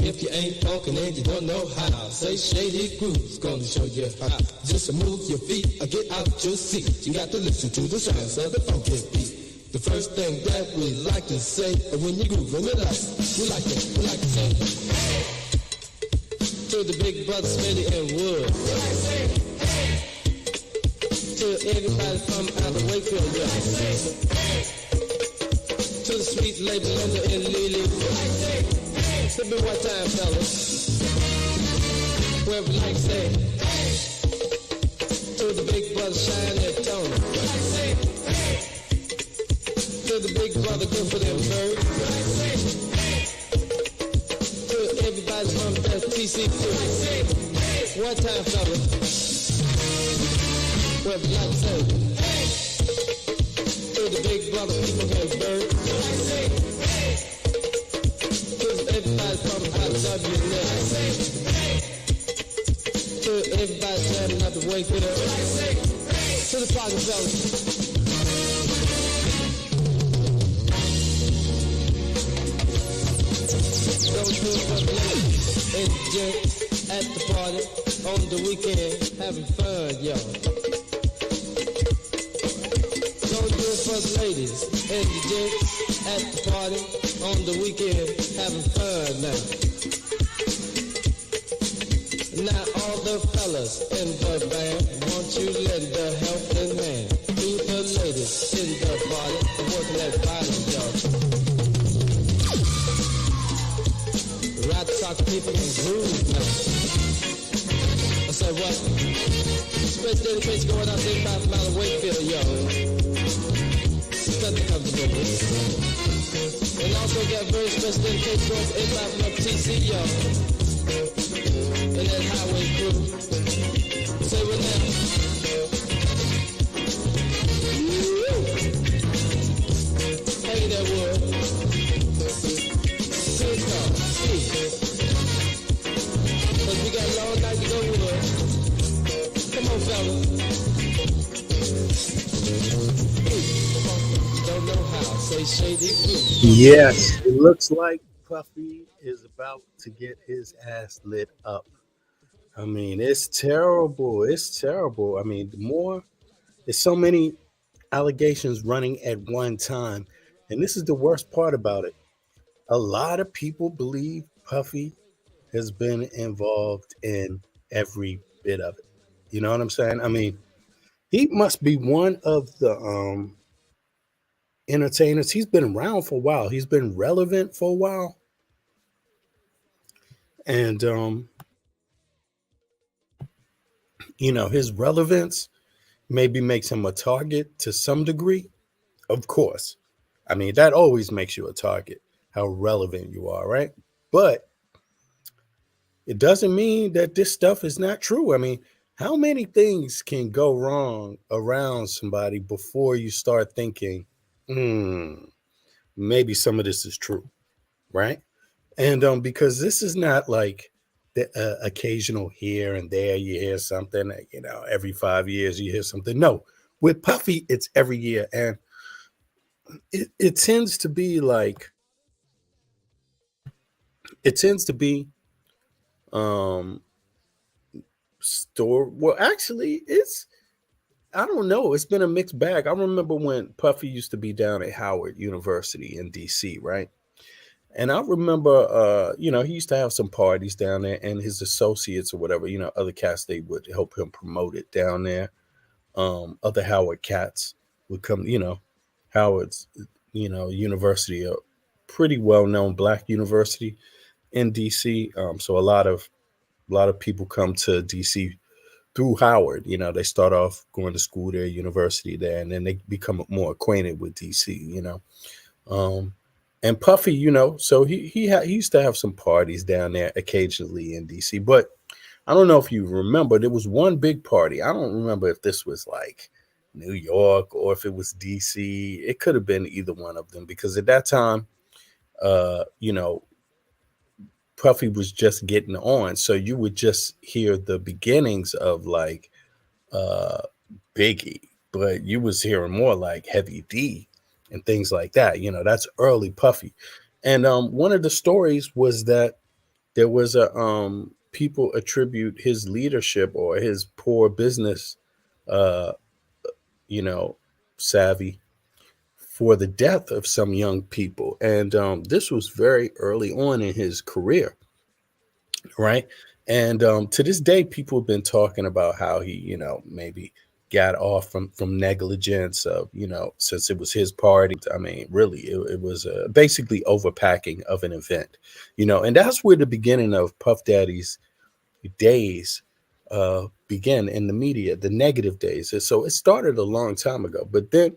if you ain't funkin' and you don't know how. Say Shady Groove's gonna show you how. Just move your feet or get out your seat. You got to listen to the sounds of the funky beat. The first thing that we like to say when you groovin' with us, we like to say, hey, to the big brother Smitty and Wood. Hey, to everybody from out of Wakefield, yeah. Hey, to the sweet lady Linda and Lily. Hit me one time, fellas. Whoever like to say, hey, to the big brother Shine and Tony. To the big brother Gifford and Bird. To everybody from the TC2. One time, fellas. Whoever like to say, hey, to the big brother people and Bird. Everybody talking about WNS. To everybody standing up the Wakefield. To the pocket fellas. Those who are and gents at the party on the weekend having fun, y'all. Don't do it for the ladies and the gents at the party on the weekend having fun now. Now all the fellas in the band, won't you lend a helping hand to the ladies in the party, working that body, y'all. Rat sock people and groove now. I said what? Space dedication going out 85 miles of Wakefield, y'all. Nothing comfortable with. And also got very special dedication going to 85 from up TC, y'all. And that highway crew. Say what now? Hey, that wood. Good talk. See. Cause we got a long night to go with. Come on, fella. Don't know how. Say Shady Groove. Yes, it looks like Puffy is about to get his ass lit up. I mean, it's terrible. It's terrible. I mean, there's so many allegations running at one time. And this is the worst part about it. A lot of people believe Puffy has been involved in every bit of it. You know what I'm saying? I mean, he must be one of the entertainers. He's been around for a while. He's been relevant for a while. And his relevance maybe makes him a target to some degree. Of course. I mean, that always makes you a target, how relevant you are, right? But it doesn't mean that this stuff is not true. I mean, how many things can go wrong around somebody before you start thinking, maybe some of this is true, right? And because this is not like the occasional here and there you hear something, every 5 years you hear something. No, with Puffy, it's every year. And it tends to be like, well, actually, I don't know. It's been a mixed bag. I remember when Puffy used to be down at Howard University in DC, right? And I remember, he used to have some parties down there, and his associates or whatever, other cats, they would help him promote it down there. Other Howard cats would come, Howard's, university, a pretty well-known Black university in DC. So a lot of people come to DC through Howard. They start off going to school there, university there, and then they become more acquainted with DC, and Puffy, so he used to have some parties down there occasionally in DC. But I don't know if you remember, there was one big party. I don't remember if this was like New York or if it was DC. It could have been either one of them, because at that time, Puffy was just getting on. So you would just hear the beginnings of like Biggie, but you was hearing more like Heavy D and things like that. That's early Puffy. And one of the stories was that there was a people attribute his leadership or his poor business, uh, you know, savvy for the death of some young people, and this was very early on in his career, right? And to this day, people have been talking about how he, maybe got off from negligence of, since it was his party. I mean, really, it was basically overpacking of an event, and that's where the beginning of Puff Daddy's days began in the media, the negative days. And so it started a long time ago. But then,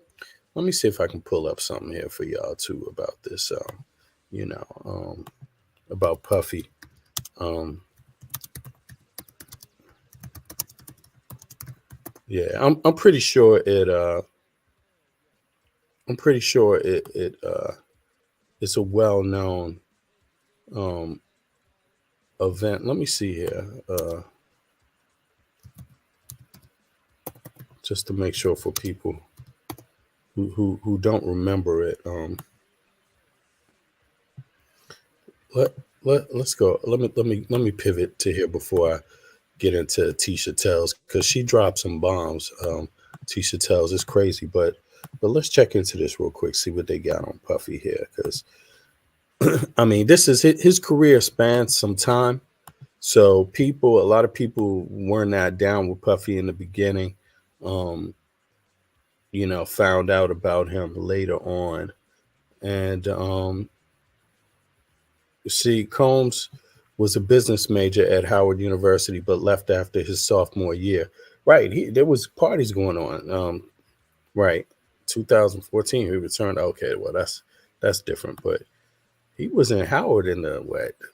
let me see if I can pull up something here for y'all too about this, you know, um, about Puffy. Um, Yeah, I'm pretty sure it's a well known um event. Let me see here. Just to make sure for people who don't remember it. Let let's go. Let me pivot to here before I get into Tisha Tells, because she dropped some bombs. Tisha Tells is crazy, but let's check into this real quick, see what they got on Puffy here, because I mean, this is his career spans some time. So a lot of people were not down with Puffy in the beginning. Um, found out about him later on, and see, Combs was a business major at Howard University, but left after his sophomore year. Right, there was parties going on. Right, 2014 he returned. Okay, well that's different, but he was in Howard in the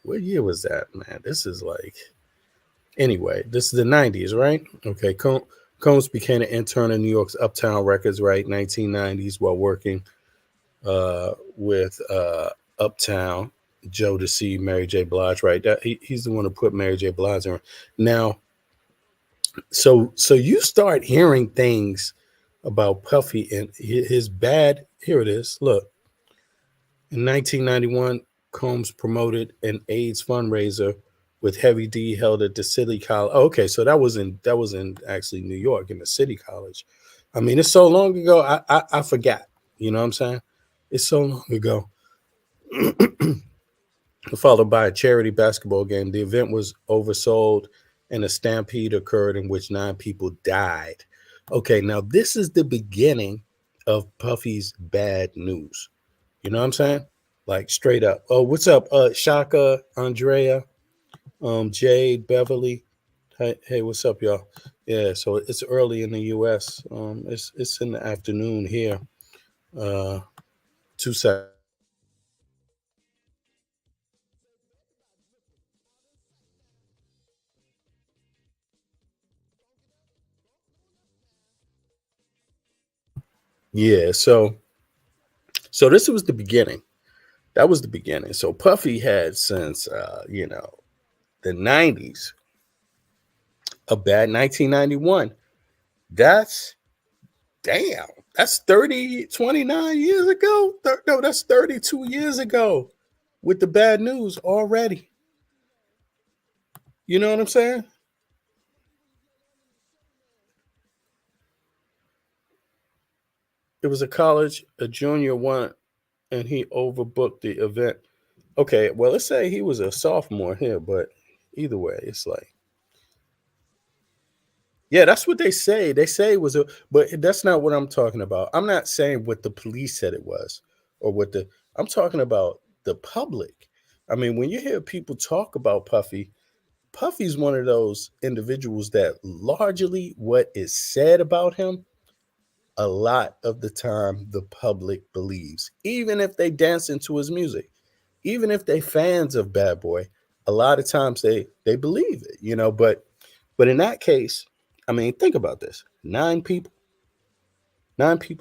what year was that, man? This is like, anyway, this is the 90s, right? Okay, Combs became an intern in New York's Uptown Records, right, 1990s, while working with Uptown, Joe to see Mary J. Blige, right? He's the one who put Mary J. Blige on. Now, so you start hearing things about Puffy and his bad. Here it is. Look, in 1991, Combs promoted an AIDS fundraiser with Heavy D held at the City College. Oh, okay, so that was in actually New York in the City College. I mean, it's so long ago. I forgot. You know what I'm saying? It's so long ago. Followed by a charity basketball game. The event was oversold, and a stampede occurred in which 9 people died. Okay, now this is the beginning of Puffy's bad news. You know what I'm saying? Like straight up. Oh, what's up? Shaka, Andrea, Jade, Beverly. Hey, what's up, y'all? Yeah, so it's early in the US. It's in the afternoon here. 2 seconds. Yeah, so this was the beginning. That was the beginning. So Puffy had since the 90s, a bad 1991. That's damn. That's 29 years ago. No, that's 32 years ago with the bad news already. You know what I'm saying? It was a junior one, and he overbooked the event. Okay, well, let's say he was a sophomore here, but either way, it's like, yeah, that's what they say. They say it was but that's not what I'm talking about. I'm not saying what the police said it was, or I'm talking about the public. I mean, when you hear people talk about Puffy, Puffy's one of those individuals that largely what is said about him, a lot of the time the public believes, even if they dance into his music, even if they fans of Bad Boy, a lot of times they believe it, but in that case, I mean, think about this. 9 people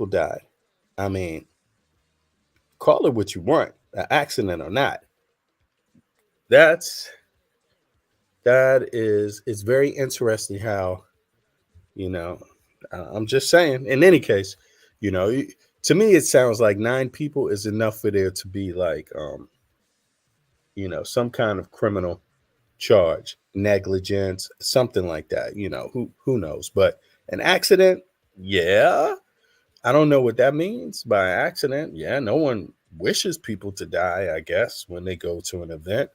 died. I mean, call it what you want, an accident or not. That's that is it's very interesting how, you know, I'm just saying, in any case, you know, to me it sounds like 9 people is enough for there to be like some kind of criminal charge, negligence, something like that. Who knows? But an accident, yeah. I don't know what that means by accident. Yeah, no one wishes people to die, I guess, when they go to an event.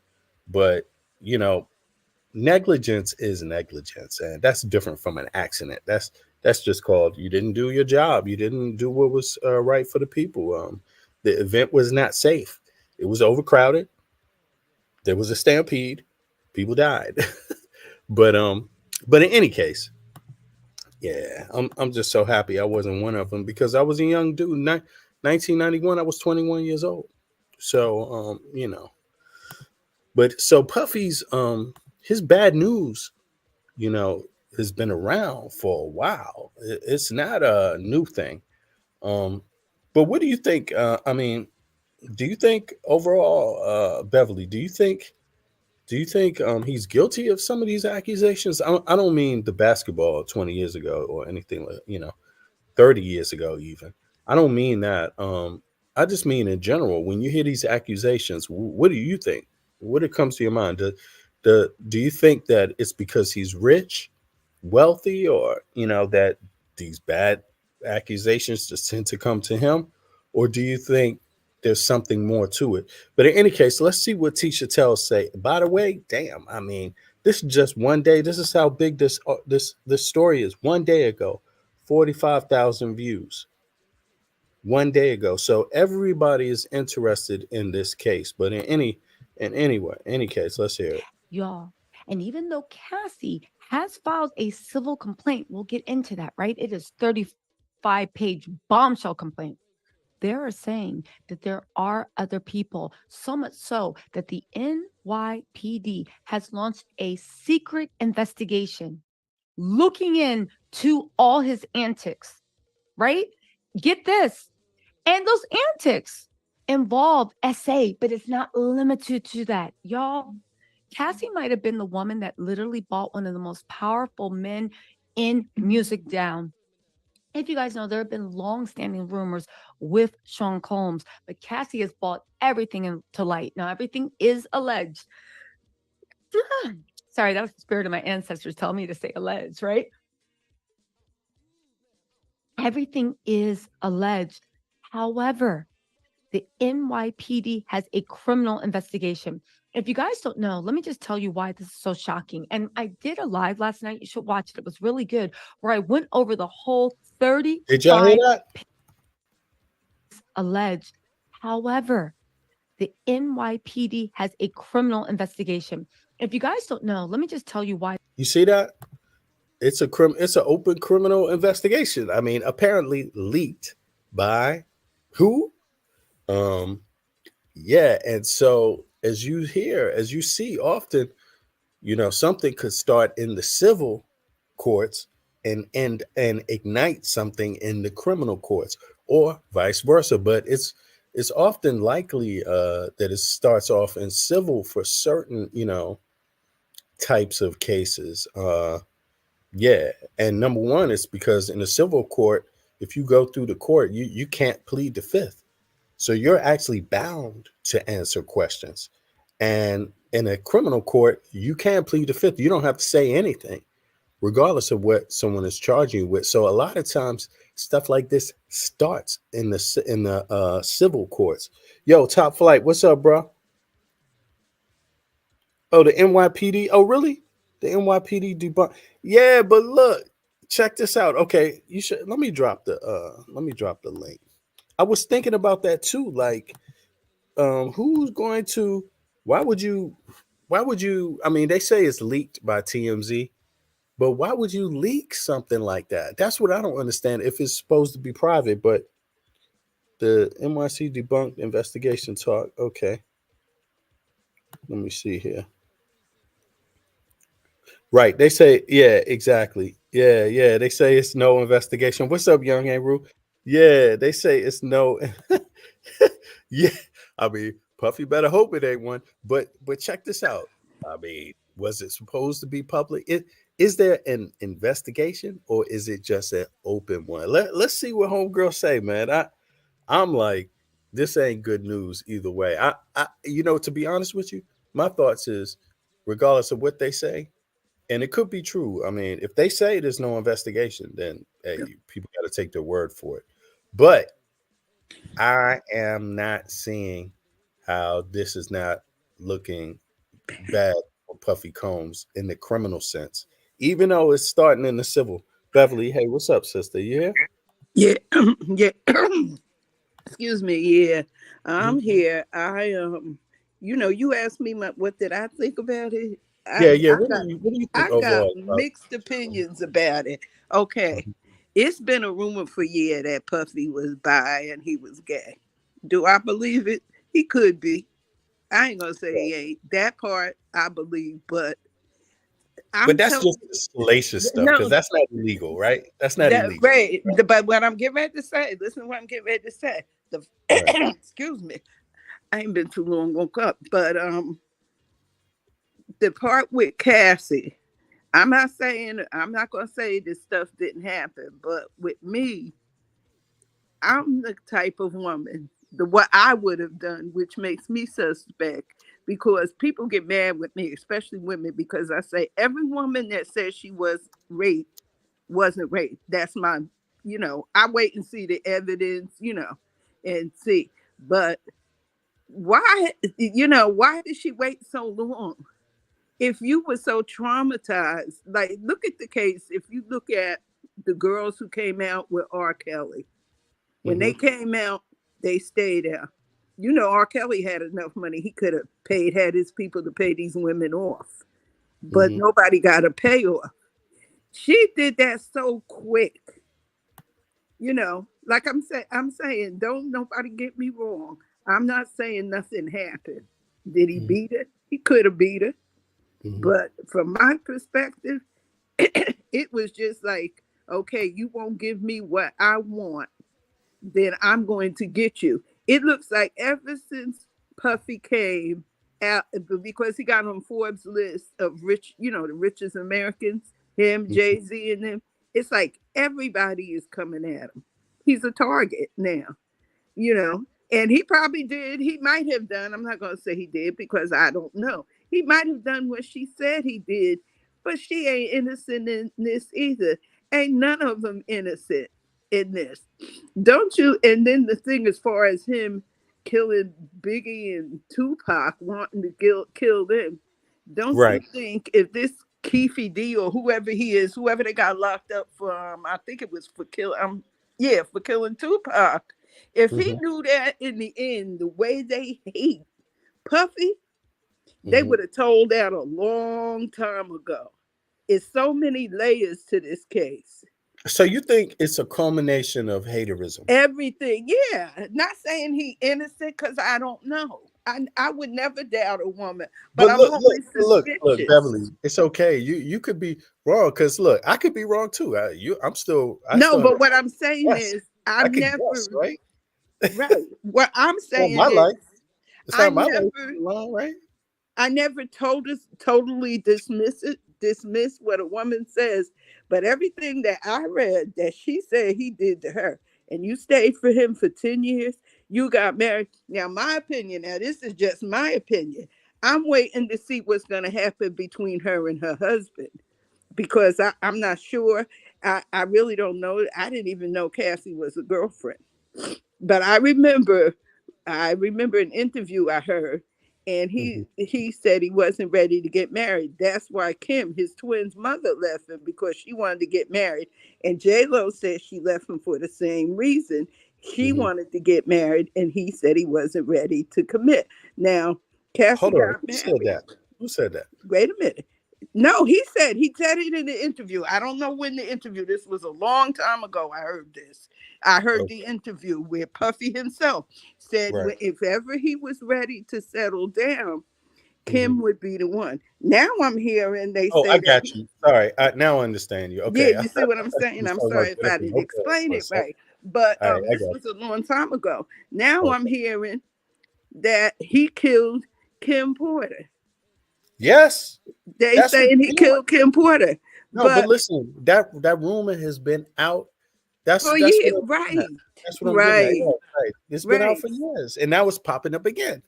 But, you know, negligence is negligence, and that's different from an accident. That's just called you didn't do your job. You didn't do what was right for the people. The event was not safe. It was overcrowded. There was a stampede. People died. but but in any case, yeah, I'm just so happy I wasn't one of them because I was a young dude. 1991, I was 21 years old. So but so Puffy's his bad news, you know, has been around for a while. It's not a new thing. Um, but what do you think? I mean, do you think overall, Beverly? Do you think he's guilty of some of these accusations? I don't mean the basketball 20 years ago or anything like 30 years ago even. I don't mean that. I just mean in general. When you hear these accusations, what do you think? What it comes to your mind? Do you think that it's because he's rich, wealthy, or that these bad accusations just tend to come to him, or do you think there's something more to it? But in any case, let's see what Tisha tells say. By the way, damn, I mean, this is just one day. This is how big this story is. One day ago, 45,000 views. One day ago, so everybody is interested in this case. But any case, let's hear it. Y'all. And even though Cassie has filed a civil complaint, we'll get into that, right? It is 35-page bombshell complaint. They are saying that there are other people, so much so that the NYPD has launched a secret investigation looking into all his antics, right? Get this. And those antics involve SA, but it's not limited to that. Y'all, Cassie might have been the woman that literally bought one of the most powerful men in music down. If you guys know, there have been long-standing rumors with Sean Combs, but Cassie has brought everything into light. Now, everything is alleged. Sorry, that was the spirit of my ancestors telling me to say alleged, right? Everything is alleged. However, the NYPD has a criminal investigation. If you guys don't know, let me just tell you why this is so shocking. And I did a live last night. You should watch it. It was really good, where I went over the whole Did y'all hear 35 that? alleged. However, the NYPD has a criminal investigation. If you guys don't know, let me just tell you why. You see that? It's an open criminal investigation. I mean, apparently leaked by who? Um, yeah, and so as you see often, something could start in the civil courts and ignite something in the criminal courts, or vice versa. But it's often likely that it starts off in civil for certain types of cases. Yeah, and number one is because in a civil court, if you go through the court, you can't plead the fifth, so you're actually bound to answer questions. And in a criminal court, you can plead the fifth. You don't have to say anything, regardless of what someone is charging you with. So a lot of times, stuff like this starts in the civil courts. Yo, Top Flight, what's up, bro? Oh, the NYPD. Oh, really? The NYPD debunk. Yeah, but look, check this out. Okay, you should let me drop the link. I was thinking about that too. Like, who's going to? Why would you? Why would you? I mean, they say it's leaked by TMZ, but why would you leak something like that? That's what I don't understand. If it's supposed to be private, but the NYC debunked investigation talk. Okay, let me see here. Right. They say, yeah, exactly. Yeah, yeah. They say it's no investigation. What's up, young Andrew? Yeah, they say it's no. Yeah, I mean, Puffy better hope it ain't one. But check this out. I mean, was it supposed to be public? Is there an investigation or is it just an open one? Let's see what homegirl say, man. I'm like, this ain't good news either way. To be honest with you, my thoughts is regardless of what they say. And it could be true. I mean, if they say there's no investigation, then hey, people got to take their word for it. But I am not seeing how this is not looking bad for Puffy Combs in the criminal sense, even though it's starting in the civil. Beverly, hey, what's up, sister? You Yeah, yeah. Excuse me. Yeah, here? I'm here. You asked me what did I think about it. I, Yeah, yeah. I got, What do you think I got overall about? mixed opinions about it. Okay, Mhm. it's been a rumor for years that Puffy was bi and he was gay. Do I believe it? He could be. I ain't gonna say he ain't. That part I believe, but But I'm that's telling just the salacious stuff because no. that's not illegal, right? That's not That illegal. right. But what I'm getting ready to say, listen to what I'm getting ready to say. The Right. excuse me. I ain't been too long woke up. But the part with Cassie, I'm not gonna say this stuff didn't happen, but with me, I'm the type of woman, the what I would have done, which makes me suspect because people get mad with me, especially women, because I say every woman that says she was raped wasn't raped. That's I wait and see the evidence, and see. But why did she wait so long? If you were so traumatized, like look at the case, if you look at the girls who came out with R. Kelly, when Mm-hmm. they came out, they stayed there. R. Kelly had enough money. He could have had his people to pay these women off, but Mm-hmm. nobody got a payoff. She did that so quick. Like I'm saying, don't nobody get me wrong. I'm not saying nothing happened. Did he Mm-hmm. beat her? He could have beat her. Mm-hmm. But from my perspective, it was just like, okay, you won't give me what I want, then I'm going to get you. It looks like ever since Puffy came out, because he got on Forbes list of the richest Americans, him, Jay-Z, and them, it's like everybody is coming at him. He's a target now, you know. And he probably did. He might have done. I'm not going to say he did because I don't know. He might have done what she said he did, but she ain't innocent in this either. Ain't none of them innocent in this. Don't you? And then the thing, as far as him killing Biggie and Tupac, wanting to kill them, don't you Right. think if this Keefe D or whoever he is, whoever they got locked up for, I think it was for for killing Tupac. If he Mm-hmm. knew that in the end, the way they hate Puffy, they Mm-hmm. would have told that a long time ago. It's so many layers to this case. So you think it's a culmination of haterism? Everything, yeah. Not saying he innocent because I don't know. I would never doubt a woman, but But I'm look, always look, suspicious. Beverly. It's okay. You could be wrong because look, I could be wrong too. I No, still but what I'm saying guess. is I I've could guess, never right? right. What I'm It's not saying my is life. It's I not my life to never be wrong, right? I never totally dismiss what a woman says, but everything that I read that she said he did to her, and you stayed for him for 10 years, you got married. Now, my opinion, now this is just my opinion. I'm waiting to see what's going to happen between her and her husband because I'm not sure. I really don't know. I didn't even know Cassie was a girlfriend. But I remember an interview I heard, and Mm-hmm. he said he wasn't ready to get married. That's why Kim, his twin's mother, left him because she wanted to get married. And J Lo said she left him for the same reason. She Mm-hmm. wanted to get married, and he said he wasn't ready to commit. Now, Cassie Hold on. got Who said married. that? Who said that? Wait a minute. No, he said it in the interview. I don't know when the interview. This was a long time ago. I heard this. I heard Oh, the interview where Puffy himself said right. if ever he was ready to settle down, Mm-hmm. Kim would be the one. Now I'm hearing they Oh, I say that got you. Sorry. Now I understand you. yeah, Okay. I you see thought what I'm you saying? was I'm talking about sorry if I different. didn't Okay. explain For a it second. right. But All right. I this got was a long time ago. Now you. I'm Okay. hearing that he killed Kim Porter. Yes. They That's what saying he they're doing. killed Kim Porter. No, but But listen, that rumor has been out. That's for that's years, what I'm getting at. right, That's what I'm getting at. right, Yeah, right. It's been out right. for years, and now it's popping up again.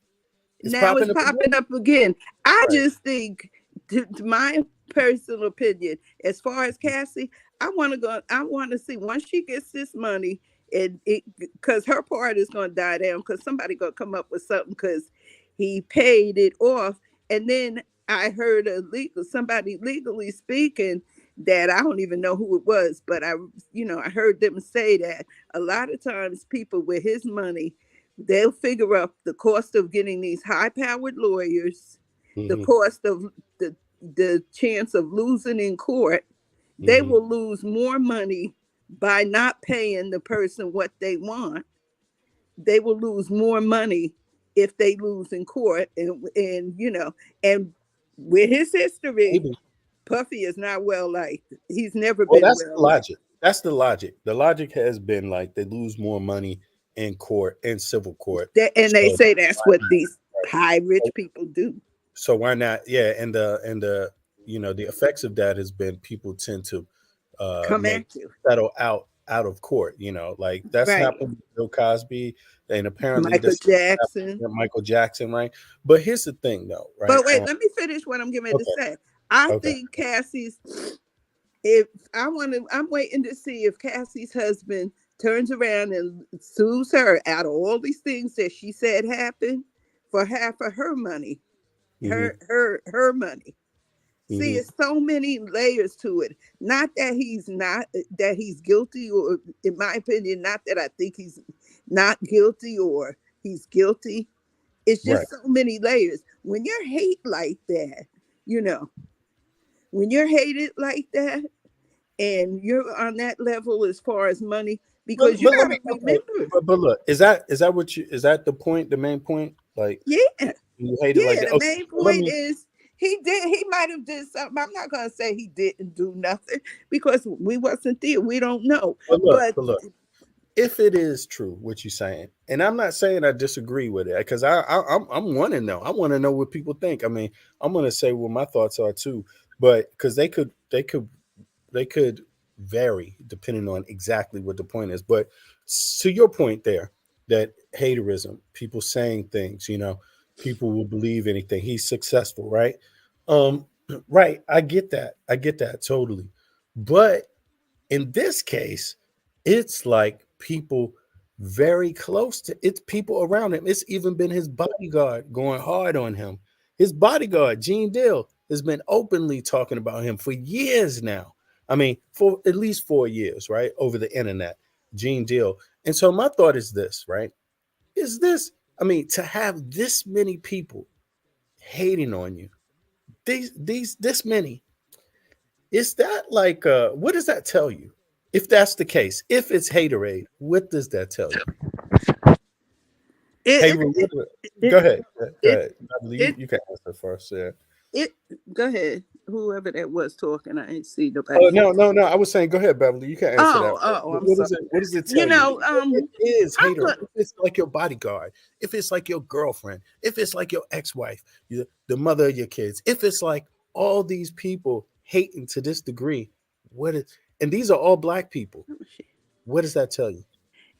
It's Now it's popping up popping again. up again. I Right. just think to my personal opinion, as far as Cassie, I want to go. I want to see once she gets this money, and it because her part is going to die down because somebody going to come up with something because he paid it off, and then I heard somebody legally speaking that I don't even know who it was, but I heard them say that a lot of times people with his money, they'll figure up the cost of getting these high-powered lawyers, the cost of the chance of losing in court. They will lose more money by not paying the person what they want. They will lose more money if they lose in court, and with his history, Maybe. Puffy is not well liked. He's never Well, been that's well the liked. logic. That's the logic. The logic has been like they lose more money in court, in civil court. And they So say that's what these right. high rich people do. So why not? Yeah, and the the effects of that has been people tend to Come make at you. settle out of court. Like that's Right. happened with Bill Cosby, and apparently Michael this Jackson. Michael Jackson, right? But here's the thing, though, right? But wait, let me finish what I'm getting ready to Okay, say. I okay. think Cassie's, if I'm waiting to see if Cassie's husband turns around and sues her out of all these things that she said happened for half of her money. Her money. See, it's so many layers to it. Not that he's guilty, or in my opinion, not that I think he's not guilty or he's guilty. It's Right. just so many layers. When you're hate like that, when you're hated like that, and you're on that level as far as money, because you But let gotta me. Okay. remember, But look, is that is that the point? The main point? Like yeah. you hate it like Yeah, that? the Okay. main So let point me. is he might have did something. I'm not gonna say he didn't do nothing because we wasn't there. We don't know. But But look. If it is true what you're saying, and I'm not saying I disagree with it, because I'm want to know. I want to know what people think. I mean, I'm going to say what my thoughts are too, but because they could vary depending on exactly what the point is. But to your point there, that haterism, people saying things, people will believe anything. He's successful, right? Right. I get that. I get that totally. But in this case, it's like people very close to it's people around him. It's even been his bodyguard going hard on him. His bodyguard, Gene Dill, has been openly talking about him for years now. I mean, for at least 4 years, right? Over the internet, Gene Dill. And so my thought is this, right? Is this, I mean, to have this many people hating on you, this many, is that like what does that tell you? If that's the case, if it's haterade, what does that tell you? Hey, it Ru, it go it ahead. Go it, ahead. it, You can answer first. Yeah. it go ahead. Whoever that was talking, I ain't see Oh, nobody else. no. I was saying, go ahead, Beverly. You can answer that. I'm What sorry. is it? What does it You tell you? know, If it is I'm hater, good. if it's like your bodyguard, if it's like your girlfriend, if it's like your ex-wife, the mother of your kids, if it's like all these people hating to this degree, and these are all black people. What does that tell you?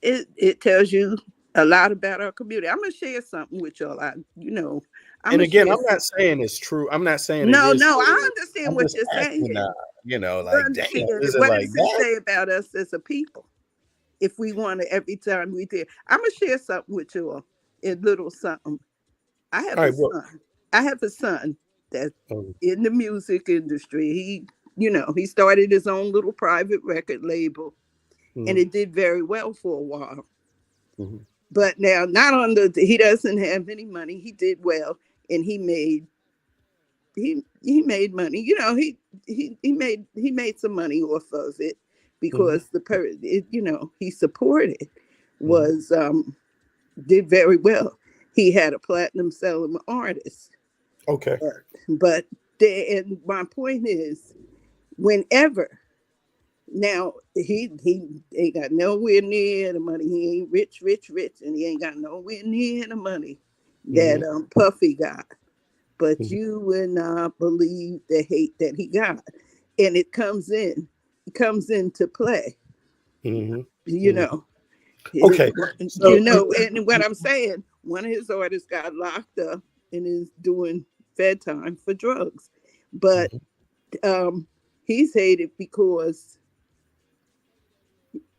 It tells you a lot about our community. I'm gonna share something with y'all. I'm And gonna again, share I'm not something. saying it's true. I'm not saying it No, is no, I true. understand I'm what just you're asking, saying. You like, damn, understand is it. it What like does it that? say about us as a people? If we want to, every time we did, I'm gonna share something with you all. A little something. I have All a right, well, son. I have a son that's um, in the music industry. He started his own little private record label, and mhm, it did very well for a while. mhm, But now, not on he doesn't have any money. He did well, and he made money. He made some money off of it mhm, because he supported mhm. was did very well. He had a platinum selling artist. Okay. But and my point is, whenever now he ain't got nowhere near the money. He ain't rich, and he ain't got nowhere near the money that Mhm, Puffy got. But mhm, you would not believe the hate that he got, and it comes into play. mhm, You mhm. know, Okay. So, and what I'm saying, one of his artists got locked up and is doing fed time for drugs. but he's hated because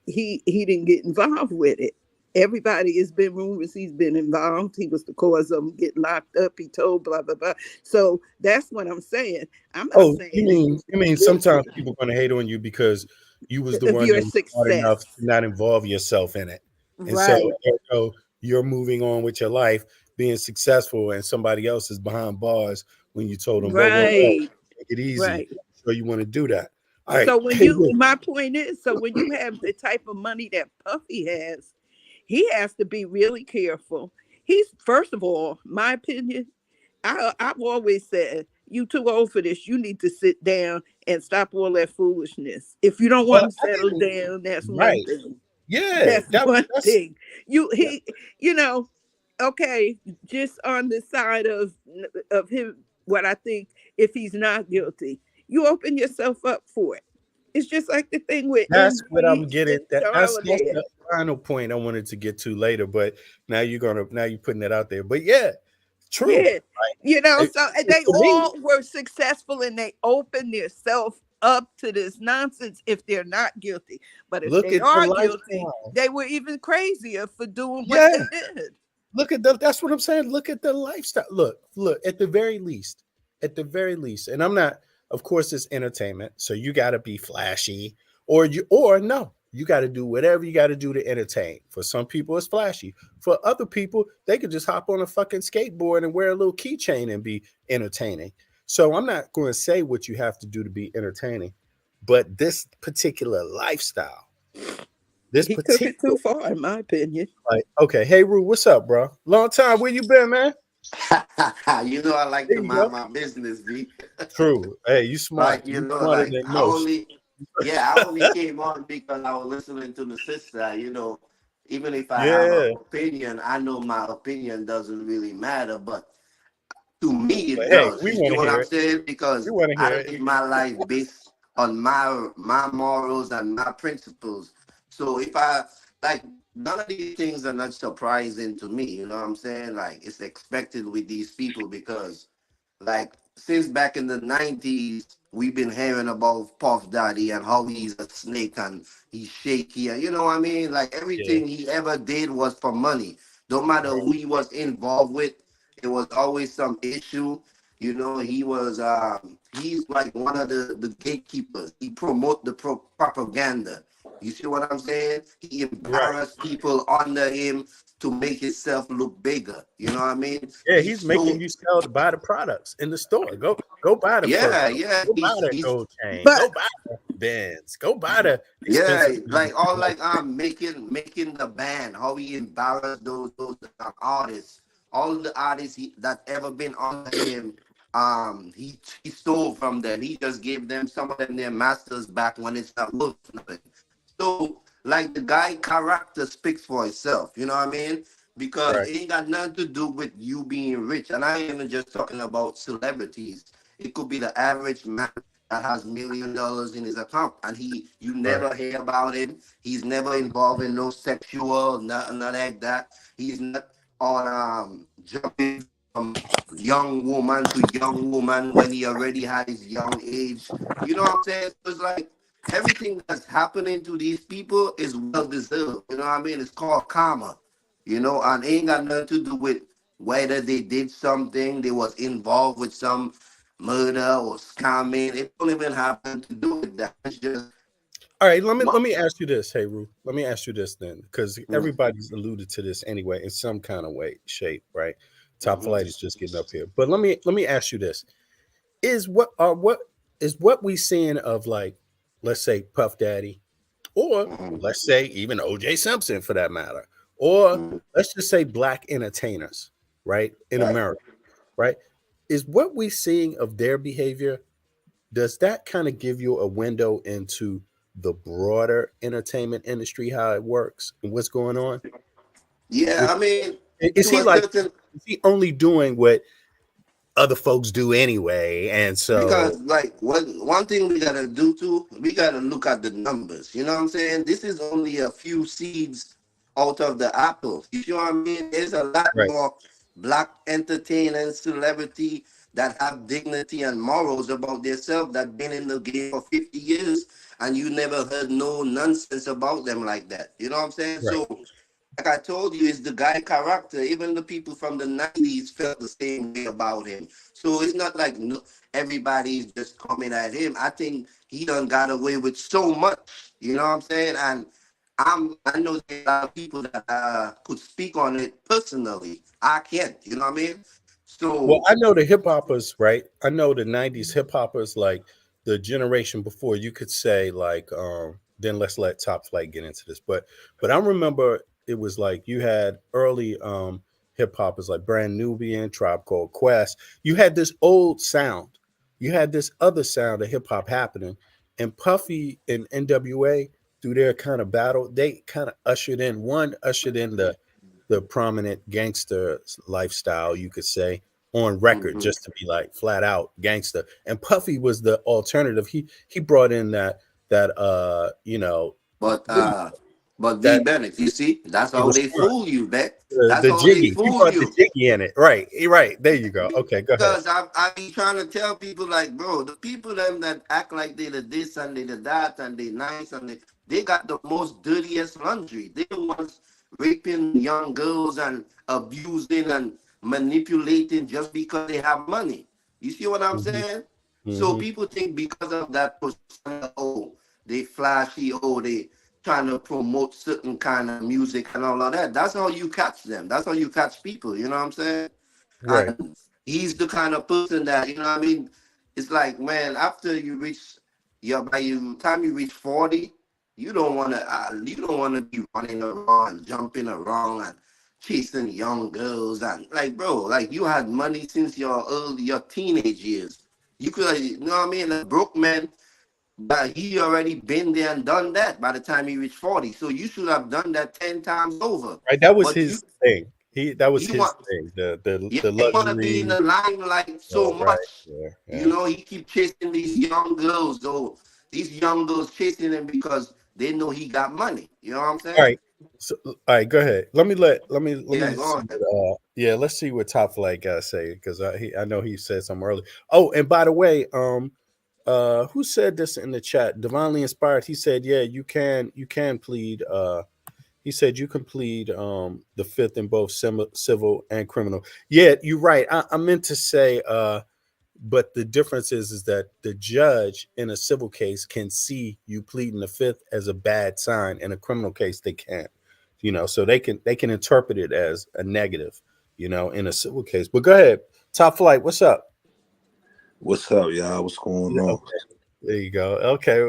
he didn't get involved with it. Everybody has been rumors he's been involved. He was the cause of him getting locked up. He told blah blah blah. So that's what I'm saying. I'm not Oh, saying you mean sometimes people are going to hate on you because you was the of one your that was smart enough success, to not involve yourself in it, and right? so you're moving on with your life, being successful, and somebody else is behind bars when you told them, whoa, Right, take it easy. right. So you want to do that? All right. So when Hey, you, look, my point is, so when you have the type of money that Puffy has, he has to be really careful. He's, first of all, my opinion, I've always said, you too old for this. You need to sit down and stop all that foolishness. If you don't want well, to settle down, that's one right. thing. Yeah, That's one that's thing. You know, okay, just on the side of him, what I think, if he's not guilty, you open yourself up for it. It's just like the thing with That's what I'm Envy getting. and That's Charlemagne. the final point I wanted to get to later, but now you're putting that out there. But yeah, true. Yeah, you know, Right? so they To me, all were successful and they opened themselves up to this nonsense if they're not guilty. But if look they at the are guilty, lifestyle. they were even crazier for doing what Yeah, they did. look at that's what I'm saying. Look at the lifestyle. Look, at the very least, and I'm not, of course, it's entertainment. So you gotta be flashy, or no, you gotta do whatever you gotta do to entertain. For some people, it's flashy. For other people, they could just hop on a fucking skateboard and wear a little keychain and be entertaining. So I'm not going to say what you have to do to be entertaining, but this particular lifestyle, this He took it particular too far, in my opinion. like, okay, hey Rue, what's up, bro? Long time. Where you been, man? You know, I like There to you mind go. my business, B. True. Hey, you smart. Like, you You know, smarter like than most. I only came on because I was listening to the sister. You know, even if I have an Yeah. opinion, I know my opinion doesn't really matter, but to me But it hey, does. we You see want to what hear I'm it. saying? We Because want to hear I it. live my life based on my morals and my principles. So if I like none of these things are not surprising to me. You know what I'm saying? Like it's expected with these people because like since back in the 90s, we've been hearing about Puff Daddy and how he's a snake and he's shaky. And you know what I mean? Like Yeah. everything he ever did was for money. Don't matter Right. who he was involved with, it was always some issue. You know, he's like one of the gatekeepers. He promote the propaganda. You see what I'm saying? He Right. embarrassed people under him to make himself look bigger. You know what I mean? Yeah, He he's making stole. you sell to buy the products in the store. Go buy the fur Yeah, coat. yeah. Go buy that He's gold chain. Go But buy the Benz. Go buy the yeah, expensive like all like like I'm making the band. How he embarrassed those artists, all the artists that ever been under him. He stole from them. He just gave them some of them their masters back when it's not worth nothing. So like the guy character speaks for itself. You know what I mean? Because right. it ain't got nothing to do with you being rich. And I ain't even just talking about celebrities. It could be the average man that has $1 million in his account, and you Right. never hear about him. He's never involved in no sexual, nothing like that. He's not on jumping from young woman to young woman when he already had his young age. You know what I'm saying? So it's like everything that's happening to these people is well deserved. You know what I mean? It's called karma. You know, and it ain't got nothing to do with whether they did something, they was involved with some murder or scamming. It don't even have to do with that. It's just All right, let me ask you this, hey Rue. Let me ask you this then, because mm, everybody's alluded to this anyway in some kind of way, shape, right? Top mhm, flight is just getting up here. But let me ask you this. What is what we seeing of, like, let's say Puff Daddy, or mhm, let's say even OJ Simpson for that matter, or mhm. let's just say black entertainers, right, in Right. America, right? Is what we seeing of their behavior, does that kind of give you a window into the broader entertainment industry, how it works and what's going on? Yeah, Is, I mean, is to he a like, certain is he only doing what other folks do anyway? And so, because like one thing we gotta do too, we gotta look at the numbers. You know what I'm saying? This is only a few seeds out of the apple. You know what I mean? There's a lot right, more black entertainers, celebrity that have dignity and morals about themselves that been in the game for 50 years and you never heard no nonsense about them like that. You know what I'm saying? Right. So like I told you, it's the guy character. Even the people from the 90s felt the same way about him. So it's not like no, everybody's just coming at him. I think he done got away with so much. You know what I'm saying? And I know there are a lot of people that could speak on it personally. I can't. You know what I mean? Well, So I know the hip hoppers, right? I know the '90s hip hoppers, like the generation before. You could say like, then let's let Top Flight get into this, but I remember it was like you had early hip hoppers like Brand Nubian, Tribe Called Quest. You had this old sound, you had this other sound of hip hop happening, and Puffy and NWA through their kind of battle, they kind of ushered in the prominent gangster lifestyle, you could say, on record, mhm. just to be like flat out gangster. And Puffy was the alternative. He brought in But what do you, V that Bennett, you see, that's it how was they fun. fool you, Beck. The, That's the how they jiggy. He fool brought the you. jiggy in it. Right. Right. There you go. Okay, go ahead. Because I be trying to tell people like, bro, the people them that act like they the this and they the that and they nice and they got the most dirtiest laundry. They the ones raping young girls and abusing and manipulating just because they have money. You see what I'm Hmm. saying? So Hmm. people think because of that persona, oh, they flashy, oh, they trying to promote certain kind of music and all of that. That's how you catch them. That's how you catch people. You know what I'm saying? Right. And he's the kind of person that, you know what I mean? It's like, man, after you reach by the time you reach 40, you don't wanna be running around and jumping around and chasing young girls and like bro, like you had money since your teenage years. You could you know what I mean? A broke man, but he already been there and done that by the time he reached 40. So you should have done that 10 times over. Right. That was But you his thing. That was he his want thing. The he want to be in luxury. the limelight so Oh, right. much. Yeah. You Yeah. know, he keep chasing these young girls, though. These young girls chasing him because they know he got money. You know what I'm All saying? right. So, all right, go ahead. Let me Yeah, go see ahead. what, yeah, let's see what Top Flight got to say because I know he said something early. Oh, and by the way, who said this in the chat? Divinely Inspired. He said, yeah, you can plead. He said you can plead the fifth in both civil and criminal. Yeah, you're right. I meant to say but the difference is that the judge in a civil case can see you pleading the fifth as a bad sign. In a criminal case, they can't. So they can interpret it as a negative. In a civil case. But go ahead, Top Flight. What's up? What's up, y'all? What's going Yeah, on? okay, there you go. Okay,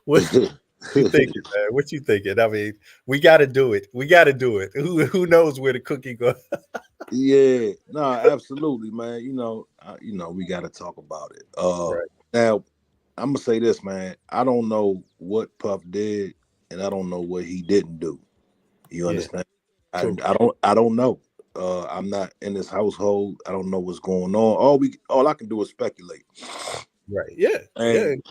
what you thinking, man? What you thinking? I mean, we got to do it. We got to do it. Who knows where the cookie goes? Yeah, no, absolutely, man. We got to talk about it. Right. Now, I'm gonna say this, man. I don't know what Puff did, and I don't know what he didn't do. You Yeah. understand? I, True. I don't I don't know. I'm not in this household. I don't know what's going on. All I can do is speculate. Right. Yeah. Yeah. And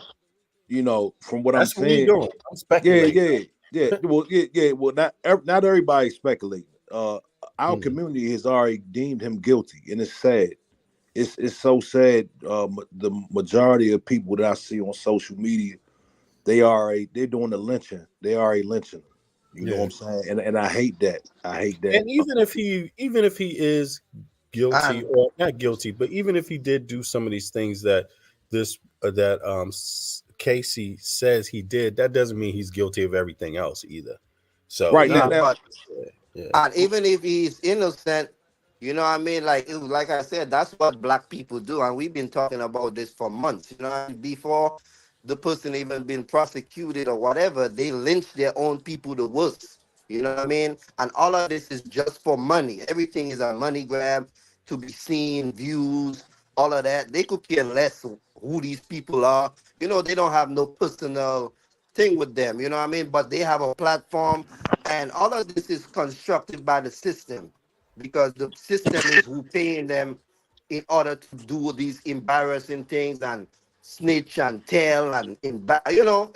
from what I'm That's what we saying, doing. I'm yeah, speculating. yeah, yeah. Well, yeah, yeah. Well, not everybody's speculating. Our Mhm. community has already deemed him guilty, and it's sad. It's so sad. The majority of people that I see on social media, they're doing the lynching. They already lynching. You know what Yeah. I'm saying? And I hate that. I hate that. And even if he is guilty And or not guilty, but even if he did do some of these things that Casey says he did, that doesn't mean he's guilty of everything else either. So Right now, nah, even now, but yeah, and even if he's innocent, you know what I mean? Like I said, that's what black people do. And we've been talking about this for months. You know, what I mean? Before the person even been prosecuted or whatever, they lynch their own people the worst. You know what I mean? And all of this is just for money. Everything is a money grab to be seen, views, all of that. They could care less who these people are. You know, they don't have no personal thing with them. You know what I mean? But they have a platform, and all of this is constructed by the system because the system is who paying them in order to do these embarrassing things and snitch and tell and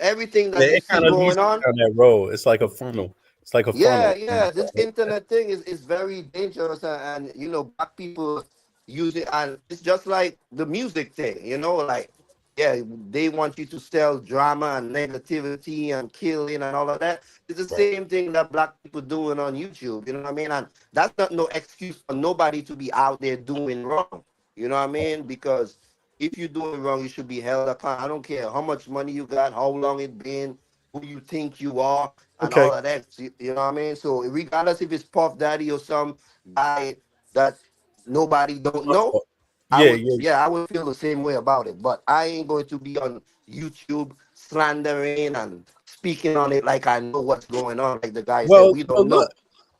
everything yeah, that you it see kind of leads going on. down that road. It's like a funnel. It's like a Yeah, funnel. yeah. This internet thing is very dangerous, and black people use it, and it's just like the music thing, like, yeah, they want you to sell drama and negativity and killing and all of that. It's the Right. same thing that black people doing on YouTube, you know what I mean? And that's not no excuse for nobody to be out there doing wrong, you know what I mean? Because if you're doing wrong, you should be held accountable. I don't care how much money you got, how long it been, who you think you are, and Okay. all of that. You know what I mean? So regardless if it's Puff Daddy or some guy that nobody don't My know, fault. Yeah, yeah. I would feel the same way about it. But I ain't going to be on YouTube slandering and speaking on it like I know what's going on. Like the guy said, Well, we but don't look,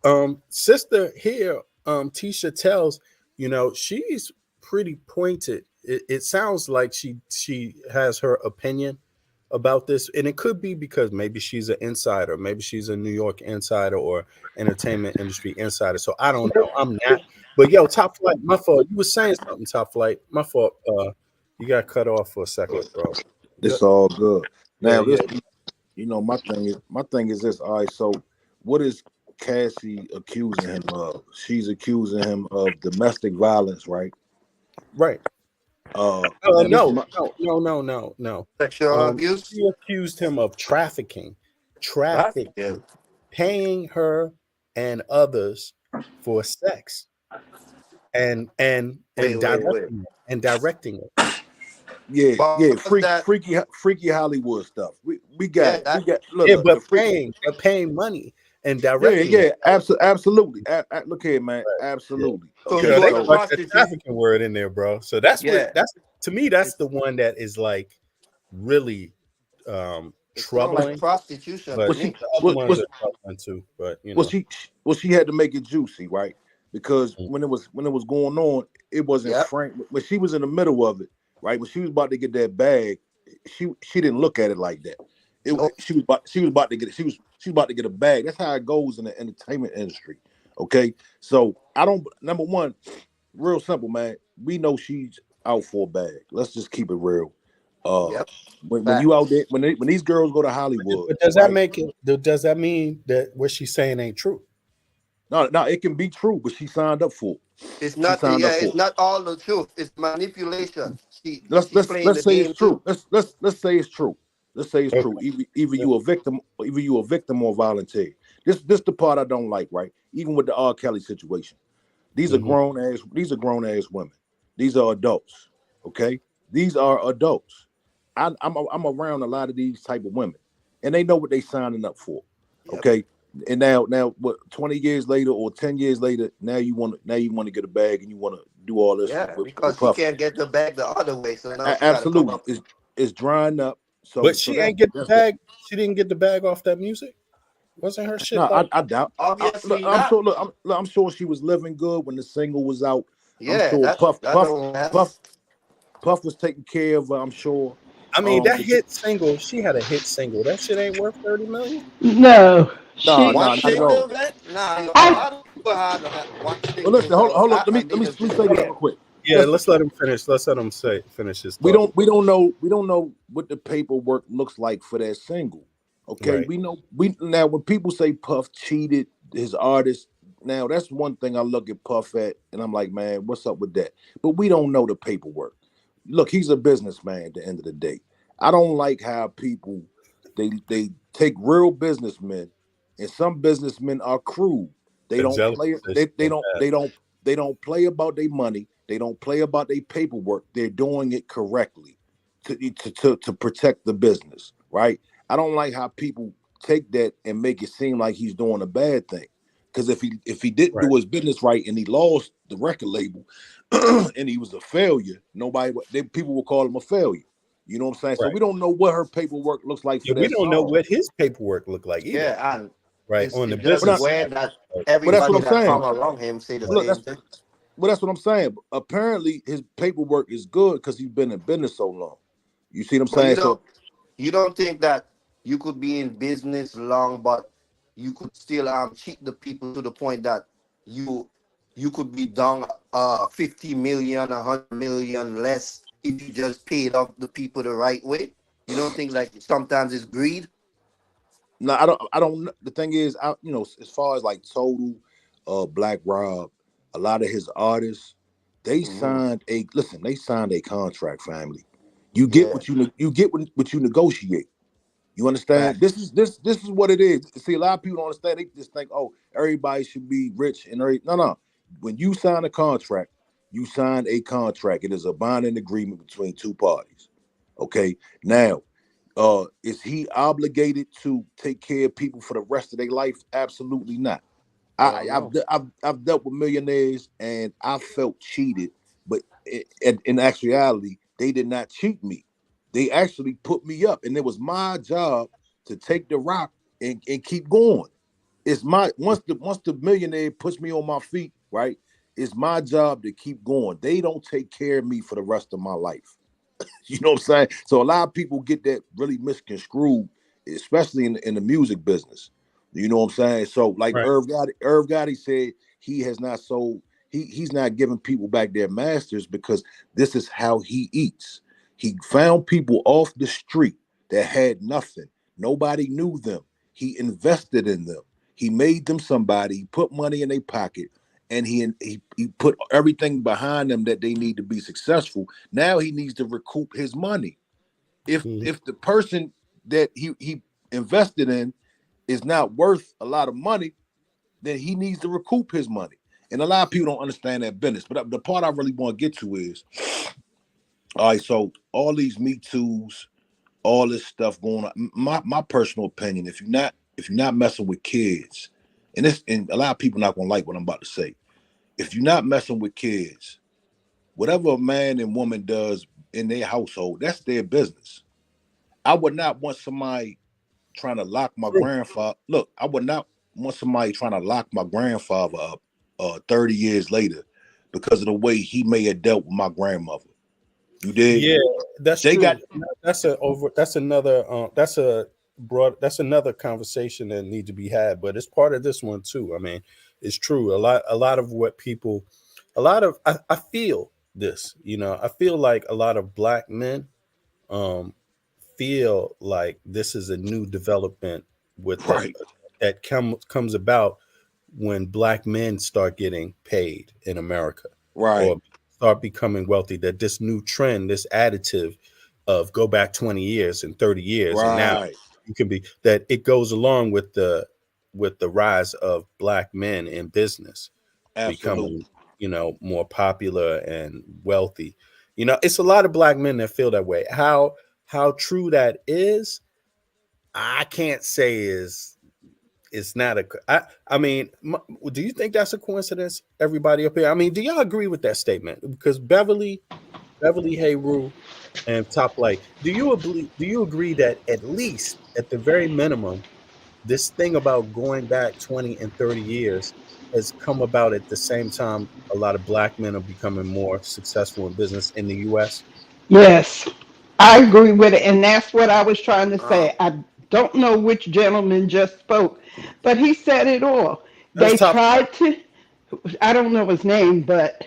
know. sister here, Tisha tells, she's pretty pointed. It sounds like she has her opinion about this, and it could be because maybe she's an insider, maybe she's a New York insider or entertainment industry insider. So I don't know. I'm not. But yo, Top Flight, my fault. You were saying something, Top Flight. My fault. You got cut off for a second, bro. It's all good. Yeah, Now this, yeah. my thing is this. All right, so what is Cassie accusing him of? She's accusing him of domestic violence, right? Right. No, Now this is no, my no. Sexual abuse, She accused him of trafficking, traffic, traffic, yeah. paying her and others for sex, and Wait. directing it. yeah, But was that, freaky Hollywood stuff. We got yeah, it. We that, got look Yeah, look but the freak. they're paying money and Yeah, directing it. yeah, absolutely. Look here, man. Yeah. Absolutely. so Okay, you They are a so stuck the prostitute. trafficking word in there, bro. So that's what Yeah. that's to me. That's It's the one that is like really it sounds like troubling. prostitution to But what she me. the other what ones what are troubling too. But well she had to make it juicy, right? Because Mm. when it was going on, it wasn't Yep. frank. When she was in the middle of it, right? When she was about to get that bag, she didn't look at it like that. No. She was about to get it. She was about to get a bag. That's how it goes in the entertainment industry. Okay, so I don't. Number one, real simple, man. We know she's out for a bag. Let's just keep it real. Uh, Yep. when you out Facts. there, when these girls go to Hollywood, But does that right? make it? Does that mean that what she's saying ain't true? No, no, it can be true, but she signed up for it. It's She not. signed up Yeah, for it's it. not all the truth. It's manipulation. Let's She let's playing let's the say it's game true. too. Let's say it's true. Let's say it's Okay. true. Either you a victim, or volunteer. This the part I don't like, right? Even with the R. Kelly situation. Hmm. These are grown ass women. These are adults. Okay? These are adults. I'm around a lot of these type of women, and they know what they signing up for. Yep. Okay. And now what 20 years later or 10 years later, now you want to get a bag and you want to do all this Yeah, with because she Puffy. can't get the bag the other way, so now she got to come Absolutely. up. It's drying up. So But so she ain't get the that's that. bag. She didn't get the bag off that music. Wasn't her shit No, like? I doubt. Look, Obviously I'm not. sure. I'm sure she was living good when the single was out. I'm Yeah, sure that don't Puff, last. Puff was taking care of her. I'm sure. I mean, that The, hit single. She had a hit single. That shit ain't worth 30 million. No, no, she. One no, not at all. single, that nah. A I lot of people had one Well, single listen, that was hold on. hot and they just Let me say this real disappeared. quick. Yeah, Listen, let's let him finish. Let's let him finish his we thought. don't know what the paperwork looks like for that single. Okay, Right. we know we now when people say Puff cheated his artist, now that's one thing I look at Puff at, and I'm like, man, what's up with that? But we don't know the paperwork. Look, he's a businessman at the end of the day. I don't like how people they take real businessmen, and some businessmen are cruel. They The don't jealousy play. says They she they so don't bad. they don't they don't play about their money. They don't play about their paperwork. They're doing it correctly to protect the business, right? I don't like how people take that and make it seem like he's doing a bad thing. Because if he didn't Right. do his business right and he lost the record label and he was a failure, people will call him a failure. You know what I'm saying? So Right. we don't know what her paperwork looks like Yeah, for we that don't know song. what his paperwork looked like either. Yeah, and Right. On the it's just But I, business weird side. that Right. but that's what everybody I'm that saying. come around him say the Right. Look, same thing. that's what I'm saying. Apparently, his paperwork is good because he's been in business so long. You see what I'm But saying? So you don't think that you could be in business long, but you could still cheat the people to the point that you you could be down 50 million, 100 million less if you just paid off the people the right way. You don't think like sometimes it's greed? no, I don't. The thing is, as far as like total, Black Rob, a lot of his artists, They signed a contract, family. You get what what you negotiate. You understand? Facts. This is what it is. See, a lot of people don't understand. They just think, oh, everybody should be rich and no. When you sign a contract, you sign a contract. It is a binding agreement between two parties. Okay. Now, is he obligated to take care of people for the rest of their life? Absolutely not. I've dealt with millionaires and I felt cheated, but in actuality, they did not cheat me. They actually put me up, and it was my job to take the rock and keep going. It's my once the millionaire puts me on my feet, right? It's my job to keep going. They don't take care of me for the rest of my life. You know what I'm saying? So a lot of people get that really misconstrued, especially in the music business. You know what I'm saying? So like Right. Irv Gotti said he has not sold, he's not giving people back their masters because this is how he eats. He found people off the street that had nothing. Nobody knew them. He invested in them. He made them somebody, he put money in their pocket, and he put everything behind them that they need to be successful. Now he needs to recoup his money. If the person that he invested in is not worth a lot of money, then he needs to recoup his money. And a lot of people don't understand that business. But the part I really want to get to is, all right, so all these Me Too's, all this stuff going on. My personal opinion, if you're not messing with kids, and a lot of people not gonna like what I'm about to say. If you're not messing with kids, whatever a man and woman does in their household, that's their business. I would not want somebody trying to lock my grandfather. Look, I would not want somebody trying to lock my grandfather up 30 years later because of the way he may have dealt with my grandmother. You did? Yeah, that's They true. got That's another conversation that need to be had, but it's part of this one too. I mean, it's true. A lot of what people, I feel this, I feel like a lot of black men um feel like this is a new development with that right, comes about when black men start getting paid in America right, or start becoming wealthy, that this new trend, this additive of go back 20 years and 30 years and now right. you can be, that it goes along with the rise of black men in business becoming Absolutely. more popular and wealthy. It's a lot of black men that feel that way. How true that is, I can't say is it's not a. I mean, do you think that's a coincidence? Everybody up here. I mean, do y'all agree with that statement? Because Beverly Hayru and Top Light. Do you agree that at least at the very minimum, this thing about going back 20 and 30 years has come about at the same time a lot of black men are becoming more successful in business in the U.S. Yes, I agree with it. And that's what I was trying to Um, say. I don't know which gentleman just spoke, but he said it all. That's They Top. tried to, I don't know his name, but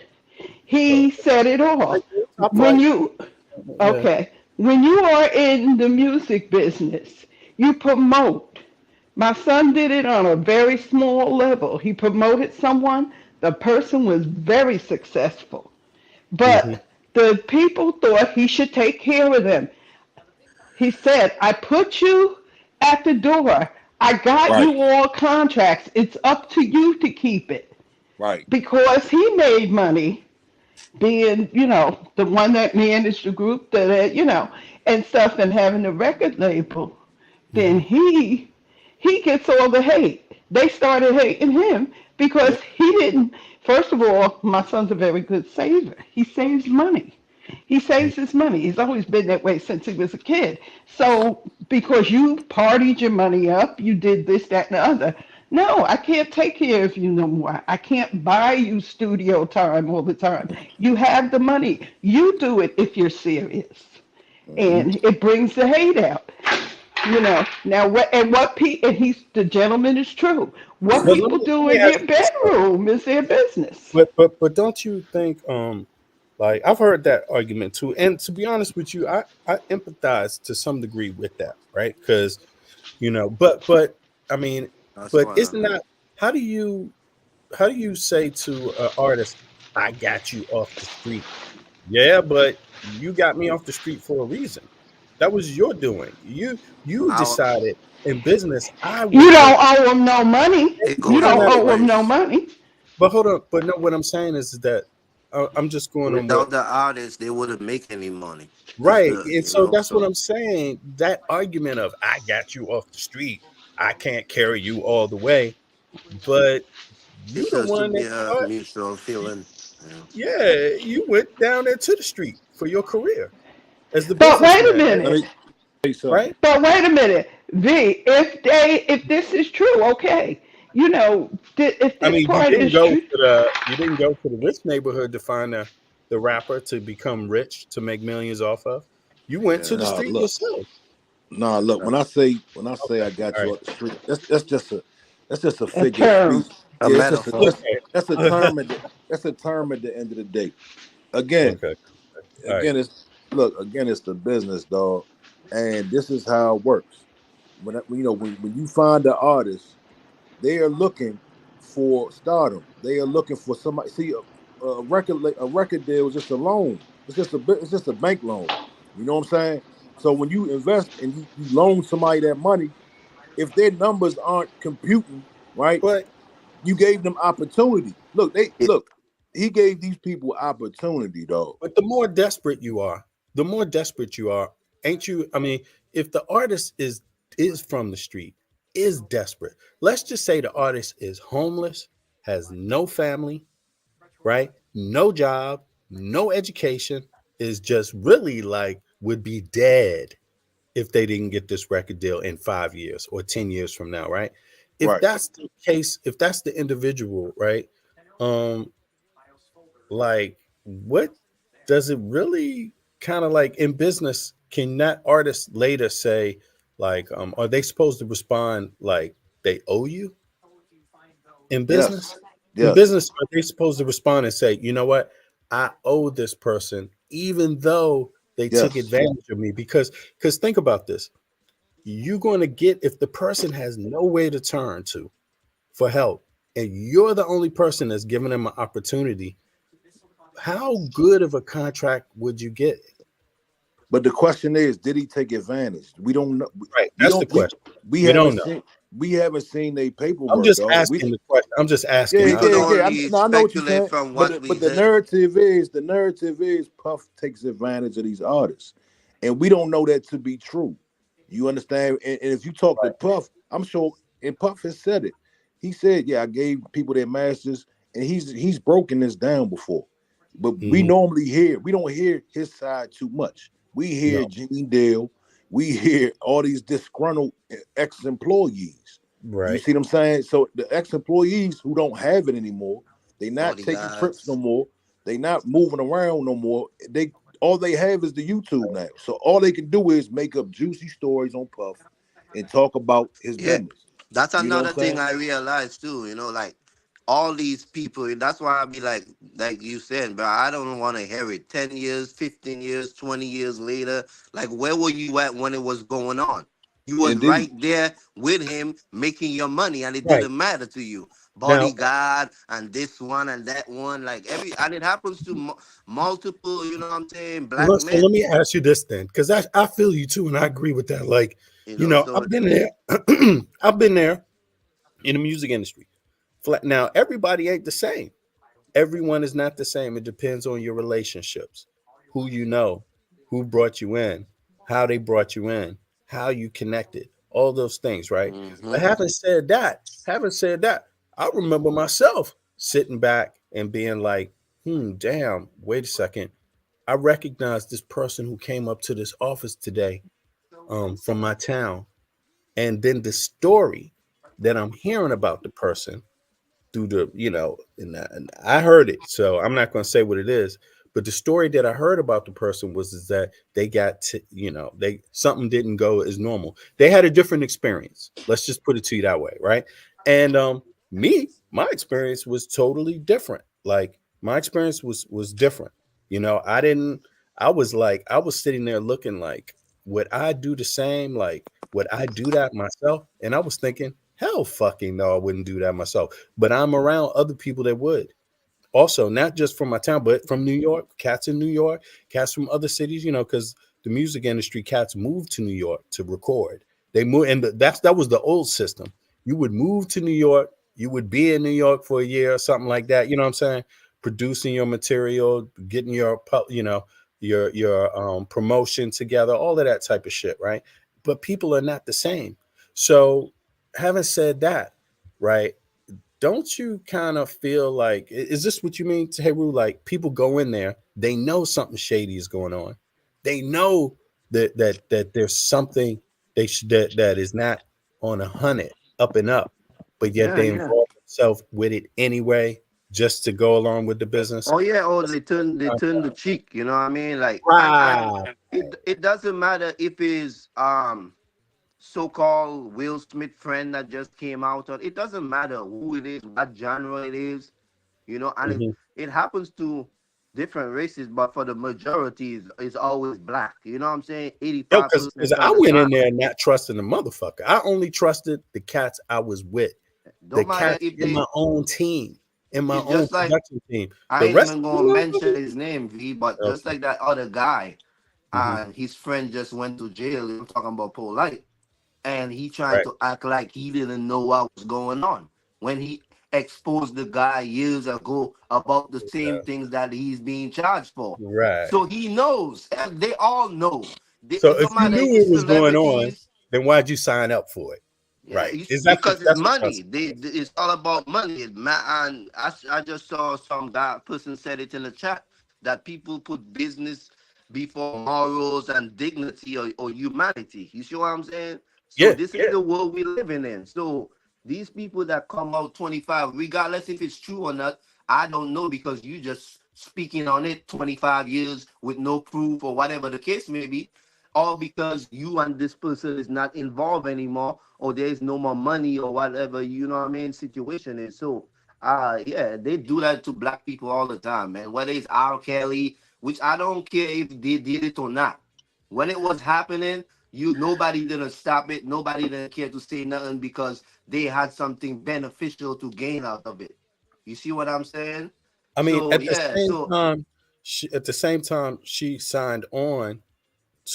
he said it all. Top When Flight. you, Yeah. okay, when you are in the music business, you promote. My son did it on a very small level. He promoted someone, the person was very successful. Hmm. But the people thought he should take care of them. He said, I put you at the door. I got Right, you all contracts. It's up to you to keep it. right. Because he made money being, the one that managed the group, and stuff, and having a record label, then Hmm. he gets all the hate. They started hating him because Yep. he didn't. First of all, my son's a very good saver. He saves money. He saves his money. He's always been that way since he was a kid. So because you partied your money up, you did this, that, and the other. No, I can't take care of you no more. I can't buy you studio time all the time. You have the money. You do it if you're serious. Hmm. And it brings the hate out. Now and he's the gentleman is true. What But let people me, do let me in ask their you this though. bedroom is their business. But don't you think like I've heard that argument too, and to be honest with you, I empathize to some degree with that, right? Because but I mean, what's but going isn't on? that how do you say to an artist, I got you off the street. Yeah, but you got me off the street for a reason. That was your doing. You Our, decided in business I You would don't work. owe them no money. it You goes No, don't no, both owe them no ways. money. but hold on. But no, what I'm saying is that I'm just going on what Without the artists, they wouldn't make any money. That's right. the And you so know. that's what So I'm saying. That argument of I got you off the street, I can't carry you all the way, but you it the should one be that a thought, mutual feeling. You know. yeah, you went down there to the street for your career as the But wait a businessman, Let minute. me say something. right? But wait a minute, V. If this is true, okay. If I this mean, part is true, you didn't go to the rich neighborhood to find the rapper to become rich to make millions off of. You went to the Yeah. Nah, street look. yourself. Nah, look. When I say Okay, I got all you right, off the street, that's just a a figure of term. speech. A Yeah, it's just a metaphor. that's a okay, term at the end of the day. Again, okay, all right. again, it's the business, dog, and this is how it works. When you find the artist, they are looking for stardom. They are looking for somebody. See, a record deal is just a loan. It's just a bank loan. You know what I'm saying? So when you invest and you loan somebody that money, if their numbers aren't computing right, But you gave them opportunity. Look, It, he gave these people opportunity, dog. but the more desperate you are, the more desperate you are, ain't you? I mean, if the artist is from the street, is desperate. Let's just say the artist is homeless, has no family, right? No job, no education, is just really like would be dead if they didn't get this record deal in 5 years or 10 years from now, right? If Right. that's the case, if that's the individual, right? Um, like what does it really kind of like in business? Can that artist later say, like, are they supposed to respond like they owe you in Yes. business? In Yes. business, are they supposed to respond and say, you know what, I owe this person, even though they took Yes. advantage of me? Because think about this, you're going to get if the person has no way to turn to for help, and you're the only person that's giving them an opportunity. How good of a contract would you get? But the question is, did he take advantage? We don't know. Right. We That's the don't. We question. we We haven't don't know. seen. We haven't seen their I'm paperwork, just dog. asking the question. I'm just Yeah, asking. we I, could yeah. only I know what you're speculate saying, from but what we but the heard. narrative is Puff takes advantage of these artists, and we don't know that to be true. You understand? And if you talk to Puff, I'm sure, and Puff has said it. He said, "Yeah, I gave people their masters," and he's broken this down before. But mhm, we don't hear his side too much. We hear no. Gene Dale, we hear all these disgruntled ex-employees. You Right. see what I'm saying? So the ex-employees who don't have it anymore, they not taking trips no Bodyguards. more. They not moving around no more. They all they have is the YouTube now. So all they can do is make up juicy stories on Puff and talk about his Yeah. business. That's You know what another I'm thing saying? I realized too, like all these people, that's why I be like you said, but I don't want to hear it 10 years, 15 years, 20 years later. Like, where were you at when it was going on? You was Indeed. right there with him making your money and it Right. didn't matter to you. Now, Bodyguard and this one and that one, like and it happens to multiple, you know what I'm saying, black so let men, me ask you this then, because I feel you too, and I agree with that. Like, so I've been there. I've been there in the music industry. Now, everybody ain't the same. Everyone is not the same. It depends on your relationships, who you know, who brought you in, how they brought you in, how you connected, all those things, right? hmm But having said that, I remember myself sitting back and being like, damn, wait a second. I recognize this person who came up to this office today from my town. And then the story that I'm hearing about the person through the, and I heard it, so I'm not going to say what it is, but the story that I heard about the person was is that they got to, they something didn't go as normal. They had a different experience. Let's just put it to you that way, right? And my experience was totally different. Like my experience was different. I didn't. I was sitting there looking like, would I do the same? Like, would I do that myself? And I was thinking, hell fucking no, I wouldn't do that myself, but I'm around other people that would also not just from my town, but from New York, cats in New York, cats from other cities, because the music industry cats moved to New York to record. They moved, and that was the old system. You would move to New York, you would be in New York for a year or something like that. You know what I'm saying? Producing your material, getting your promotion together, all of that type of shit, right? But people are not the same. So, having said that, right? Don't you kind of feel like, is this what you mean, Heru? Like, people go in there, they know something shady is going on, they know that there's something that is not on 100 up and up, but yet Yeah, they yeah. involve themselves with it anyway, just to go along with the business. Oh yeah, oh they turn the cheek, you know what I mean? Like and Right. it doesn't matter if it's so-called Will Smith friend that just came out, or it doesn't matter who it is, what genre it is, and it, Mhm. it happens to different races, but for the majority is always black. You know what I'm saying? Yo, 85% because I of the went in time. there not trusting the motherfucker. I only trusted the cats I was with, the Don't matter cats if in they my own team, in my it's own just like production team. I The ain't rest even of gonna the mention motherfuckers. his name, V, but just Okay. like that other guy, Hmm. his friend just went to jail. I'm talking about Polite, and he tried Right. to act like he didn't know what was going on when he exposed the guy years ago about the same things that he's being charged for. Right. So he knows. And they all know. So It if don't you matter if knew it's it was going on, celebrities. then why'd you sign up for it? Yeah, Right. Is that because it's that's what I'm money. saying? It's all about money. And I just saw some guy person said it in the chat that people put business before morals and dignity or humanity. You see what I'm saying? So Yeah. this is the world we're living in. So these people that come out 25, regardless if it's true or not, I don't know because you just speaking on it 25 years with no proof or whatever the case may be, all because you and this person is not involved anymore or there's no more money or whatever, you know what I mean, situation is. So yeah, they do that to black people all the time, man. Whether it's R. Kelly, which I don't care if they did it or not. When it was happening, nobody didn't stop it. Nobody didn't care to say nothing because they had something beneficial to gain out of it. You see what I'm saying? I mean, So yeah, so at the same time, she signed on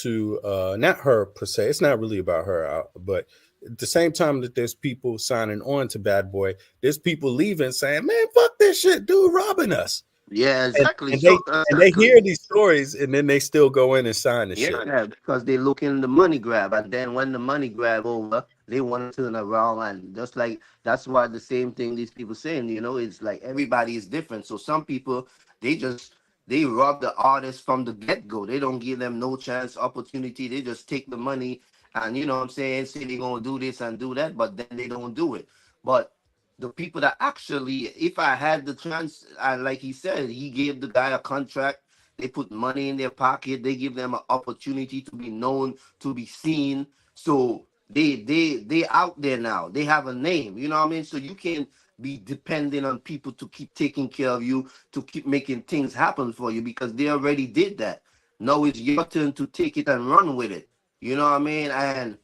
to not her per se. It's not really about her, but at the same time that there's people signing on to Bad Boy, there's people leaving saying, "Man, fuck this shit, dude, robbing us." yeah, And, exactly. and they So and they exactly. hear these stories, and then they still go in and sign the shit. Yeah, because they look in the money grab, and then when the money grab over, they want to turn around and just like that's why the same thing these people saying, it's like everybody is different. So some people they rob the artists from the get go. They don't give them no chance, opportunity. They just take the money and you know what I'm saying, say they're gonna do this and do that, but then they don't do it. But the people that actually, if I had the chance, like he said, he gave the guy a contract. They put money in their pocket. They give them an opportunity to be known, to be seen. So they out there now. They have a name. You know what I mean? So you can be dependent on people to keep taking care of you, to keep making things happen for you because they already did that. Now it's your turn to take it and run with it. You know what I mean? And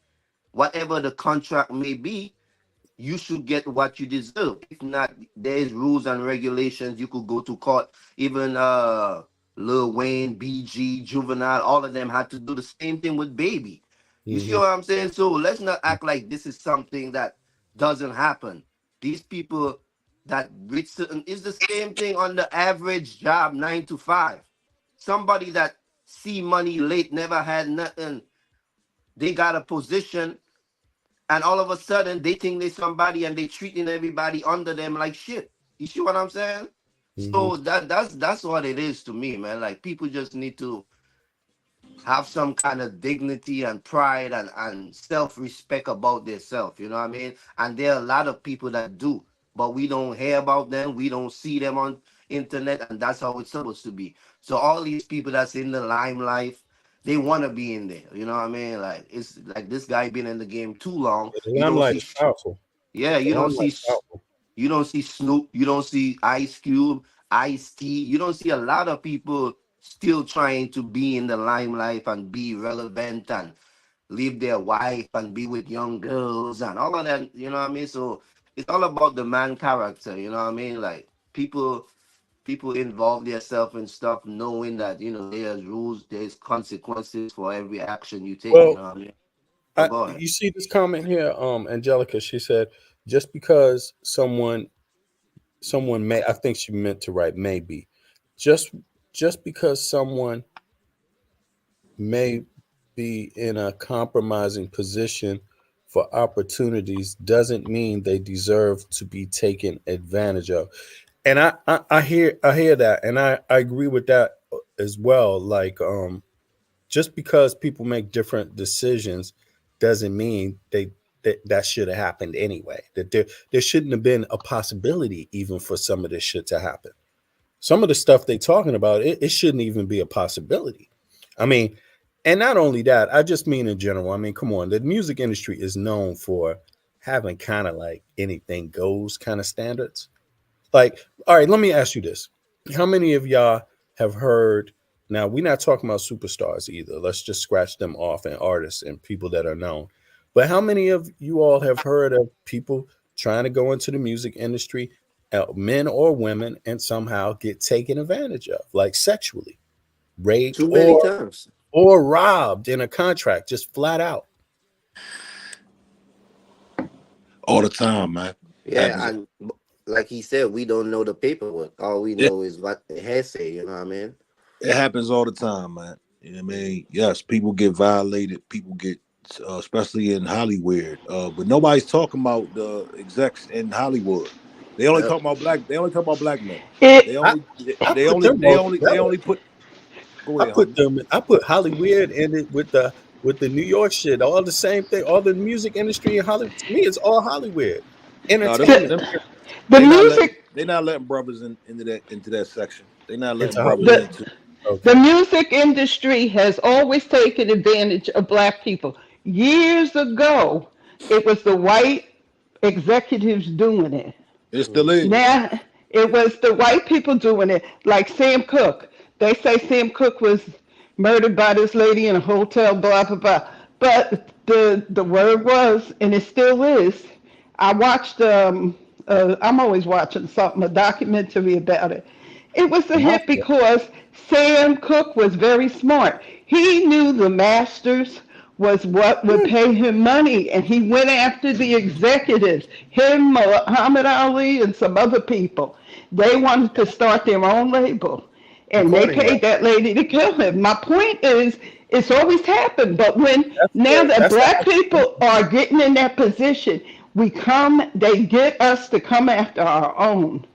whatever the contract may be, you should get what you deserve. If not, there's rules and regulations. You could go to court. Even Lil Wayne, BG, Juvenile, all of them had to do the same thing with Baby. You see Hmm. what I'm saying? So let's not act like this is something that doesn't happen. These people that reach certain is the same thing on the average job, 9 to 5. Somebody that see money late, never had nothing. They got a position and all of a sudden they think they somebody and they treating everybody under them like shit. You see what I'm saying? Hmm. So that's what it is to me, man. Like people just need to have some kind of dignity and pride and self-respect about themselves, you know what I mean? And there are a lot of people that do, but we don't hear about them, we don't see them on internet, and that's how it's supposed to be. So all these people that's in the limelight, they want to be in there, you know what I mean? Like it's like this guy been in the game too long. The You don't limelight see is powerful. yeah, The limelight is powerful. You don't see Snoop, you don't see Ice Cube, Ice T. You don't see a lot of people still trying to be in the limelight and be relevant and leave their wife and be with young girls and all of that. You know what I mean? So it's all about the man character. You know what I mean? Like people people involve themselves in stuff knowing that, there's rules, there's consequences for every action you take, you Well, know what I mean? Oh, go ahead. you see this comment here, Angelica. She said, just because someone may, I think she meant to write maybe, just just because someone may be in a compromising position for opportunities doesn't mean they deserve to be taken advantage of. And I hear that, and I agree with that as well. Like, just because people make different decisions doesn't mean that should have happened anyway. That there shouldn't have been a possibility even for some of this shit to happen. Some of the stuff they talking about, it shouldn't even be a possibility. I mean, and not only that, I just mean in general. I mean, come on, the music industry is known for having kind of like anything goes kind of standards. Like, all right, let me ask you this. How many of y'all have heard? Now, we're not talking about superstars either. Let's just scratch them off and artists and people that are known. But how many of you all have heard of people trying to go into the music industry, men or women, and somehow get taken advantage of, like sexually, raped Too many times. or robbed in a contract, just flat out? All the time, man. Yeah, Happens. and like he said, we don't know the paperwork. All we Yeah, know is what the head say, you know what I mean? it happens all the time, man. You know what I mean? Yes, people get violated. People get, especially in Hollywood. But nobody's talking about the execs in Hollywood. They only Yep. talk about black. They only talk about black men. They It I, only. I They put only. them They all only. They together. only put. Go ahead, homie. I put Hollywood in it with the New York shit, all the same thing, all the music industry in Hollywood. To me, it's all Hollywood. No, Entertainment, the, them. period. the They not letting. music They not letting brothers into that section. They not letting Into brothers Hollywood. the into. the Okay. music industry has always taken advantage of black people. Years ago, it was the white executives doing it. It still Mhm. is. Now it was the white people doing it, like Sam Cooke. They say Sam Cooke was murdered by this lady in a hotel, blah blah blah. But the word was, and it still is. I watched. I'm always watching something, a documentary about it. It was a The hit mafia. because Sam Cooke was very smart. He knew the masters was what would Hmm. pay him money, and he went after the executives, him, Muhammad Ali, and some other people. They wanted to start their own label, and they Recording paid rep. that lady to kill him. My point is, it's always happened, but when now that That's black the people are getting in that position, they get us to come after our own.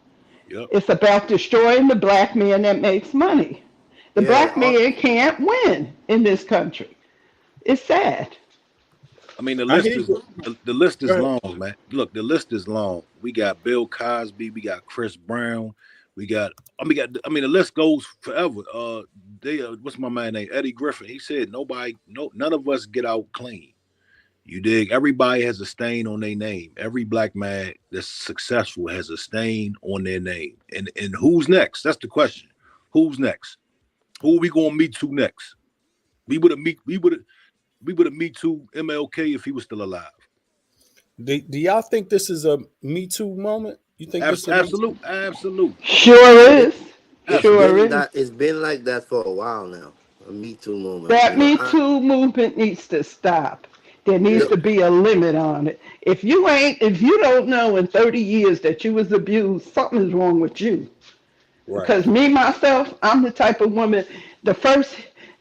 Yep. It's about destroying the black man that makes money. The Yeah, black man can't win in this country. It's sad. I mean, I hear you. the list Go is ahead. long, man. Look, the list is long. We got Bill Cosby, we got Chris Brown, we got. I mean, the list goes forever. What's my man name? Eddie Griffin. He said none of us get out clean. You dig? Everybody has a stain on their name. Every black man that's successful has a stain on their name. And who's next? That's the question. Who's next? Who are we gonna meet to next? We would have meet. We would have meet to MLK if he was still alive. Do y'all think this is a Me Too moment? You think this is a Me Too? Absolute, absolute, Sure it, is. it's absolute. Sure been is. that it's been like that for a while now. A Me Too moment, That Me Too movement needs to stop. There needs The, to be a limit on it. If you don't know in 30 years that you was abused, something is wrong with you. Right. Because me myself, I'm the type of woman. The first,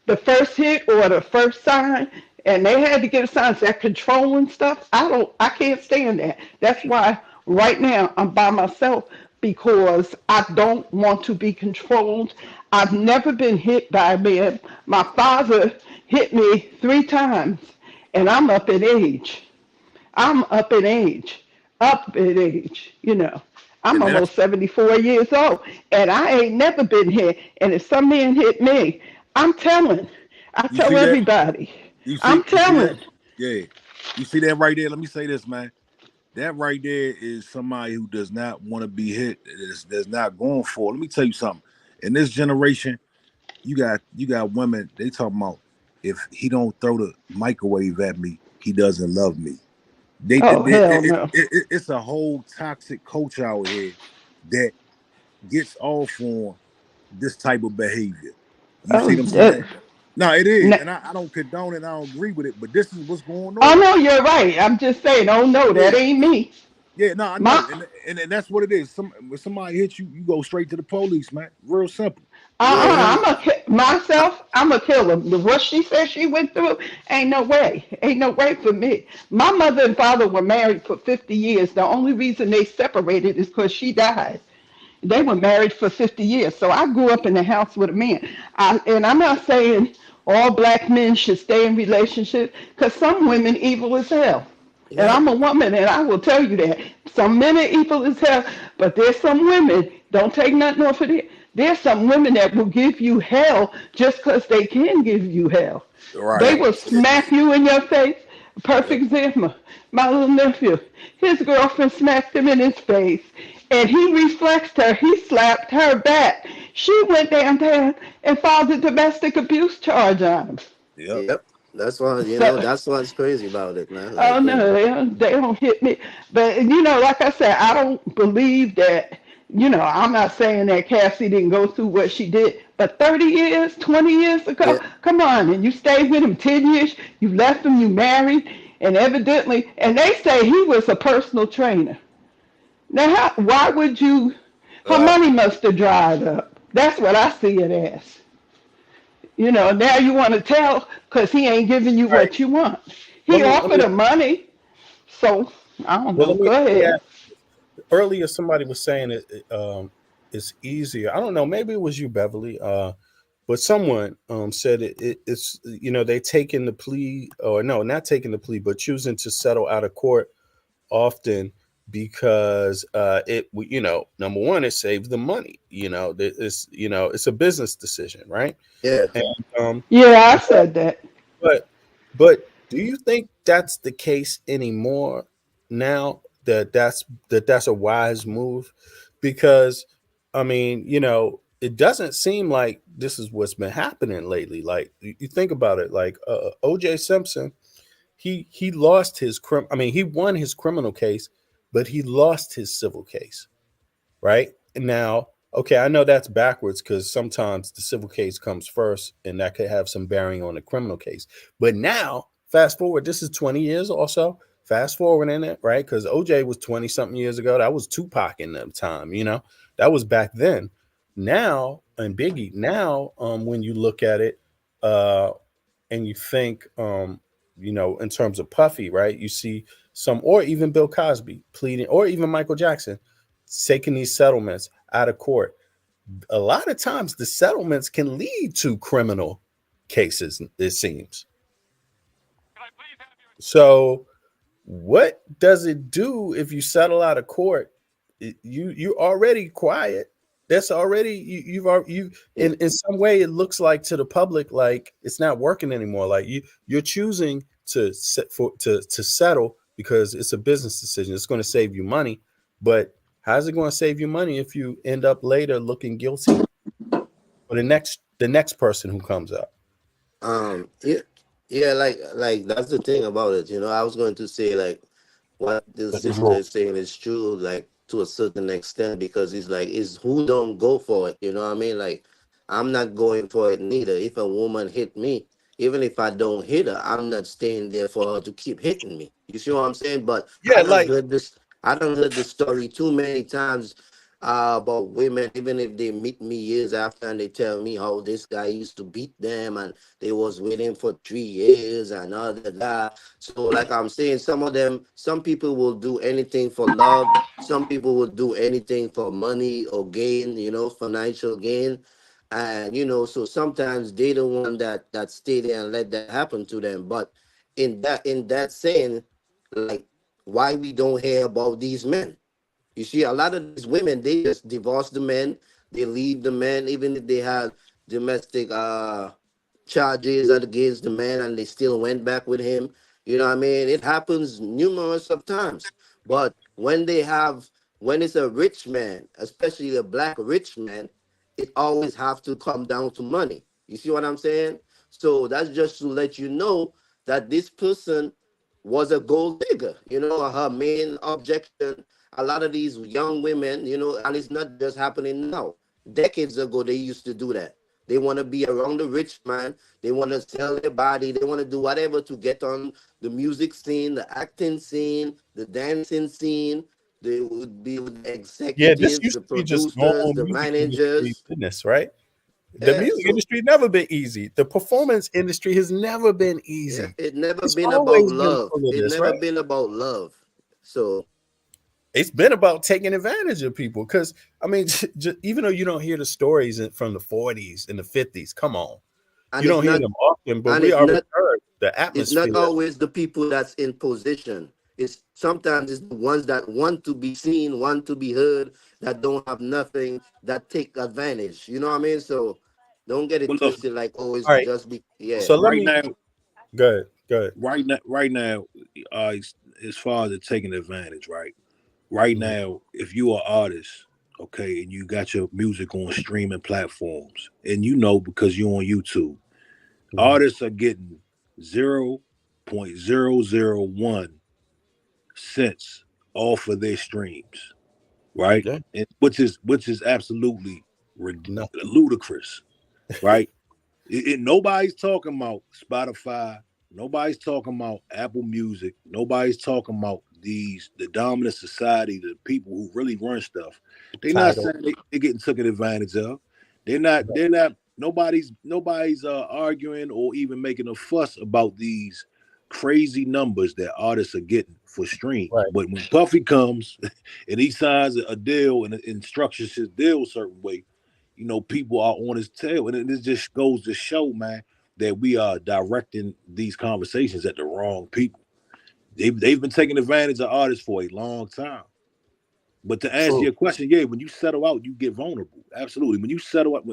the first hit or the first sign, and they had to give signs that controlling stuff. I can't stand that. That's why right now I'm by myself because I don't want to be controlled. I've never been hit by a man. My father hit me 3 times, and I'm up in age. I'm up in age, up in age, you know. I'm And that's almost 74 years old, and I ain't never been hit. And if some man hit me, I'm telling. I you tell see that. everybody. You I'm see that. telling. Yeah, you see that right there. Let me say this, man. That right there is somebody who does not want to be hit. That's not going for. Let me tell you something. In this generation, you got women. They talking about if he don't throw the microwave at me, he doesn't love me. Oh, hell no. It's a whole toxic culture out here that gets off on this type of behavior. You see Oh, what I'm saying? No, it is, no, and I don't condone it. I don't agree with it, but this is what's going oh on. no, you're right. I'm just saying. Oh no, that Yeah, ain't me. yeah, no, I know, My and that's what it is. When somebody hits you, you go straight to the police, man. Real simple. You know what Yeah, I mean? myself. I'm a killer. What she said she went through, ain't no way. Ain't no way for me. My mother and father were married for 50 years. The only reason they separated is because she died. They were married for 50 years. So I grew up in the house with a man. And I'm not saying all black men should stay in relationships because some women evil as hell. And yeah, I'm a woman and I will tell you that. Some men are evil as hell, but there's some women, don't take nothing off of it. There's some women that will give you hell just because they can give you hell. They Right. will smack you in your face. yeah. Perfect example. My little nephew, his girlfriend smacked him in his face, and he reflexed her. He slapped her back. She went downtown and filed a domestic abuse charge on him. Yep. Yep. That's what So, that's what's crazy about it, man. oh Like, no, they don't hit me. But like I said, I don't believe that. I'm not saying that Cassie didn't go through what she did, but 30 years, 20 years ago, yeah. come on, and you stayed with him 10 years, you left him, you married, and evidently, and they say he was a personal trainer. Now, why would you? Her Right. money must have dried up. That's what I see it as. Now you want to tell because he ain't giving you Right. what you want. Let He me let offered me her money, so I don't well know. Go let me ahead. ask. Earlier somebody was saying it's easier. I don't know, maybe it was you, Beverly. But someone said it's they taking the plea, or no, not taking the plea, but choosing to settle out of court often because number one, it saves the money. It's a business decision, right? Yeah. And Yeah, I but said that. but do you think that's the case anymore now, that's a wise move? Because I mean, it doesn't seem like this is what's been happening lately. Like you think about it, like OJ Simpson, he lost his I mean, he won his criminal case, but he lost his civil case, right? And now, okay, I know that's backwards because sometimes the civil case comes first and that could have some bearing on the criminal case. But now, fast forward, this is 20 years also. Fast forward in it, right? Because OJ was 20 something years ago. That was Tupac in the time, that was back then. Now, and Biggie, now, when you look at it, uh, and you think, in terms of Puffy, right? You see some, or even Bill Cosby pleading, or even Michael Jackson taking these settlements out of court. A lot of times, the settlements can lead to criminal cases. It seems. So, what does it do if you settle out of court? You already quiet. That's already you Yeah. in some way it looks like to the public like it's not working anymore. Like you're choosing to settle because it's a business decision. It's going to save you money, but how's it going to save you money if you end up later looking guilty for the next person who comes up? Yeah. Yeah, like that's the thing about it. I was going to say, like, what the sister is saying is true, like, to a certain extent, because it's like, it's who don't go for it. You know what I mean? Like, I'm not going for it neither. If a woman hit me, even if I don't hit her, I'm not staying there for her to keep hitting me. You see what I'm saying? But Yeah, like I don't heard this story too many times, about women, even if they meet me years after and they tell me how this guy used to beat them and they was with him for 3 years and all that. So, like I'm saying, some people will do anything for love. Some people will do anything for money or gain, financial gain. And so sometimes they the one that stay there and let that happen to them. But in that saying, like, why we don't hear about these men? You see, a lot of these women, they just divorce the men, they leave the men, even if they had domestic charges against the man and they still went back with him. You know what I mean? It happens numerous of times. But when it's a rich man, especially a black rich man, it always have to come down to money. You see what I'm saying? So that's just to let you know that this person was a gold digger. Her main objection a lot of these young women, you know, and it's not just happening now. Decades ago, they used to do that. They want to be around the rich man. They want to sell their body. They want to do whatever to get on the music scene, the acting scene, the dancing scene. They would be with the Yeah, this executives, used the to be just producers, normal the music industry managers. business, right? The Yeah, music so industry never been easy. The performance industry has never been yeah, easy. it never It's been about always been love. full of It this, never right? been about love. So It's been about taking advantage of people. Because I mean, even though you don't hear the stories from the 40s and the 50s, come on, and you it's don't hear not them often. But and we it's already not heard the it's not atmosphere. always the people that's in position. It's sometimes it's the ones that want to be seen, want to be heard, that don't have nothing, that take advantage. You know what I mean? So don't get it Well, look, twisted like, oh, it's All right, just be, yeah. so let right me now, go ahead. Go ahead. right now, as far as the taking advantage, right Mhm, now, if you are an artist, okay, and you got your music on streaming platforms, and you know because you're on YouTube, mhm. artists are getting 0.001 cents off of their streams, right? Yeah, And which is absolutely nothing. ludicrous, right? Nobody's talking about Spotify. Nobody's talking about Apple Music. Nobody's talking about the dominant society, the people who really run stuff. They're not Title. saying they're getting taken advantage of. They're not. They're not. Nobody's arguing or even making a fuss about these crazy numbers that artists are getting for streams. Right. But when Puffy comes and he signs a deal and structures his deal a certain way, people are on his tail. And it just goes to show, man, that we are directing these conversations at the wrong people. They've been taking advantage of artists for a long time. But to answer True. your question, yeah, when you settle out, you get vulnerable. Absolutely. When you settle out,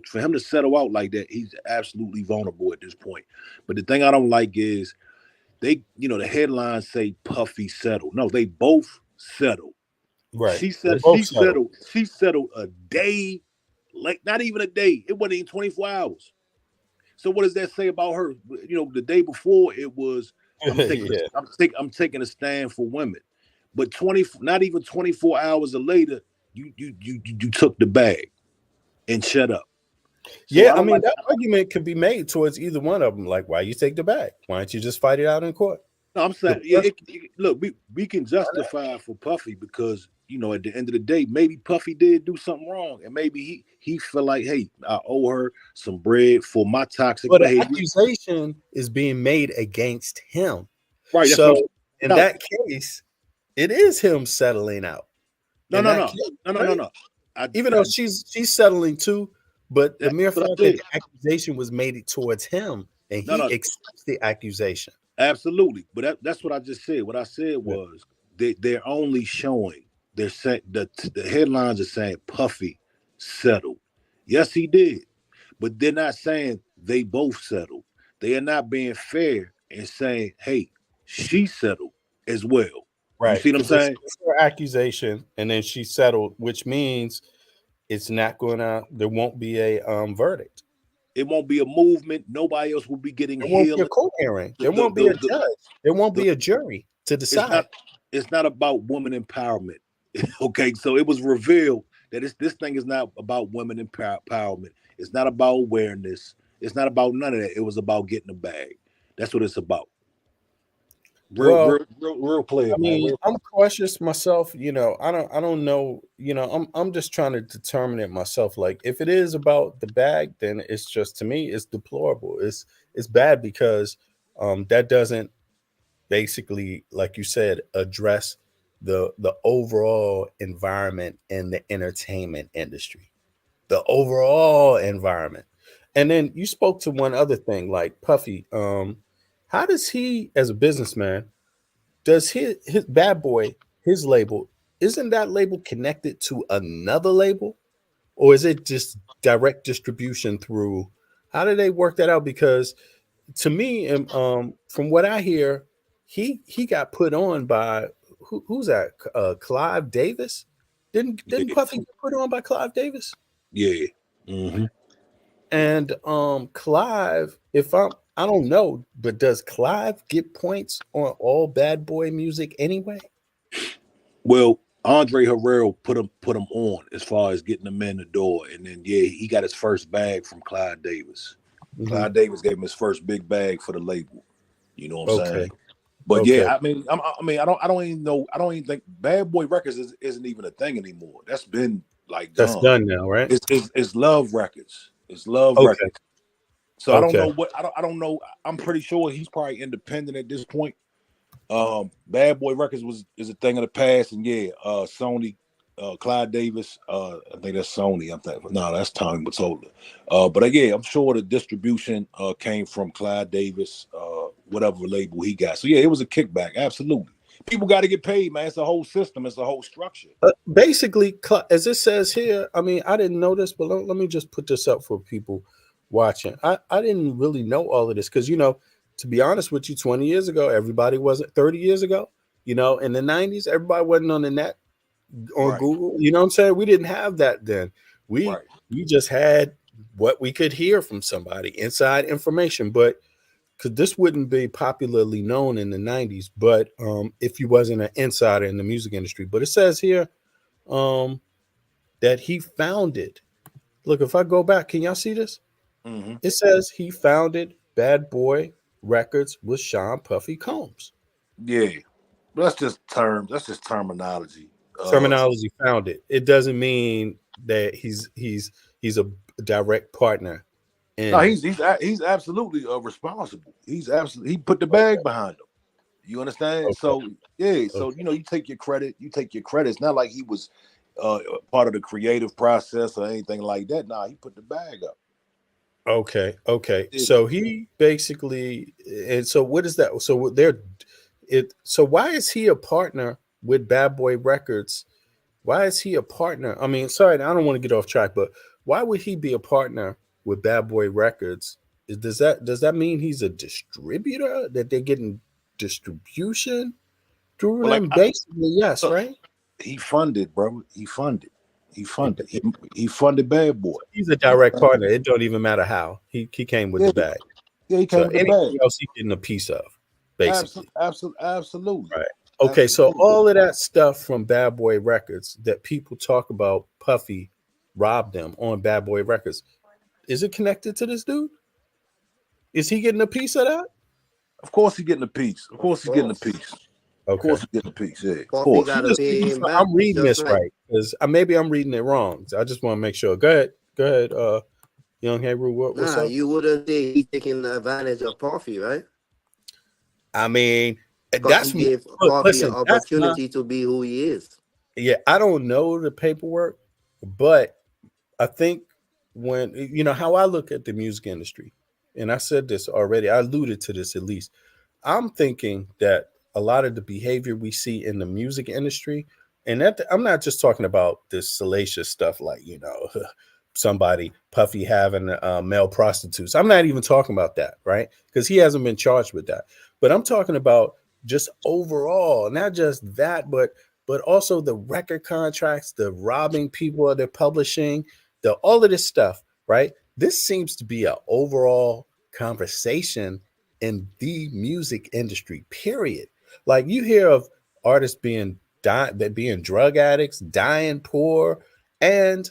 for him to settle out like that, he's absolutely vulnerable at this point. But the thing I don't like is the headlines say Puffy settled. No, they both settled. Right. She They said both she settled. settled. She settled a day, like not even a day. It wasn't even 24 hours. So what does that say about her? The day before it was Yeah. I'm taking a stand for women. But not even 24 hours later, you took the bag and shut up. So Yeah, I I don't mean like that argument could be made towards either one of them. Like, why you take the bag? Why don't you just fight it out in court? no, I'm The saying yeah, person, look, we can justify for Puffy because at the end of the day, maybe Puffy did do something wrong, and maybe he feel like, hey, I owe her some bread for my toxic but the behavior. accusation is being made against him. Right, that's what I'm So saying. in No, that case, it is him settling out. no, In no, that no, case, no, no, no, right? no. Even though she's settling too, but the That's mere what fact I that said. the accusation was made it towards him and No, he no, accepts the accusation. absolutely. But that's what I just said. What I said Yeah. was they're only showing they're saying the headlines are saying Puffy settled. Yes, he did, but they're not saying they both settled. They are not being fair and saying, hey, she settled as well. You Right. see what I'm Because it's, saying? it's her accusation and then she settled, which means it's not gonna there won't be a verdict. It won't be a movement. Nobody else will be getting There won't be a healing. court hearing. The, There the, won't be a the, the, judge. There won't the, be a jury to it's decide. not it's not about woman empowerment. Okay, so it was revealed that this thing is not about women empowerment. It's not about awareness. It's not about none of that. It was about getting a bag. That's what it's about. Real, Well, real, real, real clear, I man. mean, Real. I'm cautious myself. I don't know. I'm just trying to determine it myself. Like, if it is about the bag, then it's just to me, it's deplorable. It's bad because that doesn't basically, like you said, address the overall environment in the entertainment industry, the overall environment. And then you spoke to one other thing, like Puffy. How does he, as a businessman, does his Bad Boy, his label, isn't that label connected to another label, or is it just direct distribution through? How do they work that out? Because to me, from what I hear, he got put on by who's that? Clive Davis. Didn't Yeah, Puffy get put on by Clive Davis? yeah. Hmm. And Clive, if I don't know, but does Clive get points on all Bad Boy music anyway? Well, Andre Herrera put him on as far as getting him in the door, and then he got his first bag from Clyde Davis. Mhm. Clyde Davis gave him his first big bag for the label. You know what I'm saying? Okay. But Okay. yeah, I don't even know. I don't even think Bad Boy Records isn't even a thing anymore. That's been like That's done now, right? It's Love Records. It's Love Okay. Records. So I don't Okay. know what I don't know. I'm pretty sure he's probably independent at this point. Bad Boy Records is a thing of the past, and Sony, Clyde Davis, I think that's Sony. I'm thinking, no, that's Tommy Mottola. But I'm sure the distribution came from Clyde Davis, whatever label he got. So it was a kickback, absolutely. People got to get paid, man. It's a whole system. It's a whole structure. Basically, as it says here, I mean, I didn't know this, but let me just put this up for people watching. I didn't really know all of this because, to be honest with you, 20 years ago, everybody wasn't 30 years ago, in the 90s, everybody wasn't on the net, on Right. Google. You know what I'm saying? We didn't have that then. We just had what we could hear from somebody, inside information, but because this wouldn't be popularly known in the 90s, but if you wasn't an insider in the music industry. But it says here that he founded. Look, if I go back, can y'all see this? Mm-hmm. It says he founded Bad Boy Records with Sean Puffy Combs. Yeah, that's just terms. That's just terminology. Terminology founded. It doesn't mean that he's a direct partner. No, he's absolutely responsible. He put the bag behind him. You understand? Okay. So you take your credit. You take your credit. It's not like he was part of the creative process or anything like that. Nah, he put the bag up. Okay. Yeah. So he basically, and so what is that? So why is he a partner with Bad Boy Records? Why is he a partner? I mean, sorry, I don't want to get off track, but why would he be a partner with Bad Boy Records? Does that mean he's a distributor, that they're getting distribution through them? Basically, yes, right? He funded, bro. He funded. He funded Bad Boy. He's a direct partner. It don't even matter how. He came with the bag. Yeah, he came with the anything bag. else he's getting a piece of, basically. Absolutely. Right. Okay, so all of that stuff from Bad Boy Records that people talk about, Puffy robbed them on Bad Boy Records. Is it connected to this dude? Is he getting a piece of that? Of course he's getting a piece. Of course he's getting a piece. Okay. Of course he's getting a piece. Yeah. Of Puffy course. gotta pay him back. I'm reading this just right because maybe I'm reading it wrong. So I just want to make sure. Go ahead, Young Hebrew. What's up? You wouldn't say he's taking advantage of Puffy, right? I mean, Because he gave Puffy an opportunity to be who he is. Yeah, I don't know the paperwork, but I think when how I look at the music industry, and I said this already, I alluded to this at least. I'm thinking that a lot of the behavior we see in the music industry, and that I'm not just talking about this salacious stuff like, somebody Puffy having male prostitutes. I'm not even talking about that, right? Because he hasn't been charged with that. But I'm talking about just overall, not just that, but also the record contracts, the robbing people of their publishing, all of this stuff, right? This seems to be an overall conversation in the music industry, period. Like you hear of artists being drug addicts, dying poor, and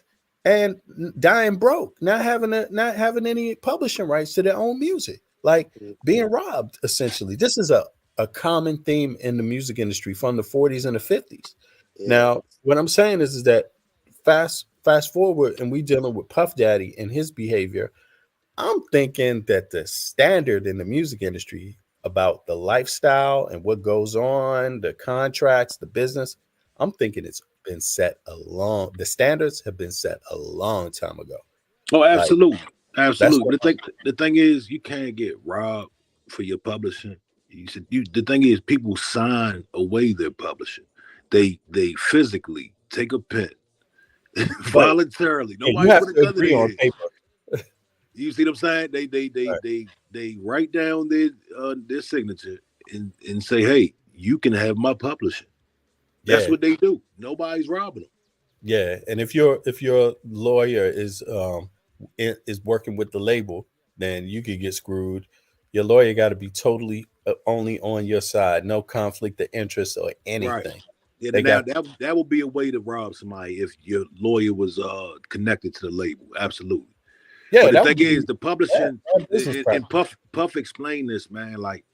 dying broke, not having any publishing rights to their own music, like being robbed. Essentially, this is a common theme in the music industry from the 40s and the 50s. Yeah. Now, what I'm saying is that fast forward, and we dealing with Puff Daddy and his behavior. I'm thinking that the standard in the music industry about the lifestyle and what goes on, the contracts, the business, I'm thinking it's been set the standards have been set a long time ago. Oh, absolutely. Absolutely. The thing is, you can't get robbed for your publishing. The thing is, people sign away their publishing. They physically take a pen voluntarily. Nobody put a gun in on paper. You see what I'm saying? They write down their signature and say, "Hey, you can have my publishing." That's what they do. Nobody's robbing them. Yeah, and if your lawyer is working with the label, then you could get screwed. Your lawyer got to be totally only on your side, no conflict of interest or anything. Right. Yeah, They now got that would be a way to rob somebody if your lawyer was connected to the label. Absolutely. yeah, But the that thing would be is, the publishing bad business and practice. Puff explained this, man. Like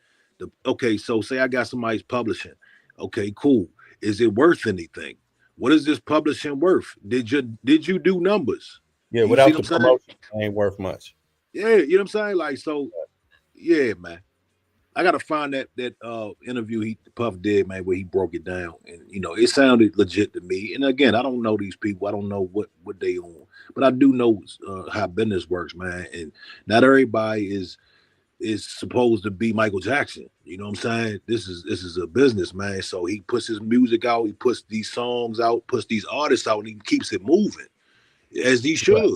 okay, so say I got somebody's publishing. Okay, cool. Is it worth anything? What is this publishing worth? Did you do numbers? Yeah, You see without what the I'm saying? promotion, it ain't worth much. Yeah, you know what I'm saying? Like so, yeah, man. I gotta find that interview he Puff did, man, where he broke it down, and it sounded legit to me. And again, I don't know these people, I don't know what they on, but I do know how business works, man. And not everybody is supposed to be Michael Jackson. You know what I'm saying? This is a business, man. So he puts his music out, he puts these songs out, puts these artists out, and he keeps it moving as he Right. should.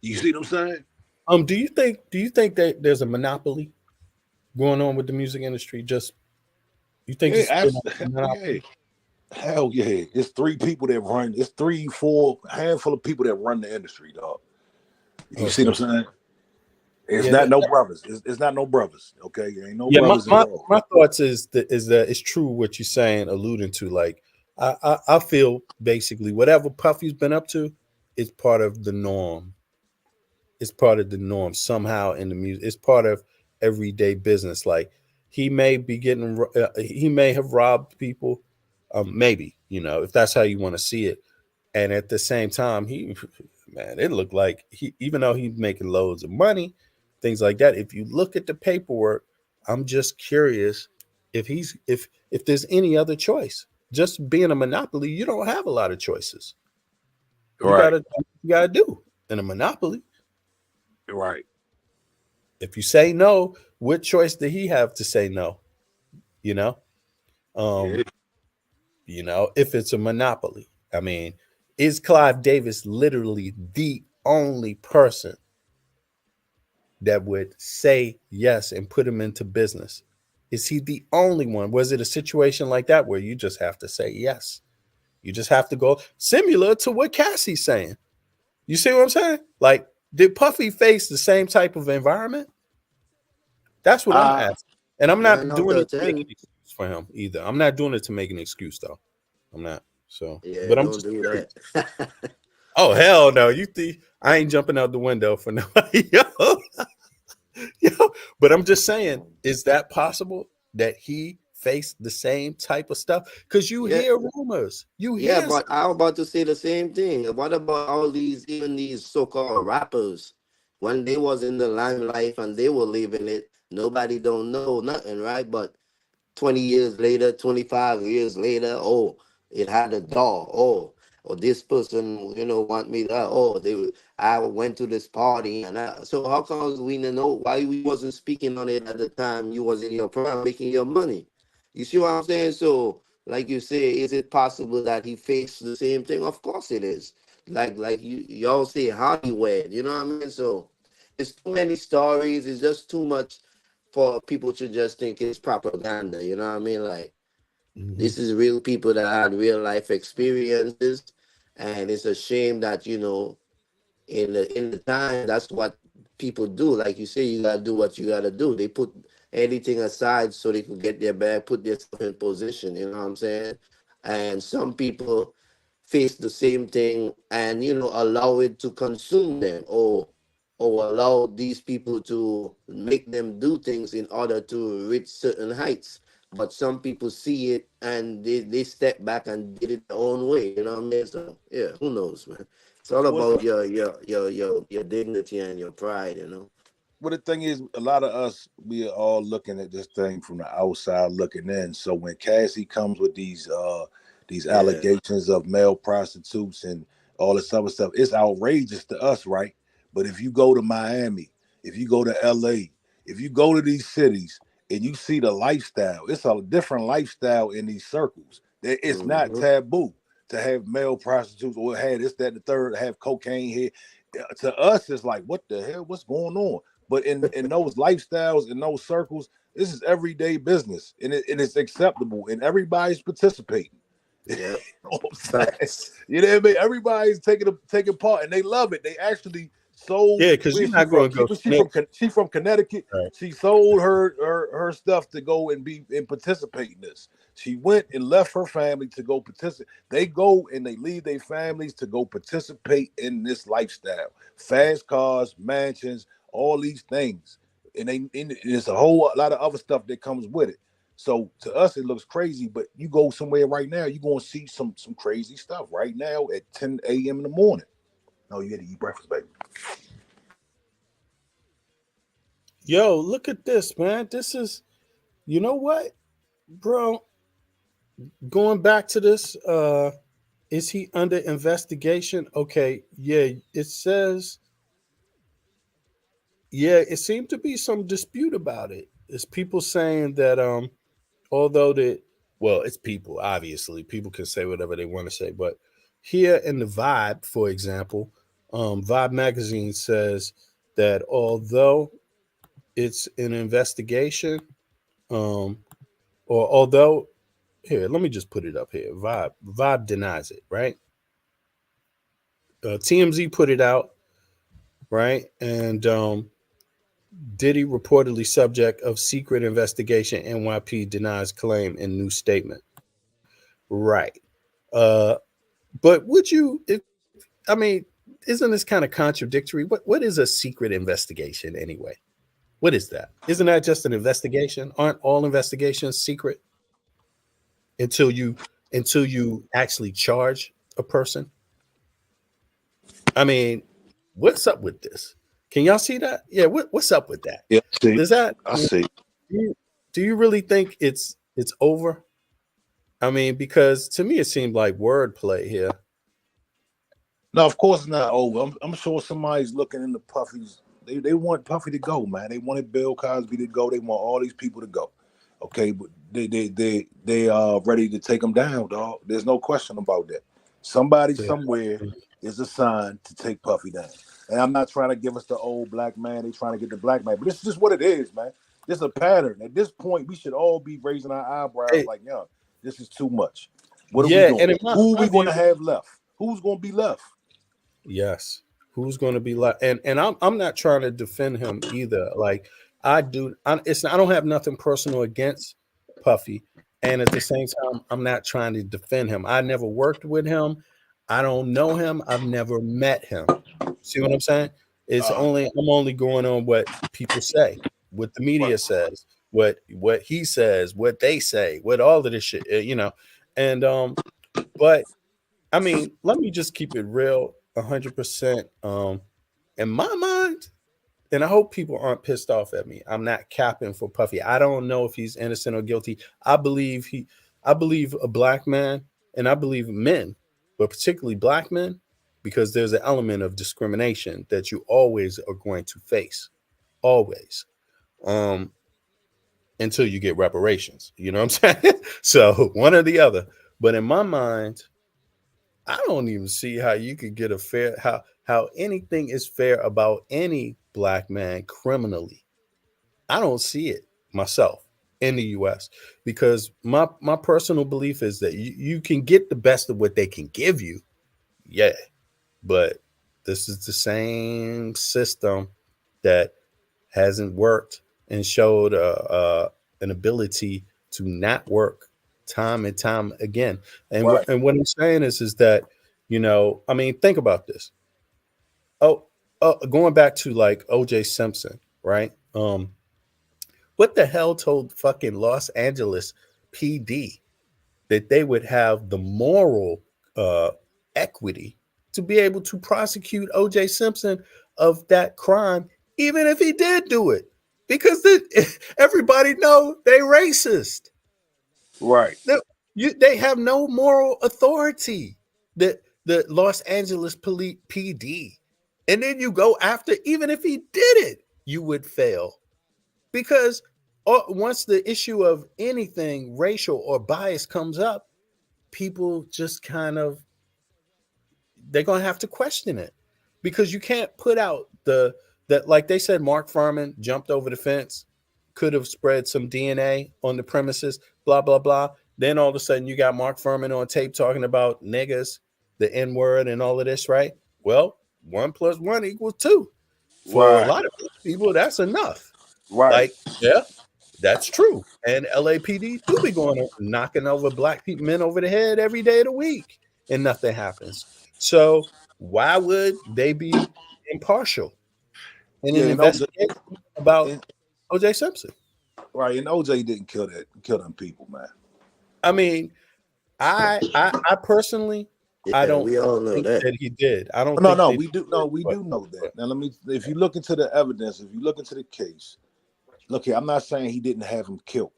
You see what I'm saying? Do you think that there's a monopoly going on with the music industry? Just you think Yeah, it's still a yeah. monopoly? Hell yeah. It's three people that run, it's three, four, handful of people that run the industry, dog. You see Okay. what I'm saying? It's Yeah, not no brothers. It's not no brothers. Okay. There ain't no yeah. My, brothers my involved. my thoughts is that it's true what you're saying, alluding to. Like I feel basically whatever Puffy's been up to is part of the norm. It's part of the norm somehow in the music. It's part of everyday business. Like he may be he may have robbed people, maybe if that's how you want to see it. And at the same time, man, it looked like even though he's making loads of money, things like that. If you look at the paperwork, I'm just curious if there's any other choice. Just being a monopoly, you don't have a lot of choices. You Right. gotta you gotta do in a monopoly. Right. If you say no, what choice did he have to say no? You know, Yeah. um, if it's a monopoly. I mean, is Clive Davis literally the only person that would say yes and put him into business? Is he the only one? Was it a situation like that where you just have to say yes? You just have to go similar to what Cassie's saying. You see what I'm saying? Like, did Puffy face the same type of environment? That's what I'm Uh asking. And I'm not 9 out doing of it to make an 10. excuse for him either. I'm not doing it to make an excuse though. I'm not. So, Yeah, but I'm don't just do curious. that. Oh hell no! You think I ain't jumping out the window for nobody? Yo. But I'm just saying, is that possible that he faced the same type of stuff? Because you Yeah, hear rumors, you yeah, hear but I was about to say the same thing. What about all these, even these so-called rappers, when they was in the limelight and they were living it, nobody don't know nothing, right? But 20 years later, 25 years later, oh, it had a door. Oh, or this person, want me to, I went to this party. So how come we didn't know why we wasn't speaking on it at the time you was in your prime making your money? You see what I'm saying? So, like you say, is it possible that he faced the same thing? Of course it is. Like y'all say Hollywood, you know what I mean? So it's too many stories, it's just too much for people to just think it's propaganda. You know what I mean? Like Mhm. this is real people that had real life experiences, and it's a shame that in the time that's what people do. Like you say, you gotta do what you gotta do. They put anything aside so they can get their bag, put themselves in position. You know what I'm saying? And some people face the same thing and allow it to consume them, or allow these people to make them do things in order to reach certain heights. But some people see it and they step back and did it their own way. You know what I mean? So yeah, who knows, man? It's all well, about your dignity and your pride. well, the thing is, a lot of us, we are all looking at this thing from the outside looking in. So when Cassie comes with these Yeah. allegations of male prostitutes and all this other stuff, it's outrageous to us, right? But if you go to Miami, if you go to LA, if you go to these cities and you see the lifestyle, it's a different lifestyle in these circles. It's not Mm-hmm. taboo to have male prostitutes or have this, that, and the third, have cocaine here. To us, it's like, what the hell? What's going on? But in those lifestyles, in those circles, this is everyday business, and it's acceptable, and everybody's participating. You know Yeah. what I'm saying? Facts. You know what I mean? Everybody's taking part, and they love it. They actually sold Yeah, because where you're she not from? going to go She from Connecticut. Right. She sold her stuff to go and be and participate in this. She went and left her family to go participate. They go and they leave their families to go participate in this lifestyle. Fast cars, mansions, all these things. And there's a whole lot of other stuff that comes with it. So to us it looks crazy, but you go somewhere right now, you're gonna see some crazy stuff right now at 10 a.m. in the morning. No, you had to eat breakfast, baby. Yo, look at this, man. This is, you know what, bro? Going back to this, is he under investigation? Okay, yeah, it says, yeah, it seemed to be some dispute about it. It's people saying that although the well, it's people, obviously. People can say whatever they want to say, but here in the Vibe, for example, Vibe magazine says that although it's an investigation, um, or although here, let me just put it up here. Vibe denies it, right? TMZ put it out, right? And Diddy reportedly subject of secret investigation. NYP denies claim in new statement. Right. Uh, but would you? I mean, isn't this kind of contradictory? What is a secret investigation anyway? What is that? Isn't that just an investigation? Aren't all investigations secret until you actually charge a person? I mean, what's up with this? Can y'all see that? Yeah, what's up with that? Yeah, see, Does that I see. do you really think it's over? I mean, because to me it seemed like wordplay here. No, of course it's not over. I'm sure somebody's looking into Puffy's. They want Puffy to go, man. They wanted Bill Cosby to go. They want all these people to go. Okay, but they are ready to take them down, dog. There's no question about that. Somebody Yeah. somewhere is assigned to take Puffy down. And I'm not trying to give us the old black man. They trying to get the black man, but this is just what it is, man. This is a pattern. At this point, we should all be raising our eyebrows Hey, like, yo, this is too much. What are we yeah, doing? and in Who are my we going to view, have left? Who's going to be left? yes. Who's going to be like? And I'm not trying to defend him either. Like I do. I don't have nothing personal against Puffy, and at the same time, I'm not trying to defend him. I never worked with him. I don't know him. I've never met him. See what I'm saying? I'm only going on what people say, what the Right. media says, what he says, what they say, what all of this shit, and but I mean, let me just keep it real, 100%. In my mind, and I hope people aren't pissed off at me. I'm not capping for Puffy. I don't know if he's innocent or guilty. I believe a black man, and I believe men, but particularly black men, because there's an element of discrimination that you always are going to face, always, um, until you get reparations. You know what I'm saying? So one or the other. But in my mind, I don't even see how you could get a fair how anything is fair about any black man criminally. I don't see it myself in the US because my personal belief is that you can get the best of what they can give you. Yeah. But this is the same system that hasn't worked and showed an ability to not work time and time again. And Right. and what I'm saying is that I mean, think about this. Oh, going back to like O.J. Simpson, right? What the hell told fucking Los Angeles PD that they would have the moral equity to be able to prosecute O.J. Simpson of that crime, even if he did do it, because everybody know they racist. Right. They have no moral authority. The Los Angeles Police PD, and then you go after, even if he did it, you would fail because once the issue of anything racial or bias comes up, people just kind of they're gonna have to question it because you can't put out that like they said Mark Furman jumped over the fence, could have spread some DNA on the premises, blah blah blah. Then all of a sudden you got Mark Furman on tape talking about niggas, the N word, and all of this, right? Well, 1 + 1 = 2. For a Right. lot of people, that's enough. Right. Like, yeah, that's true. And LAPD do be going knocking over black people, men over the head every day of the week, and nothing happens. So why would they be impartial in Yeah, an and OJ, investigation about and, O.J. Simpson? right, and OJ didn't kill them people, man. I mean, I personally, I Yeah, don't we all know think that. that he did. I don't No, think no, they we do. No, we but, do know that. but Now, if you look into the evidence, if you look into the case, look here. I'm not saying he didn't have him killed,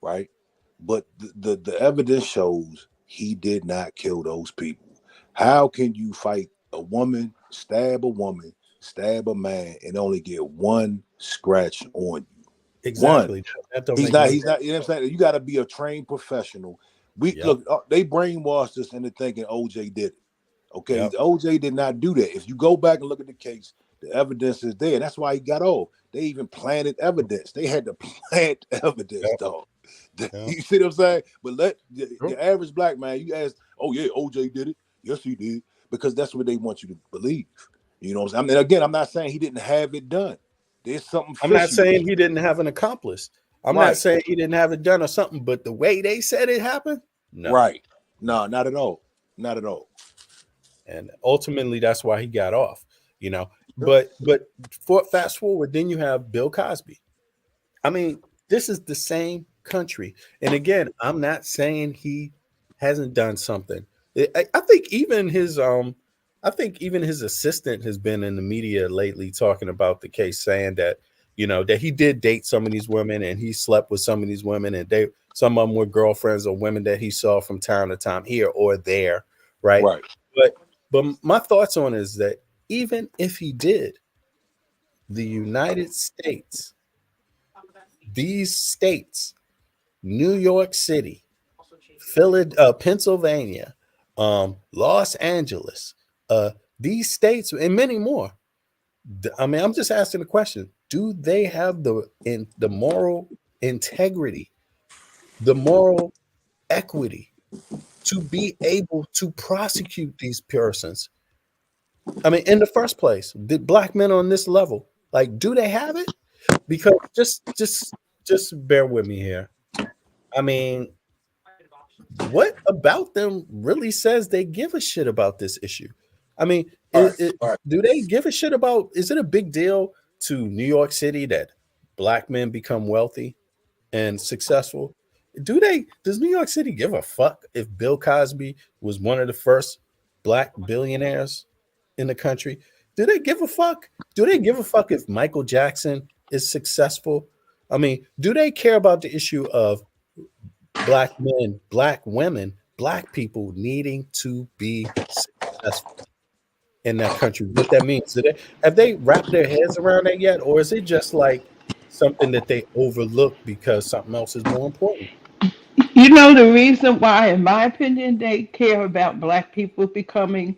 right? But the evidence shows he did not kill those people. How can you fight a woman, stab a man, and only get one scratch on you? One. exactly. That don't He's make not. no He's sense. not. You know what I'm saying? You got to be a trained professional. We Yep. look. They brainwashed us into thinking OJ did it. Okay, Yep. OJ did not do that. If you go back and look at the case, the evidence is there. That's why he got off. They even planted evidence. They had to plant evidence, Yep. dog. Yep. You see what I'm saying? But let Sure. the average black man, you ask, oh yeah, OJ did it. Yes, he did. Because that's what they want you to believe. You know what I'm saying? I mean, again, I'm not saying he didn't have it done. There's something I'm not fishy. saying he didn't have an accomplice. I'm not Right. saying he didn't have it done or something, but the way they said it happened, no. Right. No, not at all. Not at all. And ultimately, that's why he got off. You know, but for fast forward, then you have Bill Cosby. I mean, this is the same country. And again, I'm not saying he hasn't done something. I think even his assistant has been in the media lately talking about the case, saying that, you know, that he did date some of these women and he slept with some of these women, and some of them were girlfriends or women that he saw from time to time here or there, right? Right. But my thoughts on it is that even if he did, the United States, these states, New York City, Philadelphia, Pennsylvania, Los Angeles, these states, and many more. I mean, I'm just asking the question: do they have the moral integrity, the moral equity to be able to prosecute these persons? I mean, in the first place, the black men on this level, like, do they have it? Because just bear with me here. I mean, what about them really says they give a shit about this issue? I mean, Right. do they give a shit about? Is it a big deal to New York City that black men become wealthy and successful? Does New York City give a fuck if Bill Cosby was one of the first black billionaires in the country? Do they give a fuck? Do they give a fuck if Michael Jackson is successful? I mean, do they care about the issue of black men, black women, black people needing to be successful in that country? What that means? Have they wrapped their heads around that yet? Or is it just like something that they overlook because something else is more important? You know the reason why, in my opinion, they care about black people becoming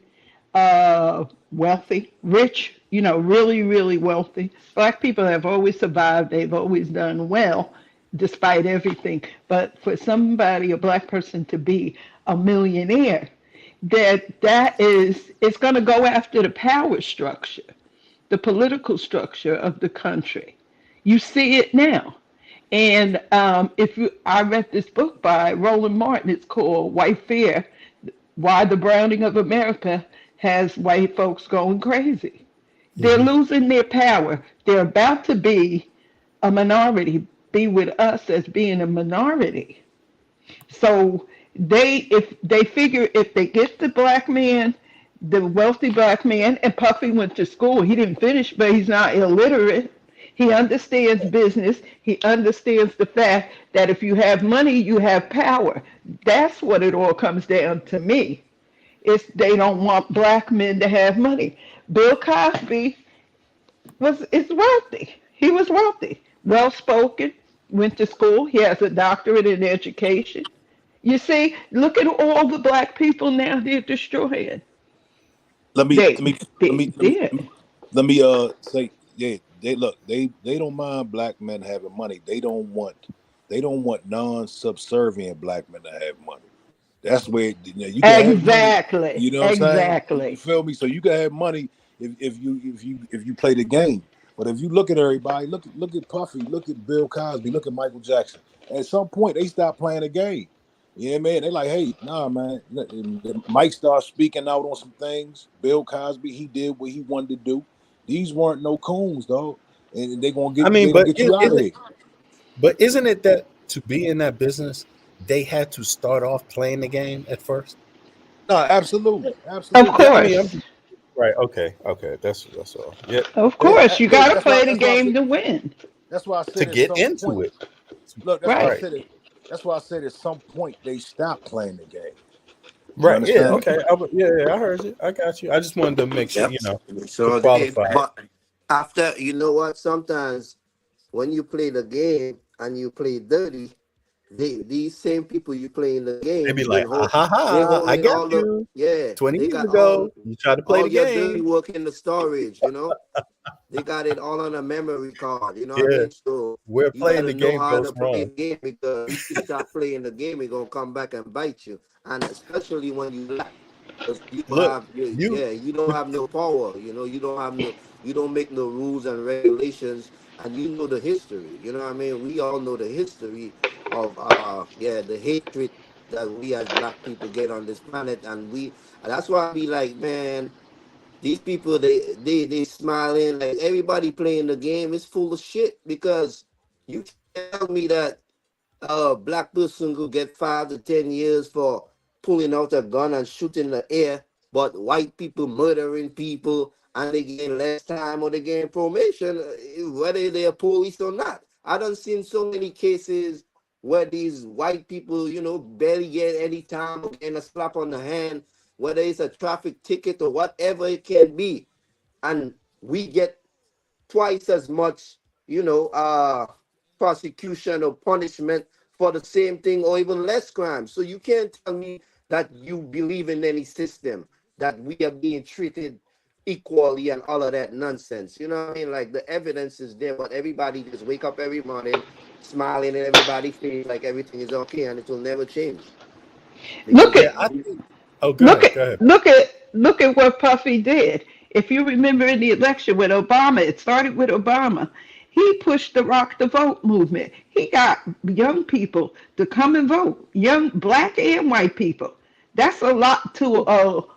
wealthy, rich, really, really wealthy. Black people have always survived. They've always done well despite everything. But for somebody, a black person, to be a millionaire, that is, it's going to go after the power structure, the political structure of the country. You see it now. And I read this book by Roland Martin. It's called White Fear: Why the Browning of America Has White Folks Going Crazy. They're Mhm. losing their power. They're about to be a minority, be with us as being a minority. So if they figure if they get the black man, the wealthy black man, and Puffy went to school. He didn't finish, but he's not illiterate. He understands business. He understands the fact that if you have money, you have power. That's what it all comes down to me. It's they don't want black men to have money. Bill Cosby is wealthy. He was wealthy, well spoken, went to school. He has a doctorate in education. You see, look at all the black people now they're destroying. Let me They let me let they me let me did. let me say, yeah, they don't mind black men having money. They don't want non-subservient black men to have money. That's where you can have money. Exactly. You know what I'm saying? You Exactly. feel me? So you can have money. if you play the game. But if you look at everybody, look at Puffy, look at Bill Cosby, look at Michael Jackson. At some point, they stop playing the game. You know what I mean? They're like, hey, nah, man. Mike started speaking out on some things. Bill Cosby, he did what he wanted to do. These weren't no coons, though, and they gonna I mean, get you out of here. But isn't it that to be in that business, they had to start off playing the game at first? No, absolutely. Of Yeah, I course. mean, right. Okay. That's all. Yeah. Of course. You got to That's play why. the game to win. That's why I said To at get some into point. it. Look, that's why I Right. said it. That's why I said at some point they stopped playing the game. You Right. Yeah. understand? Okay. I heard you. I got you. I just wanted to make sure, Yep. to So qualify. but after, you know what? Sometimes when you play the game and you play dirty, these same people you play in the They game be like, they I holding got all the you. 20 they years got ago, you tried to play all the your dirty game. work in the storage, They got it all on a memory card, you know what I Yeah. mean? So Where you playing gotta the know game how goes to play wrong. the game, because if you stop playing the game, it's gonna come back and bite you. And especially when you lack, because Look, you you don't have no power, you don't make no rules and regulations, and you know the history, you know what I mean? We all know the history of the hatred that we as black people get on this planet, and that's why I be like, man, these people, they smiling like everybody playing the game is full of shit, because you tell me that a black person could get 5 to 10 years for pulling out a gun and shooting in the air, but white people murdering people and they gain less time or they gain promotion, whether they're police or not. I done seen so many cases where these white people, barely get any time or getting a slap on the hand, whether it's a traffic ticket or whatever it can be, and we get twice as much, prosecution or punishment for the same thing, or even less crime. So you can't tell me that you believe in any system, that we are being treated equally and all of that nonsense. You know what I mean? Like, the evidence is there, but everybody just wake up every morning smiling and everybody feels like everything is okay, and it will never change. Look Because yeah, at I think go look ahead. at Go ahead. look at what Puffy did. If you remember in the election with Obama, it started with Obama. He pushed the Rock the Vote movement. He got young people to come and vote, young black and white people. That's a lot to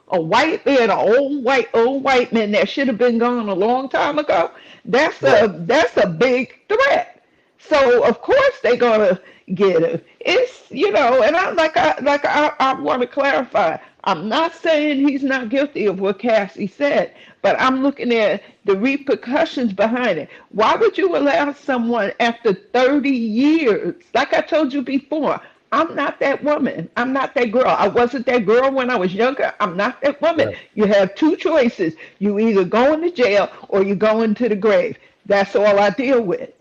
a white man, an old white man that should have been gone a long time ago. Right. That's a big threat. So of course they're gonna get him. It's and I want to clarify. I'm not saying he's not guilty of what Cassie said, but I'm looking at the repercussions behind it. Why would you allow someone after 30 years? Like I told you before, I'm not that woman. I'm not that girl. I wasn't that girl when I was younger. I'm not that woman. Right. You have two choices. You either go into jail or you go into the grave. That's all I deal with.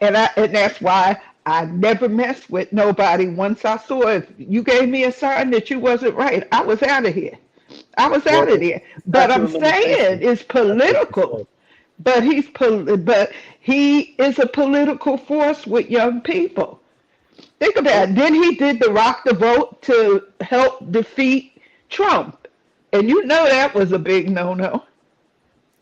And that's why I never messed with nobody. Once I saw if you gave me a sign that you wasn't right, I was out of here. I was Well, out of there. But statute I'm of saying limitations. it's That's what you political. said. But he is a political force with young people. Think about Well, it. Then he did the rock the vote to help defeat Trump. And that was a big no-no.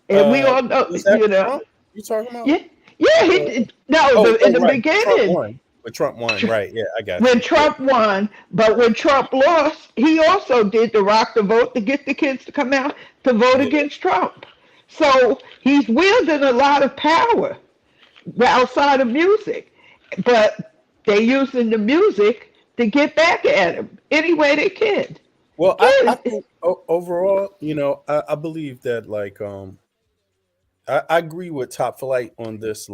And we all know, was that Trump you talking about? yeah, yeah, he Or did. No, in the right. Trump beginning, won. But Trump won. Right. Yeah, I got when you. Yeah. Trump won, but when Trump lost, he also did the rock the vote to get the kids to come out to vote Yeah. against Trump. So he's wielding a lot of power outside of music, but they using the music to get back at him any way they can. Well, I Kid, think overall, I believe that I agree with Top Flight on this,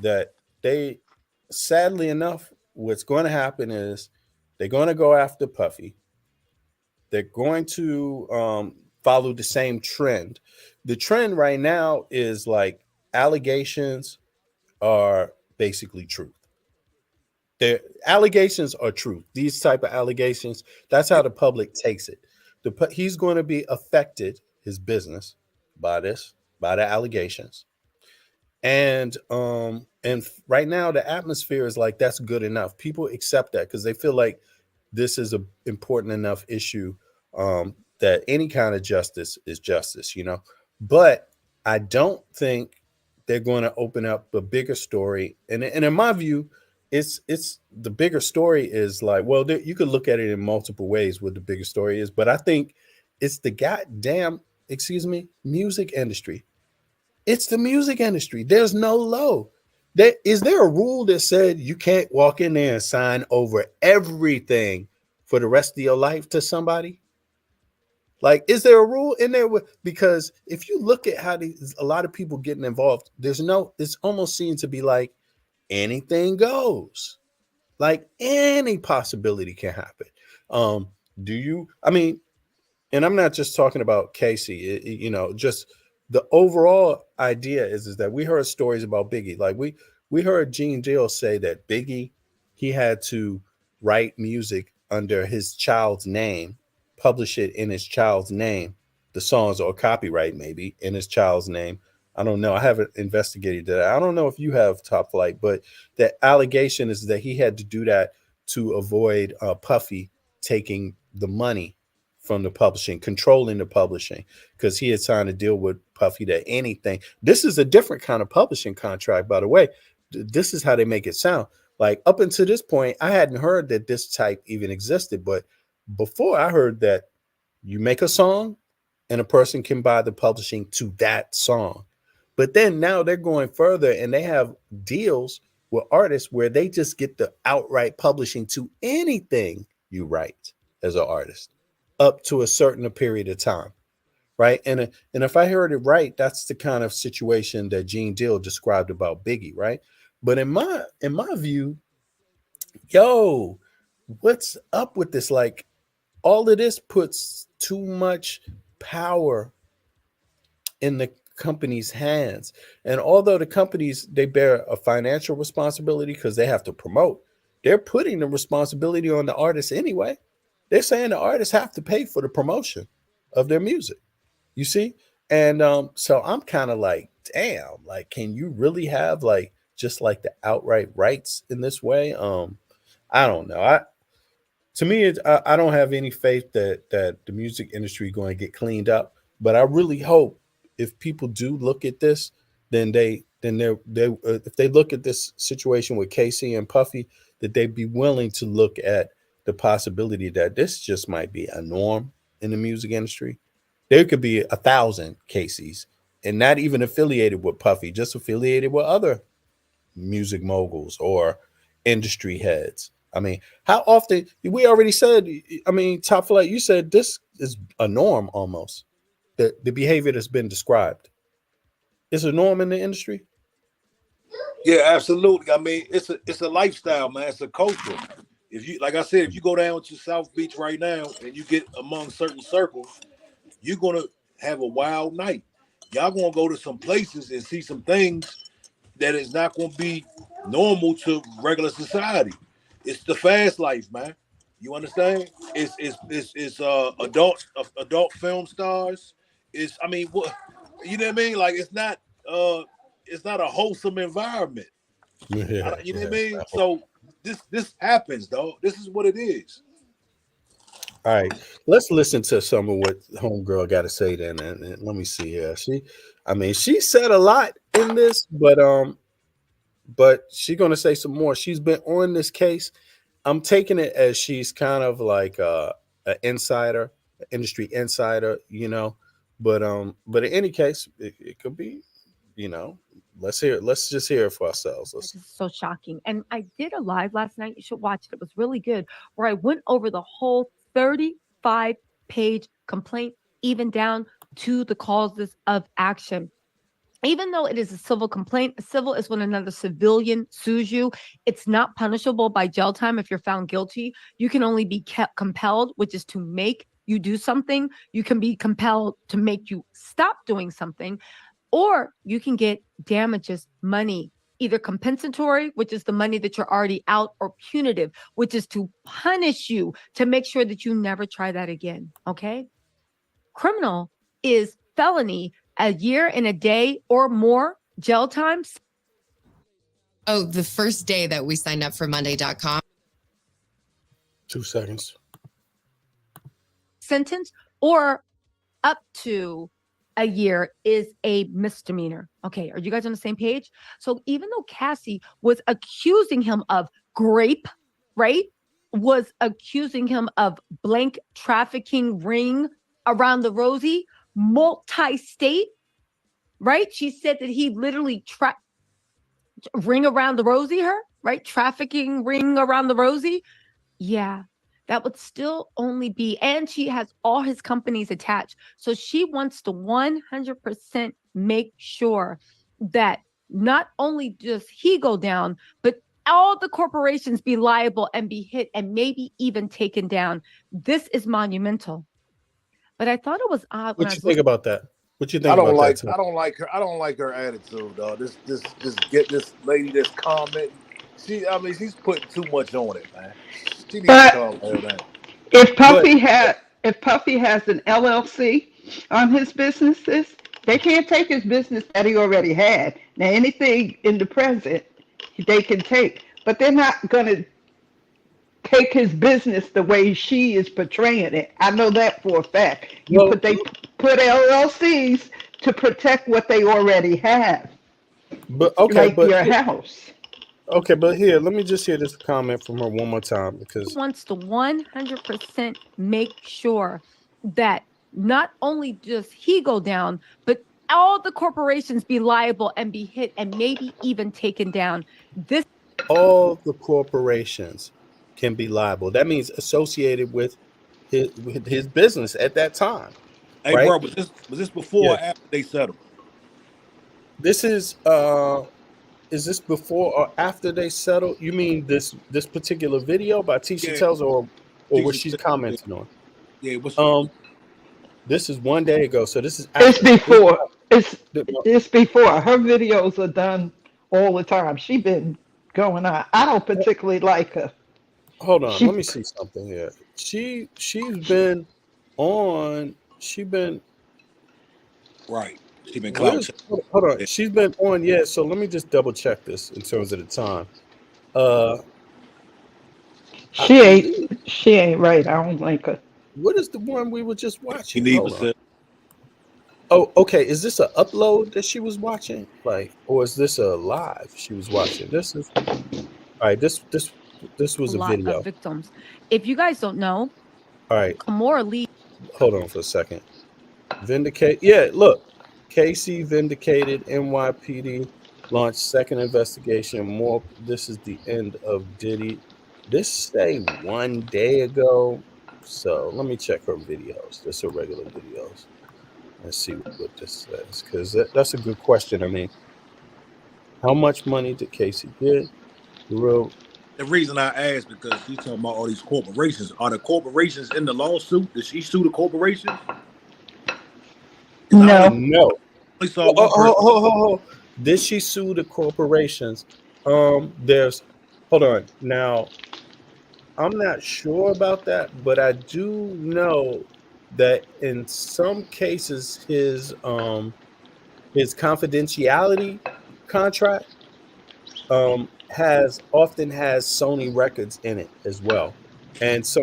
that they, sadly enough, what's going to happen is they're going to go after Puffy. They're going to follow the same trend. The trend right now is like allegations are basically truth. Their allegations are truth. These type of allegations, that's how the public takes it. He's going to be affected, his business, by the allegations. And right now the atmosphere is like that's good enough. People accept that because they feel like this is a important enough issue that any kind of justice is justice. But I don't think they're going to open up a bigger story. And in my view, it's the bigger story is like, well, you could look at it in multiple ways what the bigger story is, but I think it's the goddamn, excuse me, music industry. It's the music industry. There's no low. Is there a rule that said you can't walk in there and sign over everything for the rest of your life to somebody? Like, is there a rule in there? Because if you look at how a lot of people getting involved, it's almost seems to be like anything goes. Like any possibility can happen. I mean, and I'm not just talking about Casey, just the overall idea is that we heard stories about Biggie. Like we heard Gene Deal say that Biggie, he had to write music under his child's name, publish it in his child's name, the songs or copyright maybe in his child's name. I don't know. I haven't investigated that. I don't know if you have, Top Flight, but the allegation is that he had to do that to avoid Puffy taking the money from the publishing, controlling the publishing, because he had signed a deal with Puffy that anything. This is a different kind of publishing contract, by the way. This is how they make it sound. Like up until this point, I hadn't heard that this type even existed, but before I heard that you make a song and a person can buy the publishing to that song. But then now they're going further and they have deals with artists where they just get the outright publishing to anything you write as an artist up to a certain period of time, right? And if I heard it right, that's the kind of situation that Gene Deal described about Biggie, right? But in my view, yo, what's up with this? Like, all of this puts too much power in the company's hands. And although the companies, they bear a financial responsibility because they have to promote, they're putting the responsibility on the artists anyway. They're saying the artists have to pay for the promotion of their music. You see? And so I'm kind of like, damn, like, can you really have like just like the outright rights in this way? I don't know. To me, I don't have any faith that the music industry is going to get cleaned up. But I really hope if people do look at this, then they if they look at this situation with Casey and Puffy, that they be willing to look at the possibility that this just might be a norm in the music industry. There could be 1,000 Caseys and not even affiliated with Puffy, just affiliated with other music moguls or industry heads. I mean, how often we already said, I mean, Top Flight, you said this is a norm almost. The behavior that's been described. It's a norm in the industry. Yeah, absolutely. I mean, it's a lifestyle, man. It's a culture. If you, like I said, if you go down to South Beach right now and you get among certain circles, you're gonna have a wild night. Y'all gonna go to some places and see some things that is not gonna be normal to regular society. It's the fast life, man. You understand? It's adult film stars. It's, I mean, what, you know what I mean? Like it's not a wholesome environment. Yeah, You know what I mean? So this happens, though. This is what it is. All right, let's listen to some of what Homegirl got to say then, and let me see here. She said a lot in this, but she's gonna say some more. She's been on this case. I'm taking it as she's kind of like an insider, an industry insider, you know. But in any case, it could be, you know. Let's hear it. Let's just hear it for ourselves. This is so shocking. And I did a live last night. You should watch it. It was really good. Where I went over the whole 35-page complaint, even down to the causes of action. Even though it is a civil complaint, a civil is when another civilian sues you. It's not punishable by jail time if you're found guilty. You can only be kept compelled, which is to make you do something. You can be compelled to make you stop doing something. Or you can get damages, money, either compensatory, which is the money that you're already out, or punitive, which is to punish you to make sure that you never try that again. Okay? Criminal is felony, a year and a day or more jail times. Oh, the first day that we signed up for Monday.com. 2 seconds. Sentence or up to a year is a misdemeanor. Okay, are you guys on the same page? So even though Cassie was accusing him of grape, right? Was accusing him of blank trafficking ring around the rosy, multi-state, right? She said that he literally ring around the rosy her, right? Trafficking ring around the rosy. Yeah, that would still only be, and she has all his companies attached. So she wants to 100% make sure that not only does he go down, but all the corporations be liable and be hit and maybe even taken down. This is monumental. But I thought it was odd when What I you was think about that? What you think about that? Tim? I don't like her attitude, dog. This lady that's commenting. She's putting too much on it, man. She needs to But calm her down. if But Puffy has an LLC on his businesses, they can't take his business that he already had. Now anything in the present they can take, but they're not going to take his business the way she is portraying it. I know that for a fact. well, They put LLCs to protect what they already have, but okay, like your house. okay, but here, let me just hear this comment from her one more time because wants to 100% make sure that not only does he go down, but all the corporations be liable and be hit and maybe even taken down. This all the corporations can be liable. That means associated with his business at that time, Hey, right? bro, was this before or after they settled? This is this before or after they settled? You mean this particular video by Tisha Yeah, Tells or what Tisha she's Tells, commenting on? yeah. What's This is 1 day ago, so this is It's after. before. It's before. Her videos are done all the time. She been going on. I don't particularly like her. Hold on, let She me see something here. She's been on. She been right? She been clout. where's hold on. She's been on. Yeah. So let me just double check this in terms of the time. I believe. she ain't right. I don't like her. What is the one we were just She watching? need Hold on. percent. Oh, okay. Is this an upload that she was watching, like, or is this a live she was watching? This is all right. This was a lot video. of victims. If you guys don't know, All right. Kamora Lee. Hold on for a second. Vindicate. Yeah. Look, Casey vindicated. NYPD launched second investigation. More. This is the end of Diddy. This say 1 day ago. So let me check her videos. This are regular videos. Let's see what this says, because that's a good question. I mean, how much money did Casey get? The reason I asked because she's talking about all these corporations. Are the corporations in the lawsuit? Did she sue the corporations? No. No. I saw one person. Did she sue the corporations? There's. Hold on. Now, I'm not sure about that, but I do know that in some cases his confidentiality contract often has Sony records in it as well. And so,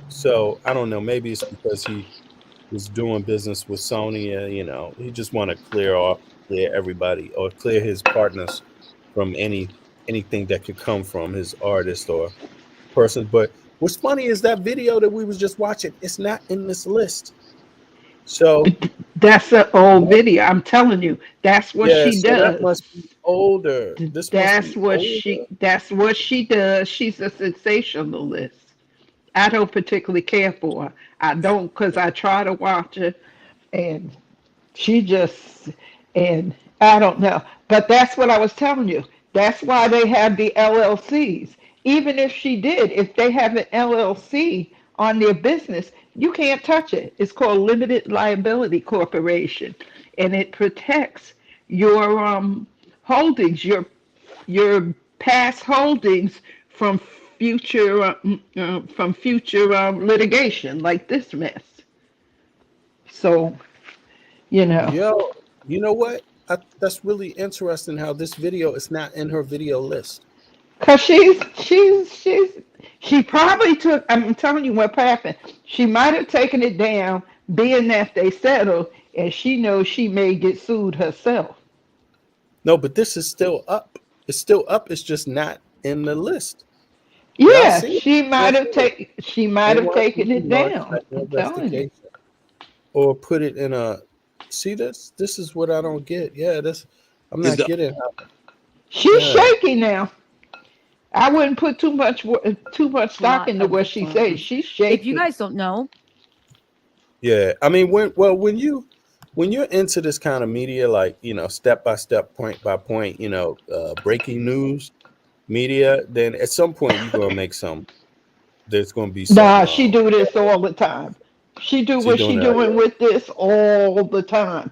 so I don't know, maybe it's because he was doing business with Sony and he just want to clear everybody or clear his partners from anything that could come from his artist or person. But what's funny is that video that we was just watching, it's not in this list. So that's an old video. I'm telling you, that's what she does. That must be older. That's what she does. She's a sensationalist. I don't particularly care for her. I don't, because I try to watch her, and and I don't know. But that's what I was telling you. That's why they have the LLCs. Even if they have an LLC on their business, you can't touch it. It's called Limited Liability Corporation, and it protects your holdings, your past holdings from future litigation like this mess. So, Yo, you know what? That's really interesting how this video is not in her video list. cause she probably took. I'm telling you what happened. She might have taken it down, being that they settled, and she knows she may get sued herself. No, but this is still up. It's still up. It's just not in the list. Y'all Yeah, see it? Y'all see it? she might They have want taken to it launch down. that I'm telling you. investigation or put it in a. See this? This is what I don't get. Yeah, this. I'm Is not the getting how. She's Yeah, shaky now. I wouldn't put too much stock Lot into of what she says. victims. She's If you shaky. guys don't know, yeah. I mean, when you're into this kind of media, like step by step, point by point, breaking news media, then at some point you're gonna make some. There's gonna be some. Nah, she do this all the time. She do She what doing she that. doing with this all the time.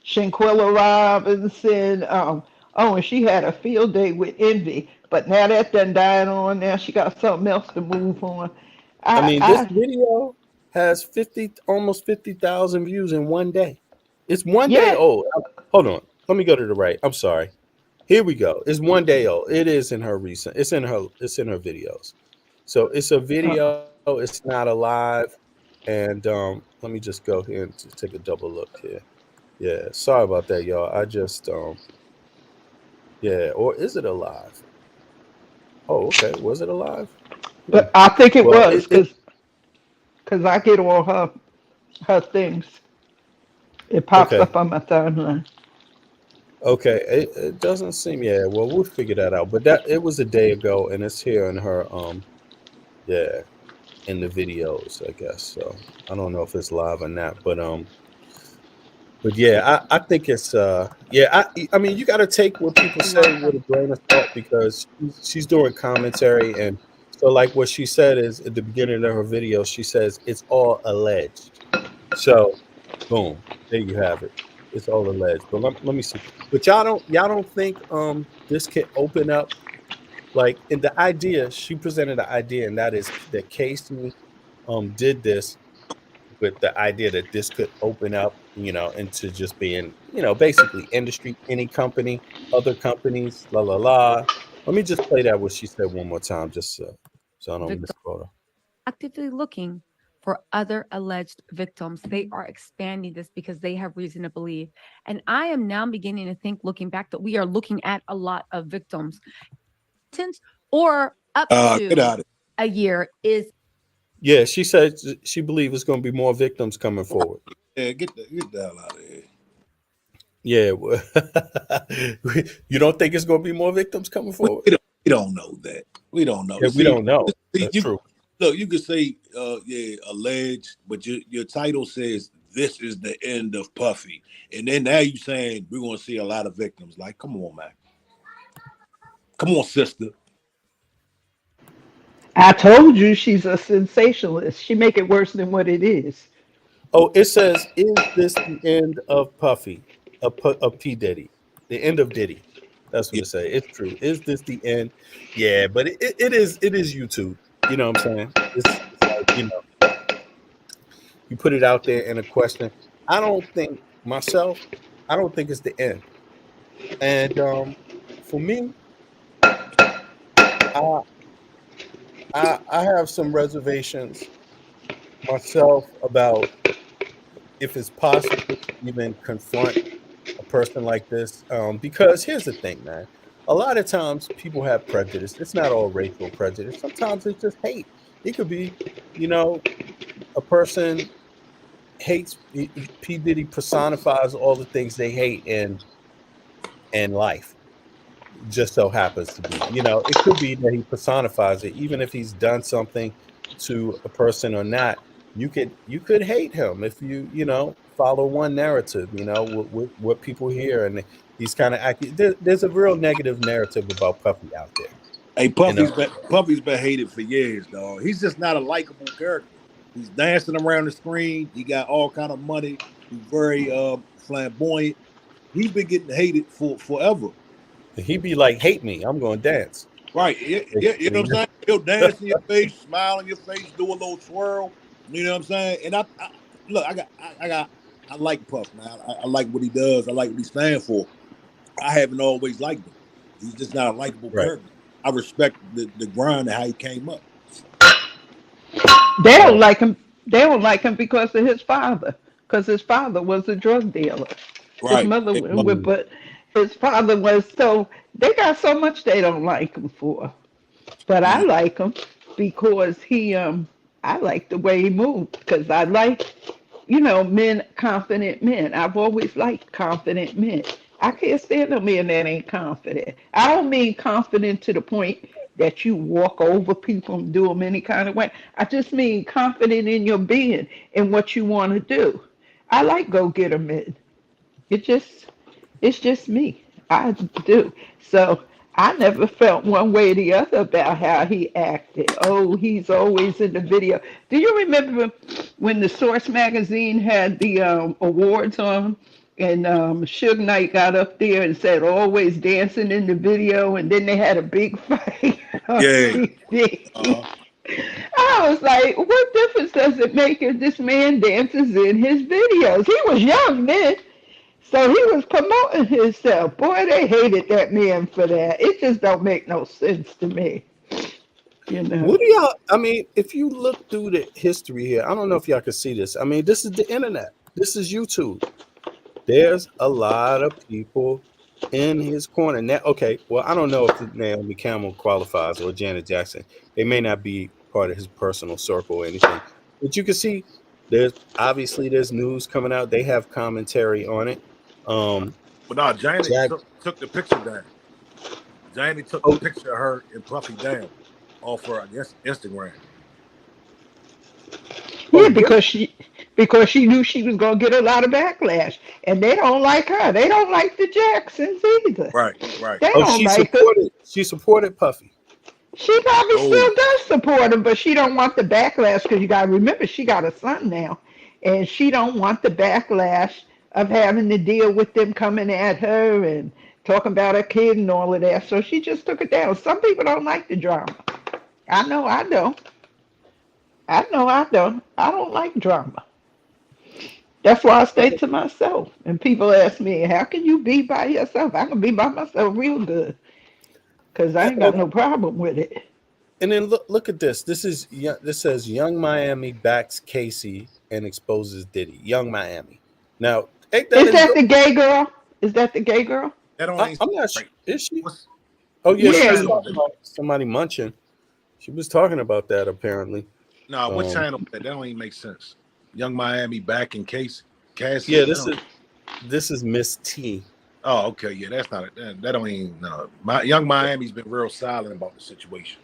Shanquella Robinson. Oh, and she had a field day with Envy, but now that done died on. Now she got something else to move on. I I, mean, this I, video has almost 50,000 views in one day. It's one day yeah. old. Hold on. Let me go to the right. I'm sorry. Here we go. It's one day old. It is in her recent. It's in her videos. So it's a Uh, video. It's not alive. And let me just go here and just take a double look here. Yeah. Sorry about that, y'all. I just yeah. Or is it alive? Oh, okay. Was it alive? Hmm. but I think it Well, was because I get all her things. It pops okay. up on my timeline. Okay, it doesn't seem, yeah. Well, we'll figure that out. But that it was a day ago, and it's here in her yeah, in the videos, I guess. So I don't know if it's live or not, but yeah, I think it's yeah. I mean, you got to take what people say lot with of a grain of salt because she's doing commentary, and so like what she said is at the beginning of her video, she says it's all alleged. So boom, there you have it. It's all alleged. But let me see. But y'all don't think this can open up like in the idea she presented the idea, and that is that Casey did this with the idea that this could open up, into just being, basically industry, any company, other companies, la la la. Let me just play that what she said one more time, just so I don't victims misquote her. actively looking for other alleged victims. They are expanding this because they have reason to believe. And I am now beginning to think, looking back, that we are looking at a lot of victims. Or up get to out of a year is Yeah, she said she believes it's going to be more victims coming forward. here. Get the hell out of here. Yeah, you don't think it's going to be more victims coming forward? We don't know that. We don't know. Yeah, we See, don't know. see That's you true. look, you could say yeah, alleged, but your title says this is the end of Puffy. And then now you saying we're gonna see a lot of victims. Like, come on, man. Come on, sister. I told you she's a sensationalist. She make it worse than what it is. Oh, it says, "Is this the end of Puffy, of P Diddy, the end of Diddy?" That's what Yeah. it says. It's true. Is this the end? Yeah, but it is YouTube. You know what I'm saying? It's like you put it out there in a question. I don't think myself. I don't think it's the end. And for me, I I have some reservations myself about if it's possible to even confront a person like this. Because here's the thing, man. A lot of times people have prejudice. It's not all racial prejudice. Sometimes it's just hate. It could be, you know, a person hates P. Diddy personifies all the things they hate in life. Just so happens to be. It could be that he personifies it, even if he's done something to a person or not. You could hate him if you follow one narrative. What people hear, and he's kind of there's a real negative narrative about Puffy out there. Hey, You know, Puffy's been hated for years, dog. He's just not a likable character. He's dancing around the screen. He got all kind of money. He's very flamboyant. He's been getting hated for forever. he'd be like, "Hate me, I'm going to dance." Right. Yeah, yeah, you know what I'm saying? He'll dance in your face, smile in your face, do a little twirl. You know what I'm saying? And I look, I like Puff, man. I like what he does. I like what he stands for. I haven't always liked him. He's just not a likable Right, character. I respect the grind and how he came up. They don't right. like him. They don't like him because of his father. because his father was a drug dealer. His Right. mother would, but his father was. So they got so much they don't like him for. But I Yeah. like him because I like the way he moved because I like, men, confident men. I've always liked confident men. I can't stand a man that ain't confident. I don't mean confident to the point that you walk over people and do them any kind of way. I just mean confident in your being and what you want to do. I like go-getter men. It just it's just me. I do. So I never felt one way or the other about how he acted. Oh, he's always in the video. Do you remember when the Source magazine had the awards on and Suge Knight got up there and said always dancing in the video and then they had a big fight on Yeah. TV? I was like, what difference does it make if this man dances in his videos? He was young then. So he was promoting himself. Boy, they hated that man for that. It just don't make no sense to me. What do y'all? I mean, if you look through the history here, I don't know if y'all can see this. I mean, this is the internet. This is YouTube. There's a lot of people in his corner. Now, okay, well, I don't know if Naomi Campbell qualifies or Janet Jackson. They may not be part of his personal circle or anything. But you can see there's news coming out. They have commentary on it. But no, Janet took the picture down. Janet took the picture of her and Puffy down off her, I guess, Instagram. Yeah, because she knew she was gonna get a lot of backlash, and they don't like her. They don't like the Jacksons either. Right. They don't like her. She supported Puffy. She probably still does support him, but she don't want the backlash because you gotta remember she got a son now, and she don't want the backlash of having to deal with them coming at her and talking about her kid and all of that. So she just took it down. Some people don't like the drama. I know I don't. I don't like drama. That's why I stay to myself. And people ask me, how can you be by yourself? I can be by myself real good because I ain't got no problem with it. And then look at this. This says Young Miami backs Casey and exposes Diddy. Young Miami. Now, is that the gay girl? Is that the gay girl? I'm not sure. Is she? Oh yeah, she was talking about somebody munching. She was talking about that apparently. No, what channel? That don't even make sense. Young Miami back in Casey. Yeah, this is Miss T. Oh, okay. Yeah, that's not it. That don't even. No, Young Miami's been real silent about the situation.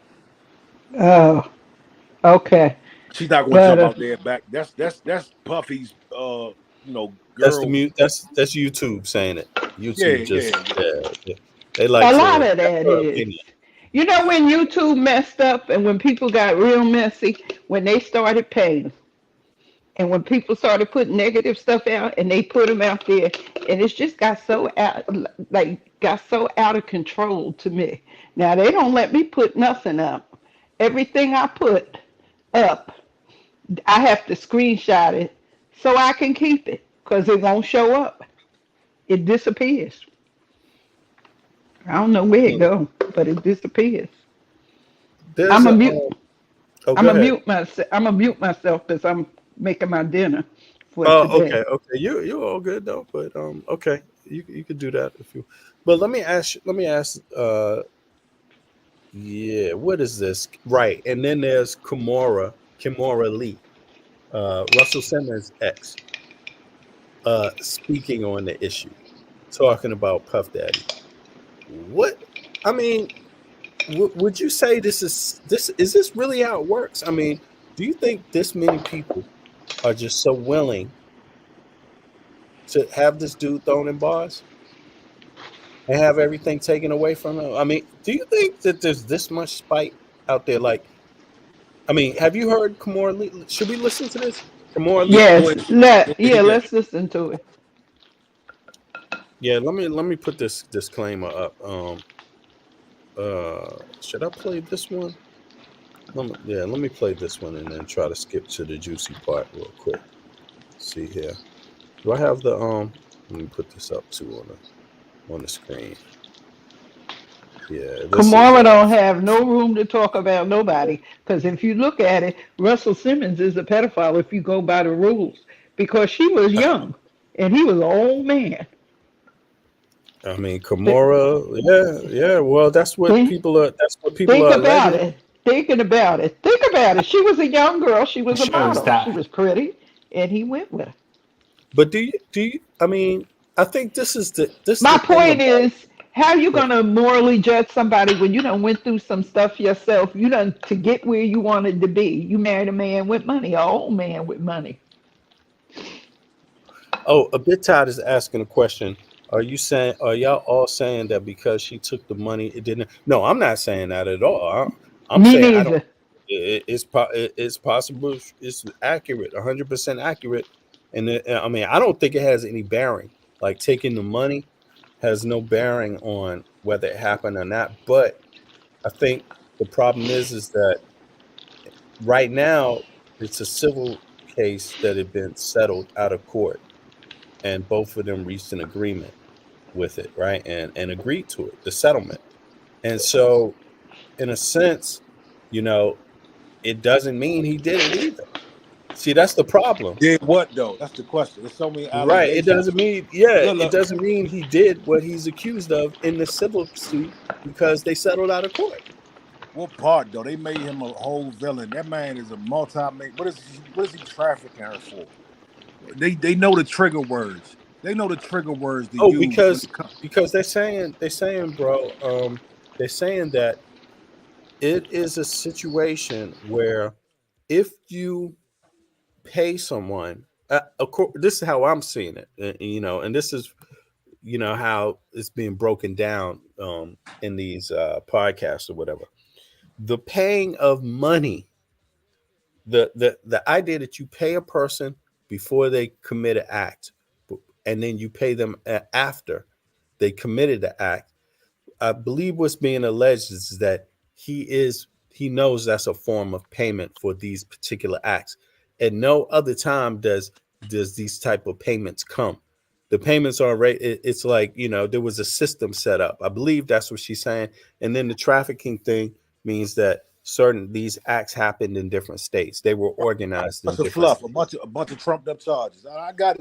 Oh, okay. She's not going to jump out there back. That's Puffy's. Girl. That's that's YouTube saying it. YouTube yeah. They like a lot of that is. Opinion. You know when YouTube messed up and when people got real messy, when they started paying, and when people started putting negative stuff out and they put them out there, and it's just got so out of control to me. Now they don't let me put nothing up. Everything I put up, I have to screenshot it so I can keep it because it won't show up. It disappears. I don't know where it goes, but it disappears. I'm gonna mute myself because I'm making my dinner for today. Okay. You're all good though, but okay. You could do that if you. But let me ask. What is this? Right, and then there's Kimora Lee, Russell Simmons' ex, speaking on the issue, talking about Puff Daddy. What? I mean, would you say this is really how it works? I mean, do you think this many people are just so willing to have this dude thrown in bars and have everything taken away from him? I mean, do you think that there's this much spite out there? Like, I mean, have you heard Kimora Lee? Should we listen to this? Kimora Lee? Yes. Let's listen to it. Yeah, let me put this disclaimer up. Should I play this one? Let me play this one and then try to skip to the juicy part real quick. Let's see here. Do I have the let me put this up too on the screen. Yeah. Kimora don't have no room to talk about nobody because if you look at it, Russell Simmons is a pedophile if you go by the rules. because she was young and he was an old man. I mean, Th- Kimura, yeah. Well, that's what Think, people are. That's what people think are about alleging. it. Thinking about it. Think about it. She was a young girl. She was a Shows model. She that. was pretty, and he went with her. But do you? I mean, I think this is the My thing point about is, how you it. gonna morally judge somebody when you done went through some stuff yourself? You done to get where you wanted to be. You married a man with money, an old man with money. Oh, a bit tired is asking a question. Are y'all all saying that because she took the money, it didn't? No, I'm not saying that at all. I'm Me saying I don't. neither. It's possible. It's accurate, 100% accurate. And I mean, I don't think it has any bearing. Like taking the money has no bearing on whether it happened or not. But I think the problem is that right now it's a civil case that had been settled out of court, and both of them reached an agreement with it, right? And agreed to it, the settlement. And so, in a sense, you know, it doesn't mean he did it either. See, that's the problem. Did what though? That's the question. There's so many Right. It allegations. doesn't mean, yeah, Look, it look, doesn't mean he did what he's accused of in the civil suit because they settled out of court. what part though? They made him a whole villain. That man is a multi. What is he trafficking her for? They know the trigger words. They know the trigger words to Oh, use when because it comes. they're saying, bro, they're saying that it is a situation where if you pay someone, this is how I'm seeing it, and this is how it's being broken down in these podcasts or whatever. The paying of money, the idea that you pay a person before they commit an act, and then you pay them after they committed the act. I believe what's being alleged is that he knows that's a form of payment for these particular acts. At no other time does these type of payments come. The payments are right. It's like there was a system set up. I believe that's what she's saying. And then the trafficking thing means that certain these acts happened in different states. They were organized in Bunch of different fluff, states. a bunch of trumped up charges. I got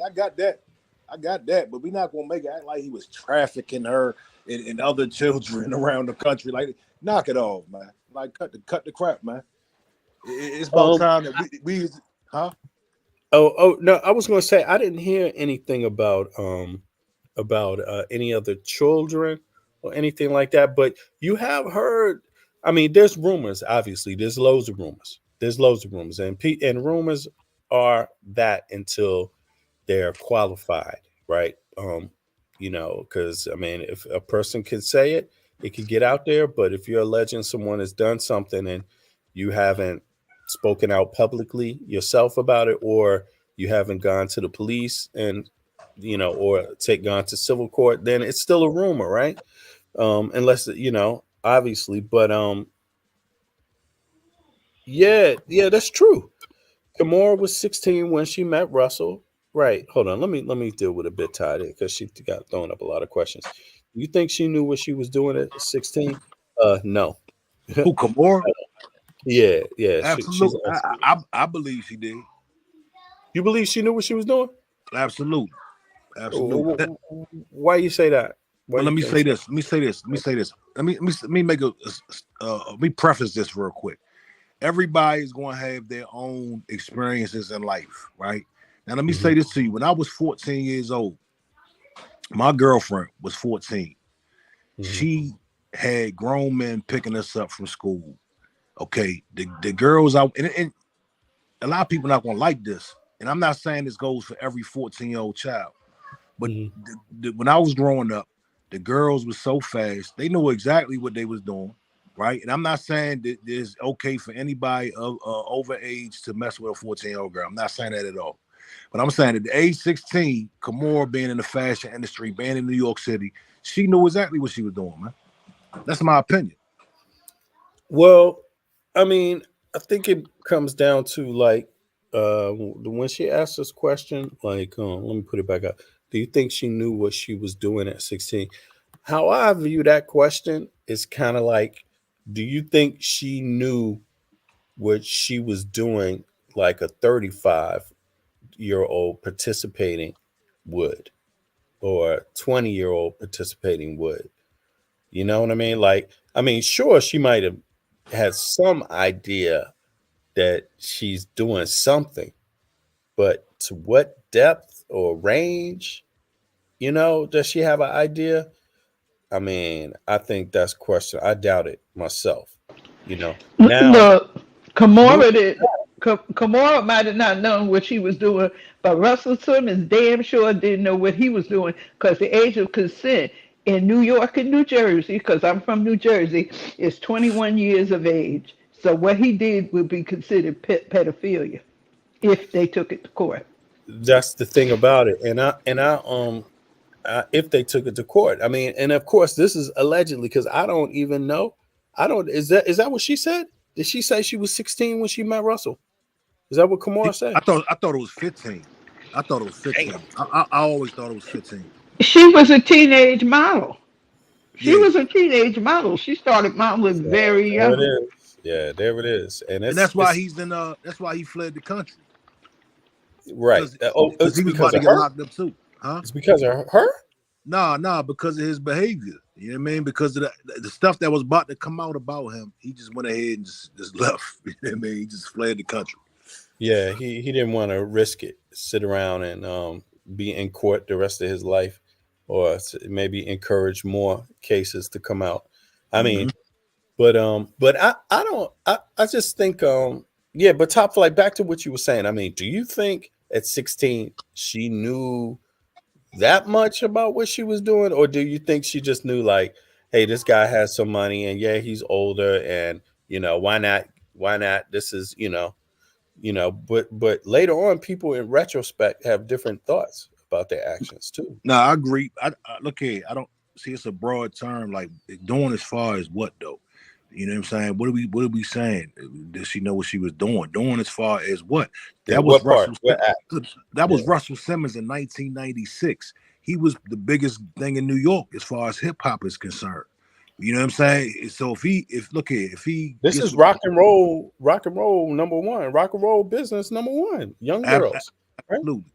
that. But we're not gonna make it act like he was trafficking her and other children around the country. Like, knock it off, man. Like, cut the crap, man. It's about Um, time that we huh? oh no, I was going to say I didn't hear anything about any other children or anything like that. But you have heard. I mean, there's rumors. Obviously, there's loads of rumors. And rumors are that until they're qualified, right? Because I mean, if a person can say it, it can get out there. But if you're alleging someone has done something and you haven't spoken out publicly yourself about it, or you haven't gone to the police and or gone to civil court, then it's still a rumor, right? Unless obviously. But yeah, that's true. Kimora was 16 when she met Russell. Right. Hold on. Let me deal with a bit tied in because she got thrown up a lot of questions. You think she knew what she was doing at 16? No. Who, Kamora? Yeah. She's Absolutely. asking. I believe she did. You believe she knew what she was doing? Absolutely. Absolutely. Why you say that? Why But you let me think say so? this. Let me say this. Let me say this. Let me make let me preface this real quick. Everybody's going to have their own experiences in life, right? Now, let me Hmm. say this to you. When I was 14 years old, my girlfriend was 14. Hmm. She had grown men picking us up from school. Okay, the girls out, and a lot of people not going to like this. And I'm not saying this goes for every 14-year-old child, but Hmm. when I was growing up, the girls were so fast. They knew exactly what they was doing, right? And I'm not saying that it's okay for anybody of over age to mess with a 14-year-old girl. I'm not saying that at all. But I'm saying at the age 16, Kimora being in the fashion industry, being in New York City, she knew exactly what she was doing, man. That's my opinion. Well, I mean, I think it comes down to like when she asked this question, like, let me put it back up. Do you think she knew what she was doing at 16? How I view that question is kind of like, do you think she knew what she was doing like a 35? 30-year-old participating would, or 20-year-old participating would. You know what I mean? Like, I mean, sure, she might have had some idea that she's doing something, but to what depth or range, does she have an idea? I mean, I think that's question. I doubt it myself. Now, Look, new, Kamora did. Kamora might have not known what she was doing, but Russell Simmons damn sure didn't know what he was doing because the age of consent in New York and New Jersey, because I'm from New Jersey, is 21 years of age. So what he did would be considered pedophilia if they took it to court. that's the thing about it. If they took it to court, I mean, and of course, this is allegedly because I don't even know. I don't. Is that what she said? Did she say she was 16 when she met Russell? Is that what Kamora said? I thought it was 15. I thought it was 15. Damn. I always thought it was 15. She was a teenage model. She Yeah. was a teenage model. She started modeling very There it young. is. Yeah, there it is. And And that's why that's why he fled the country. right. Because It's he was because about to of get her. locked up too. Huh? It's because of her. Nah, because of his behavior. You know what I mean? Because of the stuff that was about to come out about him, he just went ahead and just left. You know what I mean? He just fled the country. Yeah, he didn't want to risk it, sit around and be in court the rest of his life, or maybe encourage more cases to come out. I mean, but I don't I just think yeah, but Top Flight, back to what you were saying. I mean, do you think at 16 she knew that much about what she was doing, or do you think she just knew like, hey, this guy has some money and yeah, he's older and why not this is but later on people in retrospect have different thoughts about their actions too. No, I agree. I look here. I don't see it's a broad term. Like doing as far as what though? You know what I'm saying? What are we saying? Did she know what she was doing? Doing as far as what? Yeah, That was what part? Russell. What act? That was Yeah. Russell Simmons in 1996. He was the biggest thing in New York as far as hip hop is concerned. You know what I'm saying? So if he This gets is rock and roll number one, rock and roll business number one, young girls, right? absolutely,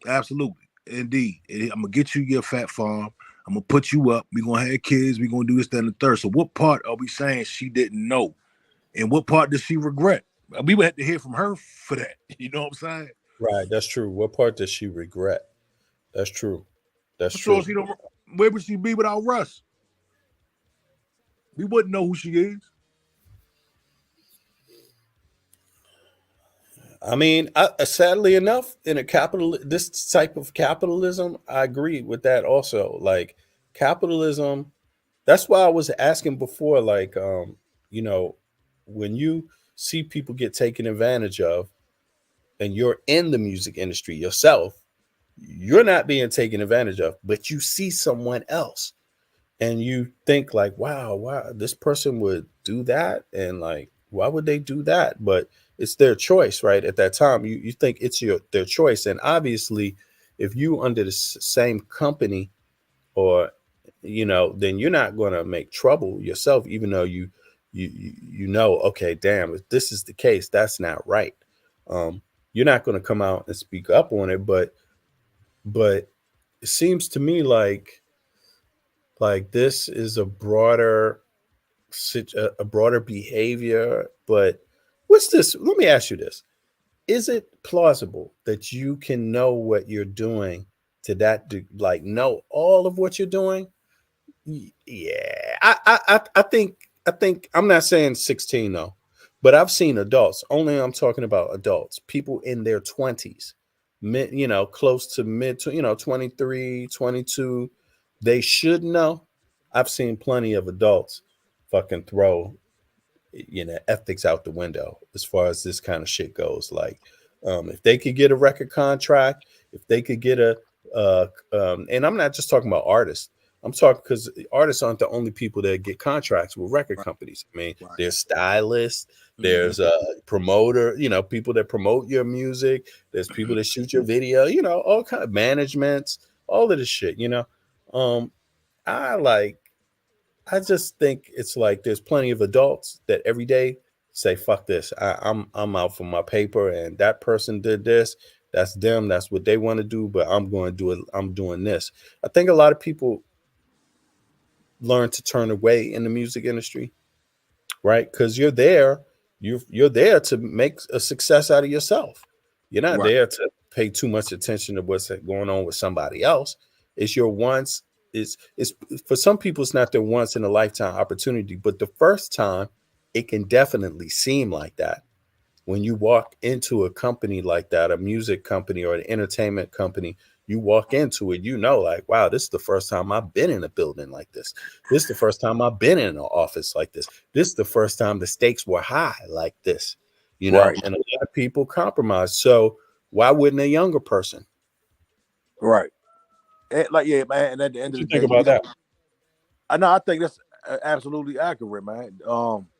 absolutely, indeed, I'm gonna get you your fat farm. I'm gonna put you up. We're gonna have kids. We're gonna do this, that, and the third. So what part are we saying she didn't know? And what part does she regret? We would have to hear from her for that. You know what I'm saying? Right, that's true. What part does she regret? That's true. That's I'm sure true. she don't. Where would she be without Russ? We wouldn't know who she is. I mean, sadly enough, in this type of capitalism, I agree with that also. Like capitalism, that's why I was asking before, like, when you see people get taken advantage of and you're in the music industry yourself, you're not being taken advantage of, but you see someone else and you think like, wow, this person would do that. And like, why would they do that? But it's their choice, right? At that time, you think it's their choice. And obviously, if you under the same company or, then you're not going to make trouble yourself, even though okay, damn, if this is the case, that's not right. You're not going to come out and speak up on it, but it seems to me like this is a broader behavior. But what's this? Let me ask you this: is it plausible that you can know what you're doing to like know all of what you're doing? Yeah, I think I'm not saying 16 though, but I've seen adults. Only I'm talking about adults, people in their 20s, close to mid, 23, 22. They should know. I've seen plenty of adults fucking throw, ethics out the window as far as this kind of shit goes. Like, if they could get a record contract, if they could get and I'm not just talking about artists. I'm talking because artists aren't the only people that get contracts with record companies. I mean, there's stylists, there's a promoter, people that promote your music. There's people that shoot your video, all kind of managements, all of this shit, I just think it's like there's plenty of adults that every day say, fuck this. I'm out for my paper and that person did this That's them. That's what they want to do. But I'm going to do it. I'm doing this. I think a lot of people learn to turn away in the music industry, right? Because you're there to make a success out of yourself. You're not Right. there to pay too much attention to what's going on with somebody else. It's your once. It's for some people it's not their once in a lifetime opportunity, but the first time it can definitely seem like that. When you walk into a company like that, a music company or an entertainment company, you walk into it, you know, like, wow, this is the first time I've been in a building like this. This is the first time I've been in an office like this. This is the first time the stakes were high like this, you know, Right. and a lot of people compromise. So why wouldn't a younger person? Right. And like, yeah, man. And at the end What of you the think day, we about don't. that? I know. I think that's absolutely accurate, man.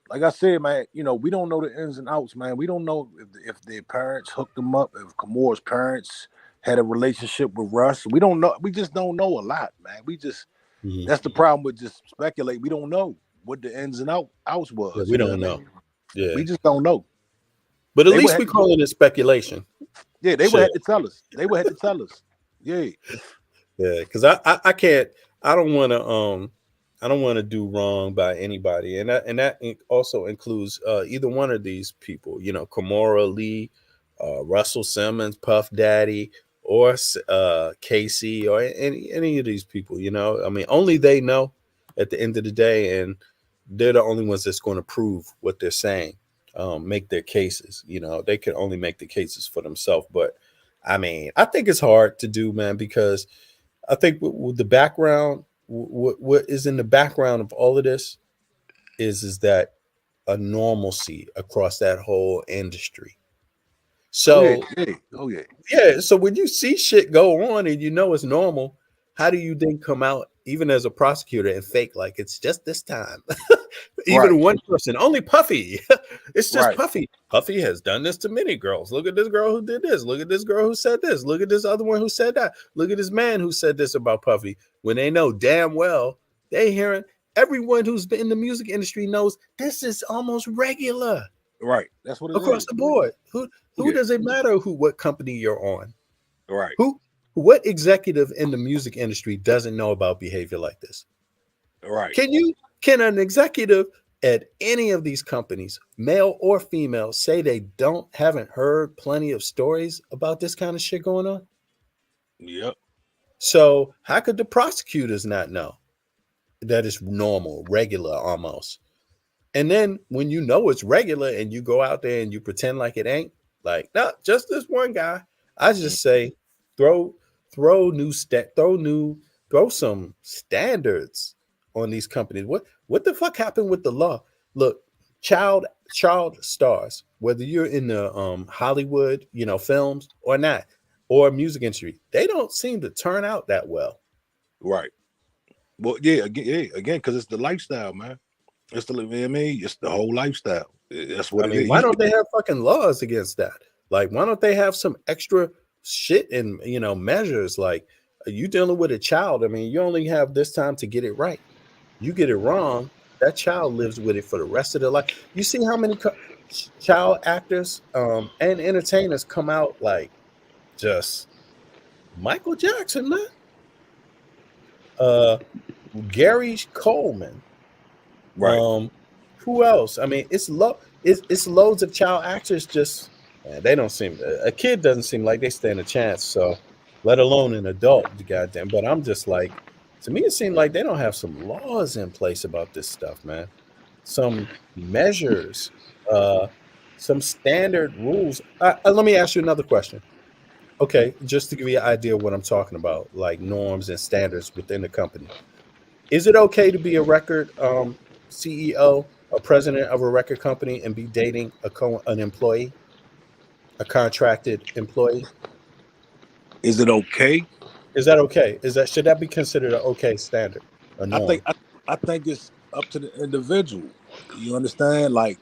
Like I said, man, we don't know the ins and outs, man. We don't know if their parents hooked them up, if Kamor's parents had a relationship with Russ. We don't know. We just don't know a lot, man. Mhm. That's the problem with just speculate. We don't know what the ins and outs Yeah, was. we You know what don't I know. mean? Yeah. We just don't know. But at They would least have we to, calling it speculation. yeah, they would Shit. have to tell us. They would have to tell us. Yeah, Yeah, because I can't. I don't want to. I don't want to do wrong by anybody, and that also includes either one of these people. You know, Kamora Lee, Russell Simmons, Puff Daddy, or Casey, or any of these people. You know, I mean, only they know at the end of the day, and they're the only ones that's going to prove what they're saying, make their cases. You know, they can only make the cases for themselves. But I mean, I think it's hard to do, man, because I think with the background, what is in the background of all of this is that a normalcy across that whole industry. oh yeah, So yeah, oh yeah. yeah, so when you see shit go on and you know it's normal, how do you then come out even as a prosecutor and fake like it's just this time? Right, Even one person, only Puffy. It's just right, Puffy. Puffy has done this to many girls. Look at this girl who did this. Look at this girl who said this. Look at this other one who said that. Look at this man who said this about Puffy. When they know damn well they hearing everyone who's been in the music industry knows this is almost regular right. That's what it across is. the board. Oh Who yeah, does it matter what company you're on? right, Who what executive in the music industry doesn't know about behavior like this? right, Can an executive at any of these companies, male or female, say they haven't heard plenty of stories about this kind of shit going on? yep, So how could the prosecutors not know that it's normal, regular almost? And then when you know it's regular and you go out there and you pretend like it ain't, like, no, just this one guy. I mm, just say throw throw new stat throw new throw some standards on these companies. What the fuck happened with the law? Look, child stars, whether you're in the Hollywood, films or not, or music industry, they don't seem to turn out that well. right. Well, yeah, again, because it's the lifestyle, man. It's the, you know what I mean, it's the whole lifestyle. That's what I it mean, is. why don't they have fucking laws against that? Like, why don't they have some extra shit and measures? Like, are you dealing with a child? I mean, you only have this time to get it right. You get it wrong, that child lives with it for the rest of their life. You see how many child actors and entertainers come out like just Michael Jackson, man. Uh, Gary Coleman. Right, Who else? I mean, it's loads of child actors. Just man, they don't seem a kid doesn't seem like they stand a chance. So, let alone an adult, goddamn. But I'm just like, to me, it seemed like they don't have some laws in place about this stuff, man. Some measures, uh, some standard rules. Let me ask you another question. Okay, just to give you an idea of what I'm talking about, like norms and standards within the company. Is it okay to be a record CEO or president of a record company and be dating an employee, a contracted employee? is it okay? Is that okay? Should that be considered an okay standard, a I think norm? I think it's up to the individual. You understand? Like,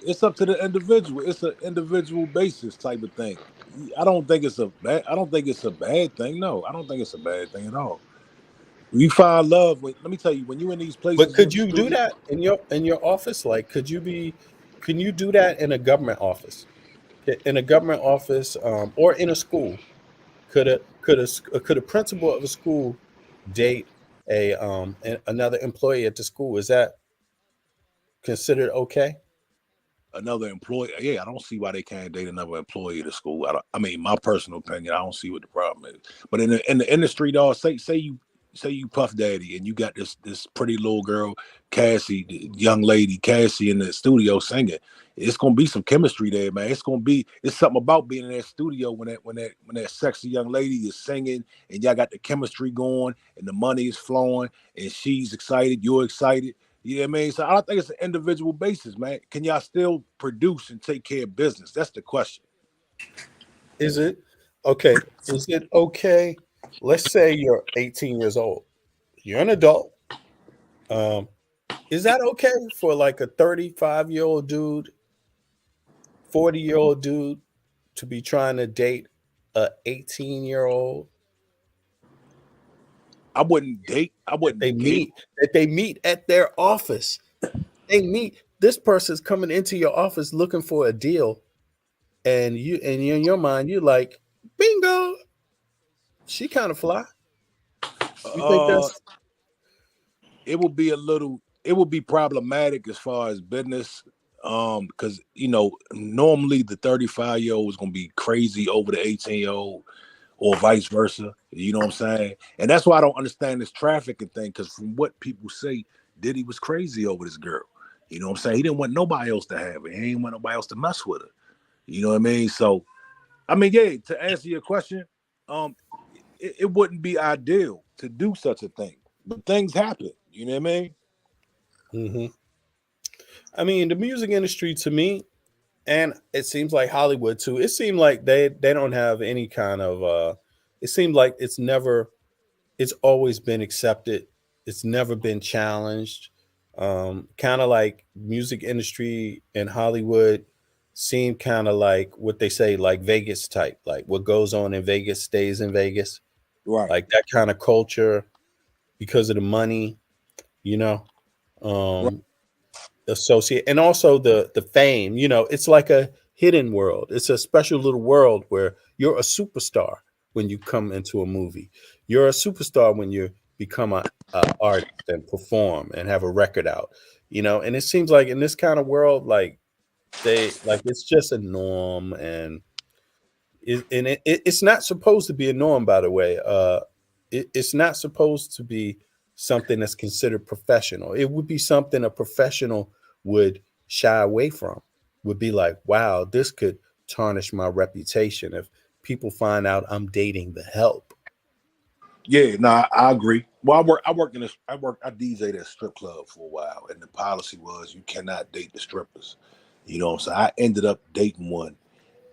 it's up to the individual. It's an individual basis type of thing. I don't think it's a bad. I don't think it's a bad thing. No, I don't think it's a bad thing at all. You find love. Let me tell you, when you in these But places, you in could the you do studio. that in your office? Like, can you do that in a government office? in a government office or in a school, could a principal of a school date another employee at the school? Is that considered okay? Another employee, yeah, I don't see why they can't date another employee at the school. I mean, my personal opinion, I don't see what the problem is. But in the industry, dog, say you Puff Daddy and you got this pretty little girl, Cassie, the young lady Cassie in the studio singing. It's gonna be some chemistry there, man. It's something about being in that studio when that sexy young lady is singing and y'all got the chemistry going and the money is flowing and she's excited, you're excited. You know what I mean? So I don't think it's an individual basis, man. Can y'all still produce and take care of business? That's the question. Is it okay? Is it okay? Let's say you're 18 years old. You're an adult. Um, is that okay for like a 35-year-old dude, 40-year-old dude to be trying to date a 18-year-old I wouldn't date. I that wouldn't they date. meet at their office? They meet this person's coming into your office looking for a deal, and you in your mind you're like, bingo, she kind of fly. You think Uh, that's it would be problematic as far as business. Because normally the 35-year-old is gonna be crazy over the 18-year-old, or vice versa. You know what I'm saying? And that's why I don't understand this trafficking thing. Because from what people say, Diddy was crazy over this girl. You know what I'm saying? He didn't want nobody else to have it. He didn't want nobody else to mess with her. You know what I mean? So, I mean, yeah. To answer your question, um, it wouldn't be ideal to do such a thing, but things happen. You know what I mean? hmm I mean, the music industry to me, and it seems like Hollywood too. It seemed like they don't have any kind of. It seemed like it's always been accepted. It's never been challenged. Kind of like music industry in Hollywood seem kind of like what they say, like Vegas type. Like what goes on in Vegas stays in Vegas. Right. Like that kind of culture because of the money, you know. Right. Um, associate and also the fame, it's like a hidden world. It's a special little world where you're a superstar when you come into a movie. You're a superstar when you become a artist and perform and have a record out, and it seems like in this kind of world, like it's just a norm. And it's not supposed to be a norm, by the way. It's not supposed to be something that's considered professional. It would be something a professional would shy away from. Would be like, wow, this could tarnish my reputation if people find out I'm dating the help. Yeah. No, I agree. Well, I DJ'd at a strip club for a while, and the policy was you cannot date the strippers. You know what I'm saying? I ended up dating one,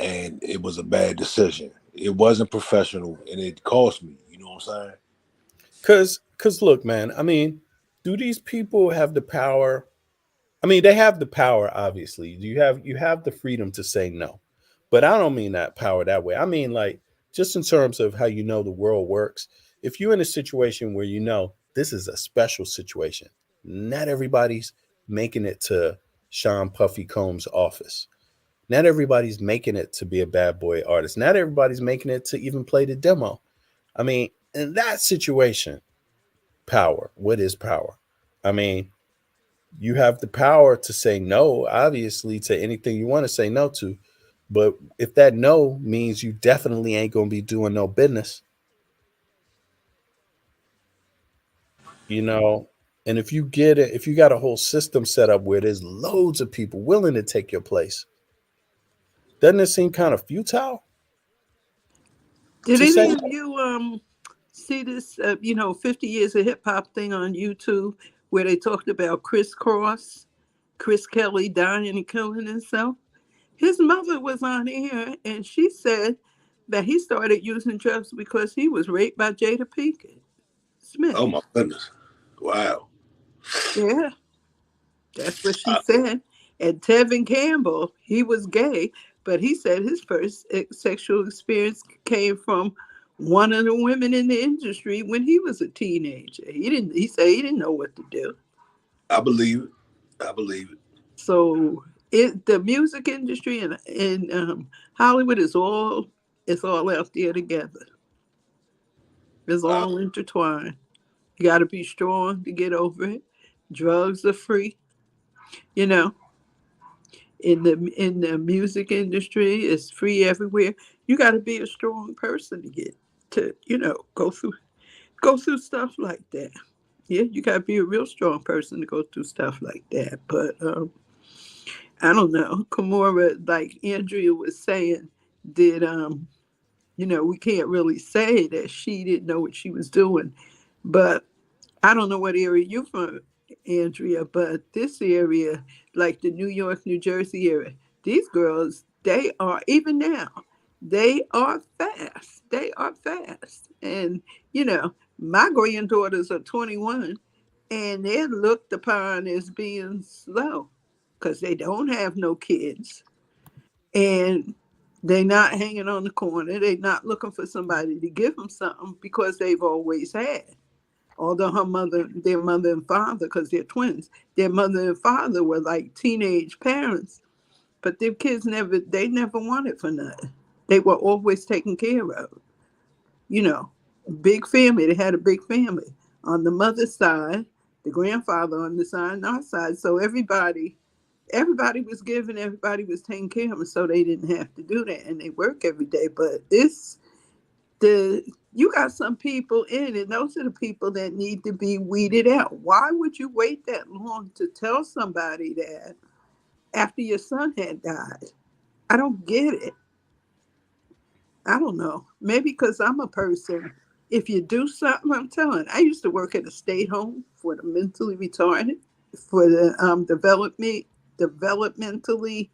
and it was a bad decision. It wasn't professional, and it cost me. You know what I'm saying? Cause look, man, I mean, do these people have the power? I mean, they have the power, obviously. You have the freedom to say no. But I don't mean that power that way. I mean like just in terms of how the world works. If you're in a situation where this is a special situation, not everybody's making it to Sean Puffy Combs' office. Not everybody's making it to be a bad boy artist. Not everybody's making it to even play the demo. I mean, in that situation, power. What is power? I mean, you have the power to say no, obviously, to anything you want to say no to. But if that no means you definitely ain't going to be doing no business, you know, and if you get it, if you got a whole system set up where there's loads of people willing to take your place, doesn't it seem kind of futile Did to say any of no? you see this 50 years of hip hop thing on YouTube where they talked about Chris Kelly dying and killing himself? His mother was on here and she said that he started using drugs because he was raped by Jada Pinkett Smith. Oh my goodness! Wow. Yeah, that's what she Uh, said. And Tevin Campbell, he was gay, but he said his first sexual experience came from one of the women in the industry when he was a teenager. He said he didn't know what to do. I believe it. I believe it. So the music industry and Hollywood is all, it's all out there together. It's Wow. all intertwined. You got to be strong to get over it. Drugs are free, you know. In the music industry, it's free everywhere. You got to be a strong person to get to, go through stuff like that. Yeah, you got to be a real strong person to go through stuff like that. But I don't know. Kimura, like Andrea was saying, did we can't really say that she didn't know what she was doing, but I don't know what area you're from, Andrea, but this area, like the New York, New Jersey area, these girls, they are, even now, they are fast. They are fast. And, my granddaughters are 21 and they're looked upon as being slow because they don't have no kids and they're not hanging on the corner. They're not looking for somebody to give them something because they've always had. Although their mother and father, because they're twins, their mother and father were like teenage parents, but their kids they never wanted for nothing. They were always taken care of. You know, big family. They had a big family on the mother's side, the grandfather on the side, and our side. So everybody was given, everybody was taken care of them, so they didn't have to do that, and they work every day. But you got some people in, and those are the people that need to be weeded out. Why would you wait that long to tell somebody that after your son had died? I don't get it. I don't know. Maybe because I'm a person. If you do something, I'm telling. I used to work at a state home for the mentally retarded, for the developmentally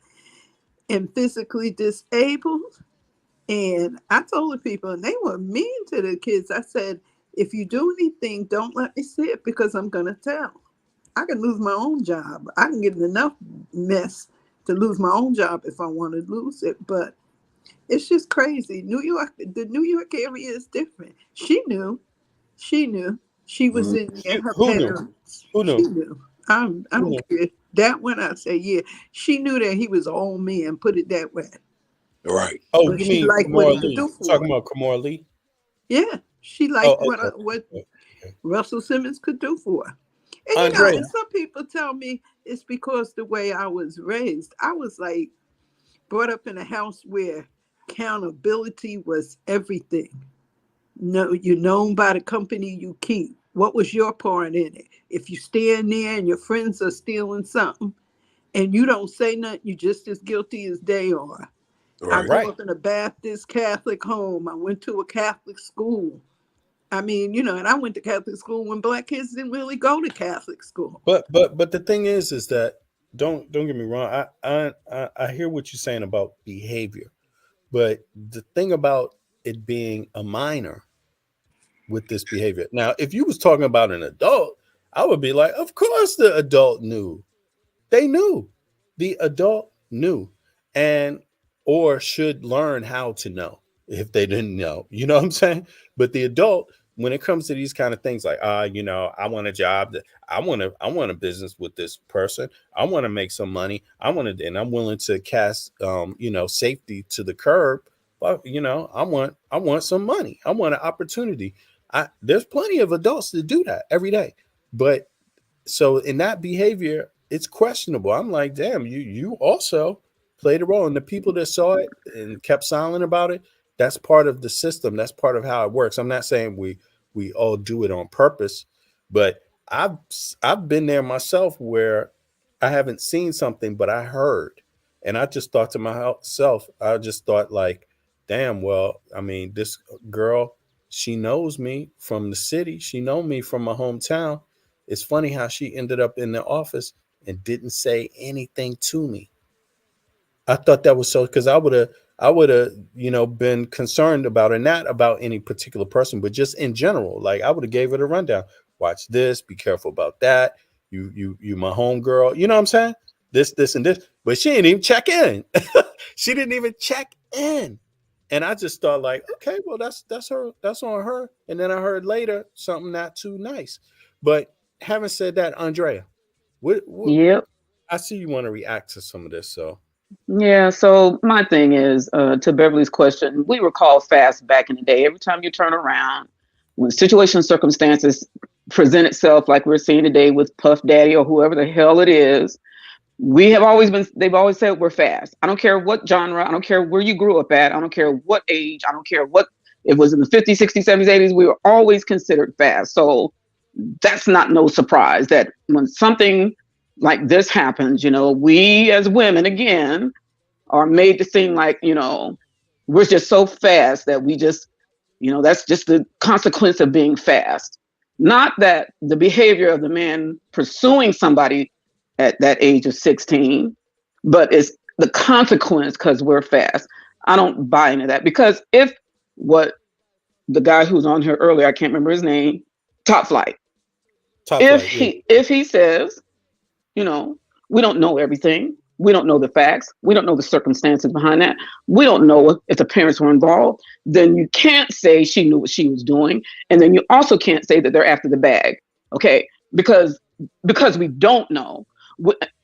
and physically disabled. And I told the people, and they were mean to the kids. I said, if you do anything, don't let me see it because I'm going to tell. I can lose my own job. I can get in enough mess to lose my own job if I want to lose it. But it's just crazy. The New York area is different. She knew. She knew. She was Mhm. in there. Her Who knew? parents. Who She knew? knew. I Who don't knew? care. That one I say, yeah. She knew that he was all man, put it that way. Right. Oh, But you she mean liked what Kamar he could Lee? do You're for talking her. about Kamar Lee? Yeah. She liked Oh, what okay. what Okay. Okay. Russell Simmons could do for her. And Andrea. and some people tell me it's because the way I was raised. I was like brought up in a house where accountability was everything. No, you're known by the company you keep. What was your part in it? If you stand there and your friends are stealing something and you don't say nothing, you're just as guilty as they are. I Right. grew Right. up in a Baptist Catholic home. I went to a Catholic school. I mean, and I went to Catholic school when black kids didn't really go to Catholic school. But the thing is that don't get me wrong. I hear what you're saying about behavior, but the thing about it being a minor with this behavior. Now, if you was talking about an adult, I would be like, of course the adult knew. They knew. The adult knew. And or should learn how to know if they didn't know. You know what I'm saying? But the adult, when it comes to these kind of things like I want a job, that I want a business with this person. I want to make some money. And I'm willing to cast safety to the curb. But I want some money. I want an opportunity. There's plenty of adults that do that every day. But so in that behavior, it's questionable. I'm like, damn, you also played a role. And the people that saw it and kept silent about it, that's part of the system. That's part of how it works. I'm not saying we all do it on purpose, but I've I've been there myself where I haven't seen something, but I heard. And I just thought to myself, I just thought like, damn, well, I mean, this girl, she knows me from the city. She know me from my hometown. It's funny how she ended up in the office and didn't say anything to me. I thought that was so because I would have been concerned about it, not about any particular person, but just in general. Like I would have gave it a rundown. Watch this, be careful about that. You my home girl. You know what I'm saying? This, and this. But she didn't even check in. She didn't even check in. And I just thought like, okay, well that's her, that's on her. And then I heard later something not too nice. But having said that, Andrea, what Yep. I see you want to react to some of this, so Yeah, so my thing is, to Beverly's question, we were called fast back in the day. Every time you turn around, when situation circumstances present itself like we're seeing today with Puff Daddy or whoever the hell it is, they've always said we're fast. I don't care what genre, I don't care where you grew up at, I don't care what age, I don't care what it was in the 50s, 60s, 70s, 80s, we were always considered fast. So that's not no surprise that when something like this happens, we as women, again, are made to seem like, we're just so fast that we just, that's just the consequence of being fast. Not that the behavior of the man pursuing somebody at that age of 16, but it's the consequence because we're fast. I don't buy into that, because if what the guy who was on here earlier, I can't remember his name, Top Flight, if he says, we don't know everything. We don't know the facts. We don't know the circumstances behind that. We don't know if the parents were involved. Then you can't say she knew what she was doing. And then you also can't say that they're after the bag. Okay. Because we don't know.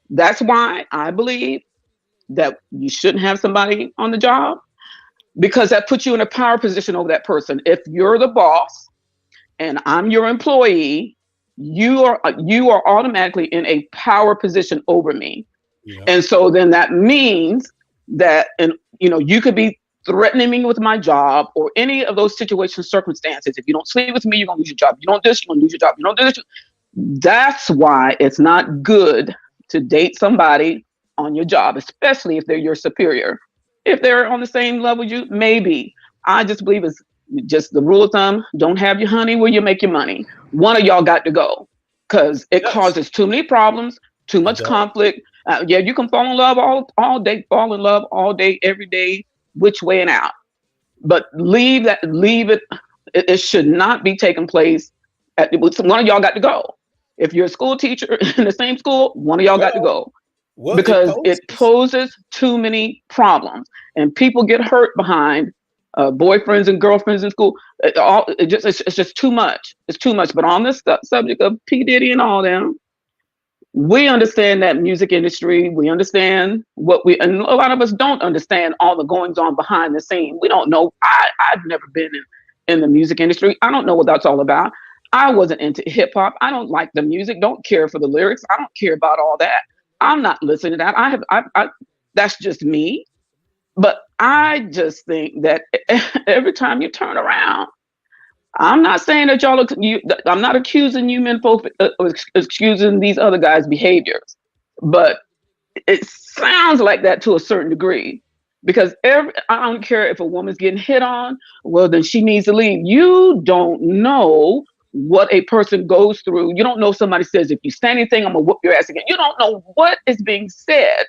That's why I believe that you shouldn't have somebody on the job, because that puts you in a power position over that person. If you're the boss and I'm your employee, you are automatically in a power position over me. Yeah. And so then that means that, you could be threatening me with my job or any of those situations, circumstances. If you don't sleep with me, you're going to lose your job. You don't do this, you're going to lose your job. You don't do this. That's why it's not good to date somebody on your job, especially if they're your superior. If they're on the same level you, maybe. I just believe it's just the rule of thumb. Don't have your honey where you make your money. One of y'all got to go, because it causes too many problems, too much conflict. Yeah, you can fall in love all day, fall in love all day, every day, which way and out. But leave it. It should not be taking place. One of y'all got to go. If you're a school teacher in the same school, one of y'all got to go. Because it poses too many problems, and people get hurt behind boyfriends and girlfriends in school. It's just too much. It's too much. But on this subject of P. Diddy and all them, we understand that music industry. We understand and a lot of us don't understand all the goings on behind the scene. We don't know. I've never been in the music industry. I don't know what that's all about. I wasn't into hip hop. I don't like the music. Don't care for the lyrics. I don't care about all that. I'm not listening to that. I that's just me. But I just think that every time you turn around, I'm not saying that I'm not accusing you men folks of excusing these other guys' behaviors, but it sounds like that to a certain degree. Because I don't care if a woman's getting hit on, well, then she needs to leave. You don't know what a person goes through. You don't know, somebody says, if you say anything, I'm gonna whoop your ass again. You don't know what is being said.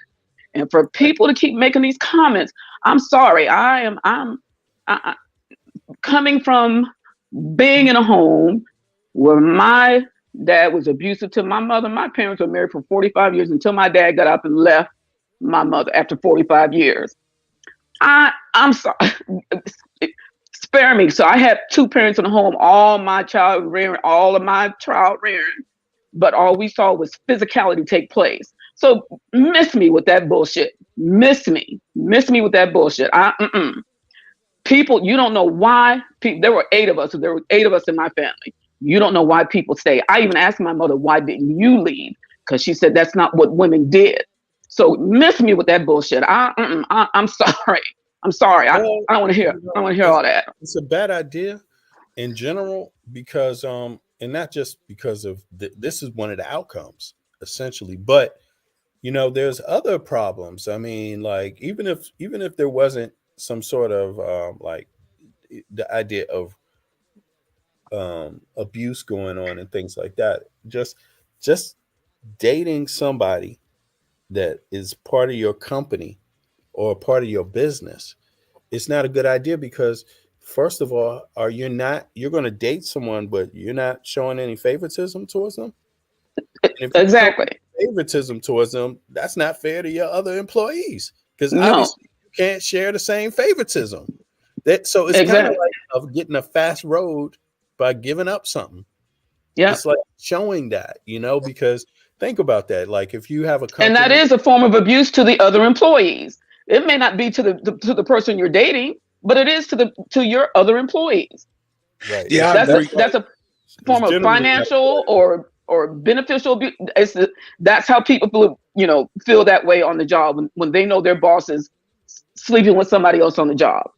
And for people to keep making these comments, I'm sorry. I'm coming from being in a home where my dad was abusive to my mother. My parents were married for 45 years until my dad got up and left my mother after 45 years. I'm sorry. Spare me. So I had two parents in the home, all of my child rearing, but all we saw was physicality take place. So miss me with that bullshit. Miss me with that bullshit. People, you don't know why. There were 8 of us. So there were 8 of us in my family. You don't know why people stay. I even asked my mother, why didn't you leave? Because she said that's not what women did. So miss me with that bullshit. I'm sorry. I'm sorry. I don't want to hear. I don't want to hear all that. It's a bad idea in general, because and not just because of this is one of the outcomes essentially, but there's other problems. I mean, like even if there wasn't some sort of like the idea of abuse going on and things like that, just dating somebody that is part of your company or part of your business, it's not a good idea, because first of all, you're going to date someone, but you're not showing any favoritism towards them. Exactly. Favoritism towards them, that's not fair to your other employees, because obviously you can't share the same favoritism. So it's kind of like of getting a fast road by giving up something. Yeah, it's like showing that, because Think about that. Like if you have a company, and that is a form of abuse to the other employees. It may not be to the person you're dating, but it is to your other employees. right? Yeah, I agree. That's a form It's of generally like financial or beneficial abuse. That's how people feel that way on the job when they know their boss is sleeping with somebody else on the job,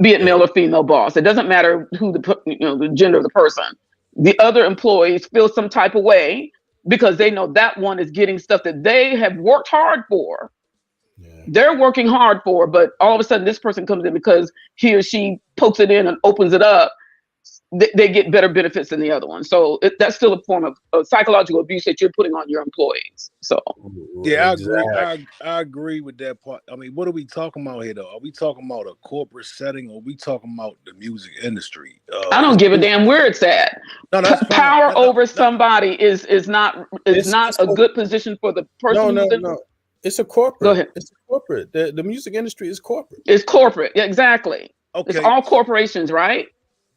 be it male or female boss. It doesn't matter who the gender of the person. The other employees feel some type of way because they know that one is getting stuff that they have worked hard for. Yeah. They're working hard for, but all of a sudden this person comes in because he or she pokes it in and opens it up. They get better benefits than the other one. So that's still a form of psychological abuse that you're putting on your employees. So Yeah, exactly. I agree with that part. I mean, what are we talking about here, though? Are we talking about a corporate setting, or are we talking about the music industry? I don't give a damn where it's at. No, that's fine. Power over somebody is not It's a good position for the person. No. It's a corporate. Go ahead. It's a corporate. The music industry is corporate. It's corporate. Yeah, exactly. Okay. It's all corporations, right?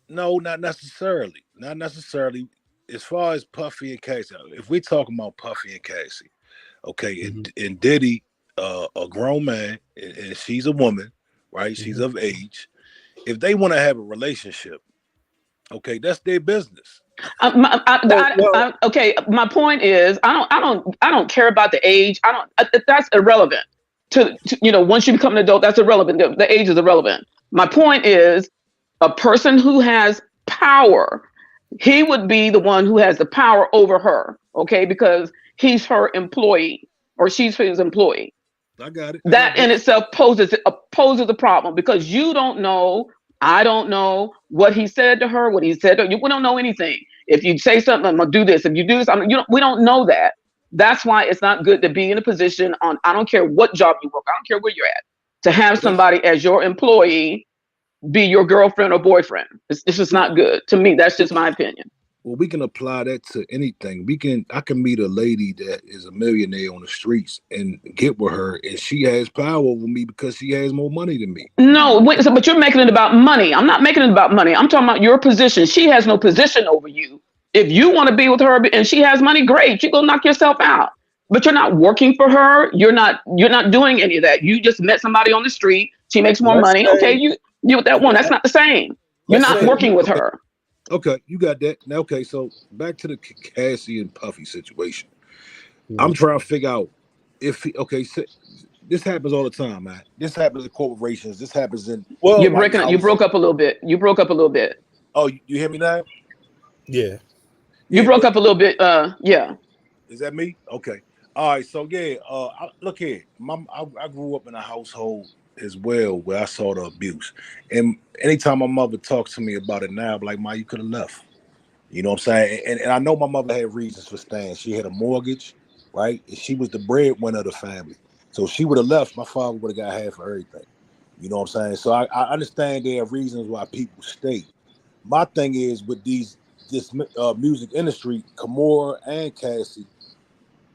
No, not necessarily. Not necessarily. As far as Puffy and Casey, if we're talking about Puffy and Casey, okay, and Diddy, a grown man, and she's a woman, right? She's of age. If they want to have a relationship, okay, that's their business. Okay, my point is, I don't care about the age. That's irrelevant. To once you become an adult, that's irrelevant. The age is irrelevant. My point is, a person who has power, he would be the one who has the power over her, okay? Because he's her employee or she's his employee. I got it. That in itself poses a problem because you don't know, I don't know what he said to her, what he said to you. We don't know anything. If you say something, I'm gonna do this. If you do this, we don't know that. That's why it's not good to be in a position I don't care what job you work, I don't care where you're at, to have somebody as your employee be your girlfriend or boyfriend. It's just not good. To me, that's just my opinion. Well, we can apply that to anything. I can meet a lady that is a millionaire on the streets and get with her, and she has power over me because she has more money than me. No, but you're making it about money. I'm not making it about money. I'm talking about your position. She has no position over you. If you want to be with her and she has money, great. You go knock yourself out. But you're not working for her. You're not doing any of that. You just met somebody on the street. She makes more money. Okay, you with that one. That's not the same. You're not working with her. Okay, you got that. Now, okay, so back to the Cassie and Puffy situation. I'm trying to figure out if this happens all the time, man. This happens in corporations. This happens in. Well, you broke up a little bit. Oh, you hear me now? Yeah. You broke up a little bit. Yeah. Is that me? Okay. All right. So yeah. Look here. I grew up in a household as well where I saw the abuse, and anytime my mother talks to me about it now, I'm like, Ma, you could have left. You know what I'm saying? And I know my mother had reasons for staying. She had a mortgage, right? And she was the breadwinner of the family. So if she would have left, my father would have got half of everything. You know what I'm saying? So I understand there are reasons why people stay. My thing is with this music industry, Kimora and Cassie,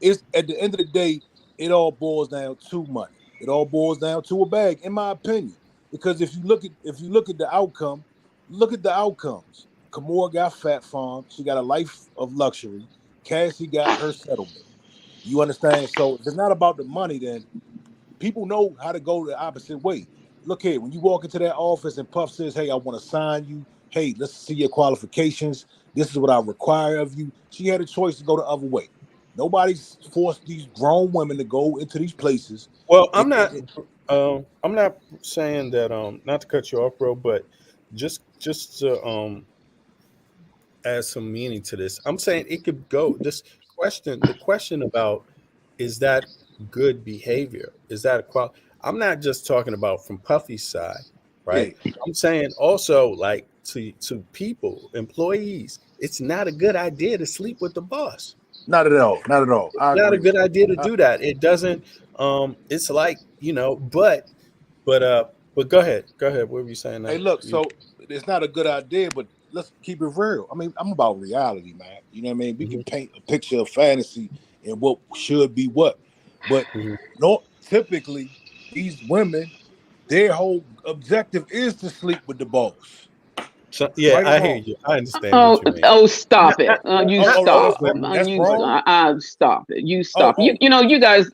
it's at the end of the day, it all boils down to money. It all boils down to a bag, in my opinion. Because if you look at the outcome, look at the outcomes. Kimora got Fat Farm. She got a life of luxury. Cassie got her settlement. You understand? So if it's not about the money, then people know how to go the opposite way. Look here, when you walk into that office and Puff says, hey, I want to sign you. Hey, let's see your qualifications. This is what I require of you. She had a choice to go the other way. Nobody's forced these grown women to go into these places. Well, I'm not saying that not to cut you off, bro, but just to add some meaning to this. I'm saying it could go the question about, is that good behavior? Is that a quality? I'm not just talking about from Puffy's side, right? Yeah. I'm saying also like to people, employees, it's not a good idea to sleep with the boss. Not at all. Not at all. It's not a good idea to do that. It doesn't. It's like, but go ahead. What were you saying? Hey, look. So it's not a good idea, but let's keep it real. I mean, I'm about reality, man. You know what I mean? We can paint a picture of fantasy and what should be what, but no. Typically, these women, their whole objective is to sleep with the boss. So, yeah, Right or I hear wrong? you. I understand what you mean. Stop it. You stop. That's wrong. Stop it. You Oh, stop. You guys,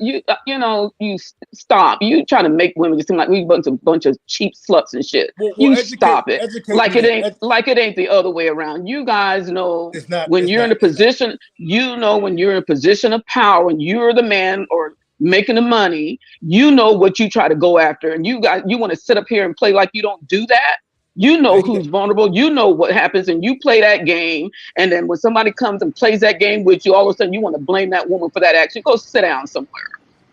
stop. You trying to make women just seem like we bunch of cheap sluts and shit. Well, You educate stop it. me then. Like it ain't the other way around. You guys know It's not. when It's you're in not. a position, when you're in a position of power and you're the man or making the money, you know what you try to go after. And you want to sit up here and play like you don't do that. You know who's vulnerable. You know what happens, and you play that game. And then when somebody comes and plays that game with you, all of a sudden you want to blame that woman for that action. Go sit down somewhere.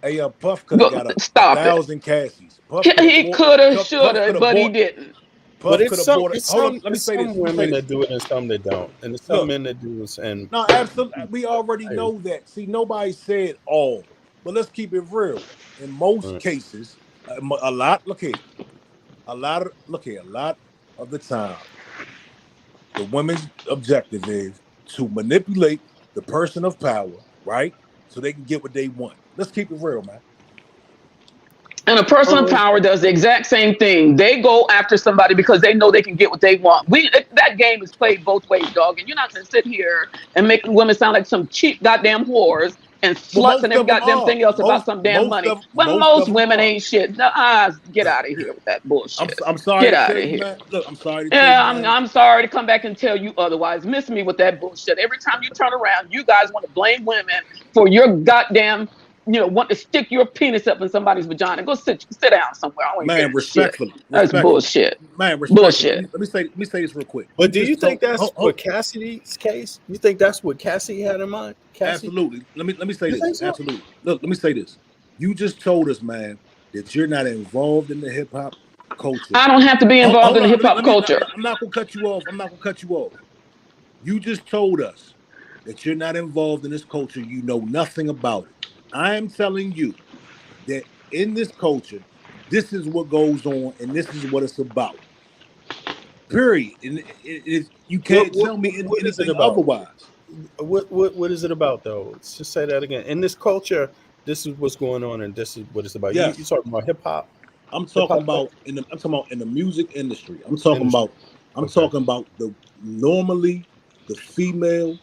Hey, Puff could have got a Stop 1,000 Cassies. He could have, should have, but he didn't. But it's some, Hold on, let me say some this. women that do it and some that don't, and there's some men that do it. And no, absolutely, we already know that. See, nobody said all, but let's keep it real. In most cases, a lot of the time, the women's objective is to manipulate the person of power, right? So they can get what they want. Let's keep it real, man. And a person of power does the exact same thing. They go after somebody because they know they can get what they want. That game is played both ways, dog. And you're not going to sit here and make women sound like some cheap goddamn whores and sluts and every goddamn thing else about some damn money. Most women ain't shit. Get out of here with that bullshit. I'm sorry. Get out of here. Man. Look, I'm sorry. I'm sorry to come back and tell you otherwise. Miss me with that bullshit. Every time you turn around, you guys want to blame women for your goddamn, want to stick your penis up in somebody's vagina. Go sit down somewhere. Man, respectfully. That's bullshit. Man, respectfully. Bullshit. Let me say this real quick. But do you think that's what Cassidy's case? You think that's what Cassie had in mind? Cassie? Absolutely. Let me say this. So? Absolutely. Look, let me say this. You just told us, man, that you're not involved in the hip hop culture. I don't have to be involved in the hip hop culture. I'm not gonna cut you off. You just told us that you're not involved in this culture. You know nothing about it. I am telling you that in this culture, this is what goes on and this is what it's about. Period. And you can't tell me anything otherwise. What is it about, though? Let's just say that again. In this culture, this is what's going on, and this is what it's about. Yes. You're talking about hip hop. I'm talking about in the music industry. I'm talking about normally the female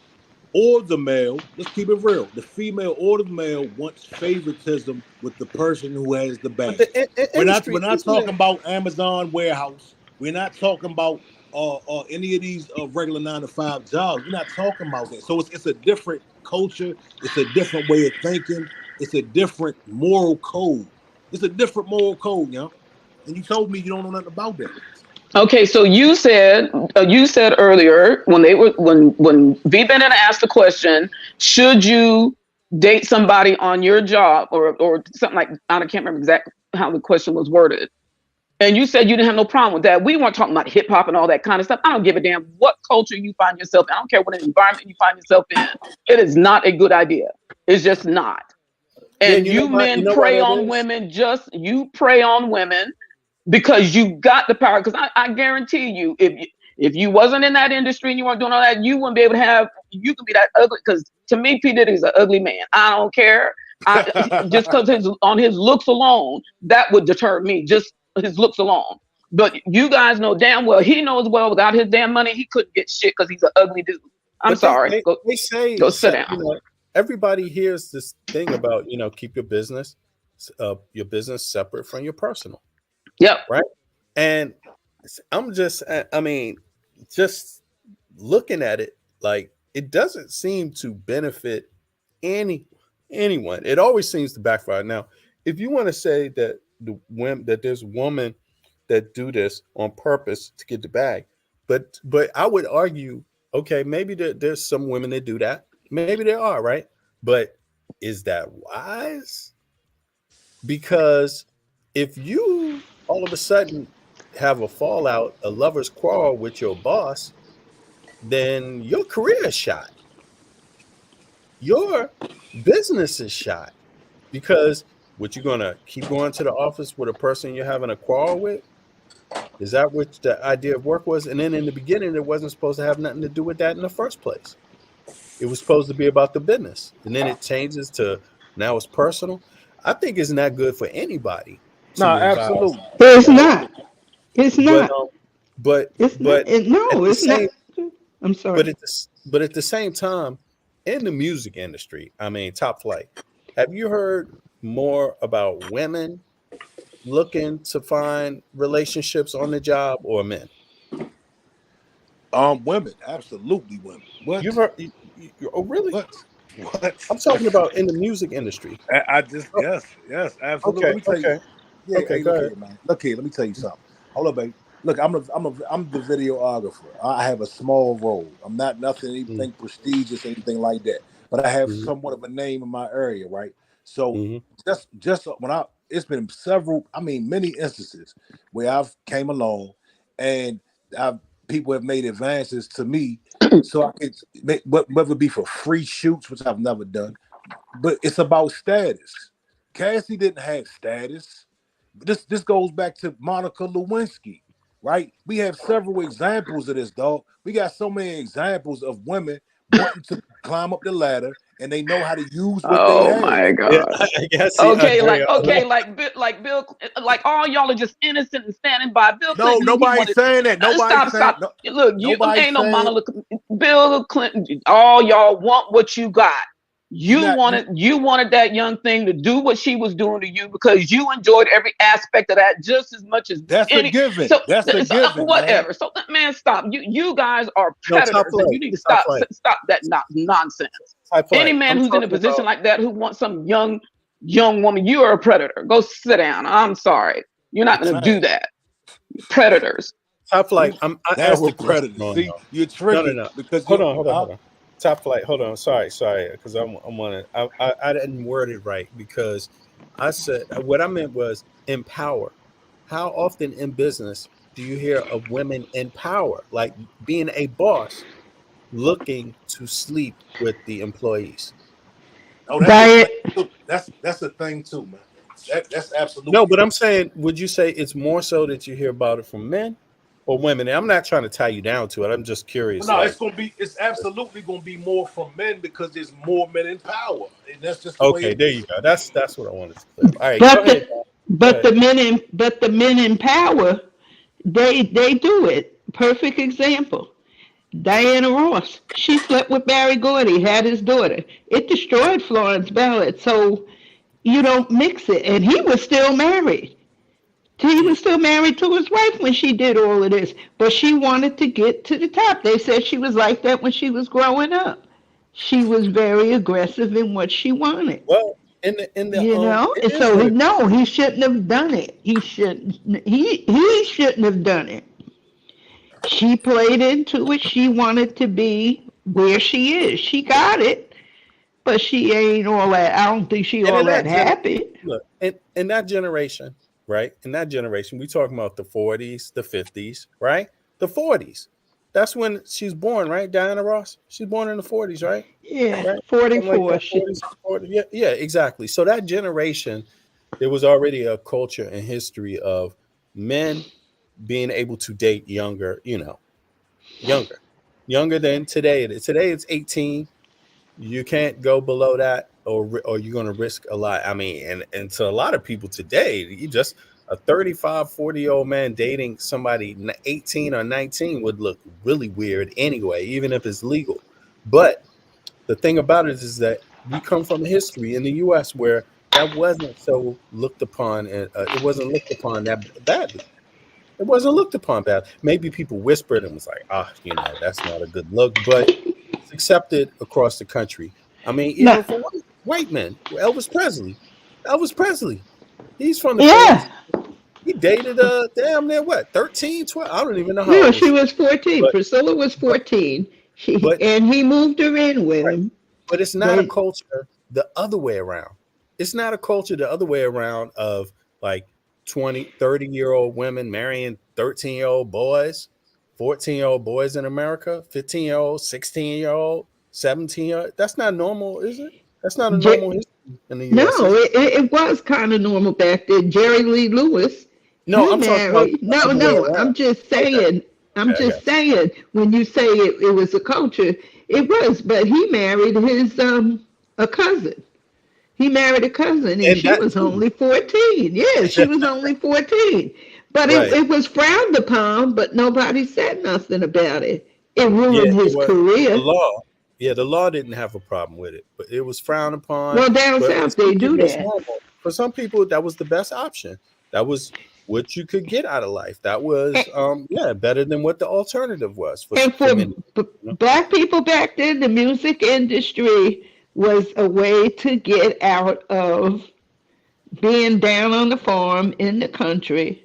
or the male. Let's keep it real. The female or the male wants favoritism with the person who has the bag. We're not talking about Amazon warehouse. We're not talking about any of these regular 9-to-5 jobs. We're not talking about that. So it's a different culture. It's a different way of thinking. It's a different moral code. It's a different moral code, And you told me you don't know nothing about that. Okay, so you said earlier when V. Bennett asked the question, should you date somebody on your job or something like, I can't remember exactly how the question was worded. And you said you didn't have no problem with that. We weren't talking about hip hop and all that kind of stuff. I don't give a damn what culture you find yourself in. I don't care what environment you find yourself in. It is not a good idea. It's just not. And you men prey on women, you prey on women because you got the power. Because I guarantee you, if you wasn't in that industry and you weren't doing all that, you wouldn't be able to you could be that ugly. Because to me, P. Diddy's an ugly man. I don't care. Just because on his looks alone, that would deter me. Just his looks alone. But you guys know damn well, he knows well without his damn money, he couldn't get shit because he's an ugly dude. I'm sorry. Go sit down. Everybody hears this thing about, keep your business separate from your personal. Yep. Right. And I'm just looking at it, like it doesn't seem to benefit anyone. It always seems to backfire. Now, if you want to say that there's women that do this on purpose to get the bag, but I would argue, okay, maybe there's some women that do that. Maybe there are, right? But is that wise? Because if you all of a sudden have a fallout, a lover's quarrel with your boss, then your career is shot. Your business is shot. Because what, you're going to keep going to the office with a person you're having a quarrel with? Is that what the idea of work was? And then in the beginning, it wasn't supposed to have nothing to do with that in the first place. It was supposed to be about the business. And then it changes to now it's personal. I think it's not good for anybody. No, absolutely. It's not. It's not. But It's not. but at the It's not. same I'm sorry. but at the same time, in the music industry, I mean, Top Flight, have you heard more about women looking to find relationships on the job or men? Women, absolutely women. You've What? heard? Oh, really? What? I'm talking about in the music industry. I just Oh, yes, absolutely. okay, Let me tell you. okay, Yeah, okay. hey, Go look ahead. here, man. Look here, let me tell you something. Hold up, baby. Look, I'm the videographer. I have a small role. I'm not nothing anything prestigious, anything like that. But I have Mm-hmm, somewhat of a name in my area, right? So mm-hmm, just when it's been several, I mean many instances where I've came along and I've people have made advances to me so I could make whether it be for free shoots, which I've never done, but it's about status. Cassie didn't have status. This goes back to Monica Lewinsky, right? We have several examples of this, dog. We got so many examples of women wanting to climb up the ladder, and they know how to use what they Oh have. my yeah, God. I guess see, Okay, Andrea. like Bill, like all y'all are just innocent and standing by. Bill No, Clinton, he nobody's wanted. saying that. Nobody's saying Stop. no. Look, you Nobody's ain't no saying monolith. Bill Clinton, all y'all want what you got. you not. You wanted that young thing to do what she was doing to you because you enjoyed every aspect of that just as much as That's a any. given. So, That's a given, man. whatever. So man, stop. You guys are No, Top predators, and you Flight, need to Top stop Flight, that nonsense. Top Any Flight. man I'm who's in a talking position about. like that who wants some young woman, you are a predator. Go sit down. I'm sorry. You're not going to do Same. that. Predators. Top Flight. I Now asked we're the question. predators. No, See, no, you're no, no, triggered no. because Hold you. on, hold on, hold on. Top Flight. Hold on. Sorry, because I'm on it. I didn't word it right because I said what I meant was empower. How often in business do you hear of women in power, like being a boss, looking to sleep with the employees? Oh, that's a thing Diet. too. That's a thing too, man. That's No, absolutely. but I'm saying, would you say it's more so that you hear about it from men or women? And I'm not trying to tie you down to it. I'm just curious. No, Like, it's absolutely gonna be more from men because there's more men in power, and that's just the way okay, it there is. you go. That's what I wanted to clear up. All right, go But ahead. the Bob. Go but ahead. the men in power, they do it. Perfect example. Diana Ross. She slept with Barry Gordy, had his daughter. It destroyed Florence Ballard. So you don't mix it. And he was still married. He Mm. was still married to his wife when she did all of this. But she wanted to get to the top. They said she was like that when she was growing up. She was very aggressive in what she wanted. Well, it And is so what it. no, he shouldn't have done it. He shouldn't have done it. She played into it. She wanted to be where she is. She got it, but she ain't all that. I don't think she And all in that that happy. look, in that generation, right? In that generation, we talking about the 40s, the 50s, right? The 40s. That's when she's born, right? Diana Ross. She's born in the 40s, right? Yeah, Right? Something like 44. that. 40s, 40. Yeah, yeah, exactly. So that generation, there was already a culture and history of men being able to date younger, younger, younger than today. Today it's 18. You can't go below that, or you're going to risk a lot. I mean, and to a lot of people today, you just a 35, 40-year-old man dating somebody 18 or 19 would look really weird anyway, even if it's legal. But the thing about it is that we come from a history in the U.S. where that wasn't so looked upon, and it wasn't looked upon that badly. It wasn't looked upon bad. Maybe people whispered and was like, that's not a good look, but it's accepted across the country. I mean, No, even for white men, Elvis Presley. Elvis Presley. He's from the 40s. yeah, He dated damn near what, 13, 12? I don't even know how no, old was she she. was 14. But Priscilla was but 14. but And he moved her in with right. him. But it's not a They, culture the other way around. It's not a culture the other way around of like 20, 30-year-old women marrying 13-year-old boys, 14-year-old boys in America, 15-year-old, 16-year-old, 17-year-old. That's not normal, is it? That's not a normal J- history in the no, US, is it? it was kind of normal back then. Jerry Lee Lewis, No, he I'm talking about married. the No, other way no, around. I'm just Okay. saying. I'm Okay, I just got you. saying. When you say it was a culture, it was. But he married his a cousin. He married a cousin, and And she that was too. only 14. Yeah, she was only 14. But Right. it was frowned upon, but nobody said nothing about it. It Yeah, ruined it his was the career. law. Yeah, the law didn't have a problem with it, but it was frowned upon. Well, down But for south some they do people, it's that. normal. For some people, that was the best option. That was what you could get out of life. That And, was, yeah, better than what the alternative was and for for many. You know? black people back then, the music industry was a way to get out of being down on the farm in the country,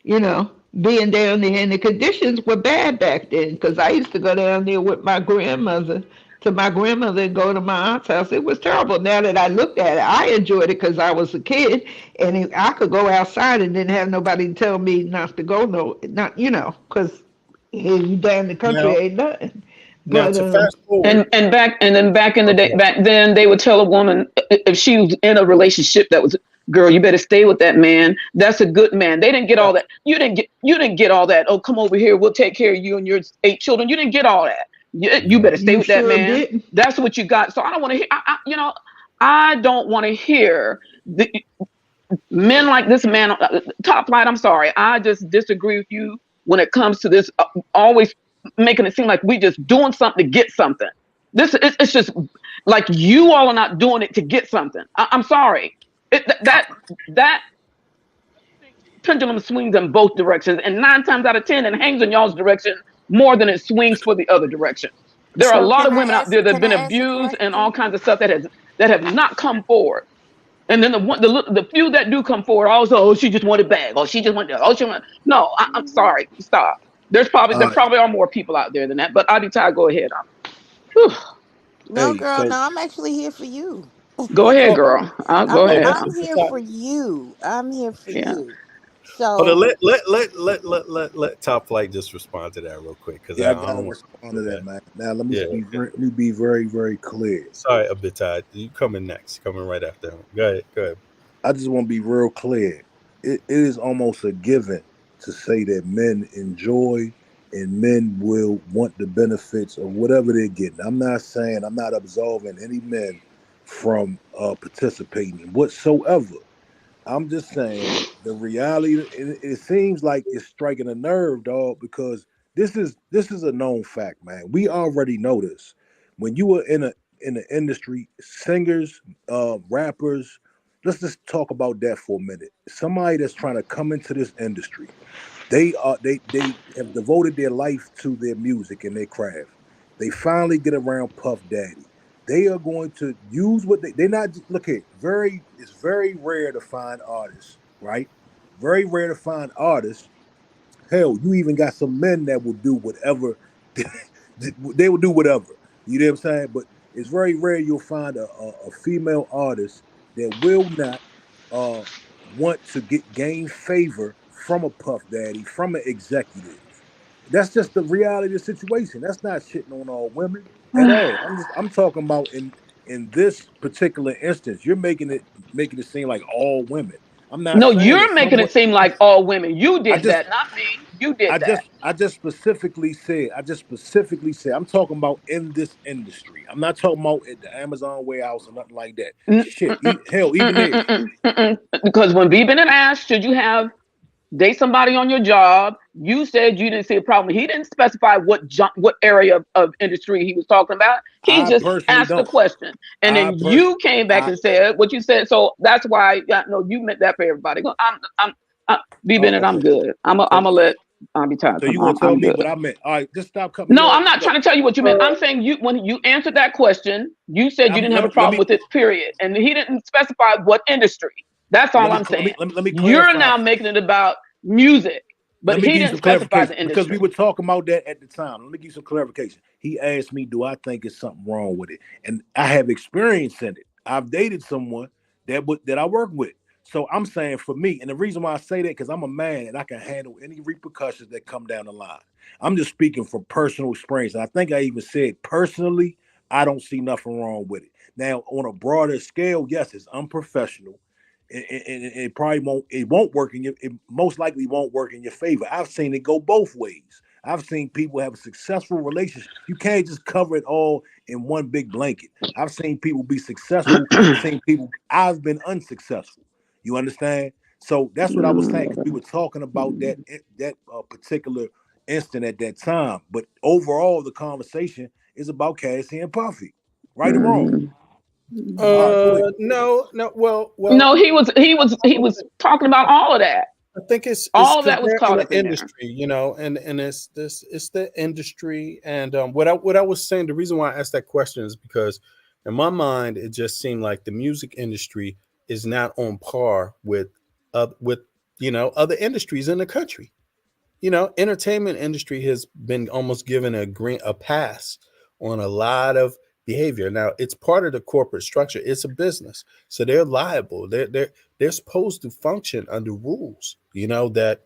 you know, being down there. And the conditions were bad back then because I used to go down there with my grandmother to my grandmother and go to my aunt's house. It was terrible. Now that I looked at it, I enjoyed it because I was a kid and I could go outside and didn't have nobody tell me not to go, no, not, you know, because you down the country Now, ain't nothing. now But to fast forward. Back in the day, Okay. back then they would tell a woman if she was in a relationship that was, girl, you better stay with that man. That's a good man. They didn't get all that. You didn't get all that. Oh, come over here. We'll take care of you and your 8 children. You didn't get all that. You No. better stay you with that sure man. didn't. That's what you got. So I don't want to hear. I don't want to hear the men like this man. Top Flight. I'm sorry. I just disagree with you when it comes to this. Always making it seem like we just doing something to get something. It's just like you all are not doing it to get something. I'm sorry. That pendulum swings in both directions, and 9 times out of 10, it hangs in y'all's direction more than it swings for the other direction. There are a So lot can of I women out ask? there that have Can I been ask a abused and all question? kinds of stuff that have not come forward. And then the few that do come forward also, oh, she just wanted bag, oh, she just wanted, oh, she wanted. No, I'm sorry, stop. There Uh, probably are more people out there than that, but Adita, go ahead. Whew. No, hey, girl. so No, I'm actually here for you. Go ahead, Oh, girl. I'll go I'm oh, ahead. I'm Mr. here Top. for you. I'm here for Yeah. you. Hold on. So Let Top Flight just respond to that real quick because yeah, I I gotta don't want respond to to do that, that. man. Now Yeah. let me be very, very clear. Sorry, Abitad. You coming next? Coming right after him. Go ahead. Go ahead. I just want to be real clear. It is almost a given to say that men enjoy and men will want the benefits of whatever they're getting. I'm not saying I'm not absolving any men from participating whatsoever. I'm just saying the reality. It seems like it's striking a nerve, dog, because this is a known fact, man. We already know this. When you were in the industry, singers, rappers. Let's just talk about that for a minute. Somebody that's trying to come into this industry, they have devoted their life to their music and their craft. They finally get around Puff Daddy. They are going to use what they're not. Look here, it's very rare to find artists, right? Very rare to find artists. Hell, you even got some men that will do whatever. They will do whatever. You know what I'm saying? But it's very rare you'll find a female artist that will not uh want to gain favor from a Puff Daddy, from an executive. That's just the reality of the situation. That's not shitting on all women at all. I'm talking about in this particular instance, you're making it seem like all women. I'm not No, saying that you're making someone it seem like all women. You I did just that, not me. You did that. I just specifically said I'm talking about in this industry. I'm not talking about at the Amazon warehouse or nothing like that. Mm, Shit, mm, mm, hell, mm, even mm, there. mm, mm, mm, mm. Because when Beeben and asked, should you have date somebody on your job, you said you didn't see a problem. He didn't specify what area of industry he was talking about. He I just personally asked the don't. question, and I then pers you came back I and said what you said. So that's why, yeah, no, you meant that for everybody. B Bennett, I'm okay. good. I'm So gonna let be tired. so you gonna tell I'm me good. what I meant? All right, just stop cutting me No, off. I'm not Look, trying to tell you what you meant. I'm saying you when you answered that question, you said you didn't have a let problem me with it, period. And he didn't specify what industry. That's all I'm saying. let me You're clarify. now making it about music, but Let me he give you didn't some specify clarification the because we industry. were talking about that at the time. Let me give you some clarification. He asked me, "Do I think it's something wrong with it?" And I have experience in it. I've dated someone that I work with. So I'm saying for me, and the reason why I say that because I'm a man and I can handle any repercussions that come down the line. I'm just speaking from personal experience. And I think I even said personally, I don't see nothing wrong with it. Now, on a broader scale, yes, it's unprofessional. And it probably won't work in your it most likely won't work in your favor. I've seen it go both ways. I've seen people have a successful relationship. You can't just cover it all in one big blanket. I've seen people be successful. I've been unsuccessful. You understand? So that's what I was saying, because we were talking about that particular instant at that time. But overall, the conversation is about Cassie and Puffy, right or wrong. All right, go ahead. No, no. Well, No, he was talking about all of that. I think it's All of because that was they're caught in up the in there. industry, and it's the industry. And what I was saying, the reason why I asked that question is because in my mind it just seemed like the music industry is not on par with other industries in the country. Entertainment industry has been almost given a pass on a lot of behavior. Now, it's part of the corporate structure. It's a business, so they're liable. They're supposed to function under rules, that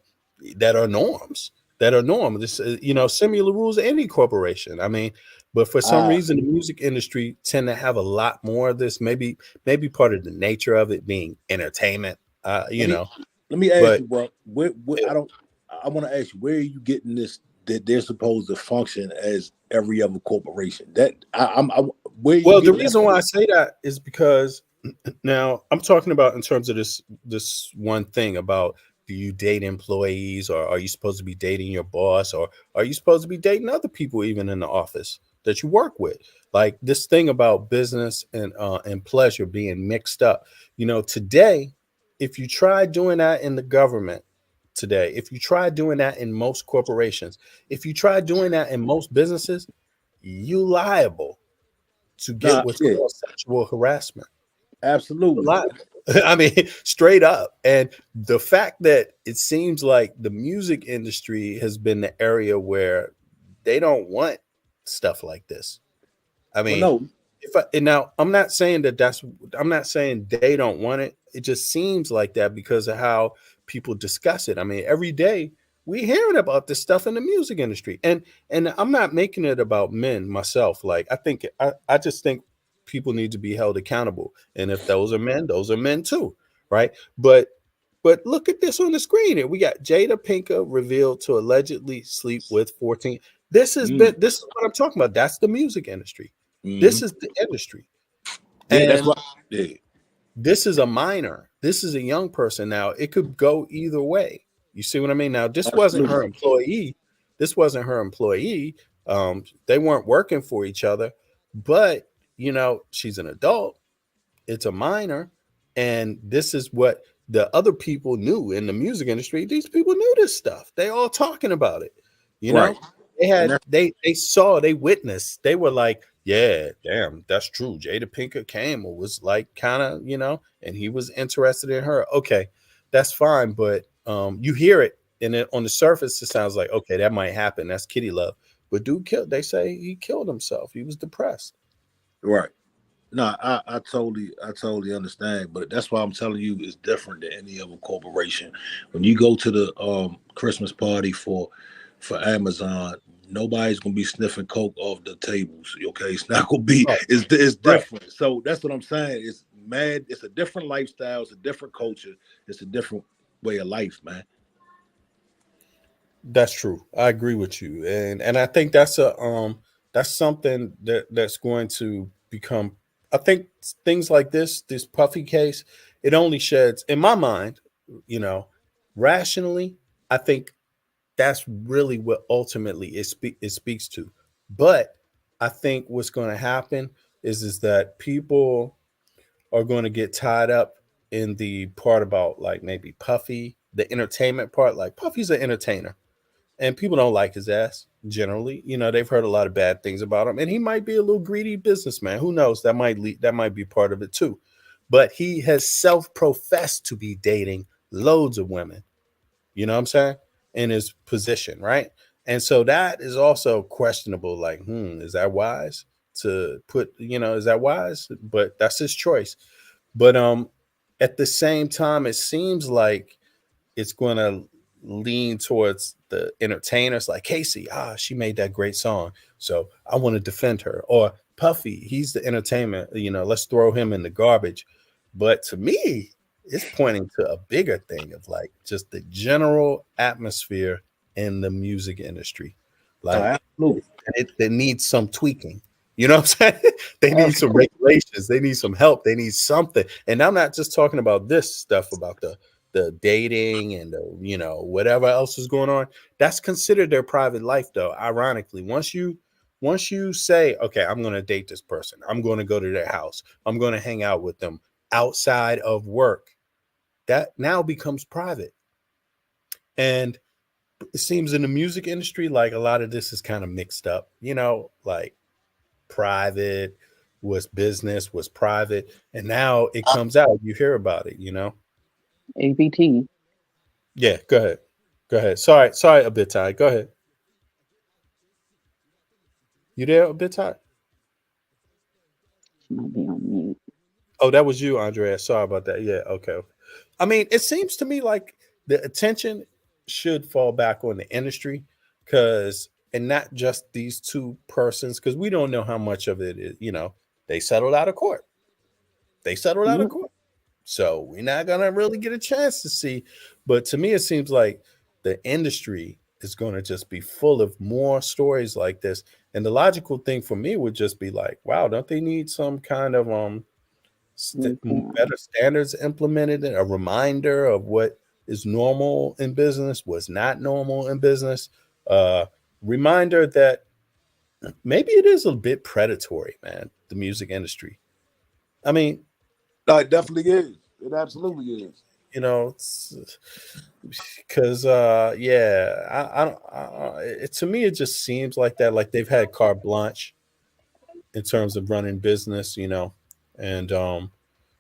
are norms. That are normal. This, similar rules to any corporation. I mean, but for some Uh, reason, the music industry tend to have a lot more of this. Maybe part of the nature of it being entertainment. let me let me ask But you, bro. I want to ask you, where are you getting this that they're supposed to function as every other corporation? That where are you well, the getting that reason from? why I say that is because now I'm talking about in terms of this one thing about, do you date employees, or are you supposed to be dating your boss, or are you supposed to be dating other people even in the office that you work with? Like this thing about business and pleasure being mixed up. Today, if you try doing that in the government today, if you try doing that in most corporations, if you try doing that in most businesses, you liable to get Nah, what's yeah, called sexual harassment. A absolutely. lot. I mean, straight up. And the fact that it seems like the music industry has been the area where they don't want stuff like this. I Well, mean, no, and now I'm not saying they don't want it. It just seems like that because of how people discuss it. I mean, every day we hearing about this stuff in the music industry. And I'm not making it about men myself. Like I just think people need to be held accountable. And if those are men too, right? But look at this on the screen. We got Jada Pinkett revealed to allegedly sleep with 14. mm, This is what I'm talking about. That's the music industry. This mhm. is the industry. Yeah, that's And what. Yeah, this is a minor. This is a young person. Now, it could go either way. You see what I mean? Now, this wasn't her absolutely. employee. This wasn't her employee. They weren't working for each other, but she's an adult. It's a minor, and this is what the other people knew in the music industry. These people knew this stuff. They all talking about it. You Right, know, they and had that's they saw, they witnessed. They were like, yeah, damn, that's true. Jada Pinkett came or was like kind of, and he was interested in her. Okay, that's fine, but you hear it, and then on the surface, it sounds like, okay, that might happen. That's kitty love. But dude killed. They say he killed himself. He was depressed. right. No, I totally understand, but that's why I'm telling you it's different than any other corporation. When you go to the Christmas party for Amazon, nobody's gonna be sniffing coke off the tables. Okay, it's not gonna be. Right, It's right. different. So that's what I'm saying. It's mad. It's a different lifestyle. It's a different culture. It's a different way of life, man. That's true. I agree with you, and I think that's something that's going to become. I think things like this Puffy case, it only sheds, in my mind, you know, rationally. I think that's really what ultimately it speaks to. But I think what's going to happen is that people are going to get tied up in the part about, like, maybe Puffy, the entertainment part. Like, Puffy's an entertainer and people don't like his ass generally. They've heard a lot of bad things about him, and he might be a little greedy businessman. Who knows? That might be part of it too. But he has self-professed to be dating loads of women. You know what I'm saying? In his position, right? And so that is also questionable. Like, is that wise to put? Is that wise? But that's his choice. But at the same time, it seems like it's going to lean towards the entertainers, like Casey. She made that great song, so I want to defend her. Or Puffy, he's the entertainment. Let's throw him in the garbage. But to me, it's pointing to a bigger thing of, like, just the general atmosphere in the music industry. Like, Absolutely. it needs some tweaking. You know what I'm saying? They need some Absolutely. regulations. They need some help. They need something. And I'm not just talking about this stuff about the dating and the, whatever else is going on, that's considered their private life though. Ironically, once you say, okay, I'm going to date this person, I'm going to go to their house, I'm going to hang out with them outside of work, that now becomes private. And it seems in the music industry, like a lot of this is kind of mixed up, like private was business, was private, and now it comes out, you hear about it. ABT. Yeah, go ahead. Sorry, a bit tired. Go ahead. You there, a bit tired? She might be on mute. Oh, that was you, Andrea. Sorry about that. Yeah, okay. I mean, it seems to me like the attention should fall back on the industry, and not just these two persons, because we don't know how much of it is, they settled out of court. They settled out of Yep. court. So we're not going to really get a chance to see. But to me, it seems like the industry is going to just be full of more stories like this. And the logical thing for me would just be like, wow, don't they need some kind of better standards implemented, a reminder of what is normal in business, what's not normal in business, reminder that maybe it is a bit predatory, man, the music industry. I mean, No, it definitely is. It absolutely is. Because yeah, I don't. To me, it just seems like that. Like they've had carte blanche in terms of running business, and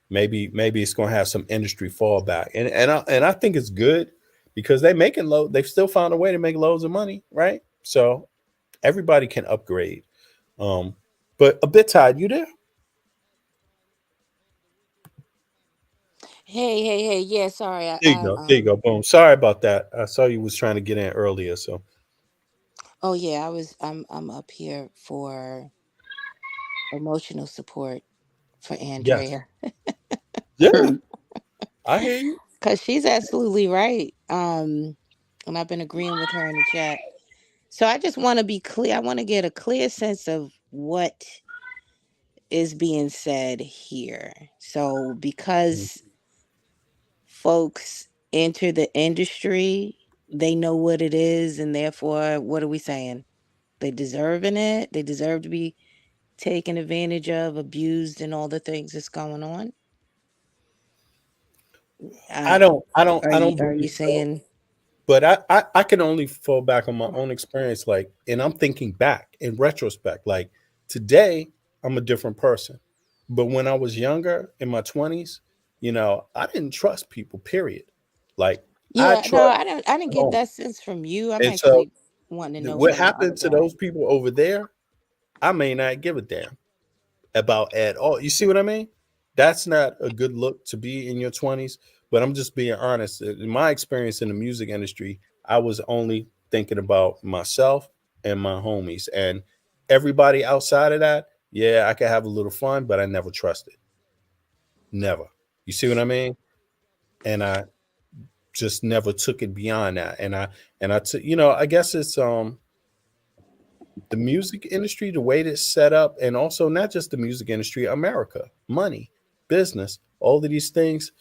maybe it's going to have some industry fallback, and I think it's good because they've still found a way to make loads of money, right? So everybody can upgrade. But a bit tired, you there? Hey. Yeah, sorry. There you go. There you go. Boom. Sorry about that. I saw you was trying to get in earlier. So Oh yeah, I'm up here for emotional support for yes, Andrea. yeah, I hear you. Cause she's absolutely right. And I've been agreeing with her in the chat. So I just want to be clear. I want to get a clear sense of what is being said here. So Mhm. because folks enter the industry, they know what it is, and therefore, what are we saying? They deserving it. They deserve to be taken advantage of, abused, and all the things that's going on. I Uh, don't. I don't. are I you don't are you believe so. saying? But I can only fall back on my own experience, like, and I'm thinking back in retrospect, like today I'm a different person. But when I was younger in my 20s, I didn't trust people, period. Like I Yeah, no, trust I didn't get no. that sense from you. I'm And so actually wanting to know what from the other happened to guy. those people over there, I may not give a damn about at all. You see what I mean? That's not a good look to be in your 20s, but I'm just being honest. In my experience in the music industry, I was only thinking about myself and my homies, and everybody outside of that, yeah, I could have a little fun, but I never trusted. Never. You see what I mean? And I just never took it beyond that. And I took, I guess it's the music industry, the way it's set up, and also not just the music industry, America, money, business, all of these things,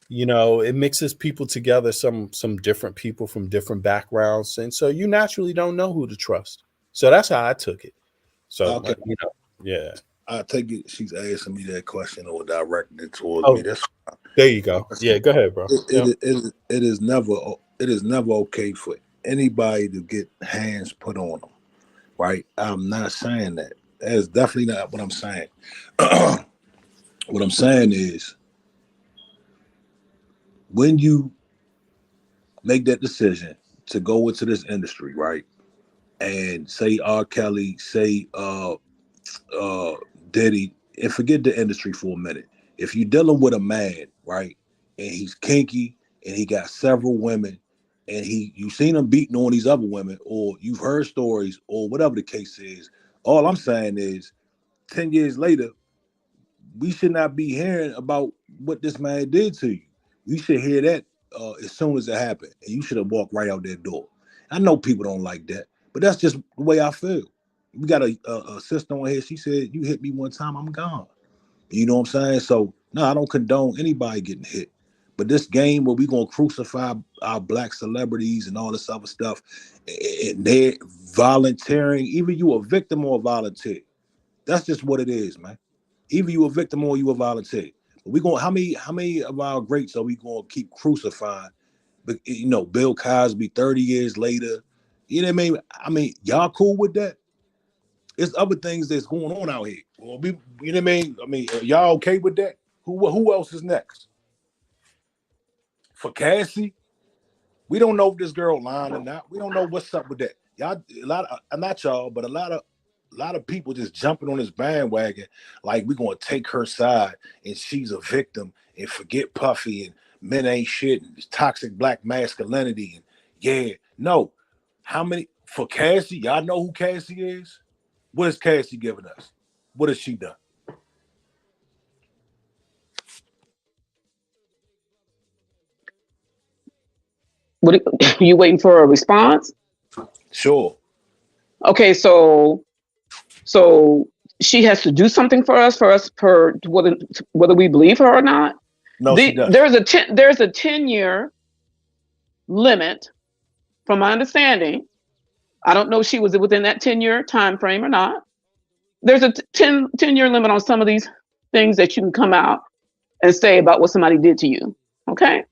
it mixes people together, some different people from different backgrounds. And so you naturally don't know who to trust. So that's how I took it. So, Okay. yeah. I take it she's asking me that question or directing it towards me. Oh, That's there you go. Yeah, go ahead, bro. Yeah. it is never okay for anybody to get hands put on them. Right? I'm not saying that. That is definitely not what I'm saying. What I'm saying is when you make that decision to go into this industry, right? And say R. Kelly, say uh Diddy, and forget the industry for a minute. If you're dealing with a man, right, and he's kinky and he got several women, and you've seen him beating on these other women, or you've heard stories, or whatever the case is, all I'm saying is 10 years later, we should not be hearing about what this man did to you. We should hear that as soon as it happened, and you should have walked right out that door. I know people don't like that, but that's just the way I feel. We got a sister on here. She said, "You hit me one time, I'm gone." You know what I'm saying? So no, I don't condone anybody getting hit, But this game where we gonna crucify our black celebrities and all this other stuff, and they're volunteering. Either you a victim or a volunteer. That's just what it is, man. Either you a victim or you a volunteer. But we gonna how many of our greats are we gonna keep crucifying? But you know, Bill Cosby 30 years later. You know what I mean? I mean, y'all cool with that? There's other things that's going on out here. Well, you know what I mean? I mean, y'all okay with that? Who else is next? For Cassie, we don't know if this girl lying or not. We don't know what's up with that. Y'all, not y'all, but a lot of people just jumping on this bandwagon like we're gonna take her side and she's a victim and forget Puffy and men ain't shit and it's toxic black masculinity and yeah, no. How many for Cassie? Y'all know who Cassie is? What is Cassie giving us? What has she done? What you waiting for a response? Sure. Okay, so she has to do something for us whether we believe her or not. No, she doesn't. There's a 10-year limit, from my understanding. I don't know if she was within that 10-year time frame or not. There's a 10-year limit on some of these things that you can come out and say about what somebody did to you. Okay.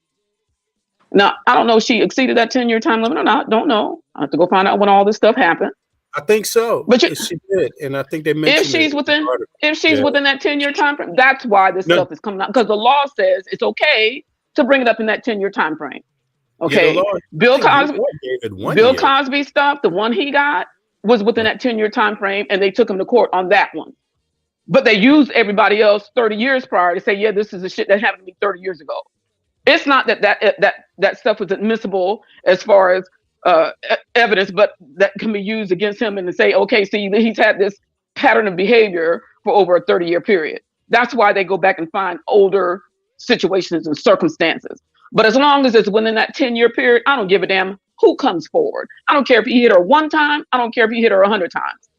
Now, I don't know if she exceeded that 10-year time limit or not. Don't know. I have to go find out when all this stuff happened. I think so. But she did, and I think they mentioned if she's within that 10-year time frame, that's why this stuff is coming out, because the law says it's okay to bring it up in that 10-year time frame. Okay, Bill Cosby stuff, the one he got was within that 10-year time frame, and they took him to court on that one. But they used everybody else 30 years prior to say, yeah, this is the shit that happened to me 30 years ago. It's not that stuff was admissible as far as evidence, but that can be used against him and to say, okay, see, he's had this pattern of behavior for over a 30-year period. That's why they go back and find older situations and circumstances. But as long as it's within that 10-year period, I don't give a damn who comes forward. I don't care if he hit her one time. I don't care if he hit her 100 times.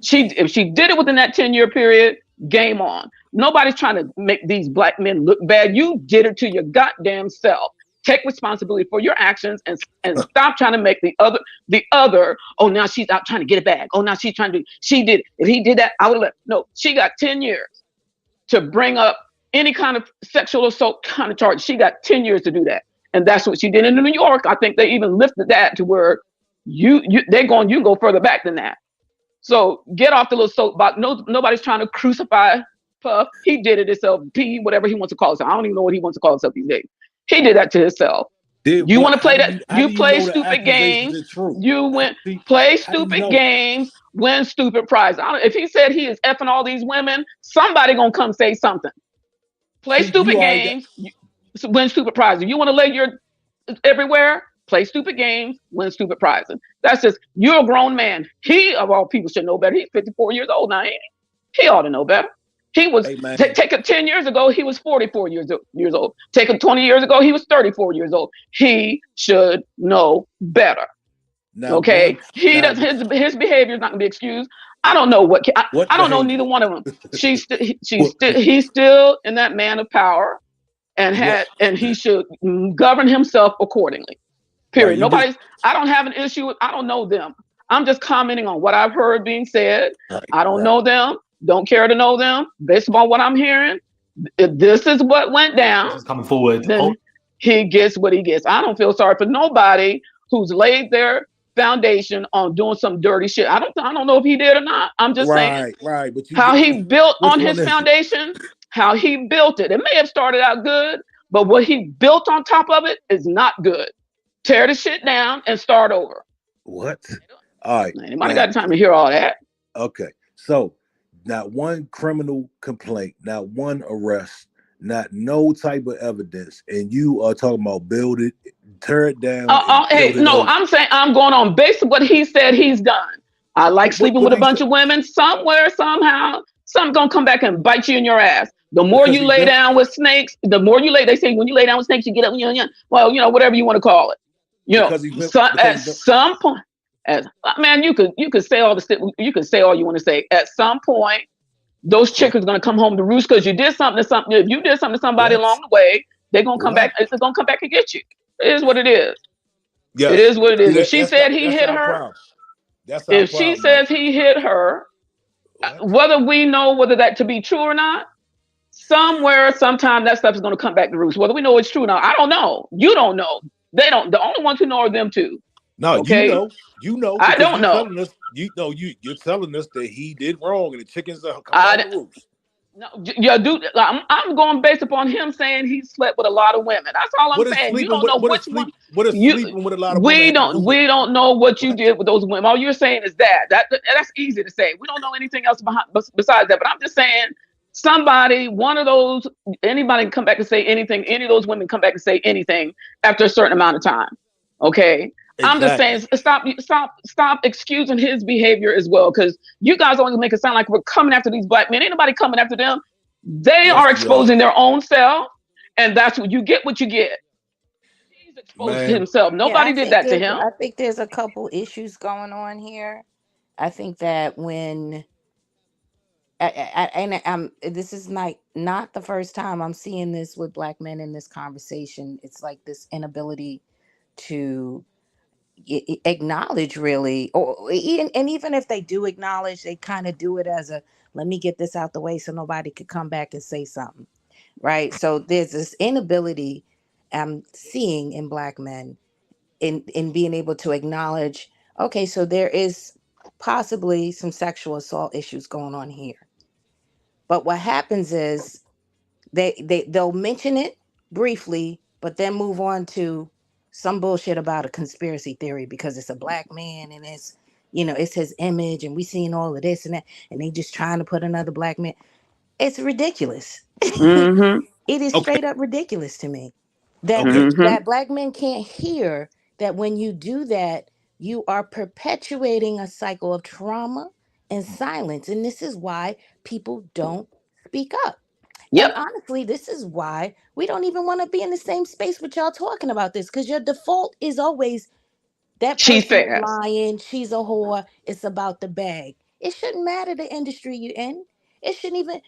If she did it within that 10-year period, game on. Nobody's trying to make these black men look bad. You did it to your goddamn self. Take responsibility for your actions and stop trying to make the other, oh, now she's out trying to get it back. Oh, now she's trying to, she did. If he did that, I would have left. No, she got 10 years to bring up any kind of sexual assault kind of charge. She got 10 years to do that. And that's what she did in New York. I think they even lifted that to where you can go further back than that. So get off the little soapbox. No, nobody's trying to crucify Puff. He did it himself. P, whatever he wants to call himself. I don't even know what he wants to call himself these days. He did that to himself. You want to play that? You play stupid games. You play stupid games, win stupid prizes. If he said he is effing all these women, somebody gonna come say something. Play stupid games, win stupid prizes. You want to lay your everywhere? Play stupid games, win stupid prizes. That's just, you're a grown man. He, of all people, should know better. He's 54 years old now, ain't he? He ought to know better. He was, take it 10 years ago, he was 44 years old. Take it 20 years ago, he was 34 years old. He should know better. Now, okay? His behavior is not going to be excused. I don't know I don't know neither one of them. He's still in that man of power and he should govern himself accordingly. Period. I don't have an issue with, I don't know them. I'm just commenting on what I've heard being said. I don't know them. Don't care to know them. Based upon what I'm hearing, if this is what went down, this is coming forward, then he gets what he gets. I don't feel sorry for nobody who's laid their foundation on doing some dirty shit. I don't know if he did or not. I'm just saying but how he built on his foundation, how he built it. It may have started out good, but what he built on top of it is not good. Tear the shit down and start over. What? All right. Anybody got time to hear all that? Okay. So not one criminal complaint, not one arrest, not no type of evidence, and you are talking about build it, tear it down. I'm saying I'm going on based on what he said he's done. I like sleeping with a bunch of women. Somewhere, somehow, something's gonna come back and bite you in your ass. The more you lay down with snakes, the more you lay. They say when you lay down with snakes, you get up. Well, whatever you want to call it. At some point. Man, you could say all you can say all you want to say. At some point, those chickens are gonna come home to roost because you did something to something. If you did something to somebody along the way, They're gonna come back. It's gonna come back and get you. It is what it is. Yes. It is what it is. See, If she said he that's hit our her, problem. That's our if she problem, man. says he hit her, What? whether we know whether that to be true or not, somewhere, sometime that stuff is going to come back to roost. Whether we know it's true or not, I don't know. You don't know. They don't. The only ones who know are them two. No, Okay, you know, I because don't you're know. telling us, you're telling us that he did wrong and the chickens are coming I out the roost. no, yeah, dude. I'm going based upon him saying he slept with a lot of women. That's all I'm What is saying. You sleeping don't with know which one. what is You sleeping with a lot of women have to do with we don't know what you what? did with those women. All you're saying is that's easy to say. We don't know anything else besides that. But I'm just saying somebody, one of those, anybody can come back and say anything. Any of those women come back and say anything after a certain amount of time. Okay. I'm just saying, stop excusing his behavior as well, because you guys only make it sound like we're coming after these black men. Ain't nobody coming after them. They Yes, are we are. exposing their own self, and that's what you get. What you get. He's exposed Man, himself. Yeah, Nobody did that to him. I think there's a couple issues going on here. I think that when and this is not the first time I'm seeing this with black men in this conversation. It's like this inability to acknowledge, really, or even if they do acknowledge, they kind of do it as a, let me get this out the way so nobody could come back and say something, right? So there's this inability I'm seeing in black men in being able to acknowledge, okay, so there is possibly some sexual assault issues going on here. But what happens is they'll mention it briefly, but then move on to some bullshit about a conspiracy theory because it's a black man and it's his image and we seen all of this and that, and they just trying to put another black man. It's ridiculous. Mm-hmm. It is okay, straight up ridiculous to me that okay. Mm-hmm. that black men can't hear that when you do that, you are perpetuating a cycle of trauma and silence. And this is why people don't speak up. And Yep. honestly, this is why we don't even want to be in the same space with y'all talking about this, because your default is always that She's person is fast. lying, she's a whore, it's about the bag. It shouldn't matter the industry you're in. It shouldn't even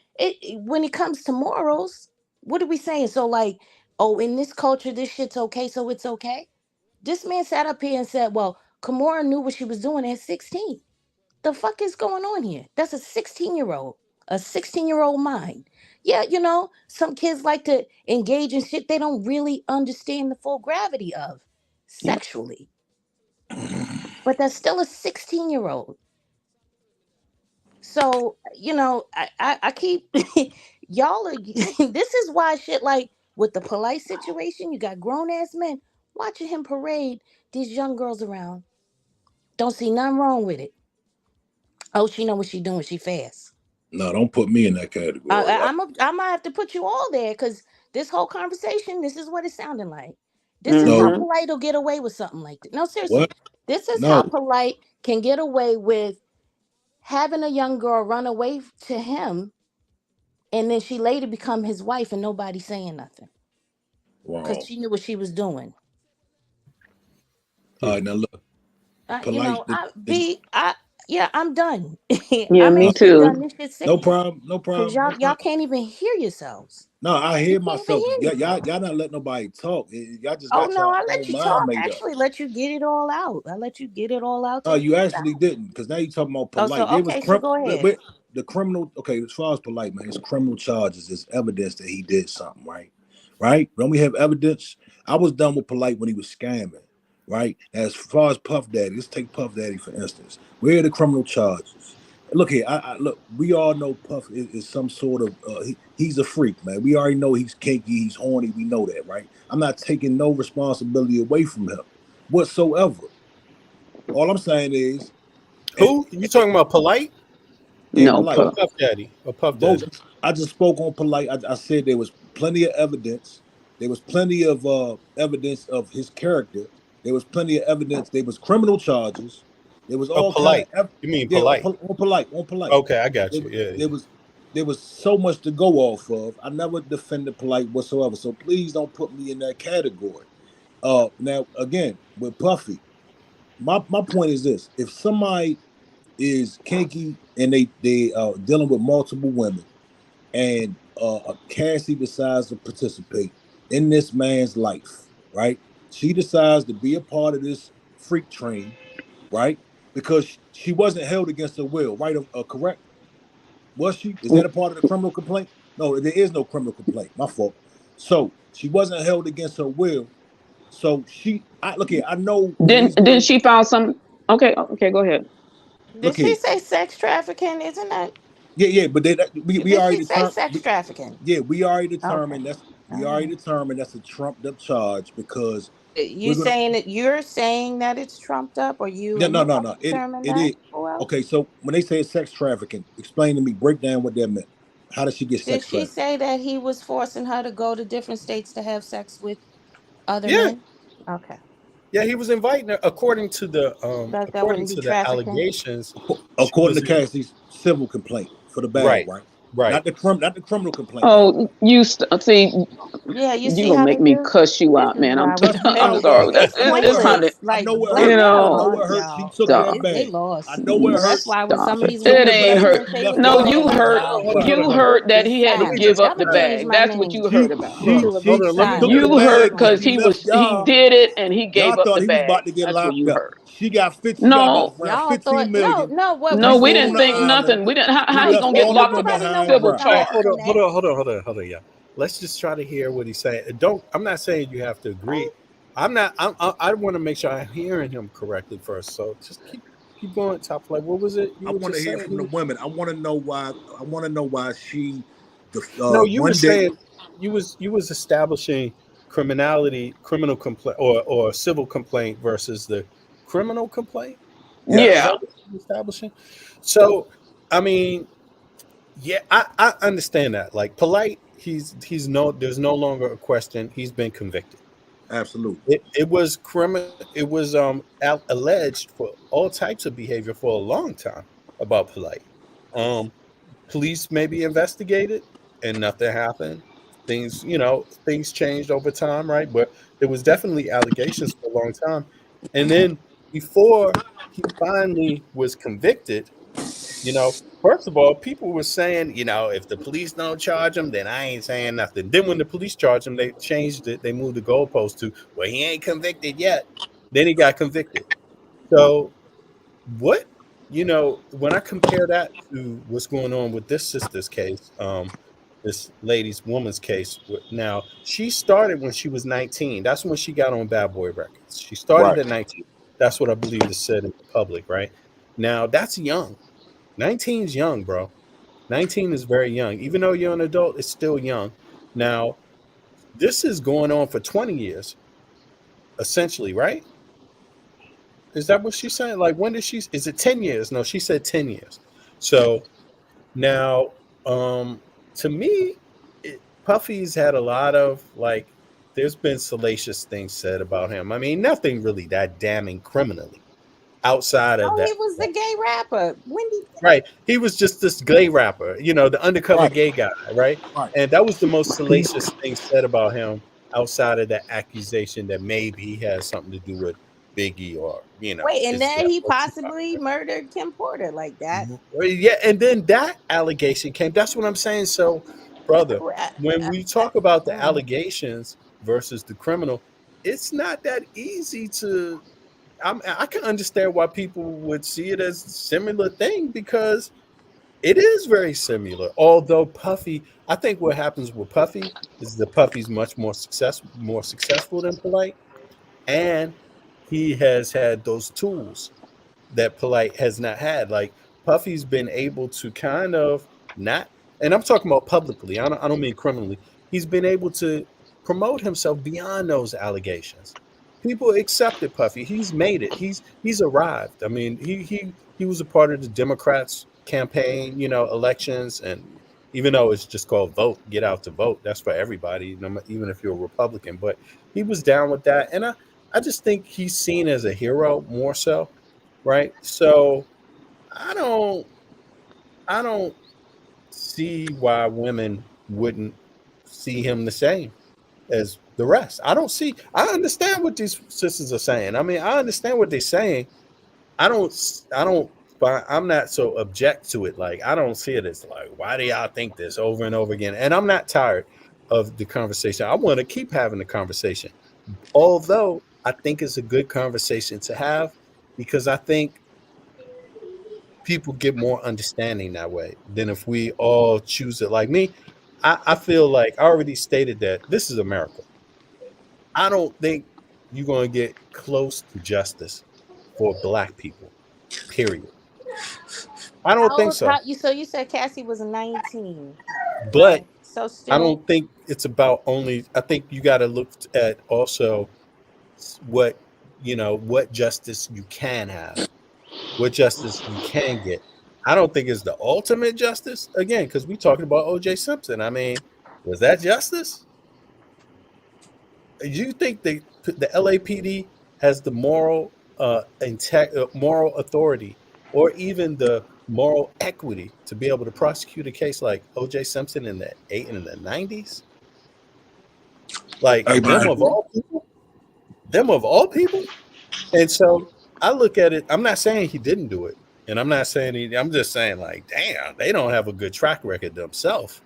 when it comes to morals, what are we saying? So like, oh, in this culture, this shit's okay, so it's okay. This man sat up here and said, well, Kimora knew what she was doing at 16. The fuck is going on here? That's a 16-year-old, a 16-year-old mind. Yeah, some kids like to engage in shit they don't really understand the full gravity of Yep. sexually. But that's still a 16-year-old. So, I keep y'all are this is why shit like with the polite situation, you got grown ass men watching him parade these young girls around. Don't see nothing wrong with it. Oh, she know what she doing. She fast. No, don't put me in that category. I might have to put you all there because this whole conversation, this is what it's sounding like. This is how No, Mm-hmm. polite will get away with something like this. No, seriously, what? this is how No. polite can get away with having a young girl run away to him, and then she later become his wife, and nobody saying nothing because Wow. she knew what she was doing. All right, now look, polite. I'm done. Yeah, I'm me actually done. too. This shit's No sickening problem. No because problem. No y'all problem. can't even hear yourselves. No, I You hear can't even myself. hear yourself. Y'all not letting nobody talk. Y'all just Oh got no, your I let own you mind talk. made up. Actually, let you get it all out. I let you get it all out No, till you you get it actually out. didn't, because now you're talking about Oh, so polite. There was okay, so go ahead. the criminal. Okay, as far as polite, man, it's criminal charges. It's evidence that he did something, right? Right? Don't we have evidence? I was done with polite when he was scamming, right? As far as Puff Daddy, let's take Puff Daddy for instance. Where are the criminal charges? Look here, look. We all know Puff is some sort of he's a freak, man. We already know he's kinky, he's horny. We know that, right? I'm not taking no responsibility away from him whatsoever. All I'm saying is, and, Who you talking about? Polite and No, polite. or Puff. Puff Daddy? Or Puff Both. Daddy? I just spoke on polite. I said there was plenty of evidence. There was plenty of evidence of his character. There was plenty of evidence. There was criminal charges. There was Oh, all kind polite. of You mean yeah polite? on polite on polite. Okay, I got There, you. Yeah, there yeah. was there was so much to go off of. I never defended polite whatsoever. So please don't put me in that category. Now again with Puffy, my point is this: if somebody is kinky and they dealing with multiple women, and Cassie decides to participate, in this man's life, right? She decides to be a part of this freak train, right? Because she wasn't held against her will, right? Correct? Was she? Is that a part of the criminal complaint? No, there is no criminal complaint. My fault. So she wasn't held against her will. So look here. I know when these Didn't women, she file some? Okay, go ahead. Did look she here. say sex trafficking? Isn't that? Yeah, but we Did already she say determined. sex trafficking? Yeah, we already Okay. determined we All already right. determined that's a trumped up charge because You we're gonna. saying that you're saying that it's trumped up, or you No, and no, who no, else no. determined It that? is Who else? okay. So when they say sex trafficking, explain to me, break down what that meant. How did she get Did sex she trafficked? say that he was forcing her to go to different states to have sex with other Yeah, men? Okay. yeah, he was inviting her. That According wouldn't be to the trafficking? allegations, she According was to Cassie's civil complaint for the bag, right, right? right. Not the criminal complaint though. Oh, see, Yeah, you you see gonna how make they me do? cuss you This out, is man. why we Cuss me they I'm out. sorry. it's It's kind of pointless. I Like know what black hurt. men are I know you lost, what hurt. She y'all. took that They bag. I lost. know what hurt. That's why when stop some of it. these Took women It the get ain't bag. hurt. pregnant, She they left with the the No, house. you bags, hurt. y'all. Hold on, hold You on. hurt that It's he had to Let me sad. give up I'm the gonna change bag. my That's what name. you hurt about. To a hold She on. Let me Brookside took let the me You Christian hurt bag and because she school. left he y'all. did it and he Y'all gave up thought the he was bag. about to get That's where locked you up. hurt. She got No, about around Y'all 15 thought no, million. no. He no, we going on didn't the think island. nothing. We didn't. He How he left gonna get all the locked up women in Nobody know high and what civil dry. All right, y'all charge? hold on, yeah. Let's just try to hear what he's saying. Don't. I'm not saying you have to agree. I'm not. I want to make sure I'm hearing him correctly first. So just keep going. Top flight. What was it you I were want to just hear saying? from the women. I want to know why. I want to know why she, No, you were one day, saying you was establishing criminal complaint or civil complaint versus the criminal complaint. Is yes, Yeah. that what you're establishing? So, I mean, yeah, I understand that. Like polite, there's no longer a question. He's been convicted. absolutely, It was criminal. It was alleged for all types of behavior for a long time about polite. Um, Police maybe investigated and nothing happened. Things changed over time, right? But there was definitely allegations for a long time. And then before he finally was convicted, first of all, people were saying, if the police don't charge him, then I ain't saying nothing. Then when the police charged him, they changed it. They moved the goalpost to, well, he ain't convicted yet. Then he got convicted. So what when I compare that to what's going on with this sister's case, this woman's case, now she started when she was 19. That's when she got on Bad Boy Records. She started right. at 19. That's what I believe is said in the public, right? Now that's young. 19 is young, bro. 19 is very young. Even though you're an adult, it's still young. Now this is going on for 20 years, essentially, right? Is that what she's saying? Like, when did is it 10 years? No, she said 10 years. So now, to me, Puffy's had a lot of, like, there's been salacious things said about him. I mean, nothing really that damning criminally outside of Oh, that. he was the gay rapper. Wendy. Right. He was just this gay rapper, the undercover Right, gay guy, right? right. And that was the most salacious thing said about him outside of that accusation that maybe he has something to do with Biggie or, Wait, and is then that he what Tupac. possibly murdered Kim Porter like that. Yeah, and then that allegation came. That's what I'm saying. So, brother, when we talk about the Mm. allegations versus the criminal, it's not that easy to. I can understand why people would see it as a similar thing because it is very similar. Although Puffy, I think what happens with Puffy is that Puffy's much more successful than Polite, and he has had those tools that Polite has not had. Like Puffy's been able to kind of not, and I'm talking about publicly. I don't mean criminally. He's been able to promote himself beyond those allegations. People accepted Puffy. He's made it. He's arrived. I mean, he was a part of the Democrats' campaign, elections, and even though it's just called vote, get out to vote. That's for everybody, even if you're a Republican. But he was down with that, and I just think he's seen as a hero more so, right? So I don't I don't see why women wouldn't see him the same as the rest. I understand what these sisters are saying. I mean, I understand what they're saying. I'm not so object to it. Like, I don't see it as like, why do y'all think this over and over again? And I'm not tired. of the conversation. I want to keep having the conversation, although I think it's a good conversation to have because I think people get more understanding that way than if we all choose it like me. I feel like I already stated that this is America. I don't think you're going to get close to justice for black people, period. I don't How think old? How so. you? So you said Cassie was 19, But right? So I still, don't think it's about only, I think you got to look at also what, what justice you can have, what justice you can get. I don't think it's the ultimate justice, again, because we talking about OJ Simpson. I mean, was that justice? Do you think the LAPD has the moral authority or even the moral equity to be able to prosecute a case like OJ Simpson in the 90s? Like Hey man, them of all people. And so I look at it. I'm not saying he didn't do it, and I'm not saying I'm just saying like, damn, they don't have a good track record themselves,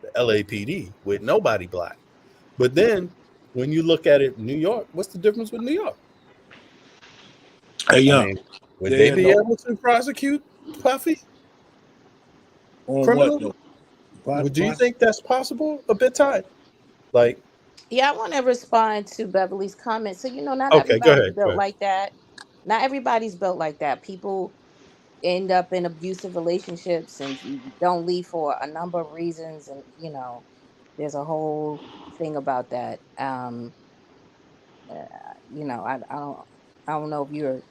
the LAPD, with nobody black. But then when you look at it, New York, what's the difference with New York? hey I young, mean, would they they had be no able to prosecute Puffy on what criminally? though? Do you think that's possible? A bit tight. Like, yeah, I want to respond to Beverly's comment. So not okay, go everybody's ahead. Go built ahead. like that. Not everybody's built like that. People end up in abusive relationships and don't leave for a number of reasons, and there's a whole thing about that. Uh, I don't know if you're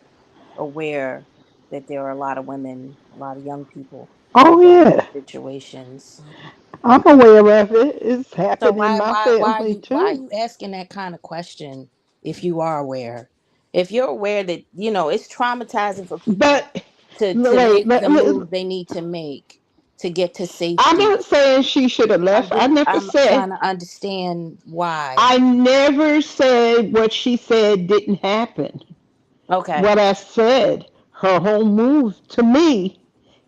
aware that there are a lot of women, a lot of young people Oh that are in yeah, situations. I'm aware of it. It's So happened in why my why why are family you why are too. you asking that kind of question if you are aware? If you're aware that it's traumatizing for people But to wait, make the move they need to make to get to I'm safety. not saying she should have I'm left. I just never I'm said. trying to understand why. I never said what she said didn't happen. Okay. What I said, her whole move to me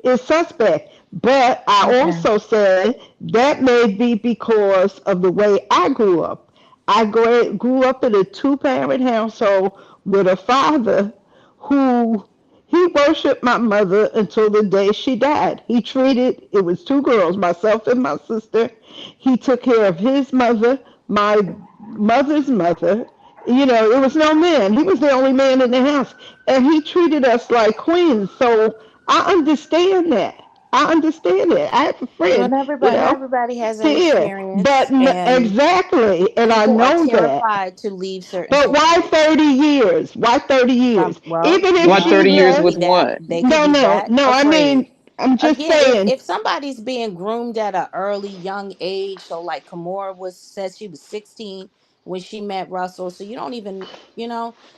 is suspect. But I Okay. also said that may be because of the way I grew up. I grew up in a two-parent household with a father who he worshiped my mother until the day she died. It was two girls, myself and my sister. He took care of his mother, my mother's mother. It was no man. He was the only man in the house. And he treated us like queens. So I understand that. I understand it. I have a Well, friend, not everybody has that yeah, but experience, and exactly, and I people are know that. terrified to leave certain But why situations. 30 years? Why 30 years? Well, Even if What she 30 they years could left, be with that what? they could no, be no, that no, I afraid. mean, I'm just Again, if saying, if somebody's being groomed at an early young age, so like Kimora said she was 16 when she met Russell, so you don't even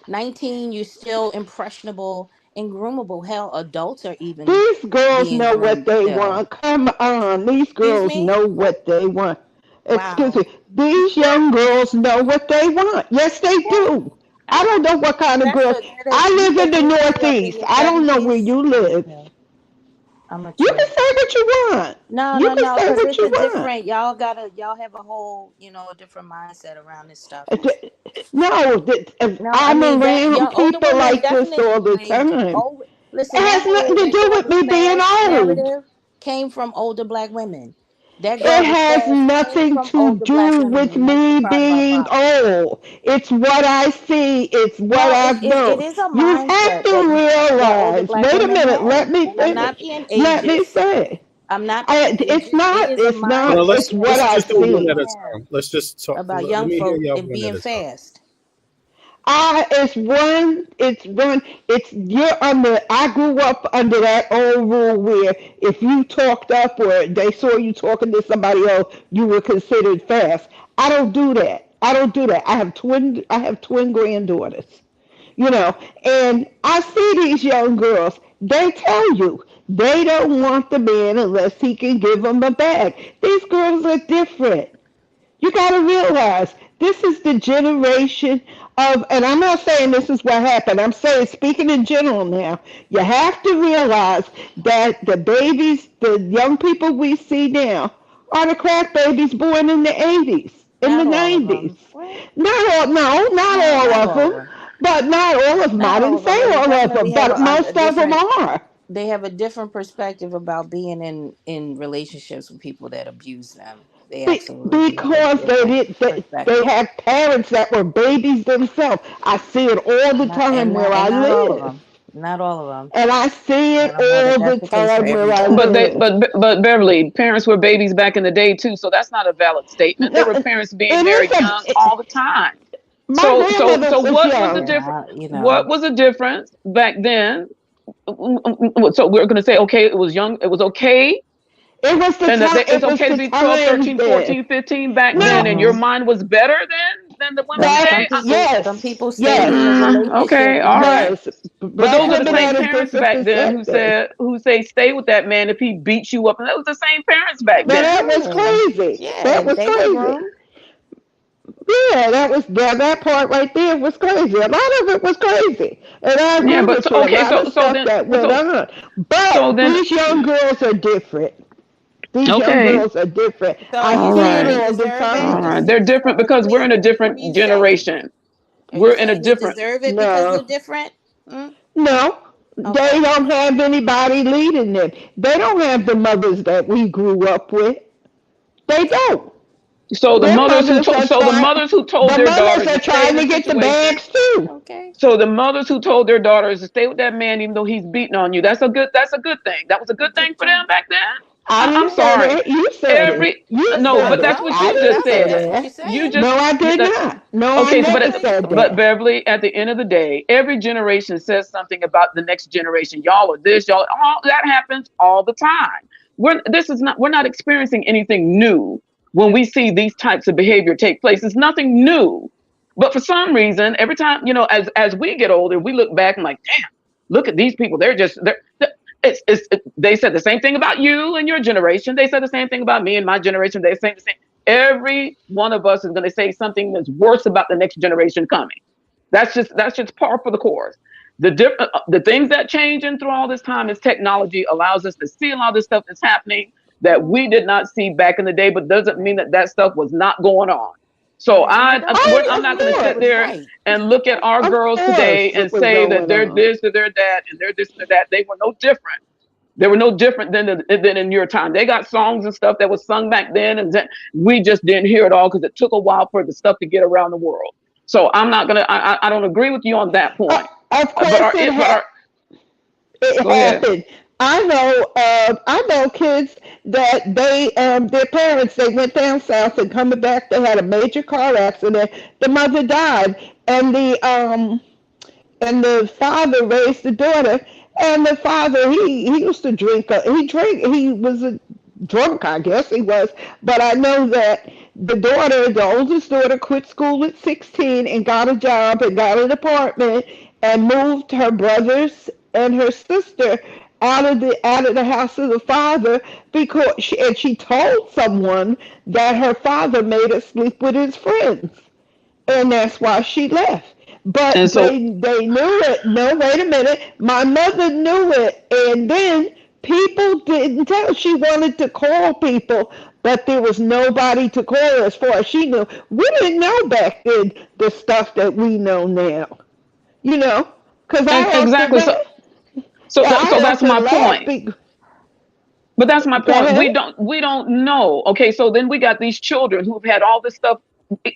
19, you're still impressionable and groomable. Hell, adults are even these girls being know what groomed they still. want. Come on, these Excuse girls me? know what they want. Excuse Wow. me, these young girls know what they want. Yes, they Yeah, do. I I don't know what kind of that's girls. a that is I you live in said the you grew up in Northeast. your I don't know where 70s. you I'm live. mature. I'm You can mature. say what you want. No, You no, can no, say because what it's you a want. different y'all have a whole, a different mindset around this stuff. No, No, I I'm mean that around young older people women like this all the definitely time. It listen, that has nothing whole to do with regardless me being past old. narrative came from older black women. That It regardless has past came nothing from to older black do women, with and that's a me part of our being problem. old. It's what I see. It's what No, I've it known. is a You have mindset to that older realize. black Wait a women minute. have. Let me And I'm not finish. being Let me ageist. say. I'm not being It's ageist. It not. is a It's not. Well, mindset let's It's that what let's I just do older one see. at women a have time. Let's just talk. about Let young me hear folk y'all and one at being a time. fast. You're under, I grew up under that old rule where if you talked up or they saw you talking to somebody else, you were considered fast. I don't do that. I don't do that. I have twin granddaughters, you know, and I see these young girls, they tell you they don't want the man unless he can give them a bag. These girls are different. You got to realize this is the generation of, and I'm not saying this is what happened. I'm saying, speaking in general now, you have to realize that the babies, the young people we see now, are the crack babies born in the 80s, in the Not all of 90s. them. Well, Not all, no, not no, all not of all of them, them. but not all of them. I Not all didn't of them. say And they all of them, definitely have but most a of them different. are. They have a different perspective about being in relationships with people that abuse them. They absolutely do have a Because different they perspective. had parents that were babies themselves. I see it all the time where I Not all of live. them. Not all of them. And I see I it don't know that all that's the the case for time where I everybody. But they, live. but Beverly, parents were babies back in the day too, so that's not a valid statement. No, There were parents being it married is young all the time. my So grandmother was what was the young. difference? Yeah, you What know. was the difference back then? So we're going to say, okay, it was young, it was okay, It was the and that time. it's It was okay to the be 12, times 13, then. 14, 15 back then, No, and your hmm mind was better than the women Some today. people yes, stayed in the yes, relationship Okay, all right. because yes. But Black those are the women because same had a parents different back then who perspective. say stay with that man if he beats you up, and that was the same parents back Now then. that was yeah, crazy. yeah, That was they were crazy. grown. Yeah, that part right there was crazy. A lot of it was crazy, and I Yeah, agree but with you. A okay, lot of stuff then that went on, so but then these young girls are different. These young okay, girls are different. So I you all see saying it they right, all the deserve all it? time. right. They're different because we're in a What are different you saying? generation. Are you We're in a saying they different. deserve it because they're No, different? Mm? no, they Okay. don't have anybody leading them. They don't have the mothers that we grew up with. They don't. So the Their mothers who mothers told are so the trying. mothers who told The their mothers daughters are to stay in trying a to get the situation. bags too. Okay. So the mothers who told their daughters to stay with that man even though he's beating on you. That's a good thing. That was a good thing for them back then. I I'm didn't say sorry. that. You said it. Every You no, said but it. that's what No, I you didn't just no, say said. that's what you're that. You saying. just No, I did not. No, I okay. So never That's but what you're said saying. but that. Beverly, at the end of the day, every generation says something about the next generation. Y'all are this, y'all. All that happens all the time. We're not experiencing anything new when we see these types of behavior take place. It's nothing new. But for some reason, every time, as we get older, we look back and like, damn, look at these people. They said the same thing about you and your generation. They said the same thing about me and my generation. They say the same. Every one of us is going to say something that's worse about the next generation coming. That's just par for the course. The things that change in through all this time is technology allows us to see a lot of this stuff that's happening that we did not see back in the day, but doesn't mean that stuff was not going on. So Right. And it don't Oh, always I'm not of mean going to that it sit course. was there right. and look at our Of girls today course and it was say that going they're on. this or they're that and they're this or that. They were no different. They were no different than in your time. They got songs and stuff that was sung back then, and we just didn't hear it all because it took a while for the stuff to get around the world. So I'm not gonna. I don't agree with you on that point. Of But course it go ahead. happened. I know kids that their parents, they went down south and coming back, they had a major car accident. The mother died, and the father raised the daughter. And the father, he used to drink. He was a drunk, I guess he was. But I know that the oldest daughter, quit school at 16 and got a job and got an apartment and moved her brothers and her sister out of the house of the father because she told someone that her father made her sleep with his friends, and that's why she left. And But so they knew it. No, wait a minute. My mother knew it, and then people didn't tell. She wanted to call people, but there was nobody to call as far as she knew. We didn't know back then the stuff that we know now. You know, because I often exactly. So laugh. so Yeah, that, so I that's my often laugh. point. But that's my Go point. ahead. We don't know. Okay, so then we got these children who've had all this stuff.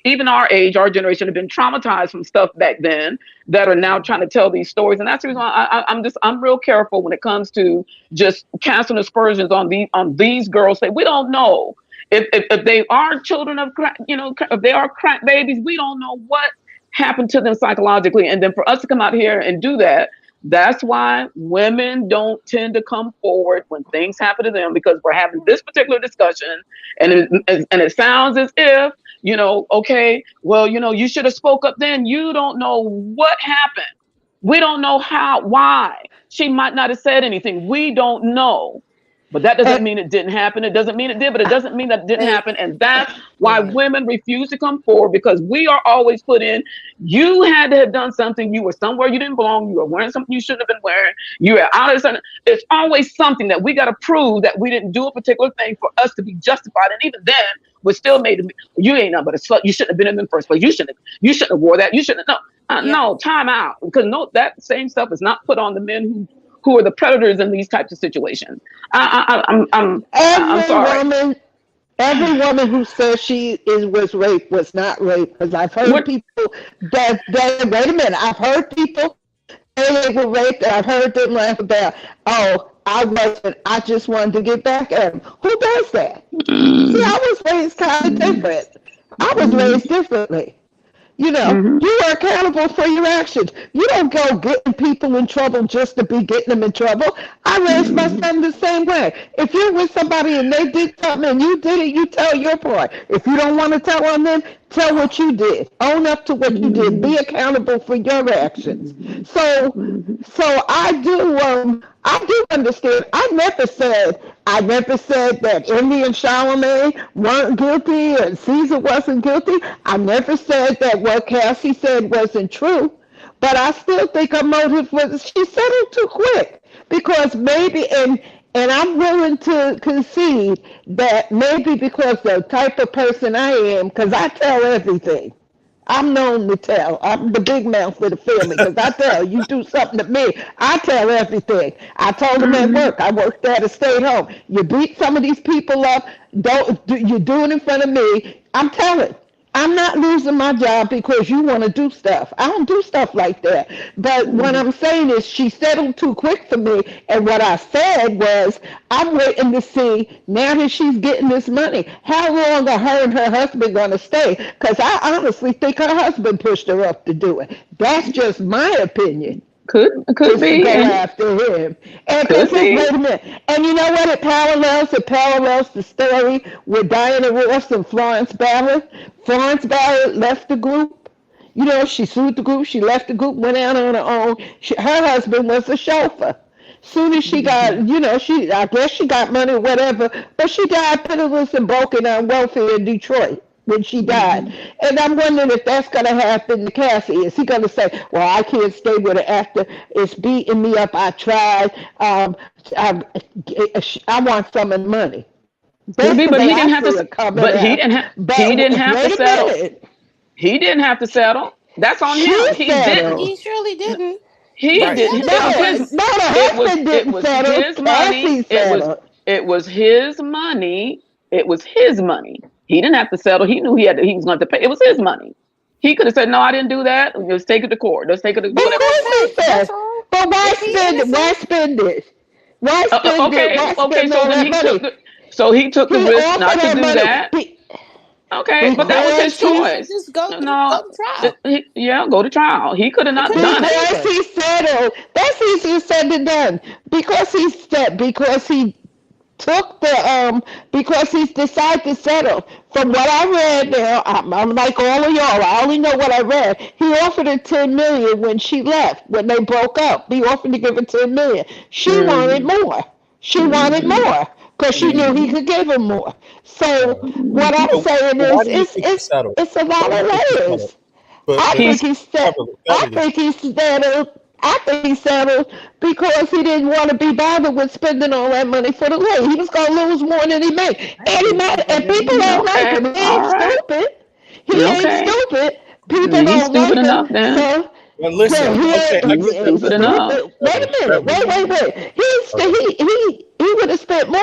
Even our age, our generation, have been traumatized from stuff back then that are now trying to tell these stories, and that's the reason why I'm real careful when it comes to just casting aspersions on these girls. Say we don't know if they are children of crack, if they are crack babies, we don't know what happened to them psychologically, and then for us to come out here and do that. That's why women don't tend to come forward when things happen to them because we're having this particular discussion, and it sounds as if okay, well, you should have spoke up then. You don't know what happened. We don't know why. She might not have said anything. We don't know. But that doesn't mean it didn't happen. It doesn't mean it did, but it doesn't mean that it didn't happen. And that's why women refuse to come forward, because we are always put in. You had to have done something. You were somewhere you didn't belong. You were wearing something you shouldn't have been wearing. You were out of something. It's always something that we got to prove that we didn't do a particular thing for us to be justified. And even then, we're still made. You ain't nothing but a slut. You shouldn't have been in the first place. You shouldn't have wore that. You shouldn't have. No, time out. Because that same stuff is not put on the men who are the predators in these types of situations. I'm sorry. Every woman who says she was raped was not raped, because I've heard people that wait a minute. I've heard people say they were raped, and I've heard them laugh about, oh, I wasn't. I just wanted to get back at him. Who does that? See, I was raised kind of different. I was raised differently. You are accountable for your actions. You don't go getting people in trouble just to be getting them in trouble. I raised my son the same way. If you're with somebody and they did something and you did it, you tell your part. If you don't want to tell on them, tell what you did. Own up to what you did. Be accountable for your actions. So I do understand. I never said that Indy and Charlemagne weren't guilty and Caesar wasn't guilty. I never said that what Cassie said wasn't true. But I still think her motive was she settled too quick, because maybe and I'm willing to concede that maybe because the type of person I am, because I tell everything. I'm known to tell. I'm the big mouth of the family, because I tell you do something to me, I tell everything. I told them at work. I worked at a state home. You beat some of these people up. You do it in front of me. I'm telling. I'm not losing my job because you want to do stuff. I don't do stuff like that. But what I'm saying is she settled too quick for me. And what I said was, I'm waiting to see, now that she's getting this money, how long are her and her husband going to stay? Because I honestly think her husband pushed her up to do it. That's just my opinion. Could be. Go after him. And wait a minute. And you know what? It parallels the story with Diana Ross and Florence Barrett. Florence Barrett left the group. She sued the group. She left the group, went out on her own. Her husband was a chauffeur. Soon as she got, I guess she got money or whatever, but she died penniless and broken on welfare in Detroit when she died. And I'm wondering if that's going to happen to Cassie. Is he going to say, well, I can't stay with her after it's beating me up. I tried. I want some of the money. But he didn't have to. But he didn't have to settle. He didn't have to settle. That's on him. He didn't. He surely didn't. He didn't. It was his money. It was his money. It was his money. He didn't have to settle. He knew he was going to pay. It was his money. He could have said, "No, I didn't do that. Let's take it to court. Let's take it to whatever." But why spend it? Why spend it? Why spend it? Okay. So he took the risk not to do that. Okay, but that was his choice. Just go to trial. Go to trial. He could have not done it. He settled. That's easier said than done. Because he took because he's decided to settle. From what I read now, I'm like all of y'all. I only know what I read. He offered her $10 million when she left, when they broke up. He offered to give her $10 million. She wanted more. She wanted more because she knew he could give her more. So what I'm saying is, it's a lot of layers. I think he settled because he didn't want to be bothered with spending all that money for the lady. He was going to lose more than he made. And people don't like him. He ain't stupid. He ain't stupid. People don't like him. Enough, so, well, listen. Stupid enough. Wait a minute. Wait. He would have spent more.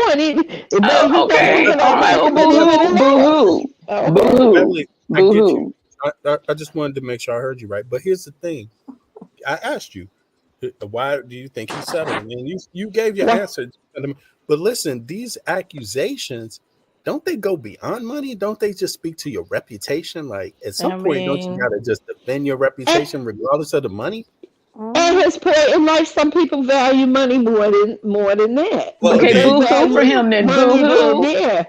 Boo-hoo. I just wanted to make sure I heard you right. But here's the thing. I asked you, why do you think he settled? And you gave your answer. But listen, these accusations, don't they go beyond money? Don't they just speak to your reputation? Like at some point, don't you got to just defend your reputation regardless of the money? And his point in life, some people value money more than that. Well, Okay, They then, boo hoo for value him then. Boo money than hoo. there.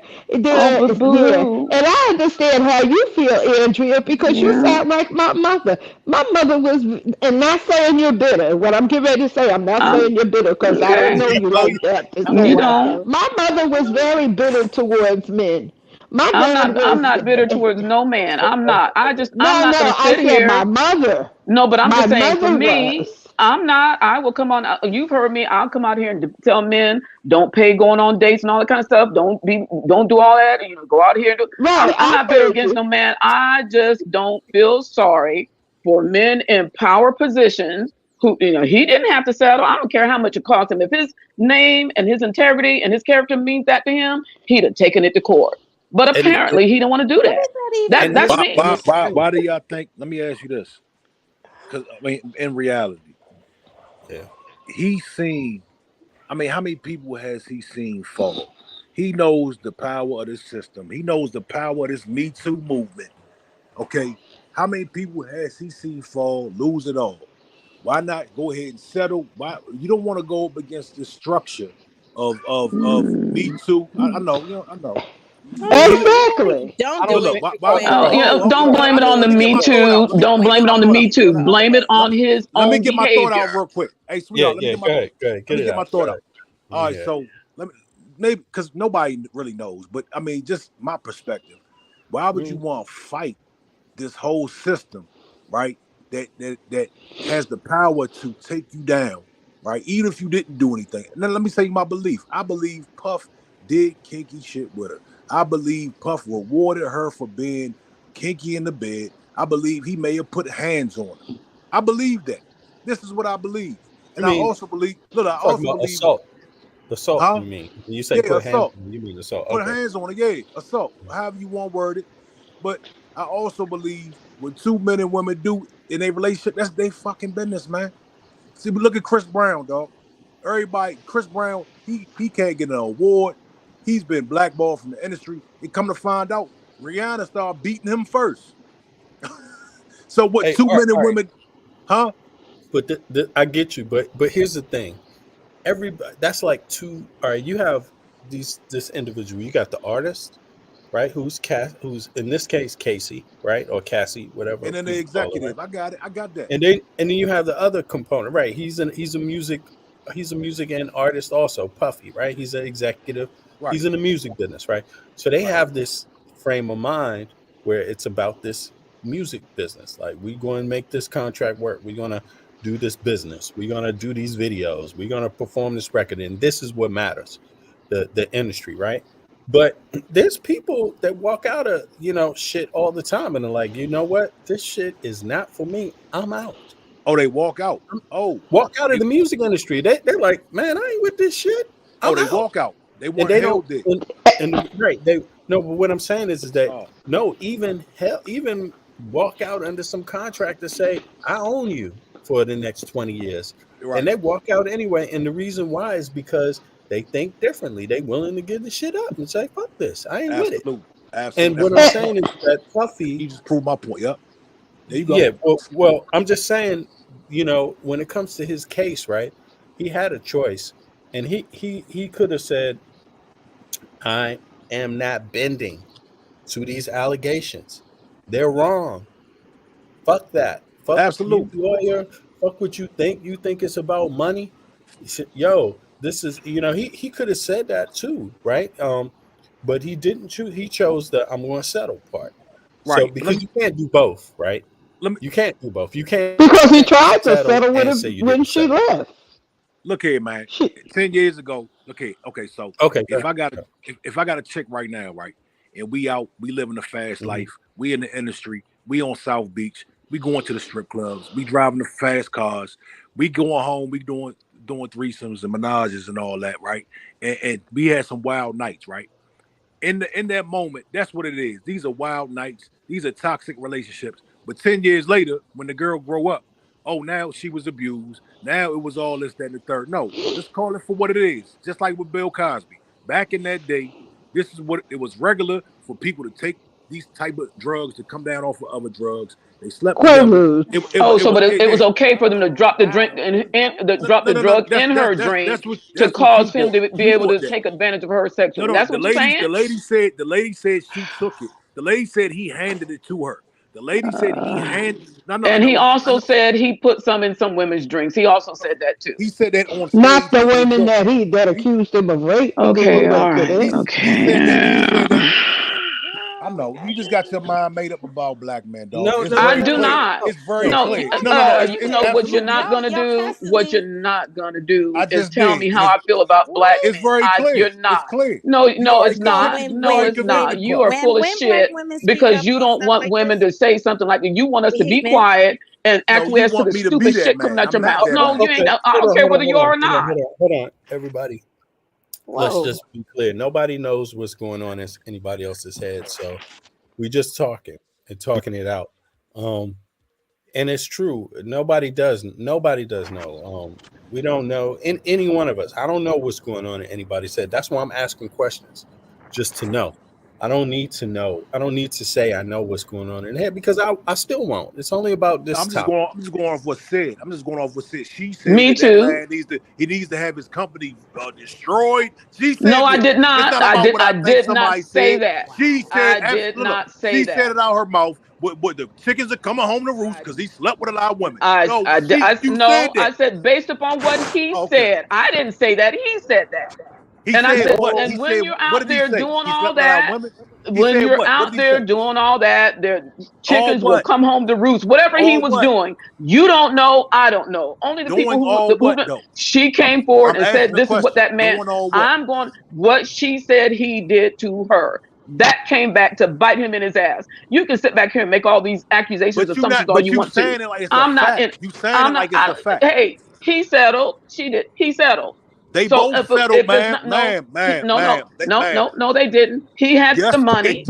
Oh, There, boo there. hoo. And I understand how you feel, Andrea, because you Yeah. sound like my mother. My mother was, and not saying you're bitter. What I'm getting ready to say, I'm not saying you're bitter because I don't Okay. know you oh, like that to You say. don't. My mother was very bitter towards men. My dad I'm was, not bitter towards no man. I'm not. I'm no, not no, gonna I sit said my here. mother. No, but I'm My just saying for mother me, was. I'm not. I will come on. You've heard me. I'll come out here and tell men don't pay going on dates and all that kind of stuff. Don't do all that. Go out here and do. Right, I'm I not bitter heard against you. no man. I just don't feel sorry for men in power positions who, he didn't have to settle. I don't care how much it cost him. If his name and his integrity and his character means that to him, he'd have taken it to court. But and apparently he didn't want to do What that. does that even and That's this Why, me. and why, this why, thing. why do y'all think? Let me ask you this, because I mean, in reality, Yeah. he's seen. I mean, how many people has he seen fall? He knows the power of this system. He knows the power of this Me Too movement. Okay, how many people has he seen fall, lose it all? Why not go ahead and settle? Why you don't want to go up against the structure of Me Mm. Too? I know, I know. Exactly. Don't But do look, it, Wait, why? Quinn. Oh, don't Hold on. blame it on the Let me get Me my thought Too. out. Don't Let me blame get it my on the thought out. Me Too. Blame it on his Let me own get my thought out behavior. real quick. Hey, yeah, sweetheart, yeah. Go ahead, go ahead, let get me it get my out. Go thought ahead. out. Let All me right, hear it. so let me maybe because nobody really knows, but I mean, just my perspective. Why would you Mm. want to fight this whole system, right? That has the power to take you down, right? Even if you didn't do anything. And then let me say my belief. I believe Puff did kinky shit with her. I believe Puff rewarded her for being kinky in the bed. I believe he may have put hands on her. I believe that. This is what I believe. You And I mean also believe, look, I you're talking also about believe, assault? Assault, huh? you mean? When you say Yeah, put hands assault. on, you mean assault? Put Okay. hands on it, yeah, assault, however you want to word it. But I also believe when two men and women do in a relationship, that's their fucking business, man. See, but look at Chris Brown, dog. Everybody, Chris Brown, he can't get an award. He's been blackballed from the industry. And come to find out, Rihanna started beating him first. So what? Hey, Two men all and right. women, huh? But I get you. But here's the thing. Everybody, that's like two. All right, you have this individual. You got the artist, right? Who's in this case Casey, right, or Cassie, whatever And then the people call her, right? executive, I got it, I got that. And then you have the other component, right? He's a music and artist also, Puffy, right? He's an executive. Right, He's in the music business, right? So they right. have this frame of mind where it's about this music business. Like we're going to make this contract work. We're going to do this business. We're going to do these videos. We're going to perform this record, and this is what matters, the industry, right? But there's people that walk out of shit all the time, and they're like, you know what? This shit is not for me. I'm out. Oh, they walk out. Oh, Walk out of they the music industry. They're like, man, I ain't with this shit. oh I'm they out. walk out. They And want they don't. held there. And right, they no. But what I'm saying is that Oh, no, even hell, even walk out under some contract to say I own you for the next 20 years, and right. they walk out anyway. And the reason why is because they think differently. They willing to give the shit up and say, fuck this. I ain't with it. Absolutely. And Absolutely. That's what what I'm I'm talking saying is about. that Puffy, You just proved my point. Yep. There you go. yeah, well, I'm just saying, when it comes to his case, right? He had a choice, and he could have said, "I am not bending to these allegations. They're wrong. Fuck that. Fuck you, Absolutely. lawyer. Fuck what you think. You think it's about money? He said, yo, this is he could have said that too, right? But he didn't choose. He chose the I'm going to settle part. So Right. But because you can't do both, right? let me You can't do both. You can't Because he tried to settle settle with and her say you when didn't she settle. left. look here, man. She, 10 years ago. Okay. So Okay, go if ahead. I got a if I got a chick right now, right, and we out, we living a fast Mhm. life. We in the industry. We on South Beach. We going to the strip clubs. We driving the fast cars. We going home. We doing threesomes and menages and all that, right? And we had some wild nights, right? In that moment, that's what it is. These are wild nights. These are toxic relationships. But 10 years later, when the girl grow up, oh, now she was abused. Now it was all this, that, and the third. No, let's call it for what it is. Just like with Bill Cosby. Back in that day, this is what it was regular for people to take these type of drugs to come down off of other drugs. They slept together. Quaaludes. It was okay for them to drop the drink drop the drug in her drink to cause him to be able to take advantage of her sexually. That's what you're saying? The lady said she took it. The lady said he handed it to her. The lady said he handed. He also said he put some in some women's drinks. He also said that too. He said that on stage. Not the women that accused him of rape. Okay, all right. Okay. I know you just got your mind made up about black men, dog. No, I do not. It's very clear. You know what you're not gonna do. What you're not gonna do is tell me how I feel about black men. It's very clear. You're not. It's clear. No, it's not. No, it's not. You are full of shit because you don't want women to say something like that. You want us to be quiet and acquiesce to the stupid shit coming out your mouth. No, you ain't. I don't care whether you are or not. Hold on, everybody. Let's just be clear. Nobody knows what's going on in anybody else's head. So we just talking it out. And it's true. Nobody does know. We don't know in any one of us. I don't know what's going on in anybody's head. That's why I'm asking questions, just to know. I don't need to know. I don't need to say I know what's going on in the head because I still won't. It's only about this. I'm just going off what's said. She said me too. He needs to have his company destroyed. She said no, I did not. I did not say that. She said I did not say she that. She said it out her mouth. But the chickens are coming home to roost because he slept with a lot of women. I said based upon what he said. I didn't say that. He said that. I said, and when you're out there doing all that, their chickens will come home to roost. Whatever he was doing, you don't know, I don't know. Only the people who she came forward and said, this is what that man, what she said he did to her. That came back to bite him in his ass. You can sit back here and make all these accusations of something all you want to. I'm not in. I'm not. Hey, he settled. She did. He settled. They both settled, ma'am. No, they didn't. He had the money.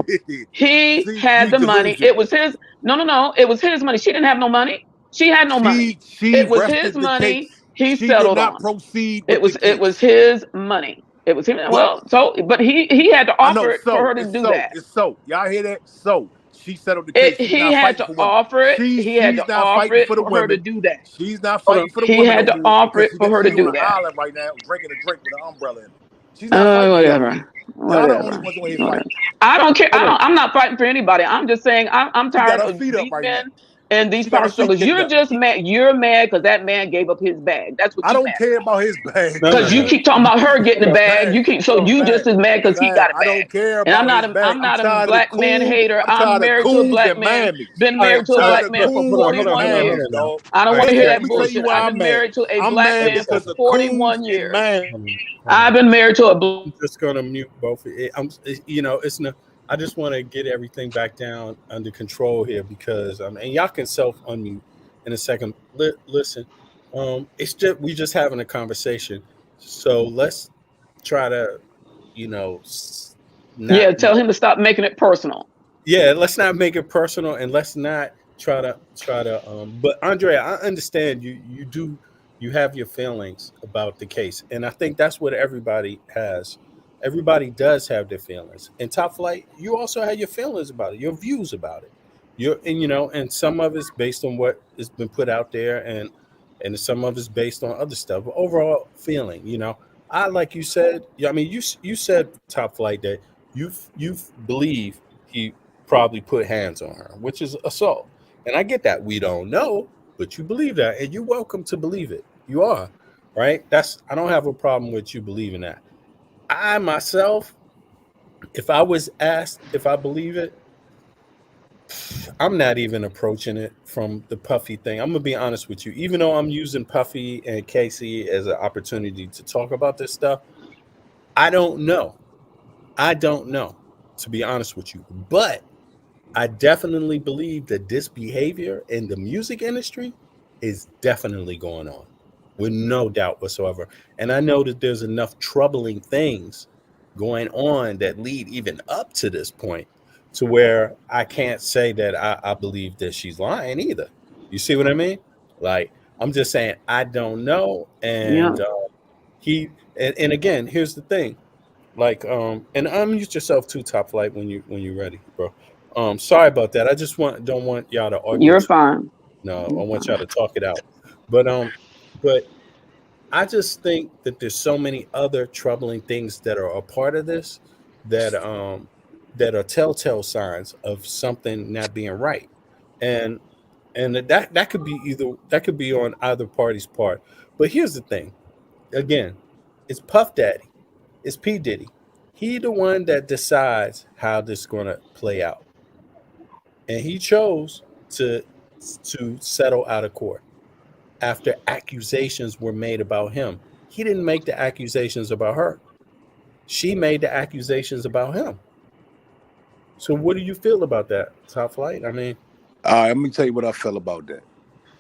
He had the money. It was his. No. It was his money. She didn't have no money. She had no money. It was his money. He settled on. It was his money. It was him. But he had to offer it for her to do that. It's so. Y'all hear that? So she settled the case. He had to offer it. He had to offer it for her to do that. She's not fighting for the women. He had to offer it for her to do that. Island right now, drinking a drink with an umbrella in it. She's not fighting. Whatever. I don't care. I'm not fighting for anybody. I'm just saying I'm tired of these men and these power struggles. You're just mad. You're mad because that man gave up his bag. That's what I don't care about his bag. Because you keep talking about her getting the bag. You just as mad because he got a bag. I don't care about and I'm not a black man hater. I'm married to a black man. Been married to a black man for 41 years. I don't want to hear that bullshit. I've been married to a black man for 41 years. I've been married to a black. I'm just gonna mute both. It's no. I just want to get everything back down under control here because and y'all can self-unmute in a second. Listen, it's just we just having a conversation, so let's try to, tell him to stop making it personal. Yeah, let's not make it personal, and let's not try to. But Andrea, I understand you have your feelings about the case, and I think that's what everybody has. Everybody does have their feelings. In Top Flight, you also have your feelings about it, your views about it. And some of it's based on what has been put out there, and some of it's based on other stuff. But overall feeling, I like you said. I mean, you said Top Flight that you believe he probably put hands on her, which is assault. And I get that. We don't know, but you believe that, and you're welcome to believe it. You are, right? I don't have a problem with you believing that. I myself, if I was asked if I believe it, I'm not even approaching it from the Puffy thing. I'm gonna be honest with you. Even though I'm using Puffy and Casey as an opportunity to talk about this stuff, I don't know, to be honest with you. But I definitely believe that this behavior in the music industry is definitely going on, with no doubt whatsoever. And I know that there's enough troubling things going on that lead even up to this point to where I can't say that I believe that she's lying either. You see what I mean? Like, I'm just saying, I don't know. And and again, here's the thing. Like, and unmute yourself too, Top Flight, when you're ready, bro. Sorry about that. I just don't want y'all to argue. You're fine. No, I You're want fine. y'all to talk it out. But but I just think that there's so many other troubling things that are a part of this that are telltale signs of something not being right. And that could be on either party's part. But here's the thing. Again, it's Puff Daddy. It's P. Diddy. He the one that decides how this is gonna play out. And he chose to settle out of court after accusations were made about him. He didn't make the accusations about her. She made the accusations about him. So what do you feel about that, Top Flight? I mean, let me tell you what I feel about that.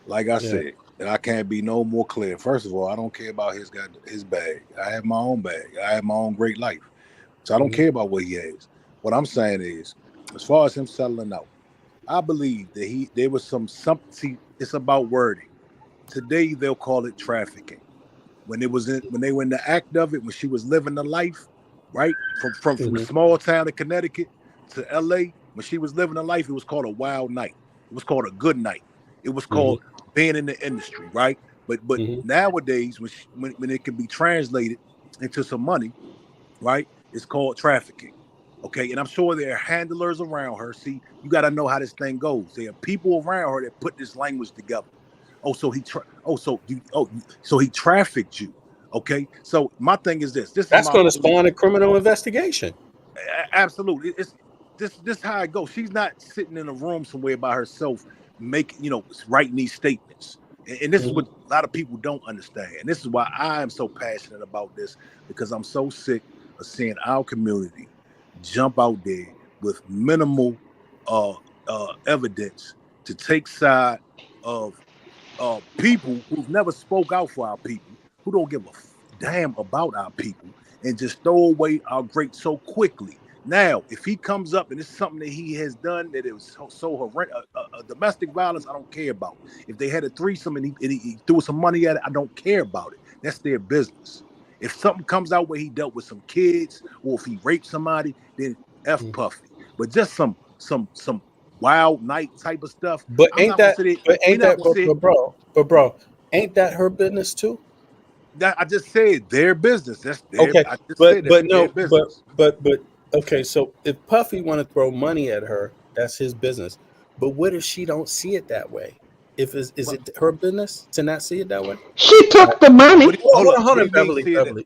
Like I Yeah. said, and I can't be no more clear. First of all, I don't care about his bag. I have my own bag. I have my own great life. So I don't care about what he has. What I'm saying is, as far as him settling out, I believe that there was something. It's about wording. Today they'll call it trafficking. When they were in the act of it, when she was living the life, right? From a small town in Connecticut to LA, when she was living the life, it was called a wild night. It was called a good night. It was called being in the industry, right? But nowadays, when it can be translated into some money, right? It's called trafficking. Okay, and I'm sure there are handlers around her. See, you got to know how this thing goes. There are people around her that put this language together. So he trafficked you. Okay, so my thing is this. That's going to spawn a criminal investigation. Absolutely, it's this how it goes. She's not sitting in a room somewhere by herself, writing these statements. And this is what a lot of people don't understand. And this is why I am so passionate about this, because I'm so sick of seeing our community jump out there with minimal evidence to take side of people who've never spoke out for our people, who don't give a damn about our people, and just throw away our great so quickly. Now, if he comes up and it's something that he has done that is so horrendous, domestic violence, I don't care about. If they had a threesome and he threw some money at it, I don't care about it. That's their business. If something comes out where he dealt with some kids, or if he raped somebody, then F Puffy. But just some wild night type of stuff. But ain't that her business too? That I just said their business. That's their, okay. I just said that's their business. But okay. So if Puffy want to throw money at her, that's his business. But what if she don't see it that way? Is it her business to not see it that way? She took the money. Hold on, Beverly.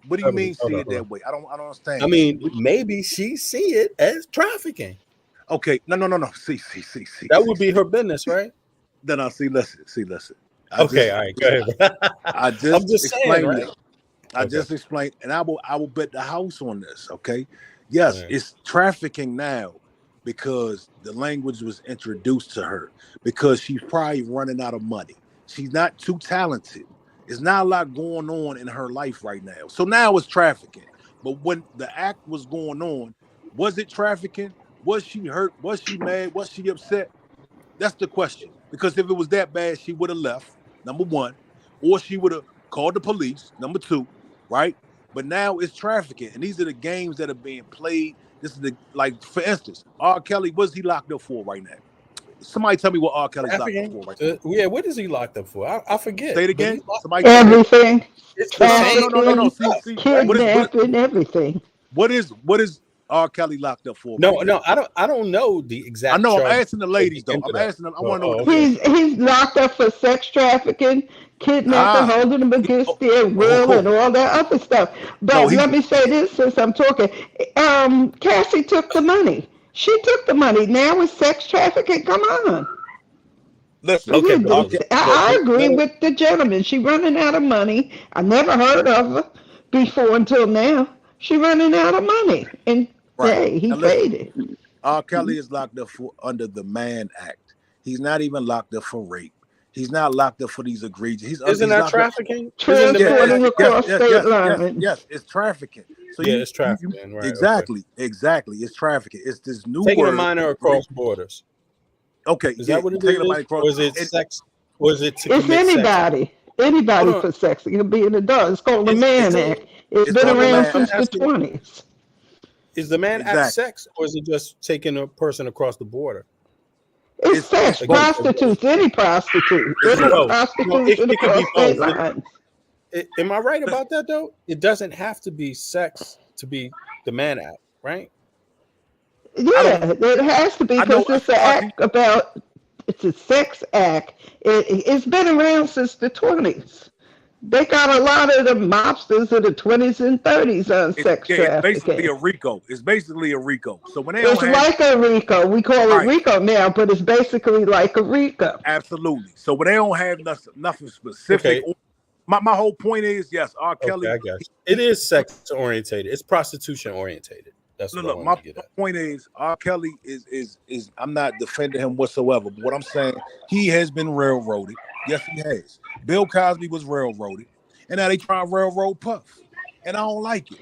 What do you mean see it that way? I don't understand. I mean, maybe she see it as trafficking. Okay, no. See. That would be her business, right? Then I'll see. Listen. All right, go ahead. I'm just explained saying, right? it. I just explained, and I will bet the house on this. Okay, yes, it's trafficking now because the language was introduced to her, because she's probably running out of money. She's not too talented. There's not a lot going on in her life right now. So now it's trafficking. But when the act was going on, was it trafficking? Was she hurt? Was she mad? Was she upset? That's the question. Because if it was that bad, she would have left, number one, or she would have called the police, number two, right? But now it's trafficking, and these are the games that are being played. This is for instance, R. Kelly, what's he locked up for right now? Somebody tell me what R. Kelly's locked up for right now. Yeah, what is he locked up for? I forget. Say it again. Everything. No. See, kidnapping, everything. What is R. Kelly locked up for? No, I don't know the exact. I know. I'm asking the ladies though. I'm asking them. I want to know. He's locked up for sex trafficking, kidnapping, holding them against their will, and all that other stuff. But let me say this, since I'm talking. Cassie took the money. She took the money. Now it's sex trafficking. Come on. Listen, I agree with the gentleman. She running out of money. I never heard of her before until now. She running out of money, and he paid it. R. Kelly is locked up under the Mann Act. He's not even locked up for rape. He's not locked up for these egregious. Isn't that trafficking? Transporting across state lines. Yes, it's trafficking. So it's trafficking. Right, exactly. It's trafficking. It's this new taking word. a minor across borders. Okay, is that what it is? Or is it sex? Or is it to it's anybody? Anybody for sex. It can be an adult. It's called the Mann Act. It's been around since the 20s. Is the man act Exactly. sex, or is it just taking a person across the border? It's sex, It's both. prostitutes, any prostitute, It's It's any both. both. Well, prostitution it could be across state both. lines. Am I right about that though? It doesn't have to be sex to be the man act, right? I don't. Yeah, it has to be I know because as it's an far as he, act about, it's a sex act. It's been around since the 20s. They got a lot of the mobsters of the 20s and 30s on sex it's basically trafficking. a RICO. It's basically a RICO. So when they It's don't have like a RICO. We call it right, RICO now, but it's basically like a RICO. absolutely. So when they don't have nothing specific, Okay. my whole point is yes, R. Okay, Kelly. I got you. It is sex orientated. It's prostitution orientated. That's what I Look, wanted to my get at. point is R. Kelly is I'm not defending him whatsoever. But what I'm saying, he has been railroaded. Yes, he has. Bill Cosby was railroaded, and now they try to railroad Puff, and I don't like it.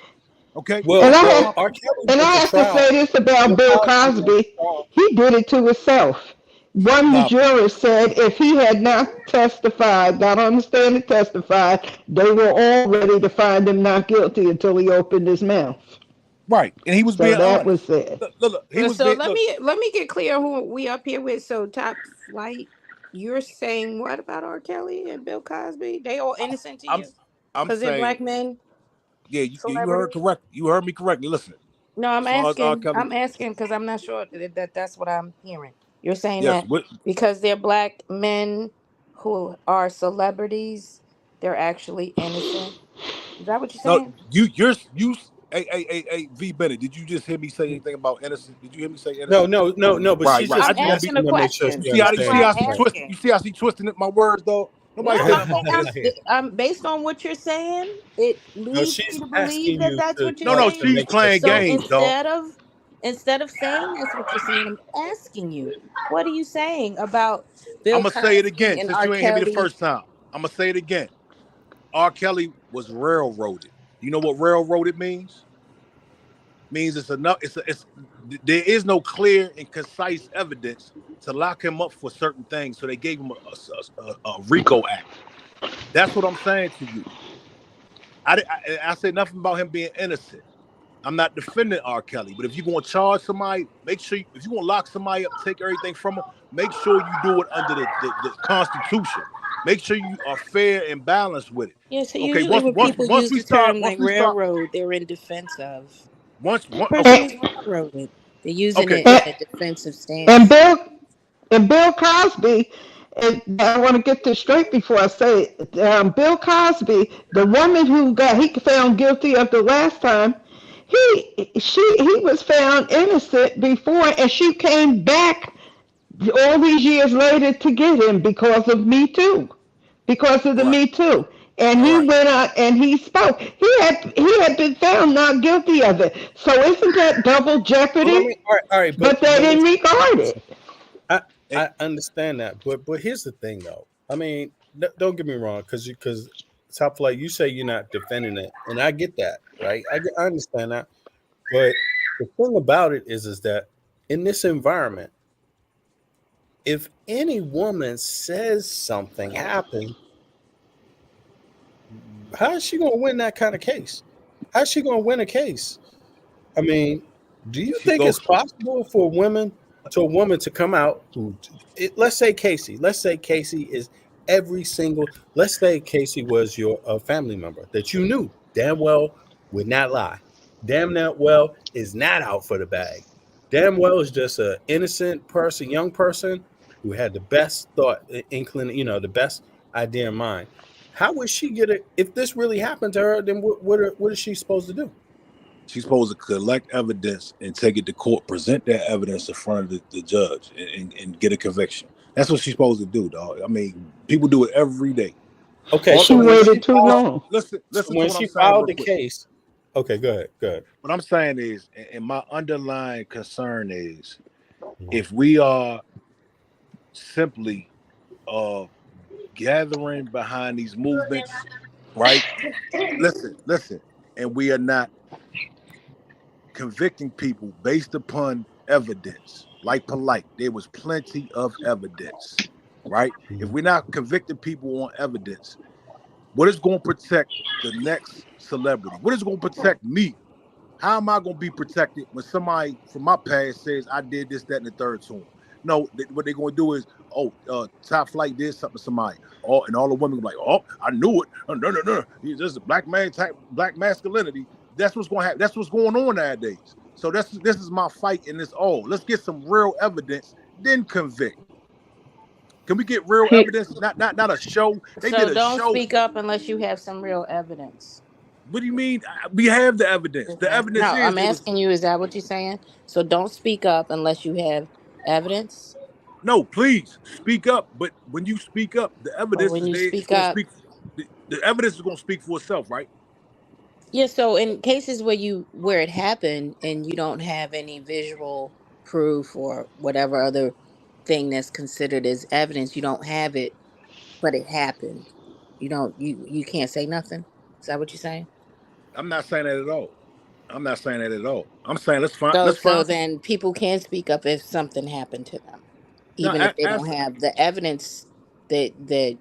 Okay, And I Well, have, R. Kelly and went I to have to trial. say this about Bill Bill Cosby went to Cosby. trial. He did it to himself. One of the nah, jurors said if he had not testified, got on the stand and testified, they were all ready to find him not guilty until he opened his mouth. right, and he was So being that was honest. it. Look, he was So being let look. me get clear who we up here with. So Top Flight, you're saying what about R. Kelly and Bill Cosby? They all innocent to I'm you I'm because they're saying, black men, yeah, you heard celebrities? correct. You heard me correctly. Listen, No, I'm as far as R. asking. Kelly, I'm asking because I'm not sure that's what I'm hearing. You're saying yes, that because they're black men who are celebrities, they're actually innocent. Is that what you're no, saying? you. Hey, V Bennett, did you just hear me say anything about innocent? Did you hear me say No, innocent? no. But Right, she's right. just I I'm just want to be. asking a asking to make sure question. she That's You see why how understands. I'm she Right. twisted? asking. You see how she twisting my words though? No, Nobody said I, about innocent. I'm based on what you're saying. It No, leads me she's to believe asking that you that's to what you're No, to saying. she's make sure playing she So games, understands. dog. instead of saying that's what you're saying, I'm asking you, what are you saying about I'm Bill gonna say it Cosby again and since R. you ain't hear me the Kelly? first time. I'm gonna say it again. R. Kelly was railroaded. You know what railroaded means? Means it's enough. There is no clear and concise evidence to lock him up for certain things. So they gave him a RICO act. That's what I'm saying to you. I said nothing about him being innocent. I'm not defending R. Kelly, but if you're gonna charge somebody, make sure if you're gonna lock somebody up, take everything from them, make sure you do it under the Constitution. Make sure you are fair and balanced with it. Yeah, so Okay, usually when people once use we the start term like railroad, they're in defense of that person And, was railroaded. They're using okay, it in and, a defensive and stance. Bill and Bill Cosby, and I want to get this straight before I say it. Bill Cosby, the woman who he found guilty of the last time, he was found innocent before, and she came back all these years later to get him because of Me Too, because of the right, Me Too. And all he right. went out and he spoke. He had been found not guilty of it. So isn't that double Well, I mean, jeopardy? all right, But they didn't listen, regard it. I And I understand that, but here's the thing though. I mean, don't get me wrong, because Top Flight, you say you're not defending it, and I get that, right? I understand that, but the thing about it is that in this environment, if any woman says something happened, how is she going to win that kind of case? How's she going to win a case? I mean, do you she think go it's possible for a woman to come out let's say Casey is every single, let's say Casey was your family member that you knew damn well would not lie, damn that well is not out for the bag, damn well is just an innocent person, young person who had the best thought, inkling, the best idea in mind. How would she get it if this really happened to her? Then what is she supposed to do? she's supposed to collect evidence and take it to court, present that evidence in front of the judge, and get a conviction. That's what she's supposed to do, dog. I mean, people do it every day. Okay, All, She so waited too long. listen to when what I'm she saying filed real the quick. case, okay, go ahead. What I'm saying is, and my underlying concern is, Mhm. if we are simply gathering behind these movements, right? Listen, and we are not convicting people based upon evidence, like polite. There was plenty of evidence, right? If we're not convicting people on evidence, what is going to protect the next celebrity? What is going to protect me? How am I going to be protected when somebody from my past says I did this, that, and the third to him? No, what they're going to do is, Top Flight did something to somebody. And all the women will be like, oh, I knew it. No. This is a black man type, black masculinity. That's what's going to happen. That's what's going on nowadays. So this is my fight in this all. Let's get some real evidence, then convict. Can we get real evidence? Not a show. They did a don't show. speak up unless you have some real evidence. What do you mean? We have the evidence. The evidence No, is. I'm asking you, is that what you're saying? So don't speak up unless you have evidence? No, please speak up. But when you speak up, the evidence when is you there. speak It's going to up, speak. The evidence is going to speak for itself, right? Yeah, so in cases where it happened and you don't have any visual proof or whatever other thing that's considered as evidence, you don't have it, but it happened. You can't say nothing. Is that what you're saying? I'm not saying that at all. I'm saying let's find. So then people can speak up if something happened to them, even if they don't have the evidence that.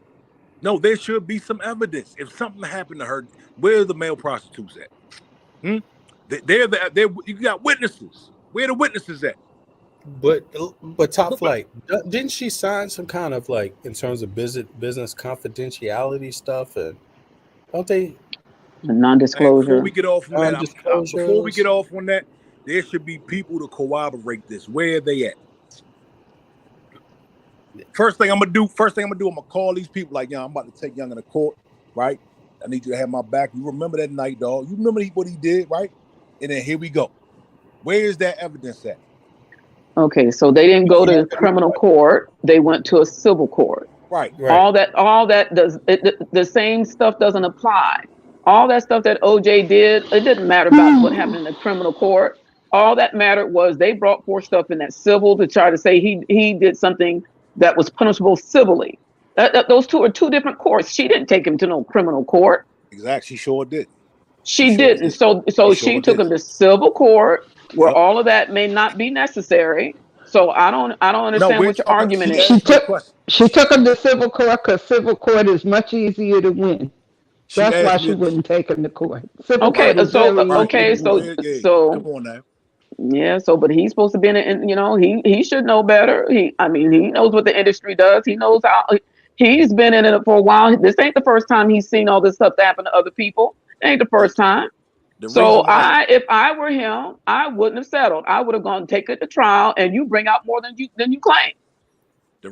No, there should be some evidence. If something happened to her, where are the male prostitutes at? You got witnesses. Where are the witnesses at? But Top Flight, didn't she sign some kind of like in terms of business confidentiality stuff? And don't they? Non-disclosure. Before we get off on that, there should be people to corroborate this. Where are they at? First thing I'm gonna do, I'm gonna call these people like, I'm about to take Young in the court, right? I need you to have my back. You remember that night, dog? You remember what he did, right? And then here we go. Where is that evidence at? Okay, so they didn't go to criminal court; they went to a civil court. Right. All that does the same stuff doesn't apply. All that stuff that OJ did, it didn't matter about what happened in the criminal court. All that mattered was they brought forth stuff in that civil to try to say he did something that was punishable civilly. Those two are two different courts. She didn't take him to no criminal court. Exactly, she sure did. She didn't. So she took him to civil court, where all of that may not be necessary. So I don't understand what your argument is. She took him to civil court because civil court is much easier to win. That's why she wouldn't take him to court. So come on now. Yeah, but he's supposed to be he should know better. He knows what the industry does. He knows how he's been in it for a while. This ain't the first time he's seen all this stuff happen to other people. It ain't the first time. So if I were him, I wouldn't have settled. I would have gone take it to trial, and you bring out more than you claim.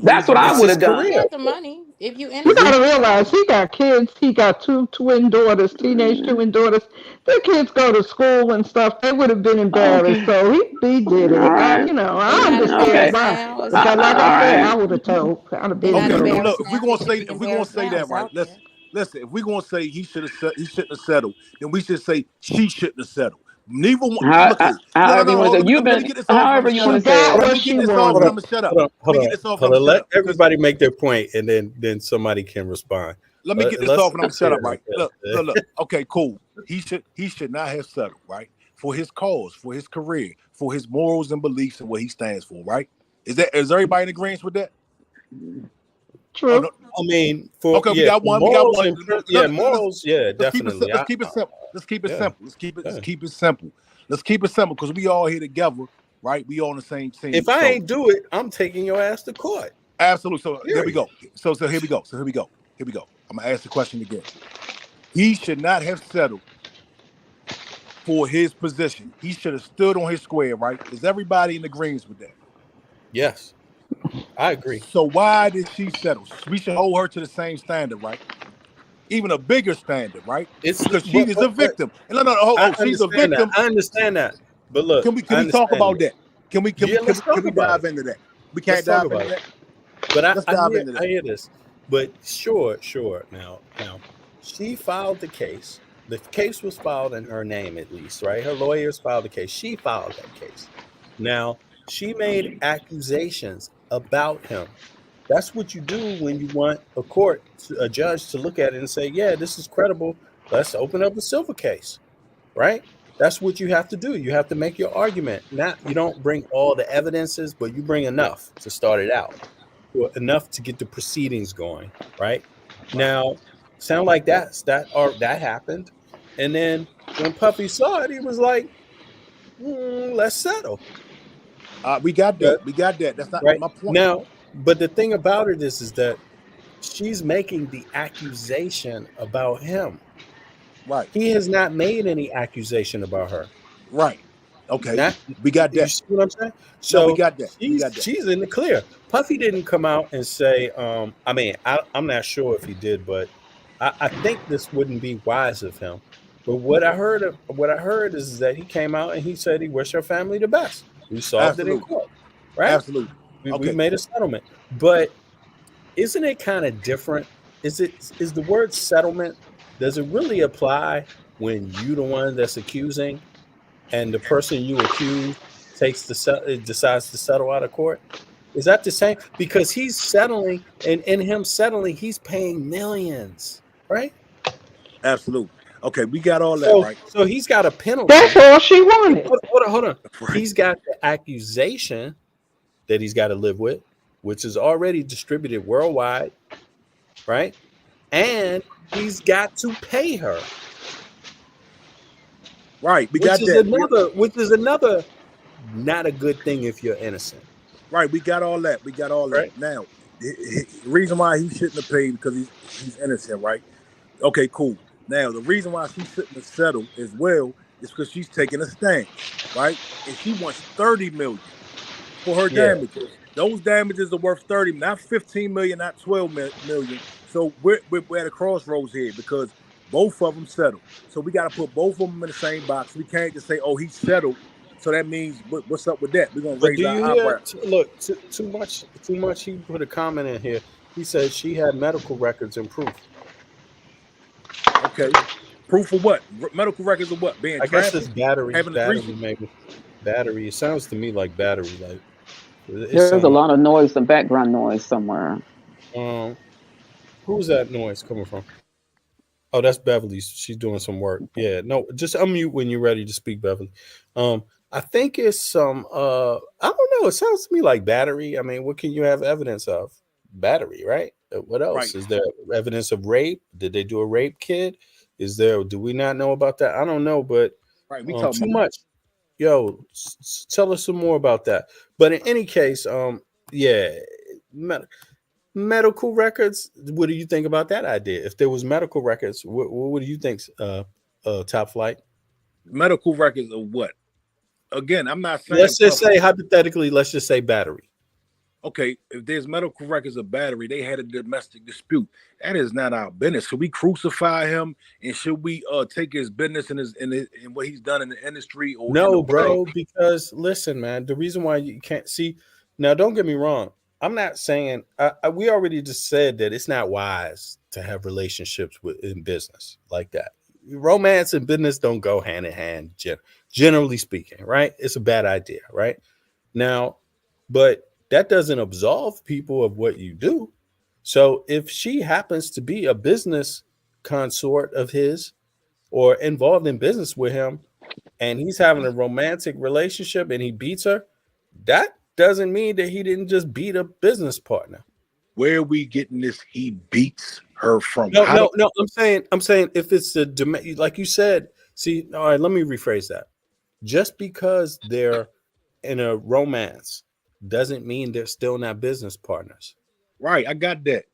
That's what I would have done. You got the money. If you gotta realize he got kids. He got two twin daughters, teenage twin daughters. Their kids go to school and stuff. They would have been embarrassed. So he did it. I understand why. Because like I said, I would have told. I'd have been. Okay, look, if we're gonna say that, right? Listen. If we're gonna say he shouldn't have settled, then we should say she shouldn't have settled. Neither one. However you want to say it. Let me get this off and I'm gonna shut up. Let everybody make their point, and then somebody can respond. Let me get this off and I'm gonna shut up, right? Look. Okay, cool. He should not have settled, right? For his cause, for his career, for his morals and beliefs and what he stands for, right? Is everybody in agreement with that? True. I mean, we got one. Morals. Yeah, definitely. Let's keep it simple. Let's keep it simple because we all here together, right? We all on the same team. If I ain't do it, I'm taking your ass to court. Absolutely. So there we go. So here we go. I'm gonna ask the question again. He should not have settled for his position. He should have stood on his square, right? Is everybody in agreement with that? Yes. I agree. So why did she settle? We should hold her to the same standard, right? Even a bigger standard, right? It's because she is a victim. She's a victim. I understand that. But look, can we talk about that? Can we dive into that? We can't dive into that. But I hear this. But sure. Now, she filed the case. The case was filed in her name, at least, right? Her lawyers filed the case. She filed that case. Now, she made accusations about him. That's what you do when you want a judge to look at it and say, yeah, this is credible. Let's open up a civil case, right? That's what you have to do. You have to make your argument. You don't bring all the evidences, but you bring enough to start it out, enough to get the proceedings going, right? Now, sound like that happened. And then when Puffy saw it, he was like, let's settle. We got Yeah. that. We got that. That's not Right my point. now, but the thing about it is that she's making the accusation about him. Right. He has not made any accusation about her. Right. Okay. Not We got you that. see what I'm saying? No, we So got that. We got that. she's in the clear. Puffy didn't come out and say, I mean, I'm not sure if he did, but I think this wouldn't be wise of him. But what I heard is that he came out and he said he wished her family the best. We solved it in Absolutely. court, right? Absolutely. We Okay. made a settlement. But isn't it kind of different? Is the word settlement, does it really apply when you the one that's accusing and the person you accuse decides to settle out of court? Is that the same? Because he's settling, and in him settling, he's paying millions, right? Absolutely. Okay, we got all that, So right? so he's got a penalty. That's all she wanted. Hold on. Right. He's got the accusation that he's got to live with, which is already distributed worldwide, right? And he's got to pay her. Right. We got that. Which is another not a good thing if you're innocent. Right. We got all that. We got all that. Right. Now, the reason why he shouldn't have paid because he's innocent, right? Okay, cool. Now, the reason why she shouldn't have settled as well is because she's taking a stance, right? And she wants $30 million for her damages. Those damages are worth 30, not 15 million, not 12 million. So we're at a crossroads here because both of them settled. So we got to put both of them in the same box. We can't just say, "Oh, he settled," so that means what's up with that? We're gonna raise our eyebrows. Look, too much. He put a comment in here. He said she had medical records and proof. Okay, proof of what? Medical records of what? Being I guess it's battery, maybe. Battery. It sounds to me like battery. Like there's a lot of noise, some background noise somewhere. Who's that noise coming from? Oh, that's Beverly. She's doing some work. Yeah, no, just unmute when you're ready to speak, Beverly. I think it's some I don't know. It sounds to me like battery. I mean, what can you have evidence of? Battery, right? What else? Right. Is there evidence of rape? Did they do a rape kit? Do we not know about that? I don't know, but right, we talking too much. Yo, tell us some more about that. But in any case, medical records. What do you think about that idea? If there was medical records, what do you think? Top Flight. Medical records of what? Again, I'm not saying. Let's just say hypothetically. Let's just say battery. Okay, if there's medical records of battery, they had a domestic dispute. That is not our business. Should we crucify him and should we take his business and what he's done in the industry? Or no, bro. Because listen, man, the reason why you can't see now. Don't get me wrong. I'm not saying we already just said that it's not wise to have relationships in business like that. Romance and business don't go hand in hand, generally speaking, right? It's a bad idea, right? Now, but that doesn't absolve people of what you do. So if she happens to be a business consort of his or involved in business with him, and he's having a romantic relationship and he beats her, that doesn't mean that he didn't just beat a business partner. Where are we getting this? He beats her from? No. I'm saying if it's like you said. See, all right. Let me rephrase that. Just because they're in a romance doesn't mean they're still not business partners. Right. I got that.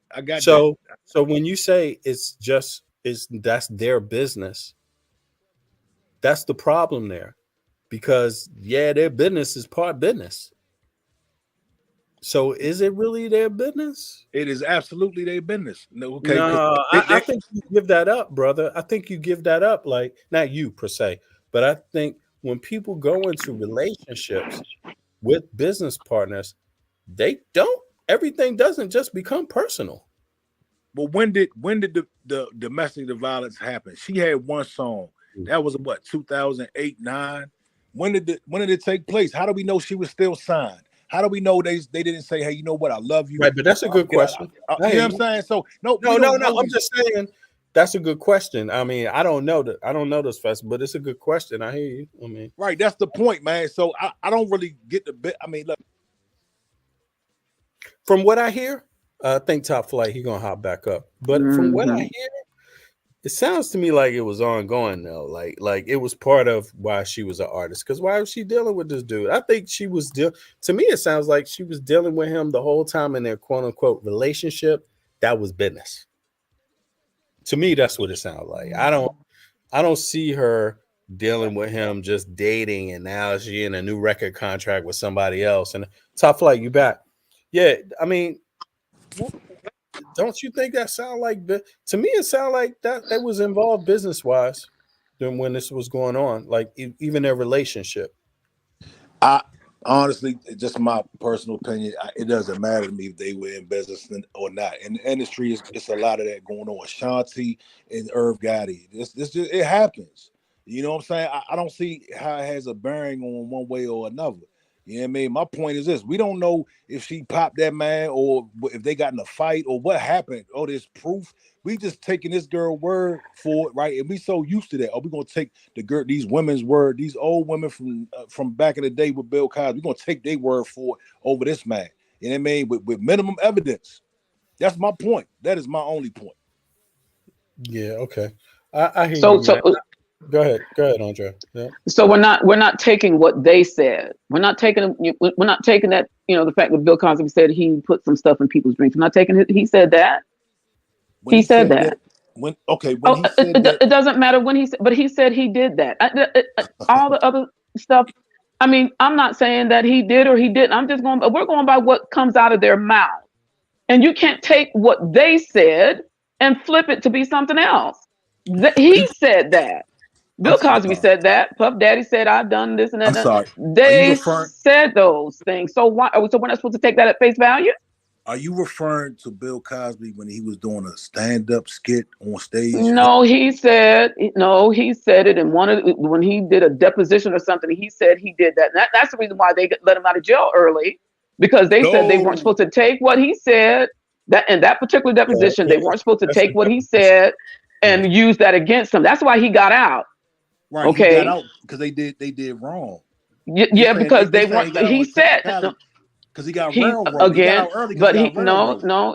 So when you say that's their business, that's the problem there, because their business is part business. So is it really their business? It is absolutely their business. Okay. No, I think you give that up, brother. I think you give that up, like not you per se, but I think when people go into relationships with business partners, everything doesn't just become personal. But when did the domestic violence happen? She had one song. That was what, 2008, 9? When did it take place? How do we know she was still signed? How do we know they didn't say, "Hey, you know what? I love you." Right, but that's a good question. You know what I'm saying? So no. I'm just saying that's a good question. I mean, I don't know this fest, but it's a good question. I hear you. I mean, right, that's the point, man. So I don't really get the bit. I mean, look. From what I hear, I think Top Flight, he's gonna hop back up. But from what I hear, It sounds to me like it was ongoing though. Like it was part of why she was an artist. Because why was she dealing with this dude? I think she was to me, it sounds like she was dealing with him the whole time in their quote unquote relationship. That was business. To me, that's what it sounds like. I don't see her dealing with him just dating and now she in a new record contract with somebody else. And Top Flight, you back. Yeah, I mean, don't you think that sound like to me it sound like that was involved business wise than when this was going on, like even their relationship. I honestly, just my personal opinion, it doesn't matter to me if they were in business or not. In the industry, it's a lot of that going on. Shanti and Irv Gotti, this just it happens. You know what I'm saying? I don't see how it has a bearing on one way or another. You know what I mean? My point is this: we don't know if she popped that man or if they got in a fight or what happened. Oh, there's proof. We just taking this girl word for it, right? And we so used to that. Oh, we're gonna take these women's word, these old women from back in the day with Bill Cosby. We're gonna take their word for it over this man. You know what I mean? With minimum evidence. That's my point. That is my only point. Yeah. Okay. I hear So you, man. Go ahead, Andre. Yeah. So we're not taking what they said. We're not taking that, the fact that Bill Cosby said he put some stuff in people's drinks. We're not taking it. He said that. When he said that. When he said that, it doesn't matter when he said, but he said he did that. All the other stuff. I mean, I'm not saying that he did or he didn't. We're going by what comes out of their mouth. And you can't take what they said and flip it to be something else. He said that. Bill Cosby said that. Puff Daddy said, I've done this and that. I'm sorry. They said those things. So why? So we're not supposed to take that at face value? Are you referring to Bill Cosby when he was doing a stand-up skit on stage? No, he said it in when he did a deposition or something. He said he did that. That's the reason why they let him out of jail early, because they said they weren't supposed to take what he said. That in that particular deposition, they weren't supposed to take what he said and use that against him. That's why he got out. Right. Okay. He got out because they did wrong. Yeah, because they weren't. He said because he got railroaded again. But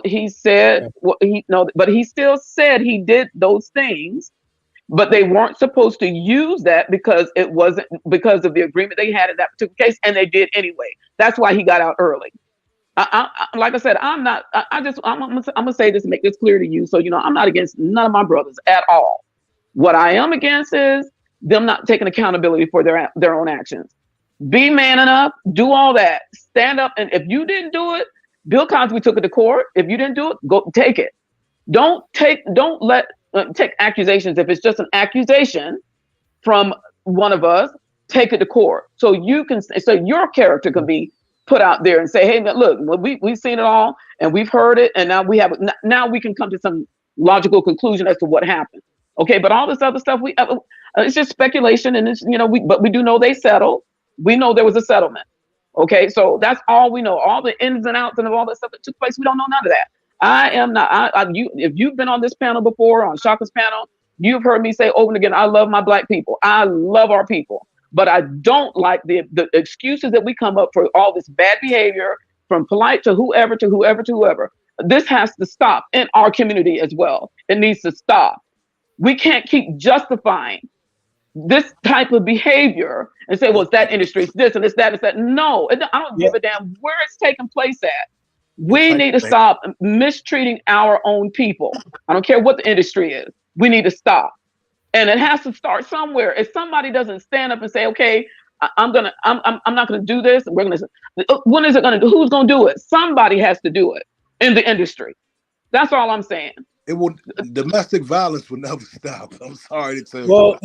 he said but he still said he did those things, but they weren't supposed to use that because it wasn't because of the agreement they had in that particular case, and they did anyway. That's why he got out early. Like I said, I'm gonna say this and make this clear to you, so I'm not against none of my brothers at all. What I am against is them not taking accountability for their own actions. Be man enough, do all that, stand up, and if you didn't do it, Bill Cosby took it to court. If you didn't do it, go take it. Don't let take accusations. If it's just an accusation from one of us, take it to court so your character can be put out there and say, hey, look, we've seen it all and we've heard it, and now we can come to some logical conclusion as to what happened. Okay, but all this other stuff, it's just speculation, and it's but we do know they settled. We know there was a settlement. Okay, so that's all we know. All the ins and outs and all that stuff that took place, we don't know none of that. I am not. If you've been on this panel before, on Shaka's panel, you've heard me say over and again, I love my Black people. I love our people. But I don't like the excuses that we come up for all this bad behavior, from polite to whoever to whoever to whoever. This has to stop in our community as well. It needs to stop. We can't keep justifying this type of behavior and say, well, it's that industry, it's this and it's that, it's that. No, I don't give a damn where it's taking place at. We need to stop mistreating our own people. I don't care what the industry is. We need to stop. And it has to start somewhere. If somebody doesn't stand up and say, okay, I'm not gonna do this, and when is it gonna do? Who's gonna do it? Somebody has to do it in the industry. That's all I'm saying. Domestic violence will never stop. I'm sorry to tell you. Well,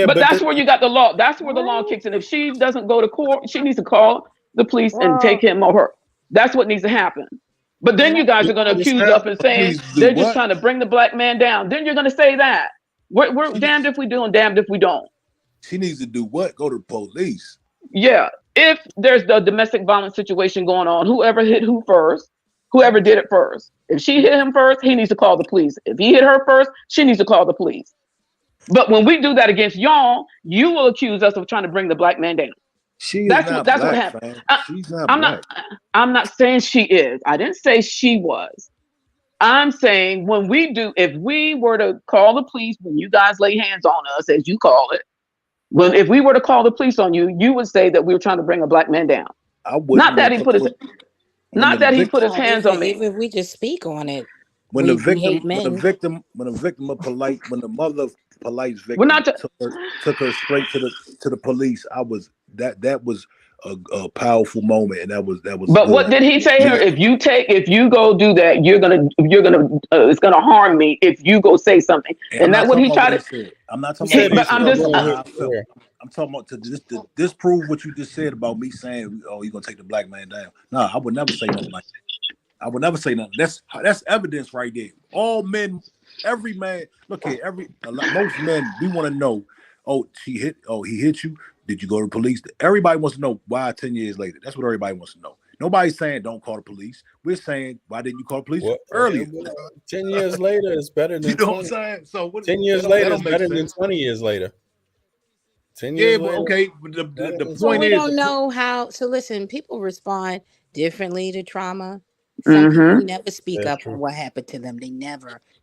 but that's where you got the law. That's where the law kicks in. If she doesn't go to court, she needs to call the police and take him or her. That's what needs to happen. But then you guys are going to accuse us and saying they're just trying to bring the Black man down. Then you're going to say that. We're damned if we do and damned if we don't. She needs to do what? Go to the police. Yeah. If there's the domestic violence situation going on, whoever hit who first, whoever did it first. If she hit him first, he needs to call the police. If he hit her first, she needs to call the police. But when we do that against y'all, you will accuse us of trying to bring the Black man down. That's what happened. She's not black. I'm not saying she is. I didn't say she was. I'm saying if we were to call the police when you guys lay hands on us, as you call it, if we were to call the police on you, you would say that we were trying to bring a black man down. I wouldn't. Not that he put his hands on me. Even if we just speak on it, When we the hate men. when the mother of Polite's We're victim not took her straight to the police, that was a powerful moment, and that was. But good. what did he say here? If you go do that, you're gonna it's gonna harm me if you go say something. And that's what he tried to say. I'm not talking about. But I'm just. I'm talking about to disprove what you just said about me saying, "Oh, you're gonna take the black man down." No, I would never say nothing like that. I would never say nothing. That's evidence right there. All men, every man. Look here, most men. We want to know. Oh, he hit you. Did you go to the police? Everybody wants to know why 10 years later. That's what everybody wants to know. Nobody's saying don't call the police. We're saying, why didn't you call the police earlier? 10 years later is better than 20. What I'm saying? So 10 years later is better than 20 years later. 10 years later. Okay. But the point so we is, don't know how. So listen, people respond differently to trauma. Some people never speak up on what happened to them.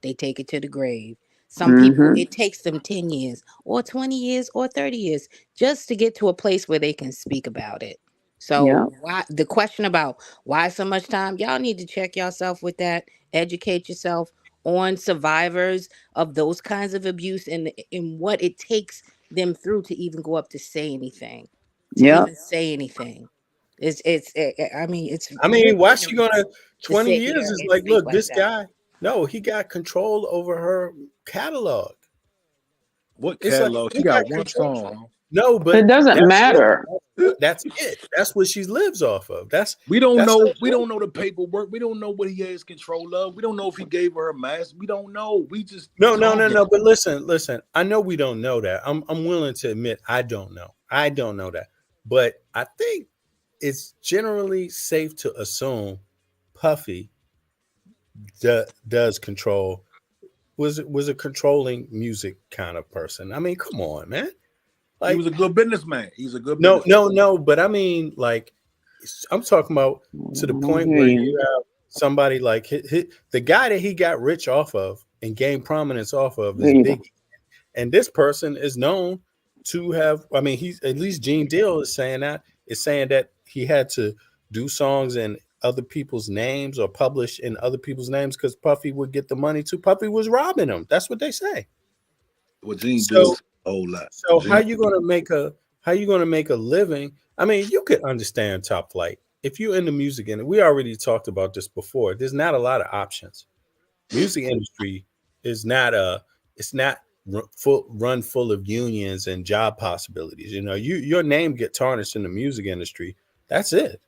They take it to the grave. Some people, it takes them 10 years or 20 years or 30 years just to get to a place where they can speak about it. So why the question about why so much time, y'all need to check yourself with that, educate yourself on survivors of those kinds of abuse and what it takes them through to even go up to say anything. Why she gonna 20 years is like, look, this guy, no, he got control over her catalog. What catalog? She got one song. No, but it doesn't matter. That's it. That's what she lives off of. We don't know the paperwork. We don't know what he has control of. We don't know if he gave her a mask. We don't know. We just no. But listen. I know we don't know that. I'm willing to admit I don't know. I don't know that. But I think it's generally safe to assume Puffy does control. Was a controlling music kind of person. I mean, come on, man. Like, he was a good businessman. He's a good no. But I mean, like, I'm talking about to the point where you have somebody like the guy that he got rich off of and gained prominence off of is Biggie, and this person is known to have. I mean, he's at least Gene Deal is saying that he had to do songs in other people's names or publish in other people's names because Puffy would get the money too. Puffy was robbing him. That's what they say. Well, Gene Deal. Whole lot. So how you gonna make a living? I mean, you could understand Top Flight if you're in the music industry. We already talked about this before. There's not a lot of options. Music industry is not run full of unions and job possibilities. You know, your name get tarnished in the music industry. That's it.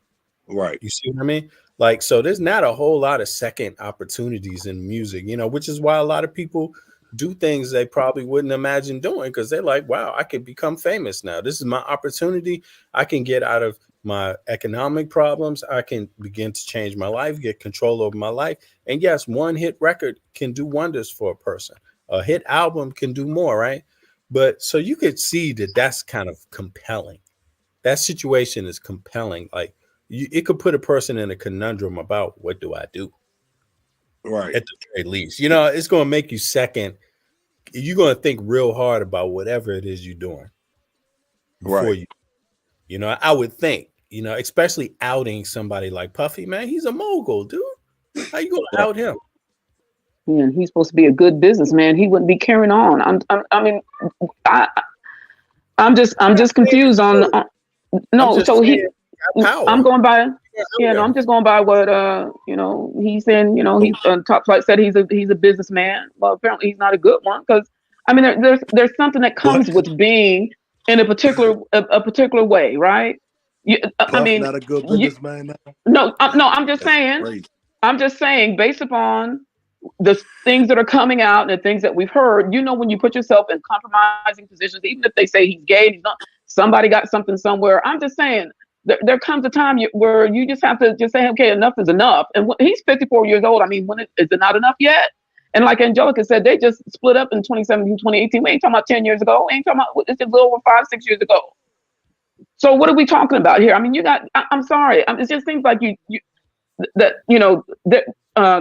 Right. You see what I mean? Like, so there's not a whole lot of second opportunities in music, you know, which is why a lot of people do things they probably wouldn't imagine doing because they're like, wow, I could become famous now. This is my opportunity. I can get out of my economic problems. I can begin to change my life, get control over my life. And yes, one hit record can do wonders for a person. A hit album can do more, right? But so you could see that that's kind of compelling. That situation is compelling. Like it could put a person in a conundrum about what do I do? Right. At the very least, you know, it's going to make you second. You're going to think real hard about whatever it is you're doing before you know, I would think, you know, especially outing somebody like Puffy, man, he's a mogul, dude. How you going to out him? Yeah, and he's supposed to be a good businessman. He wouldn't be carrying on. I'm just confused on no. So I'm going by. Yeah, no, I'm just going by what you know, he's saying, you know, he's Top Flight said he's a businessman. Well, apparently he's not a good one because I mean there's something that comes with being in a particular way, right? I mean, not a good businessman. No, I'm just saying based upon the things that are coming out and the things that we've heard, you know, when you put yourself in compromising positions, even if they say he's gay, he's not, somebody got something somewhere. I'm just saying. There comes a time where you just have to just say, okay, enough is enough. And he's 54 years old. I mean, is it not enough yet? And like Angelica said, they just split up in 2017, 2018. We ain't talking about 10 years ago. We ain't talking about, it's just a little over 5-6 years ago. So what are we talking about here? I mean, I'm sorry. It just seems like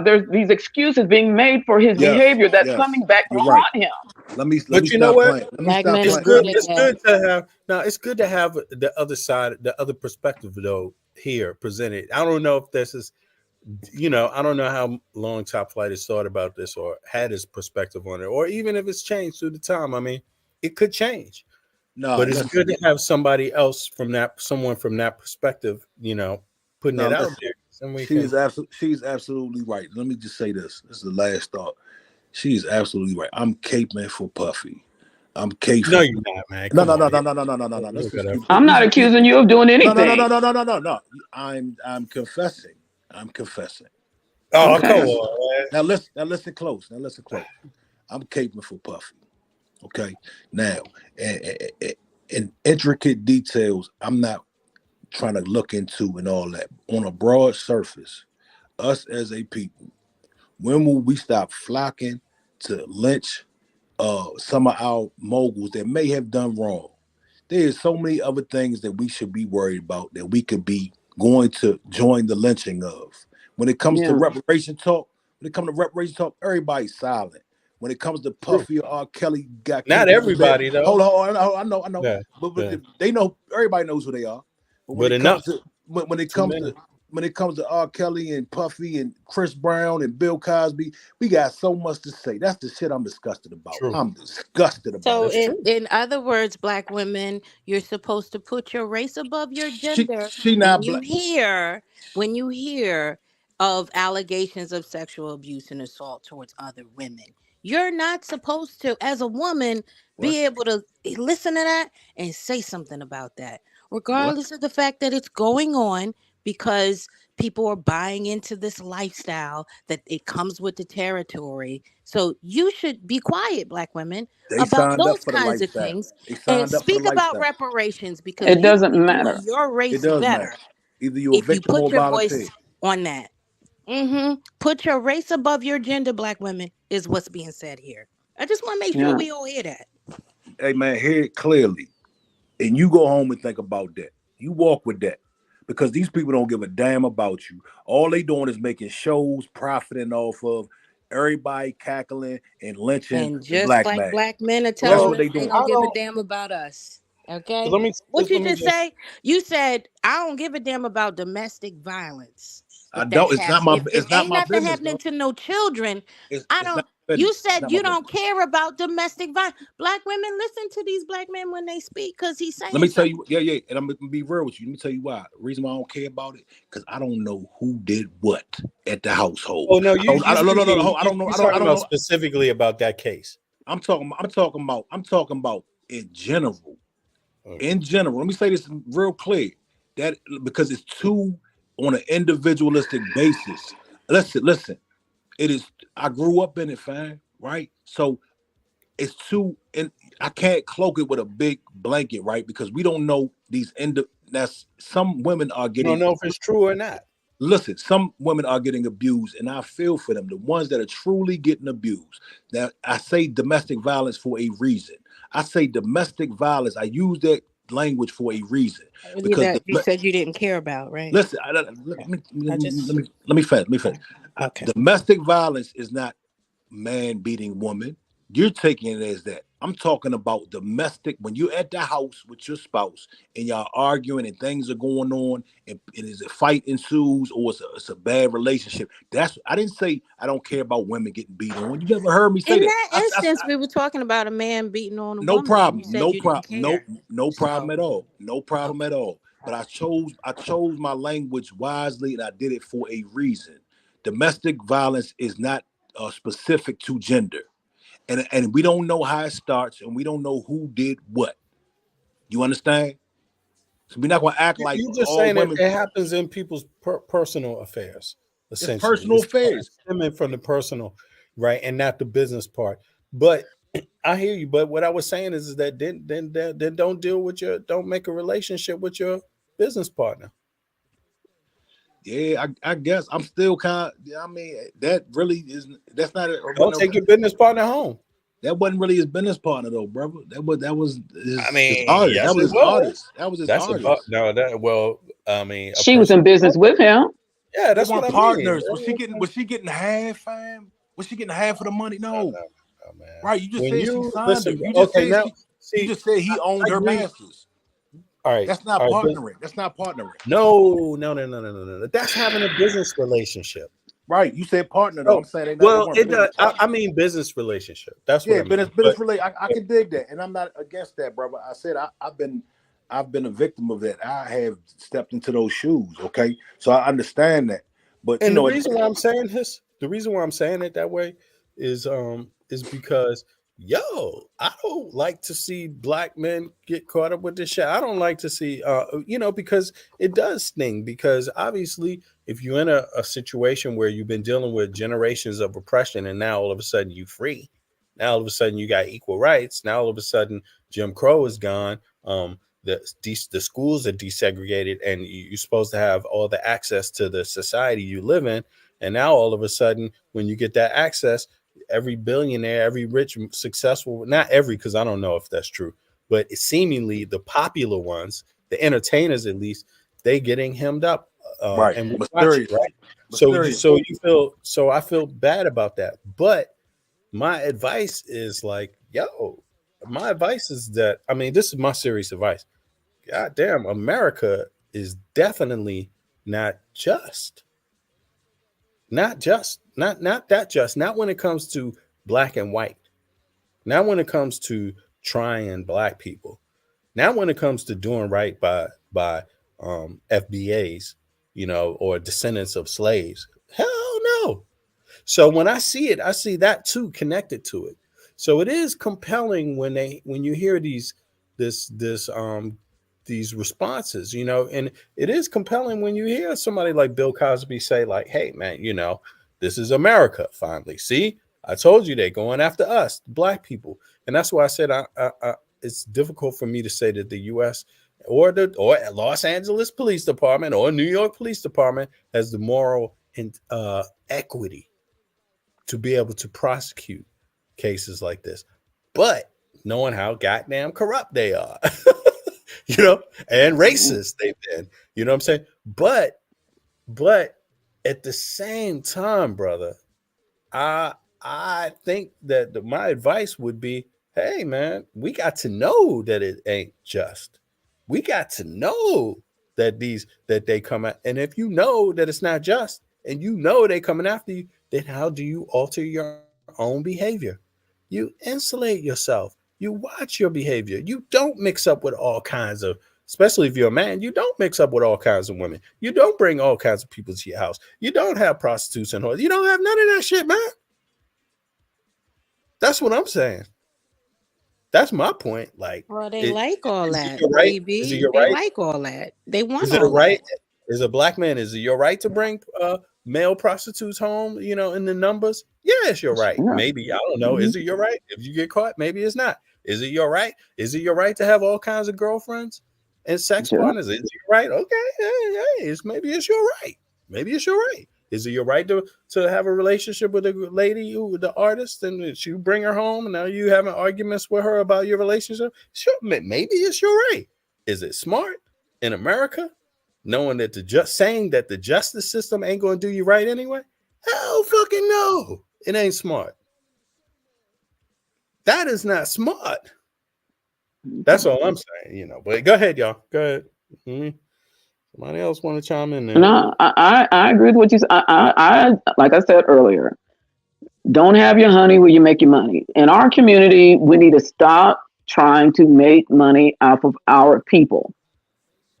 there's these excuses being made for his Yes, behavior that's yes, coming back to you're right. haunt him. Let me But you know stop what? playing. Let me Black stop men It's are playing. good. good at It's that. good to have. Now it's good to have the other side, the other perspective, though, here presented. I don't know if this is, I don't know how long Top Flight has thought about this or had his perspective on it, or even if it's changed through the time. I mean, it could change, No, but it's listen. good to have someone from that perspective, putting No, it out listen. there, and we can. She's absolutely right. Let me just say this. This is the last thought. She is absolutely right. I'm caping for Puffy. I'm caping. No, you're not, man. No, Come no, no, on. no, no, no, no, no, no, no. Look at that. I'm not accusing you of doing No, no, no, anything. no, no, no, no, no, no. I'm confessing. I'm confessing. Oh, Okay. come on, man. Now listen close. I'm caping for Puffy. Okay. Now, in intricate details, I'm not trying to look into and all that. On a broad surface, us as a people, when will we stop flocking to lynch some of our moguls that may have done wrong? There's so many other things that we should be worried about that we could be going to join the lynching of. When it comes to Yeah. reparation talk, everybody's silent. When it comes to True. Puffy or R. Kelly, got Not capable of that. everybody, though. Hold on, I know. Yeah, But yeah. they know, everybody knows who they are. But when But it comes enough. to when it Too comes many. to when it comes to R. Kelly and Puffy and Chris Brown and Bill Cosby, we got so much to say. That's the shit I'm disgusted about. True. I'm disgusted about So, it. That's true. in other words, Black women, you're supposed to put your race above your gender She when not you black. hear of allegations of sexual abuse and assault towards other women. You're not supposed to, as a woman, What? be able to listen to that and say something about that, What? regardless of the fact that it's going on, because people are buying into this lifestyle that it comes with the territory. So you should be quiet, Black women, They about signed up those for the kinds of lifestyle. things, They and signed up for the speak about lifestyle. reparations, because It you will doesn't be doing matter. your It race does matter. better Either you're a if you victim or put a your volunteer. voice on that. Put your race above your gender, Black women, is what's being said here. I just want to make sure Yeah. we all hear that. Hey man, hear it clearly. And you go home and think about that. You walk with that. Because these people don't give a damn about you. All they doing is making shows, profiting off of everybody cackling and lynching And the just black like man. Black men are That's telling what us they they doing. don't I give a don't. damn about us. Okay? Let me What you let me just say? You said, I don't give a damn about domestic violence. I If that's don't. happening, if It's not ain't my nothing business, happening though. to no children, I It's not don't. my You business. It's said not my you business. don't care about domestic violence. Black women, listen to these Black men when they speak, because he's Let saying me tell something. you, yeah, and I'm gonna be real with you. Let me tell you why. The reason why I don't care about it, because I don't know who did what at the household. Oh no, I don't, no, no, no, no, I don't know. you're I talking don't about know. specifically about that case. I'm talking about in general. Okay. In general, let me say this real clear. That because it's too on an individualistic basis. Listen. It is. I grew up in it, fam. Right. So it's too, and I can't cloak it with a big blanket, right? Because we don't know these that's some women are You don't getting. know if it's true or not. Listen, some women are getting abused, and I feel for them. The ones that are truly getting abused. Now, I say domestic violence for a reason. I say domestic violence. I use that language for a reason because That you said you didn't care about, right? listen. Let me finish. Okay. Domestic violence is not man beating woman. You're taking it as that. I'm talking about domestic. When you're at the house with your spouse and y'all arguing and things are going on, and is a fight ensues or it's a bad relationship. I didn't say I don't care about women getting beat on. You never heard me say In that. that instance, we were talking about a man beating on a No woman, and problem. you said you didn't care. No problem So, at all. No problem okay. at all. But I chose my language wisely, and I did it for a reason. Domestic violence is not specific to gender, and we don't know how it starts, and we don't know who did what. You understand? So we're not going to act like You're just all saying it, women. it happens in people's personal affairs, It's essentially. personal affairs. Stemming from the personal, right, and not the business part. But I hear you. But what I was saying is that then don't make a relationship with your business partner. Yeah, I guess I'm still kind of. I mean, that really is. That's not. Don't take your business partner home. That wasn't really his business partner though, brother. That was I his mean, artist. yes, That was it his was. artist. That was his That's a artist. no. That well, I mean, a She was person. in business with him. Yeah, They that's what weren't I mean. partners. Was she getting half, fam? Was she getting half of the money? No. No, man. Right. You just When said she you signed listen, him. You just okay, said now you see, just said he owned I her agree. masters. All right, That's not all right, but partnering. That's not partnering. no. That's having a business relationship. Right. You said partner though. Oh, I'm saying they well, weren't it business does. I partners. mean business relationship. That's what Yeah, I mean. but it's really I can dig that, and I'm not against that, brother. I said I've been a victim of that. I have stepped into those shoes. Okay, so I understand that, but And the reason why I'm saying this, the reason why I'm saying it that way is because I don't like to see black men get caught up with this shit. I don't like to see because it does sting, because obviously if you're in a situation where you've been dealing with generations of oppression and now all of a sudden you free, now all of a sudden you got equal rights, now all of a sudden Jim Crow is gone, the schools are desegregated and you're supposed to have all the access to the society you live in, and now all of a sudden when you get that access, every billionaire, every rich, successful, not every, because I don't know if that's true, but seemingly the popular ones, the entertainers at least, they getting hemmed up, right, and we watch it, mysterious, right? mysterious. So I feel bad about that. But my advice is like, my advice is that, I mean, this is my serious advice. God damn, America is definitely not just. Not that just. Not when it comes to black and white. Not when it comes to trying black people. Not when it comes to doing right by FBAs, or descendants of slaves. Hell no. So when I see it, I see that too connected to it. So it is compelling when you hear these responses, and it is compelling when you hear somebody like Bill Cosby say, like, hey man, this is America finally. See, I told you they're going after us, black people. And that's why I said it's difficult for me to say that the US or Los Angeles Police Department or New York Police Department has the moral and equity to be able to prosecute cases like this. But knowing how goddamn corrupt they are, and racist they've been, you know what I'm saying? But at the same time, brother, I think that my advice would be, hey man, we got to know that it ain't just. We got to know that they come out, and if you know that it's not just, and they coming after you, then how do you alter your own behavior? You insulate yourself. You watch your behavior. You don't mix up with all kinds of, especially if you're a man, you don't mix up with all kinds of women. You don't bring all kinds of people to your house. You don't have prostitutes and whores. You don't have none of that shit, man. That's what I'm saying. That's my point. Like, Well, they like all that, right? BB. Is it your They right? like all that. They want Is it a all right? that. Is a black man? Is it your right to bring male prostitutes home? In the numbers. Yeah, it's your right. Yeah. Maybe, I don't know. Is it your right? If you get caught, maybe it's not. Is it your right? Is it your right to have all kinds of girlfriends and sex partners? Is it your right? Okay, hey, maybe it's your right. Maybe it's your right. Is it your right to have a relationship with a lady the artist, and you bring her home, and now you having arguments with her about your relationship? Sure, maybe it's your right. Is it smart in America, knowing that saying that the justice system ain't going to do you right anyway? Hell fucking no. It ain't smart. That is not smart. That's all I'm saying, But go ahead, y'all. Go ahead. Mm-hmm. Somebody else want to chime in there? No, I agree with what you said. I like I said earlier, don't have your honey where you make your money. In our community, we need to stop trying to make money off of our people.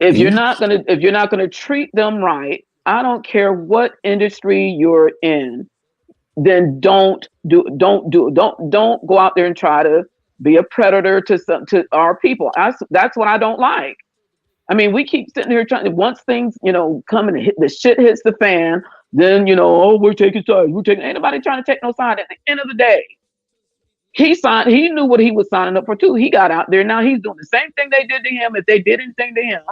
If you're not gonna treat them right, I don't care what industry you're in, then don't go out there and try to be a predator to our people. That's what I don't like. I mean, we keep sitting here trying to, once things, come and the shit hits the fan, then, we're taking sides. Ain't nobody trying to take no side. At the end of the day, he knew what he was signing up for too. He got out there. Now he's doing the same thing they did to him. If they did anything to him,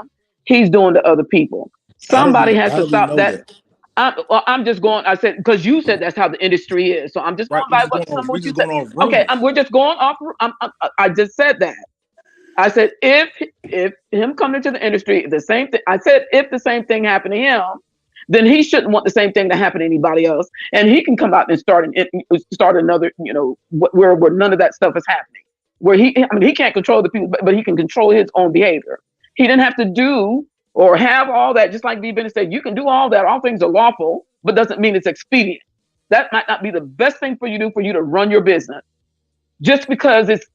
he's doing to other people. Somebody has to stop that. I'm just going, I said, because you said that's how the industry is. So I'm just going by what you said. Okay, we're just going off. I just said that. I said, if him coming into the industry, the same thing. I said, if the same thing happened to him, then he shouldn't want the same thing to happen to anybody else. And he can come out and start another, where none of that stuff is happening. Where he can't control the people, but he can control his own behavior. He didn't have to do or have all that. Just like V. Bennett said, you can do all that. All things are lawful, but doesn't mean it's expedient. That might not be the best thing for you to run your business. Just because it's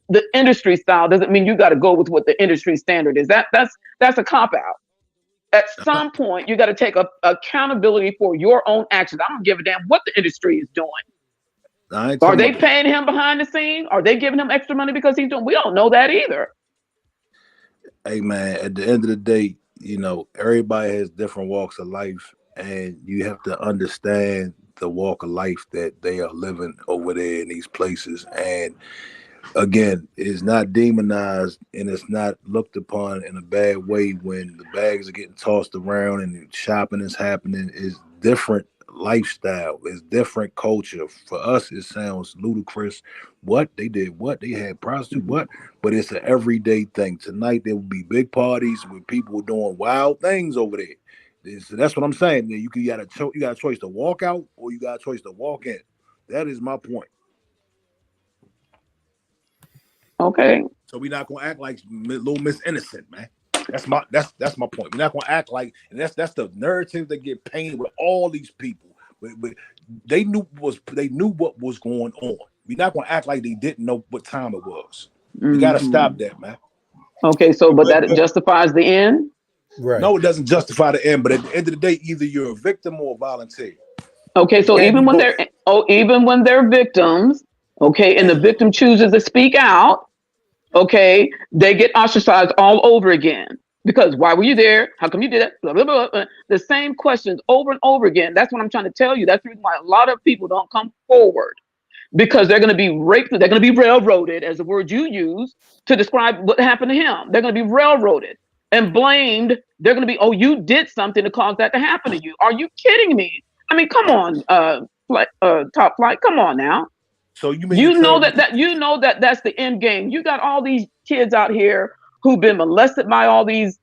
the industry style doesn't mean you got to go with what the industry standard is. That's a cop out. At some point, you got to take accountability for your own actions. I don't give a damn what the industry is doing. Are they paying him behind the scene? Are they giving him extra money because he's doing? We don't know that either. Hey man, at the end of the day, everybody has different walks of life, and you have to understand the walk of life that they are living over there in these places. And again, it's not demonized and it's not looked upon in a bad way when the bags are getting tossed around and shopping is happening. It's different lifestyle, it's different culture. For us, it sounds ludicrous. What they did, what they had prostitute, what? But it's an everyday thing. Tonight there will be big parties with people doing wild things over there. So that's what I'm saying. You got a choice to walk out or you got a choice to walk in. That is my point. Okay. So we're not gonna act like little Miss Innocent, man. That's my point. We're not gonna act like, and that's the narrative that get painted with all these people. But they knew what was going on. We're not gonna act like they didn't know what time it was. We gotta stop that, man. Okay, so but that justifies the end? Right. No, it doesn't justify the end, but at the end of the day, either you're a victim or a volunteer. Okay, so even when they're victims, okay, and the victim chooses to speak out, okay, they get ostracized all over again. Because why were you there? How come you did that? Blah, blah, blah, blah. The same questions over and over again. That's what I'm trying to tell you. That's the reason why a lot of people don't come forward. Because they're going to be raped. They're going to be railroaded, as the word you use, to describe what happened to him. They're going to be railroaded and blamed. They're going to be, oh, you did something to cause that to happen to you. Are you kidding me? I mean, come on, Top Flight. Come on now. So you mean you know that that's the end game. You got all these kids out here who've been molested by all these,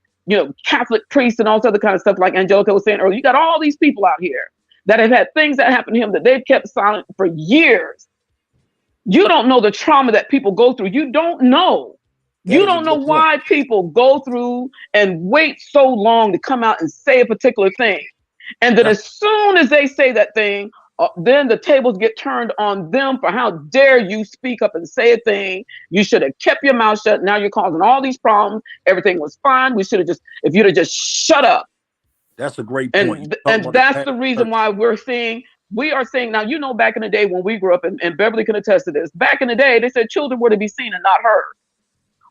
Catholic priests and all this other kind of stuff, like Angelica was saying earlier. You got all these people out here that have had things that happen to him that they've kept silent for years. You don't know the trauma that people go through. You don't know. You don't know why people go through and wait so long to come out and say a particular thing. And then as soon as they say that thing, then the tables get turned on them for how dare you speak up and say a thing. You should have kept your mouth shut. Now you're causing all these problems. Everything was fine. If you'd have just shut up. That's a great point. And that's the reason why we are saying now, back in the day when we grew up, and Beverly can attest to this, back in the day, they said children were to be seen and not heard.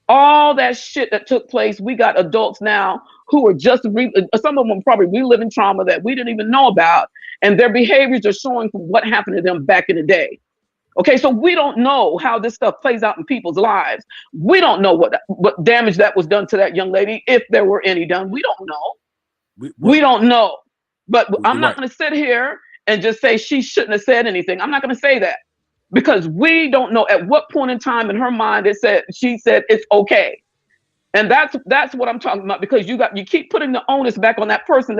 All that shit that took place, we got adults now who are just, some of them probably reliving trauma that we didn't even know about, and their behaviors are showing from what happened to them back in the day. Okay, so we don't know how this stuff plays out in people's lives. We don't know what damage that was done to that young lady, if there were any done. We don't know. We don't know. But I'm not going to sit here and just say she shouldn't have said anything. I'm not going to say that. Because we don't know at what point in time in her mind she said it's okay. And that's what I'm talking about, because you keep putting the onus back on that person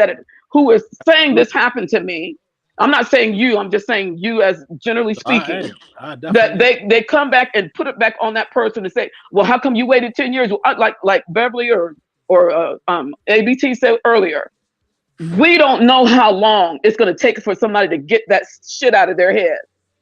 who is saying this happened to me. I'm not saying you, I'm just saying you, as generally speaking, that they come back and put it back on that person to say, well, how come you waited 10 years? Like Beverly or ABT said earlier, we don't know how long it's going to take for somebody to get that shit out of their head.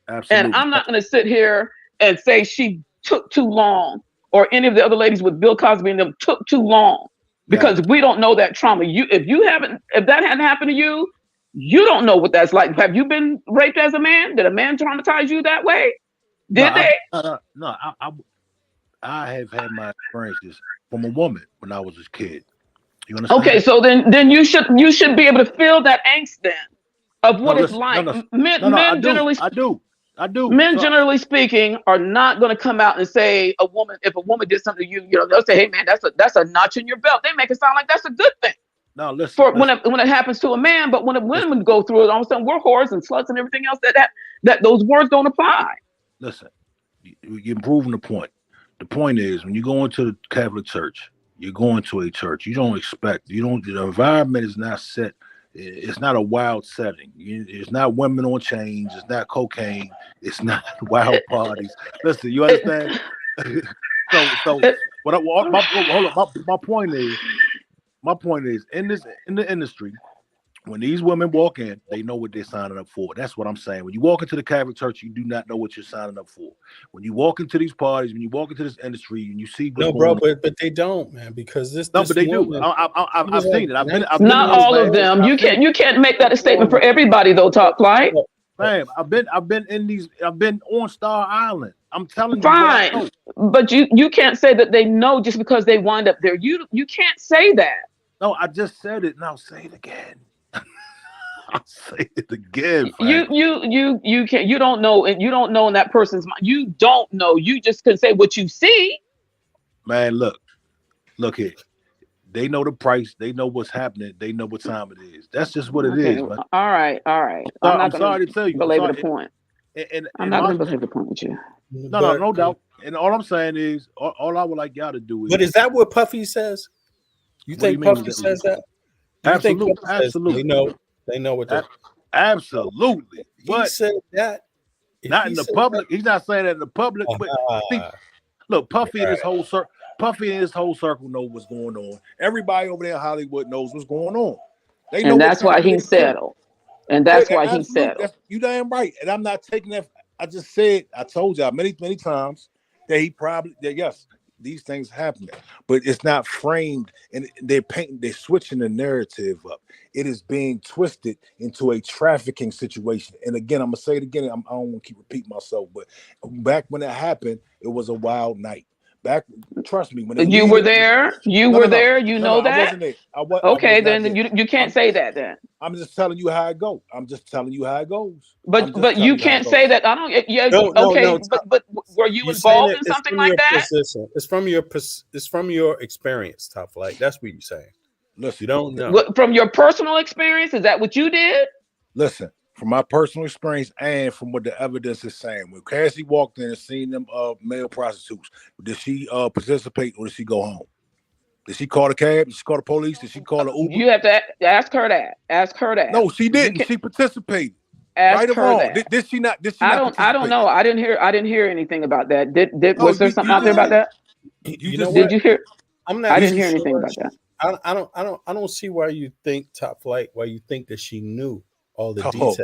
Absolutely. And I'm not going to sit here and say she took too long, or any of the other ladies with Bill Cosby and them took too long, because we don't know that trauma. If that hadn't happened to you, you don't know what that's like. Have you been raped as a man? Did a man traumatize you that way? I have had my experiences from a woman when I was a kid. You understand? Okay, so then you should be able to feel that angst then of what it's like. Men generally, I do. Men, generally speaking, are not going to come out and say if a woman did something to you, they'll say, "Hey, man, that's a notch in your belt." They make it sound like that's a good thing. No, listen. When it happens to a man, but when women go through it, all of a sudden we're whores and sluts and everything else. That those words don't apply. Listen, you're proving the point. The point is, when you go into the Catholic Church, you're going to a church. The environment is not set It's not a wild setting. It's not women on chains. It's not cocaine. It's not wild parties. Listen, you understand? so what? Hold on. My point is, in the industry, when these women walk in, they know what they're signing up for. That's what I'm saying. When you walk into the Catholic Church, you do not know what you're signing up for. When you walk into these parties, when you walk into this industry, and you see what's going on. But they don't, man, because this. No, but they do. I've seen it. I've been. Not all of them. You can't make that a statement for everybody though. Top flight. Fam, I've been on Star Island. I'm telling you. Fine, but you can't say that they know just because they wind up there. You can't say that. No, I just said it. Now say it again. I'll say it again. You can't. You don't know, and you don't know in that person's mind. You don't know. You just can say what you see. Man, look here. They know the price. They know what's happening. They know what time it is. That's just what it is, man. All right. I'm sorry to tell you. Belabor the point. And I'm not going to belabor the point with you. No doubt. And all I'm saying is, all I would like y'all to do is. But is that what Puffy says? You think Puffy says that? Absolutely. They know what that. Absolutely. He said that. Not in the public. He's not saying that in the public. But look, Puffy and his whole circle know what's going on. Everybody over there in Hollywood knows what's going on. They know, and that's why he settled. And that's why he settled. You damn right. And I'm not taking that. I just said, I told y'all many times that yes, these things happen, but it's not framed, and they're switching the narrative up. It is being twisted into a trafficking situation. And again, I'm gonna say it again. I don't want to keep repeating myself, but back when it happened, it was a wild night. Trust me. When you were there, you know that. I wasn't there. Okay, then you can't say that. Then I'm just telling you how it goes. But you can't say that. I don't. Yeah. Okay. But were you involved in something like that? It's from your experience, Top Flight. That's what you're saying. Listen, you don't know. From your personal experience, is that what you did? Listen. From my personal experience and from what the evidence is saying, when Cassie walked in and seen them male prostitutes, did she participate or did she go home? Did she call the cab? Did she call the police? Did she call the Uber? You have to ask her that. No, she didn't. She participated. Ask right or her wrong? that. Did she not? I don't know. I didn't hear anything about that. Was there something out there about that? Did you hear? I didn't hear anything about that. I don't see why you think Top Flight. Why you think that she knew all the details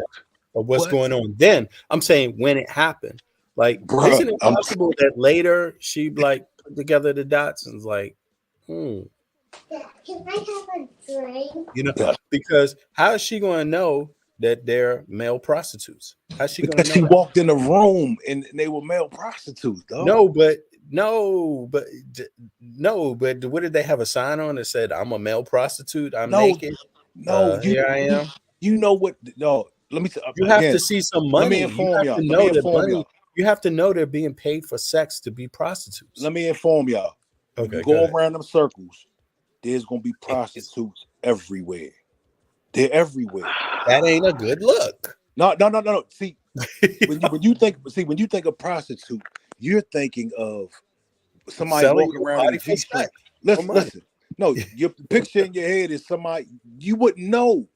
of what's going on. Then I'm saying when it happened, like, isn't it possible that later she like put together the dots and was like, can I have a drink? Because how is she going to know that they're male prostitutes? How's she going to know? She walked in the room and they were male prostitutes, though. No, but what did they have a sign on that said, "I'm a male prostitute. I'm naked"? No, here I am. You know what? No, let me. You have to see some money. Let me inform y'all. You have to know they're being paid for sex to be prostitutes. Let me inform y'all. Okay, go around them circles. There's gonna be prostitutes everywhere. They're everywhere. That ain't a good look. No. See, when you think of prostitute, you're thinking of somebody walking around in a G-string. Listen. No, your picture in your head is somebody you wouldn't know.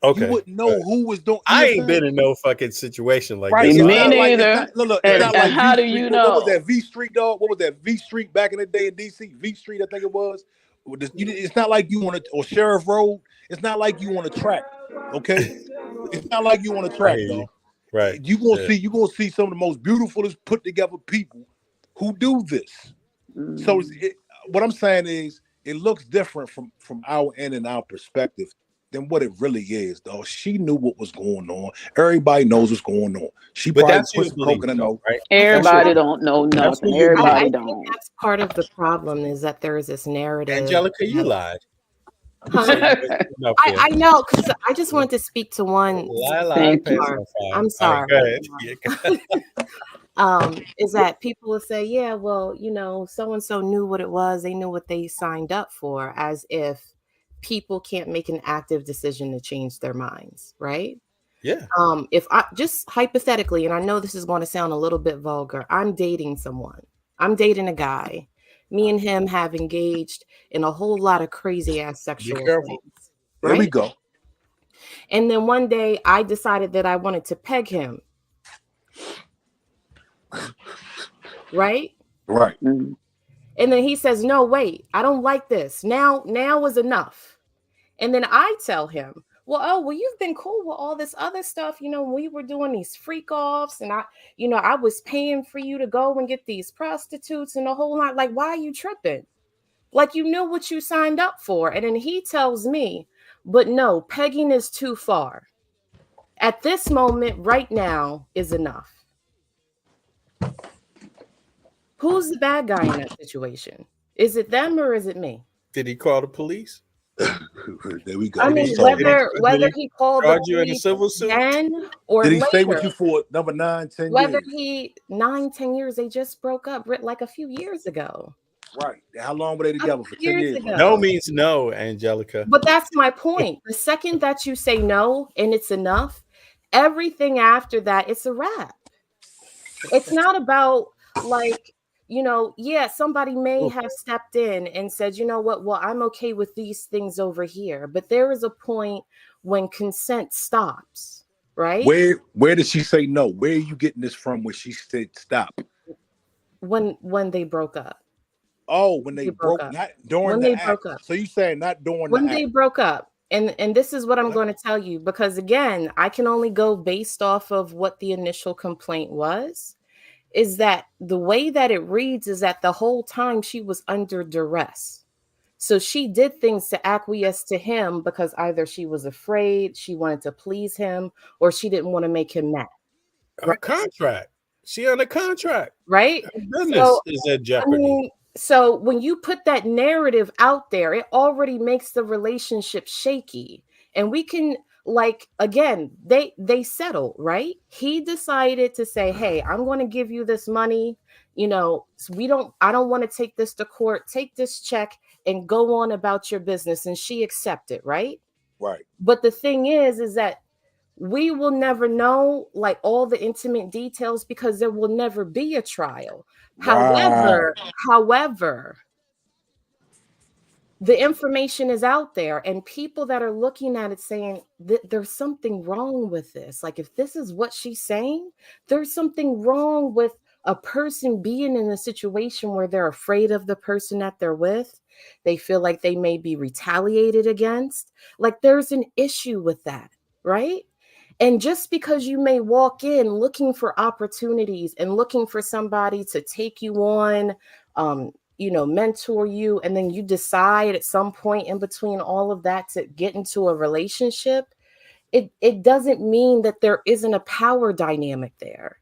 Okay. You wouldn't know who was doing. I ain't been in no fucking situation like this. Me neither. And how do you know? What was that V Street, dog? What was that V Street back in the day in DC? V Street, I think it was. It's not like you want to, or Sheriff Road. It's not like you want to track. Okay, it's not like you want to track, though. Right. You gonna see some of the most beautiful, put together people who do this. So what I'm saying is, it looks different from our end and our perspective than what it really is, though. She knew what was going on. Everybody knows what's going on. She probably put some coke in the note, right? Everybody don't know nothing. Everybody don't. Think that's part of the problem, is that there is this narrative. Angelica, you lied. I know, because I just wanted to speak to one. I'm sorry. Is that people will say, yeah, well, so and so knew what it was. They knew what they signed up for, as if people can't make an active decision to change their minds, right? Yeah. If I just hypothetically, and I know this is going to sound a little bit vulgar, I'm dating someone. I'm dating a guy. Me and him have engaged in a whole lot of crazy ass sexual things. Right? There we go. And then one day I decided that I wanted to peg him. Right? Right. Mm-hmm. And then he says, no, wait, I don't like this. Now is enough. And then I tell him, well, you've been cool with all this other stuff. You know, we were doing these freak offs and I was paying for you to go and get these prostitutes and the whole lot. Like, why are you tripping? Like, you knew what you signed up for. And then he tells me, but no, pegging is too far. At this moment, right now, is enough. Who's the bad guy in that situation? Is it them or is it me? Did he call the police? There we go. I mean, whether he called the police then or did he later, stay with you for number 9, 10 whether years? he 9, 10 years, they just broke up like a few years ago. Right. How long were they together? For 10 years? Ago. No means no, Angelica. But that's my point. The second that you say no and it's enough, everything after that, it's a wrap. It's not about like, you know, yeah, somebody may have stepped in and said, you know what, well, I'm okay with these things over here. But there is a point when consent stops, right? Where did she say no? Where are you getting this from where she said stop? When they broke up. Oh, when they broke up. Not during when the they act. broke up. So you saying not during when the they act. broke up. And this is what I'm going to tell you, because again, I can only go based off of what the initial complaint was. Is that the way that it reads is that the whole time she was under duress. So she did things to acquiesce to him because either she was afraid, she wanted to please him, or she didn't want to make him mad. Her contract. She under contract. Right? Her business is at jeopardy. I mean, so when you put that narrative out there, it already makes the relationship shaky. And we can, like, again, they settle, right? He decided to say, hey, I'm going to give you this money. You know, I don't want to take this to court. Take this check and go on about your business. And she accepted, right? Right. But the thing is that we will never know like all the intimate details because there will never be a trial. Right. However, the information is out there and people that are looking at it saying that there's something wrong with this. Like if this is what she's saying, there's something wrong with a person being in a situation where they're afraid of the person that they're with. They feel like they may be retaliated against. Like there's an issue with that, right? And just because you may walk in looking for opportunities and looking for somebody to take you on, you know, mentor you, and then you decide at some point in between all of that to get into a relationship, it doesn't mean that there isn't a power dynamic there.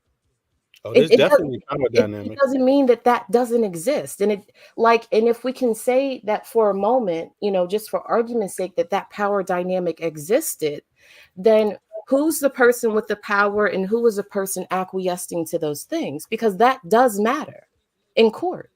Oh, there's definitely a power dynamic. It doesn't mean that doesn't exist. And and if we can say that for a moment, you know, just for argument's sake, that power dynamic existed, then who's the person with the power and who is the person acquiescing to those things? Because that does matter in court.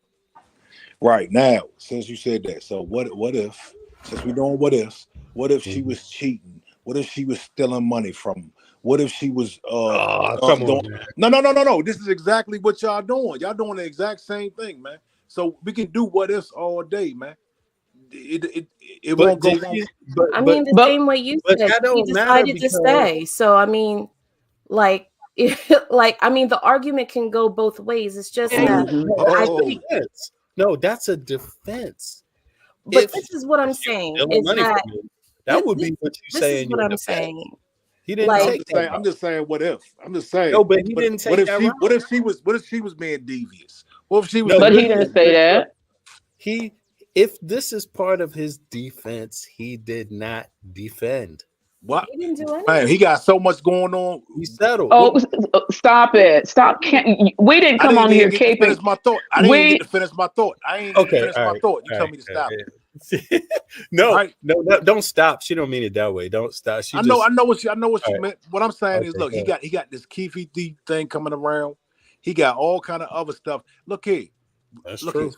Right. Now, since you said that, so what if, since we're doing what if she was cheating? What if she was stealing money from him? What if she was come on, man. No. This is exactly what y'all doing. Y'all doing the exact same thing, man. So we can do what ifs all day, man. It won't go wrong. I mean, the same way you said, he decided to stay. So I mean, like, I mean, the argument can go both ways. It's just that no, that's a defense. But this is what I'm saying. Is that would be what you say in your defense. He didn't take that. I'm just saying what if. I'm just saying. No, but he didn't take that. What if she was being devious? What if she was? But he didn't say that. If this is part of his defense, he did not defend. What? He didn't do anything. Man, he got so much going on. He settled. Oh, stop it! Stop! We didn't come on here caping. Finish my thought. I didn't even get to finish my thought. I ain't okay, finish my thought. You tell me to stop. No, don't stop. She don't mean it that way. Don't stop. I know what she meant. What I'm saying is, look, he got this Keefy D thing coming around. He got all kind of other stuff. Look here. That's look, true.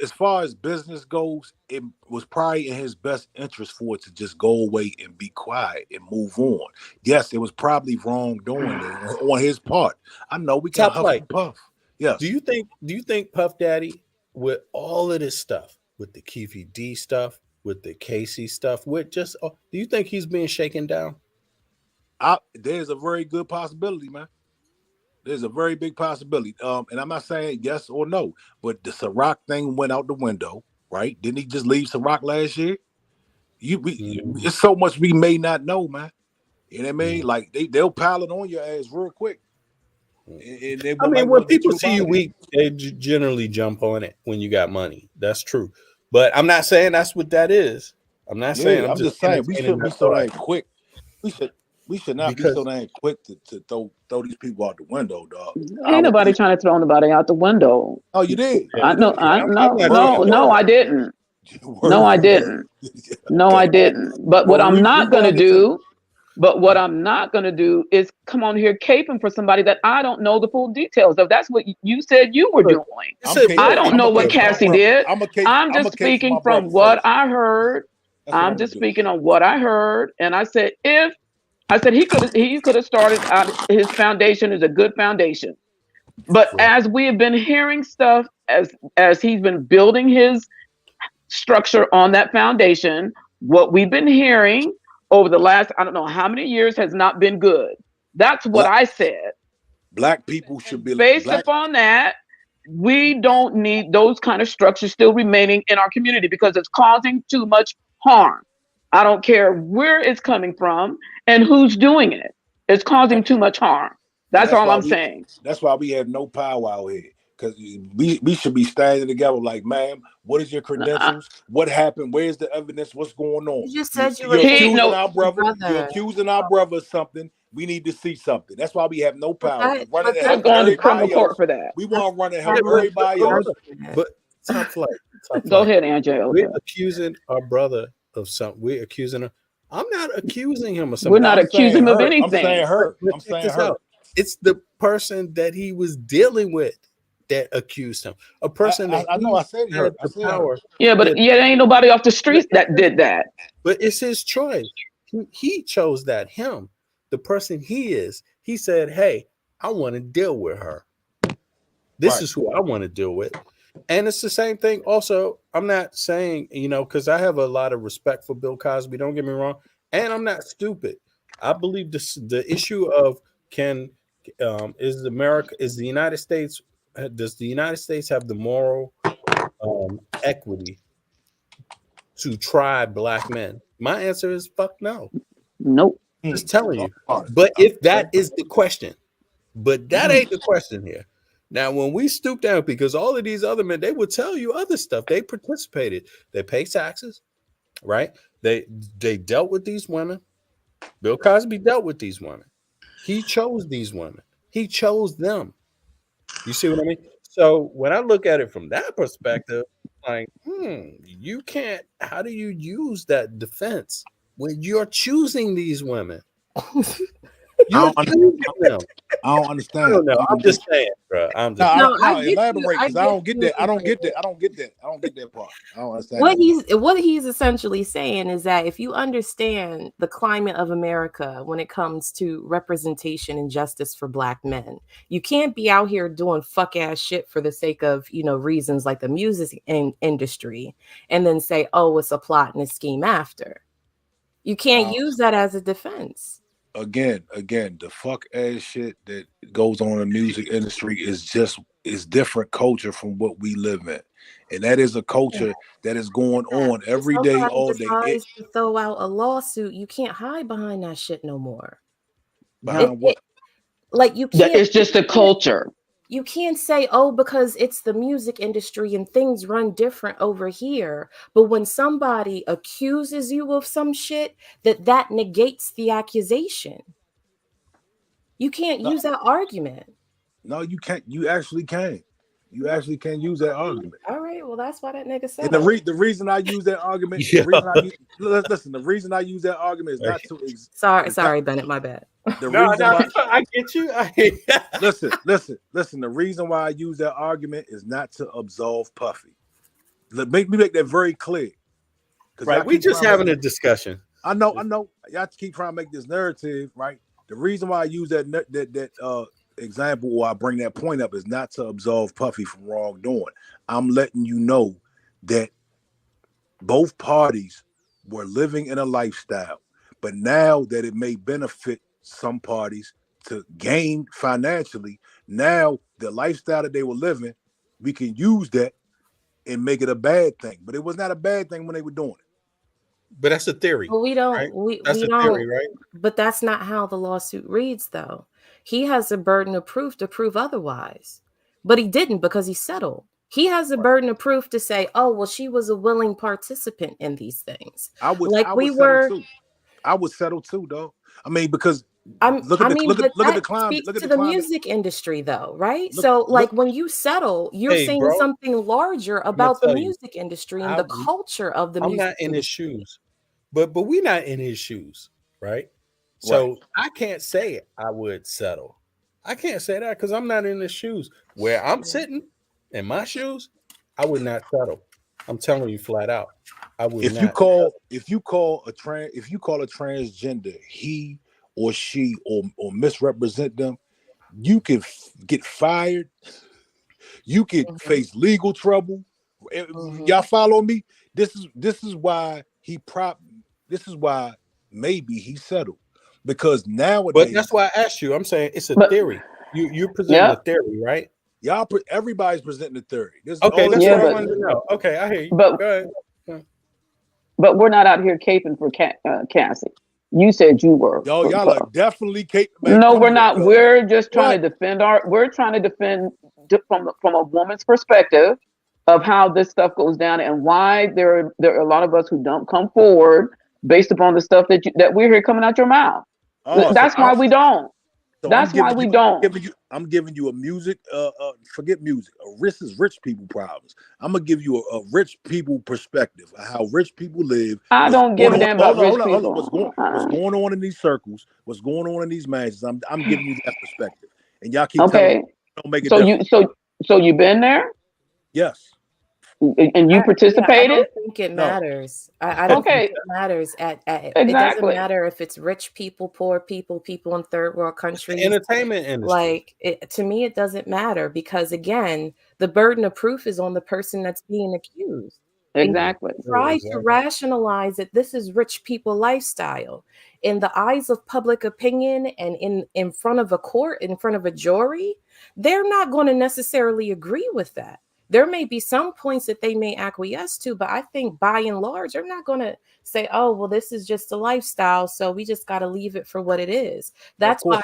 As far as business goes, it was probably in his best interest for it to just go away and be quiet and move on. Yes, it was probably wrong doing it on his part. I know we can huff and puff. Yes. Do you think Puff Daddy, with all of this stuff, with the Keefy D stuff, with the Casey stuff, do you think he's being shaken down? There's a very good possibility, man. There's a very big possibility. And I'm not saying yes or no, but the Ciroc thing went out the window, right? Didn't he just leave Ciroc last year? It's so much we may not know, man. You know what I mean? Like they'll pile it on your ass real quick. And they when people see you weak, they generally jump on it when you got money. That's true. But I'm not saying that's what that is. I'm not saying. I'm just saying we shouldn't be so damn quick. We should not be so damn quick to throw these people out the window, dog. Ain't nobody trying to throw nobody out the window. Oh, you did. No, I didn't. No, I didn't. No, I didn't. But what I'm not gonna do. But what I'm not going to do is come on here caping for somebody that I don't know the full details of. That's what you said you were doing. I don't know what Cassie did. I'm just speaking from what I heard. I'm just speaking on what I heard. And I said, he could have started out, his foundation is a good foundation. But as we have been hearing stuff, as he's been building his structure on that foundation, what we've been hearing over the last, I don't know how many years, has not been good. That's what I said. Black people should be based upon that. We don't need those kind of structures still remaining in our community because it's causing too much harm. I don't care where it's coming from and who's doing it. It's causing too much harm. That's all I'm saying. That's why we have no power out here. Because we should be standing together like, ma'am, what is your credentials? What happened? Where's the evidence? What's going on? You just said you're accusing our brother. You're accusing our brother of something. We need to see something. That's why we have no power. We're going to criminal court for that. We want to run and help everybody else. But top flight. Go ahead, Angel. We're accusing our brother of something. We're accusing him. I'm not accusing him of something. We're not accusing him of anything. I'm saying her. I'm saying her. It's the person that he was dealing with that accused him. A person that I know I said her. The power. Yeah, but there ain't nobody off the streets that did that. But it's his choice. He chose that. Him, the person he is. He said, "Hey, I want to deal with her. This is who I want to deal with." And it's the same thing. Also, I'm not saying, because I have a lot of respect for Bill Cosby. Don't get me wrong. And I'm not stupid. I believe the issue of does the United States have the moral equity to try black men? My answer is fuck no. Nope. Just telling you. But if that is the question, but that ain't the question here. Now, when we stoop down, because all of these other men, they will tell you other stuff. They participated. They pay taxes, right? They dealt with these women. Bill Cosby dealt with these women. He chose these women. He chose them. You see what I mean? So when I look at it from that perspective, like, you can't. How do you use that defense when you're choosing these women? I don't understand. I don't know. I'm just saying, bro. Elaborate, because I don't get that. I don't get that part. I don't understand. What he's essentially saying is that if you understand the climate of America when it comes to representation and justice for black men, you can't be out here doing fuck ass shit for the sake of reasons like the music industry, and then say, oh, it's a plot and a scheme after. You can't use that as a defense. Again, the fuck ass shit that goes on in the music industry is different culture from what we live in, and that is a culture that is going on every day, all day. To throw out a lawsuit, you can't hide behind that shit no more. Behind what? You can't. It's just a culture. You can't say, oh, because it's the music industry and things run different over here. But when somebody accuses you of some shit, that negates the accusation. You can't use that argument. No, you can't. You actually can. You actually can use that argument. All right. Well, that's why that nigga said. And the reason I use that argument, the reason I use that argument is not to. Sorry, Bennett. My bad. I get you. Listen. The reason why I use that argument is not to absolve Puffy. Let me make that very clear. Right. We just having a discussion. I know. Y'all keep trying to make this narrative, right? The reason why I use that example, or I bring that point up, is not to absolve Puffy from wrongdoing. I'm letting you know that both parties were living in a lifestyle, but now that it may benefit some parties to gain financially. Now the lifestyle that they were living, we can use that and make it a bad thing. But it was not a bad thing when they were doing it. But that's a theory. But we don't, right? we That's a don't, theory, right? but that's not how the lawsuit reads, though. He has a burden of proof to prove otherwise, but he didn't because he settled. He has a burden of proof to say, oh, well, she was a willing participant in these things. I would settle too, though. I mean, because look at the climb. Speaks Look at to the the music industry, though, right? So, when you settle, you're Hey, saying bro, something larger about the tell you, music industry and the culture of the I'm music not in his industry. shoes, but we're not in his shoes, right? So I can't say I would settle. I can't say that because I'm not in his shoes. Where I'm sitting in my shoes, I would not settle. I'm telling you flat out, I would if not. If you call a transgender he or she or misrepresent them, you can get fired. You can face legal trouble. Y'all follow me? This is why this is why maybe he settled, because nowadays. But that's why I asked you. I'm saying it's a theory. You're presenting a theory, right? Y'all, everybody's presenting a theory. Okay, that's what I wanted to know. Okay, I hear you. But, go ahead. But we're not out here caping for Cassie. You said you were. Y'all are definitely caping. No, we're not. We're just trying to defend We're trying to defend from a woman's perspective of how this stuff goes down and why there are a lot of us who don't come forward based upon the stuff that we're hearing coming out your mouth. That's why we don't. That's why we don't. I'm giving you a music. Forget music. This is rich people problems. I'm gonna give you a rich people perspective of how rich people live. I don't give a damn about rich people. What's going on in these circles? What's going on in these mansions? I'm giving you that perspective, and y'all keep telling me don't make it. So you been there? Yes. And you participated? I don't think it matters. I don't think it matters. It doesn't matter if it's rich people, poor people, people in third world countries. Entertainment industry. To me, it doesn't matter because, again, the burden of proof is on the person that's being accused. Exactly. Try to rationalize that this is rich people lifestyle. In the eyes of public opinion and in front of a court, in front of a jury, they're not going to necessarily agree with that. There may be some points that they may acquiesce to, but I think by and large, they're not going to say, oh, well, this is just a lifestyle, so we just got to leave it for what it is. That's why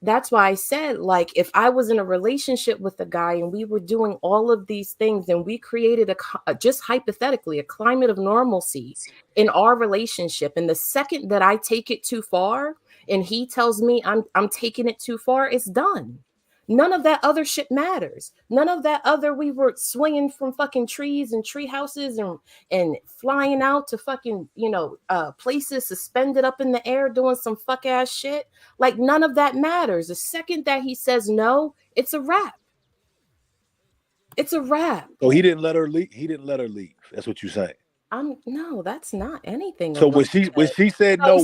that's why I said, if I was in a relationship with a guy and we were doing all of these things and we created just hypothetically, a climate of normalcy in our relationship. And the second that I take it too far and he tells me I'm taking it too far, it's done. None of that other shit matters. None of that other we were swinging from fucking trees and tree houses and flying out to fucking, places suspended up in the air doing some fuck ass shit. None of that matters. The second that he says no, it's a wrap. It's a wrap. So he didn't let her leave. He didn't let her leave. That's what you're saying. No, that's not anything. So when she said no,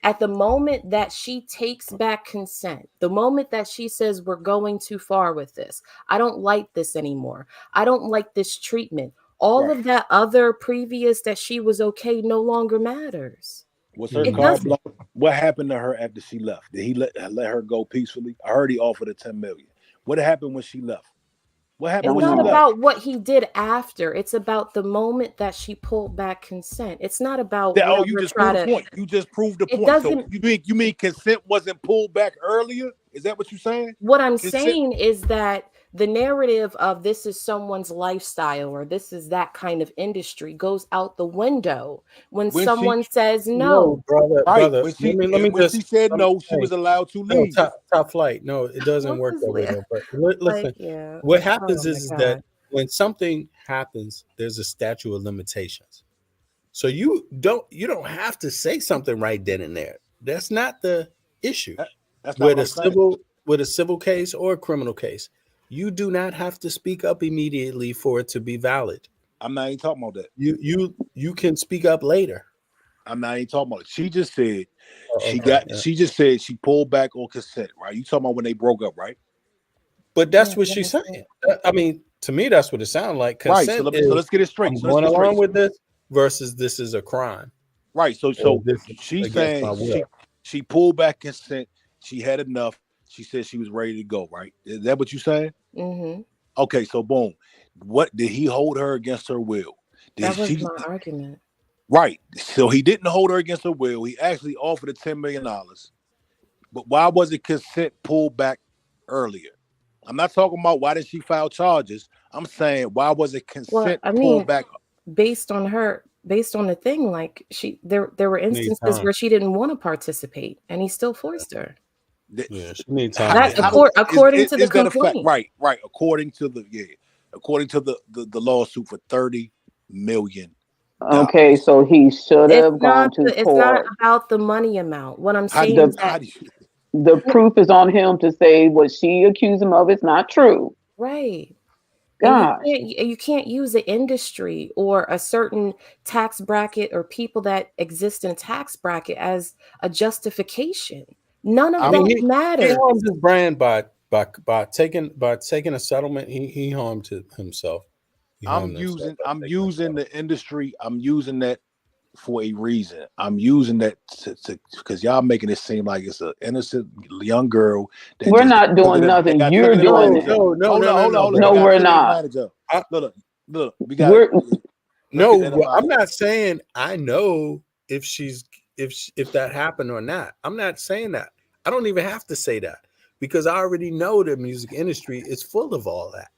at the moment that she takes back consent, the moment that she says we're going too far with this, I don't like this anymore. I don't like this treatment. All of that other previous that she was okay no longer matters. Was her car blocked? What happened to her after she left? Did he let her go peacefully? I heard he offered her $10 million. What happened when she left? What happened? It's not about what he did after. It's about the moment that she pulled back consent. It's not about. You just proved the point. You just proved the point. So you mean consent wasn't pulled back earlier? Is that what you're saying? What I'm saying is that the narrative of this is someone's lifestyle or this is that kind of industry goes out the window when someone says no. Brother. When she said no, she was allowed to leave. Top flight. No, it doesn't work that way. But listen, what happens is that when something happens, there's a statute of limitations. So you don't have to say something right then and there. That's not the issue. That's not with a civil case or a criminal case. You do not have to speak up immediately for it to be valid. I'm not even talking about that. You can speak up later. I'm not even talking about it. She just said she just said she pulled back on consent, right? You talking about when they broke up, right? But that's what she's saying. I mean, to me, that's what it sounded like. Consent right. So let's get it straight. I'm going along with this versus this is a crime. Right. So or this is she's against my saying will. she pulled back consent. She had enough. She said she was ready to go. Right. Is that what you saying? Mm-hmm. Okay. So boom. What did he hold her against her will? Did That was she? my argument. Right. So he didn't hold her against her will. He actually offered her $10 million. But why was it consent pulled back earlier? I'm not talking about why did she file charges. I'm saying why was it Well, consent I pulled mean, back? based on the thing, like there were She need instances time. where she didn't want to participate, and he still forced her. Yeah, she need How, time. That how, according to the is that a fact? complaint. Right. According to the lawsuit for $30 million. Okay, so he should It's have gone not to it's not court. about the money amount. What I'm How do saying you is that The proof is on him to say what she accused him of is not true. right. And Gosh. you can't use the industry or a certain tax bracket or people that exist in a tax bracket as a justification. None of I mean, that he matters. harmed his brand by taking a settlement. He harmed himself. He I'm harmed himself by using taking a settlement. the industry. I'm using that for a reason. I'm using that to because y'all making it seem like it's an innocent young girl that We're just not doing nothing. You're took doing it. Hold on. They No, got we're taken not. advantage of. Look, we got We're let's get that No, up out I'm of here. not saying I know if that happened or not. I'm not saying that. I don't even have to say that because I already know the music industry is full of all that.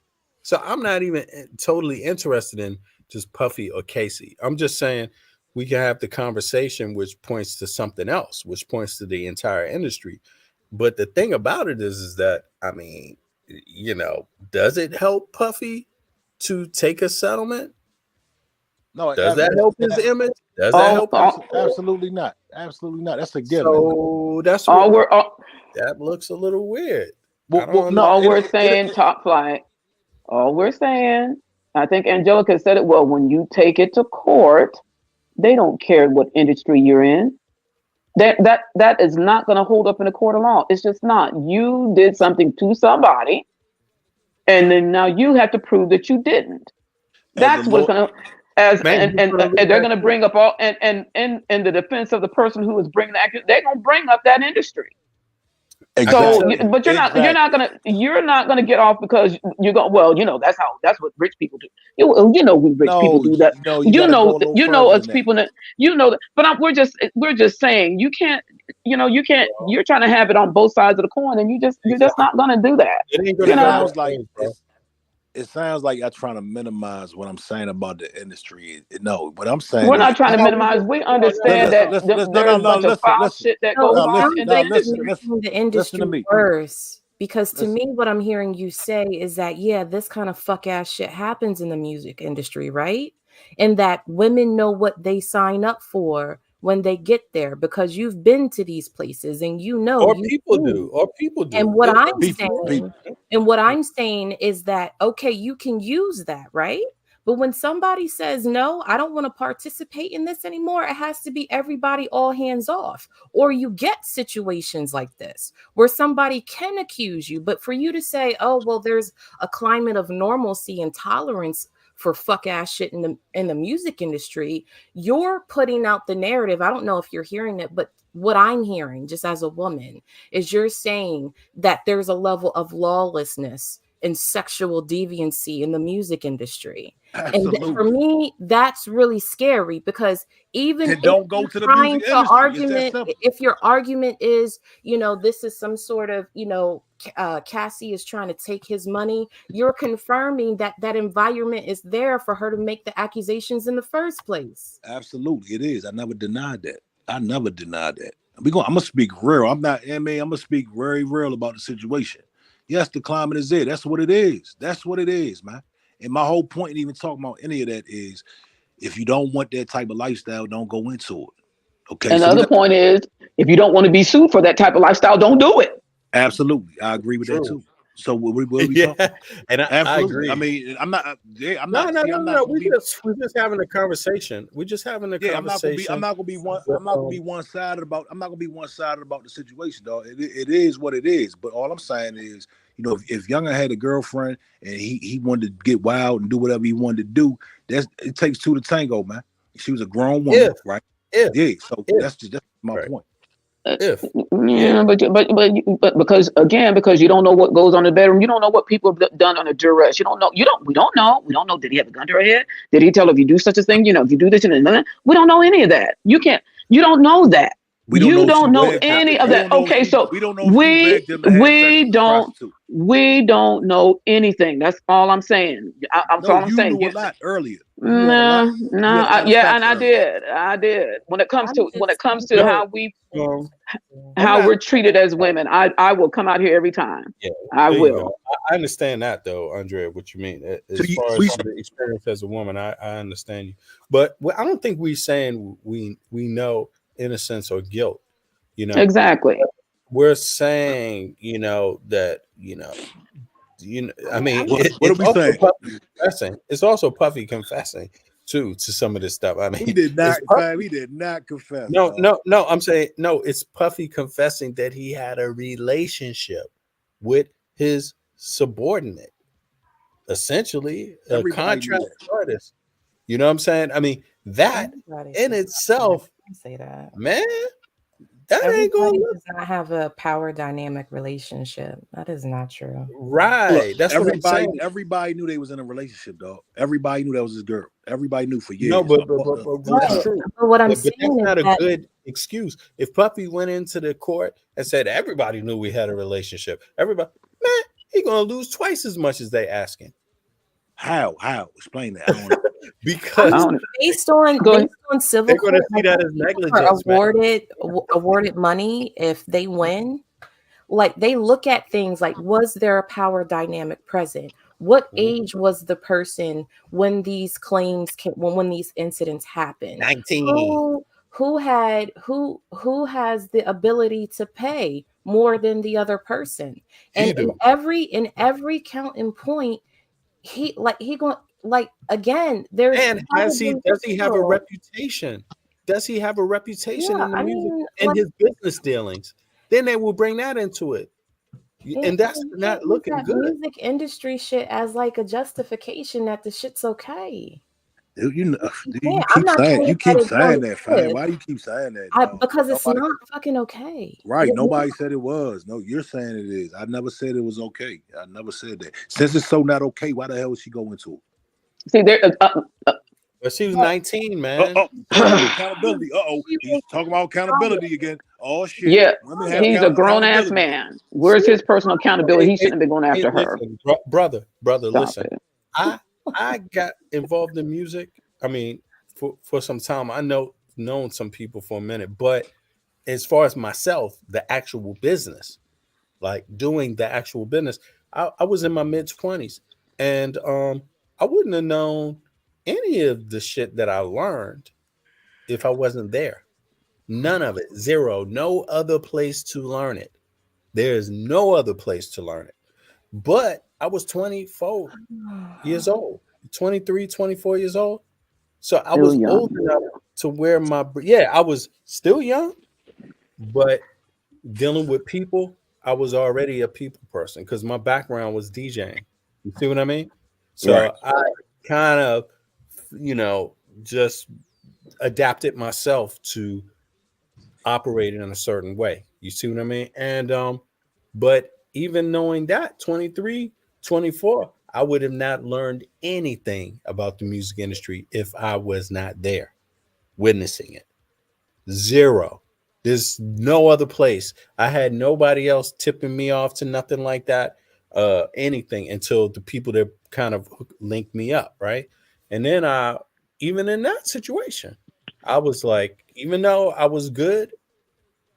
So I'm not even totally interested in just Puffy or Casey. I'm just saying we can have the conversation which points to something else, which points to the entire industry. But the thing about it is that I mean, does it help Puffy to take a settlement? No, Does that help his image? Does that all, help him? all, absolutely not. Absolutely not. That's a given. So that's all what we're that looks a little weird. I Well, don't no, all we're it, saying, top flight. All we're saying, I think Angelica said it well. When you take it to court, they don't care what industry you're in. That is not going to hold up in a court of law. It's just not. You did something to somebody, and then now you have to prove that you didn't. as a That's what it's law. going to. As man, you and gonna read they're that going to shit? bring up all and in the defense of the person who is bringing the action, they're going to bring up that industry. I can So, tell you. but you're not gonna get off because you're going. Well, that's what rich people do. We rich people No, do that. you got to go a little further Us than that. people that that. But we're just saying you can't. You can't. You're trying to have it on both sides of the coin, and you're just Exactly. not gonna do that. It ain't It gonna go sounds both like ways, bro. it sounds like y'all trying to minimize what I'm saying about the industry. No, what I'm saying We're is, not trying to No, we minimize. just We understand listen, that listen, listen, there's a bunch of foul listen, shit that No, goes it now on sounds in the like you're listen, industry. making the listen to industry me. worse. Because to Listen, me, what I'm hearing you say is that, yeah, this kind of fuck ass shit happens in the music industry, right? And that women know what they sign up for when they get there because you've been to these places and or you've people seen. do, or people And do. what It- I'm people, saying, is that, okay, you can use that, right? But when somebody says, no, I don't want to participate in this anymore, it has to be everybody all hands off. Or you get situations like this where somebody can accuse you. But for you to say, oh, well, there's a climate of normalcy and tolerance for fuck ass shit in the music industry, you're putting out the narrative. I don't know if you're hearing it, but what I'm hearing just as a woman is you're saying that there's a level of lawlessness and sexual deviancy in the music industry. absolutely. For me, that's really scary because even Then if don't go you're to the trying music to industry. It's that simple. if your argument is, this is some sort of, Cassie is trying to take his money, you're confirming that that environment is there for her to make the accusations in the first place. Absolutely, it is. I never denied that. I'm gonna speak real. I'm not. I'm gonna speak very real about the situation. Yes, the climate is there. That's what it is. That's what it is, man. And my whole point in even talking about any of that is, if you don't want that type of lifestyle, don't go into it. Okay, And the so we other got point is, if you don't want to be sued for that type of lifestyle, don't do it. absolutely. I agree with that True. too. So what are we Yeah, talking? and I Absolutely. agree. I mean, I'm not. Yeah, I'm No, not. no, See, no, I'm no, not no. gonna be. We're just having a conversation. We're just having a Yeah, I'm not gonna be. I'm conversation. not gonna be one. But, I'm not gonna be one sided about. I'm not gonna be one sided about the situation, dog. It is what it is. But all I'm saying is, if Younger had a girlfriend and he wanted to get wild and do whatever he wanted to do, it takes two to tango, man. She was a grown woman, if right? Yeah, so if that's my right. point. If Yeah, but because you don't know what goes on in the bedroom, you don't know what people have done under duress. We don't know. Did he have a gun to her head? Did he tell her if you do such a thing, if you do this and we don't know any of that. You don't know that. We don't You know if she don't know begged any of we that. don't know if Okay, she, so we don't know if she begged them to have sex with the prostitute. we don't know anything. That's all I'm saying. That's all I'm You saying. knew a lot earlier. You had a lot. You had a lot of Yeah, facts and I earlier. did. When it comes to no, I'm how not. we're treated as women, I will come out here every time. Yeah, I there will. you go. I understand that though, Andrea. What you mean as So far as the experience as a woman, I understand you. But I don't think we're saying we know innocence or guilt. Exactly. We're saying that I mean, what are it's we also saying? Puffy confessing. It's also Puffy confessing too to some of this stuff. I mean, He did not. Puffy, He did not confess. no. I'm saying no. It's Puffy confessing that he had a relationship with his subordinate, essentially a contract artist. You know what I'm saying? I mean, that in itself, say that, man, that ain't everybody gonna does not have a power dynamic relationship. That is not true. right. Look, That's what I'm saying. everybody knew they was in a relationship, dog. Everybody knew that was his girl. Everybody knew for years. No, but that's true. But what I'm But saying that's is not a that good excuse. If Puffy went into the court and said everybody knew we had a relationship, everybody, man, he gonna lose twice as much as they asking. How? Explain that. I don't know. Because based on civil they're gonna court, see that as negligence, awarded money if they win. Like they look at things like, was there a power dynamic present? What age was the person when these claims came, when these incidents happened? 19. Who has the ability to pay more than the other person? And in every count and point, again, there's and does he have a reputation? Does he have a reputation in the music and his business dealings? Then they will bring that into it. And that's not looking that good. Music industry shit as like a justification that the shit's okay. You keep saying that, fam. Why do you keep saying that? Because it's not fucking okay. Right. Nobody said it was. No, you're saying it is. I never said it was okay. I never said that. Since it's so not okay, why the hell would she go into it? See, but she was 19, man. Accountability. He's talking about accountability again. Oh shit. Yeah, he's a grown ass man. Where's his personal accountability? He shouldn't have been going after her. Brother, listen. I got involved in music. I mean, for some time. I known some people for a minute, but as far as myself, the actual business, like doing the actual business, I was in my mid-20s, and I wouldn't have known any of the shit that I learned if I wasn't there. None of it. Zero. No other place to learn it. There is no other place to learn it. But I was 24 years old, 23, 24 years old. So I was old enough to where I was still young, but dealing with people, I was already a people person because my background was DJing. You see what I mean? So right. I kind of, just adapted myself to operate in a certain way. You see what I mean? And, but even knowing that 23, 24, I would have not learned anything about the music industry if I was not there witnessing it. Zero. There's no other place. I had nobody else tipping me off to nothing like that, anything until the people that kind of linked me up, right? And then even in that situation, I was like, even though I was good,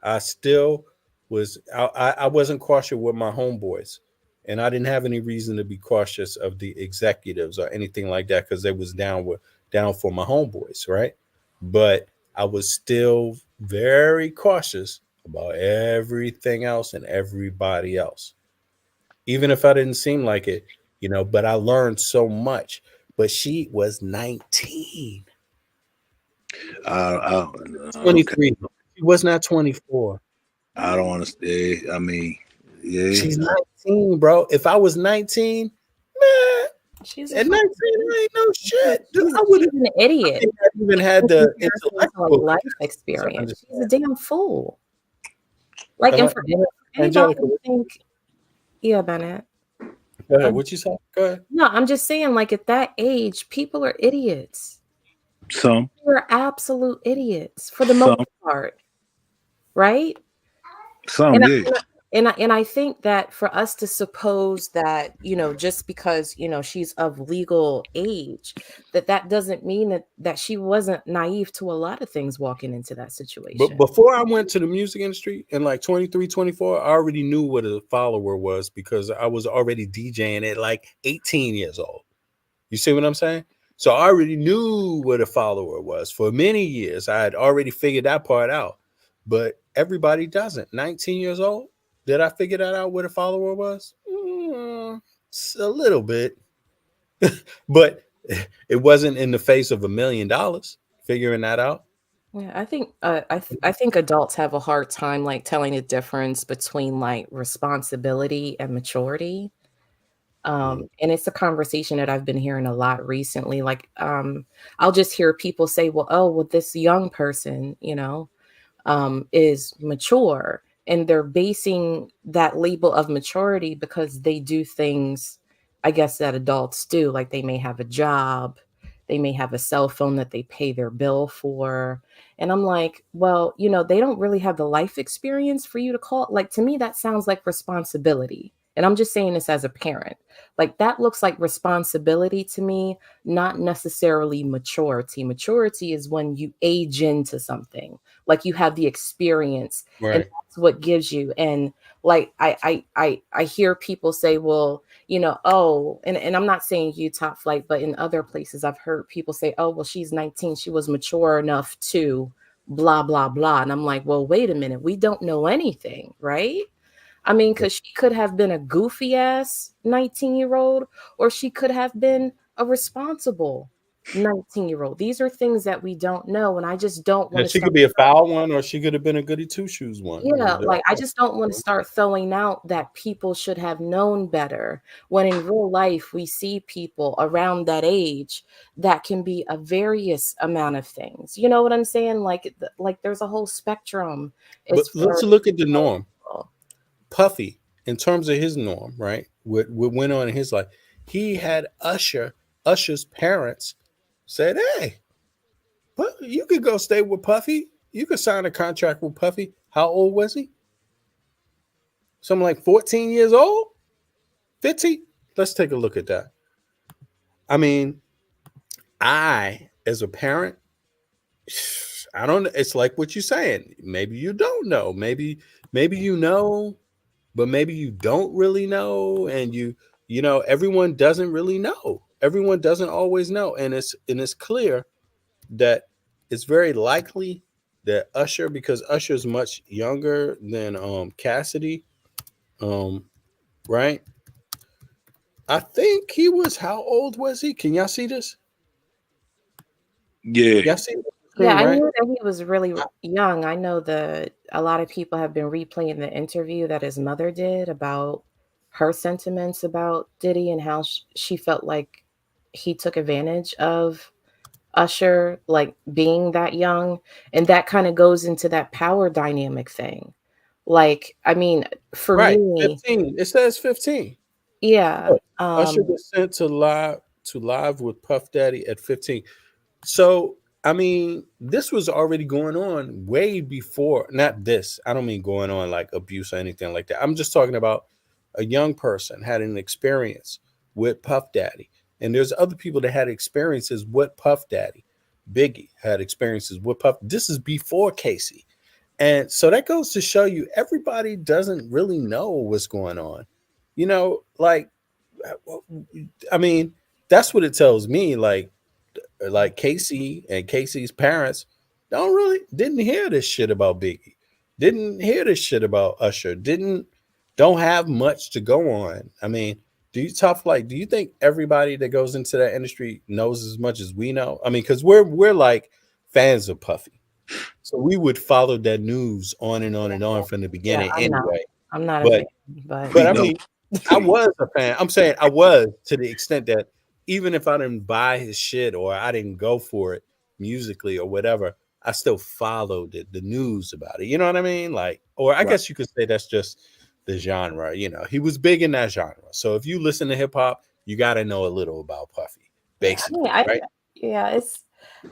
I still was, I wasn't cautious with my homeboys. And I didn't have any reason to be cautious of the executives or anything like that because they was down for my homeboys, right? But I was still very cautious about everything else and everybody else, even if I didn't seem like it, but I learned so much. But she was 19. 23. Okay. She was not 24. I don't understand. I mean, yeah. She's 19, bro. If I was 19, man, She's a At 19, fucking I ain't no shit. Dude, she's, I would she's have an idiot. even had In the comparison to, like, intellectual life capacity to experience. She's a understand. damn fool. Like, and for anybody Angelica, to think, yeah, Bennett. go ahead. What you say? Go ahead. No, I'm just saying, like, at that age, people are idiots. Some. They're absolute idiots for the Some. most part, right? Some, And I, yeah. and I think that for us to suppose that, just because, she's of legal age, that doesn't mean that she wasn't naive to a lot of things walking into that But situation. before I went to the music industry in like 23, 24, I already knew what a follower was because I was already DJing at like 18 years old. You see what I'm saying? So I already knew what a follower was. For many years, I had already figured that part out. But everybody doesn't. 19 years old, did I figure that out what a follower was? A little bit. But it wasn't in the face of $1 million figuring that out. Yeah, I think I think adults have a hard time like telling the difference between like responsibility and maturity. And it's a conversation that I've been hearing a lot recently. Like, I'll just hear people say, well, this young person, is mature, and they're basing that label of maturity because they do things, I guess, that adults do. Like, they may have a job, they may have a cell phone that they pay their bill for. And I'm like, well, they don't really have the life experience for you to call. Like, to me, that sounds like responsibility. And I'm just saying this as a parent. Like, that looks like responsibility to me, not necessarily maturity. Maturity is when you age into something, like you have the experience, and Right. that's what gives you. And like, I hear people say, well, oh, and I'm not saying you, Top Flight, but in other places I've heard people say, oh, well, she's 19, she was mature enough to blah blah blah. And I'm like, well, wait a minute, we don't know anything, right? I mean, because she could have been a goofy ass 19-year-old, or she could have been a responsible 19-year-old. These are things that we don't know. And I just don't want Yeah, to she start. could be a foul one, or she could have been a goody two shoes one. Yeah, like, I just don't want to start throwing out that people should have known better, when in real life we see people around that age that can be a various amount of things. You know what I'm saying? Like there's a whole spectrum. But As let's far look at the norm. as Puffy, in terms of his norm, right? What went on in his life? He had Usher's parents said, "Hey, you could go stay with Puffy. You could sign a contract with Puffy." How old was he? Something like 14 years old? 15? Let's take a look at that. I mean, as a parent, I don't know. It's like what you're saying. Maybe you don't know. Maybe you know, but maybe you don't really know. And everyone doesn't really know. Everyone doesn't always know. And it's clear that it's very likely that Usher, because Usher's much younger than Cassidy, right? I think he was, how old was he? Can y'all see this? Yeah. Y'all see the Yeah, screen, I right? knew that he was really young. I know that a lot of people have been replaying the interview that his mother did about her sentiments about Diddy, and how she felt like he took advantage of Usher, like being that young. And that kind of goes into that power dynamic thing. Like, I mean, for Right. me, 15. It says 15. yeah. Usher was sent to live with Puff Daddy at 15. So, I mean, this was already going on way before. Not this. I don't mean going on like abuse or anything like that. I'm just talking about a young person had an experience with Puff Daddy. And there's other people that had experiences with Puff Daddy. Biggie had experiences with Puff. This is before Casey. And so that goes to show you everybody doesn't really know what's going on. Like, I mean, that's what it tells me. Like Casey and Casey's parents didn't hear this shit about Biggie, didn't hear this shit about Usher, don't have much to go on. I mean, do you think everybody that goes into that industry knows as much as we know? I mean, because we're like fans of Puffy, so we would follow that news on and on and on from the Yeah, beginning I'm not. anyway. I'm not a But fan, but I mean, I was a fan. I'm saying I was, to the extent that even if I didn't buy his shit or I didn't go for it musically or whatever, I still followed the news about it. You know what I mean? Like, or I guess you could say that's just the genre. You know, he was big in that genre. So if you listen to hip hop, you got to know a little about Puffy, basically, right? Yeah,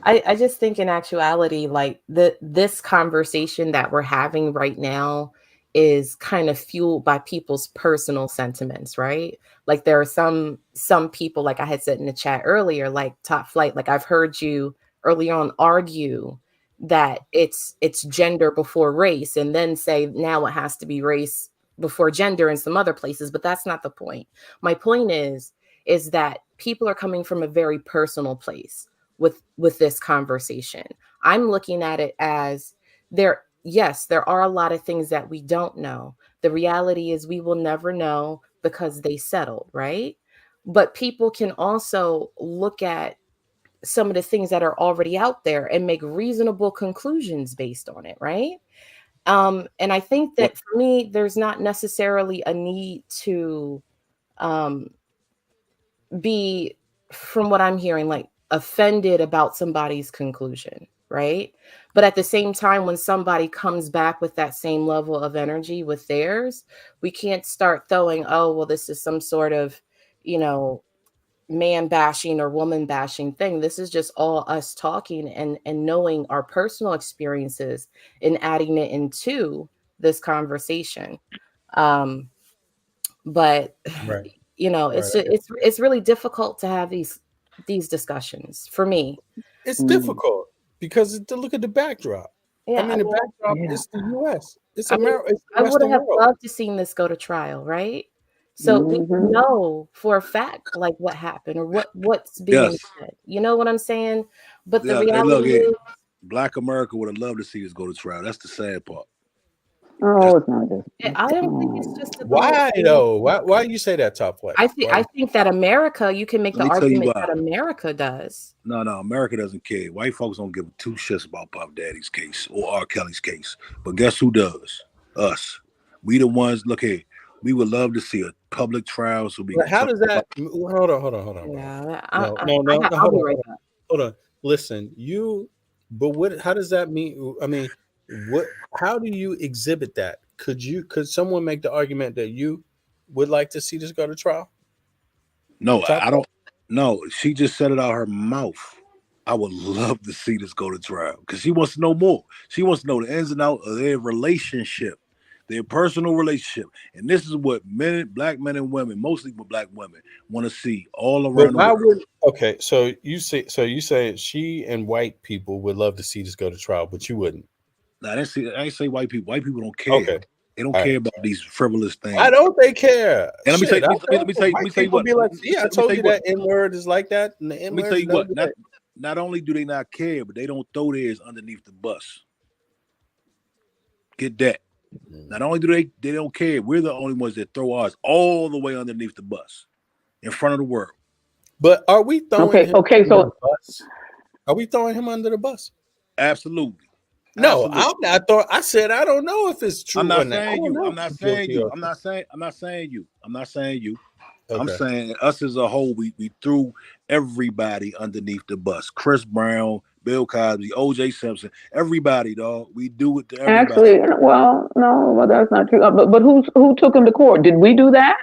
I just think in actuality, like this conversation that we're having right now is kind of fueled by people's personal sentiments, right? Like there are some people, like I had said in the chat earlier, like Top Flight, like I've heard you early on argue that it's gender before race, and then say now it has to be race before gender in some other places, but that's not the point. My point is that people are coming from a very personal place with this conversation. I'm looking at it as there are a lot of things that we don't know. The reality is we will never know because they settled, right? But people can also look at some of the things that are already out there and make reasonable conclusions based on it, right? And I think that for me, there's not necessarily a need to be, from what I'm hearing, like offended about somebody's conclusion, right? But at the same time, when somebody comes back with that same level of energy with theirs, we can't start throwing, oh, well, this is some sort of, you know, man bashing or woman bashing thing. This is just all us talking and knowing our personal experiences and adding it into this conversation. But Right. you know, it's really difficult to have these discussions for me. It's difficult because look at the backdrop. Yeah, I mean, the backdrop is the U.S. It's America. It's the I would Western have world. loved to seen this go to trial, right? So we know for a fact like what happened or what's being said. You know what I'm saying? But the reality is, Black America would have loved to see this go to trial. That's the sad part. Oh, it's not just. I don't think it's just about Why though? Why you say that, Top Flight? I think that America, you can make the argument that America does. No, America doesn't care. White folks don't give two shits about Puff Daddy's case or R. Kelly's case. But guess who does? Us. We the ones. Look here. We would love to see a public trial. So we. How does that? Hold on. Yeah, hold on. Listen, but what? How does that mean? I mean, what? How do you exhibit that? Could someone make the argument that you would like to see this go to trial? No, I don't. No, she just said it out her mouth. I would love to see this go to trial because she wants to know more. She wants to know the ins and outs of their relationship, their personal relationship, and this is what black men and women, mostly black women, want to see all around the world. Okay, so you say she and white people would love to see this go to trial, but you wouldn't. No, I didn't say white people. White people don't care. Okay. They don't care about these frivolous things. Why don't they care? And let me tell you what. Be like, I told you that N-word is like that. And the let me tell you what. Not only do they not care, but they don't throw theirs underneath the bus. Get that. Not only do they don't care, we're the only ones that throw ours all the way underneath the bus in front of the world. But are we throwing him under the bus? Are we throwing him under the bus? Absolutely. No, I said I don't know if it's true. I'm not saying you. I'm not saying you. I'm not saying you. Okay. I'm saying us as a whole, we threw everybody underneath the bus. Chris Brown, Bill Cosby, O.J. Simpson, everybody, dog. We do it to everybody. Actually, no, that's not true. But who took him to court? Did we do that?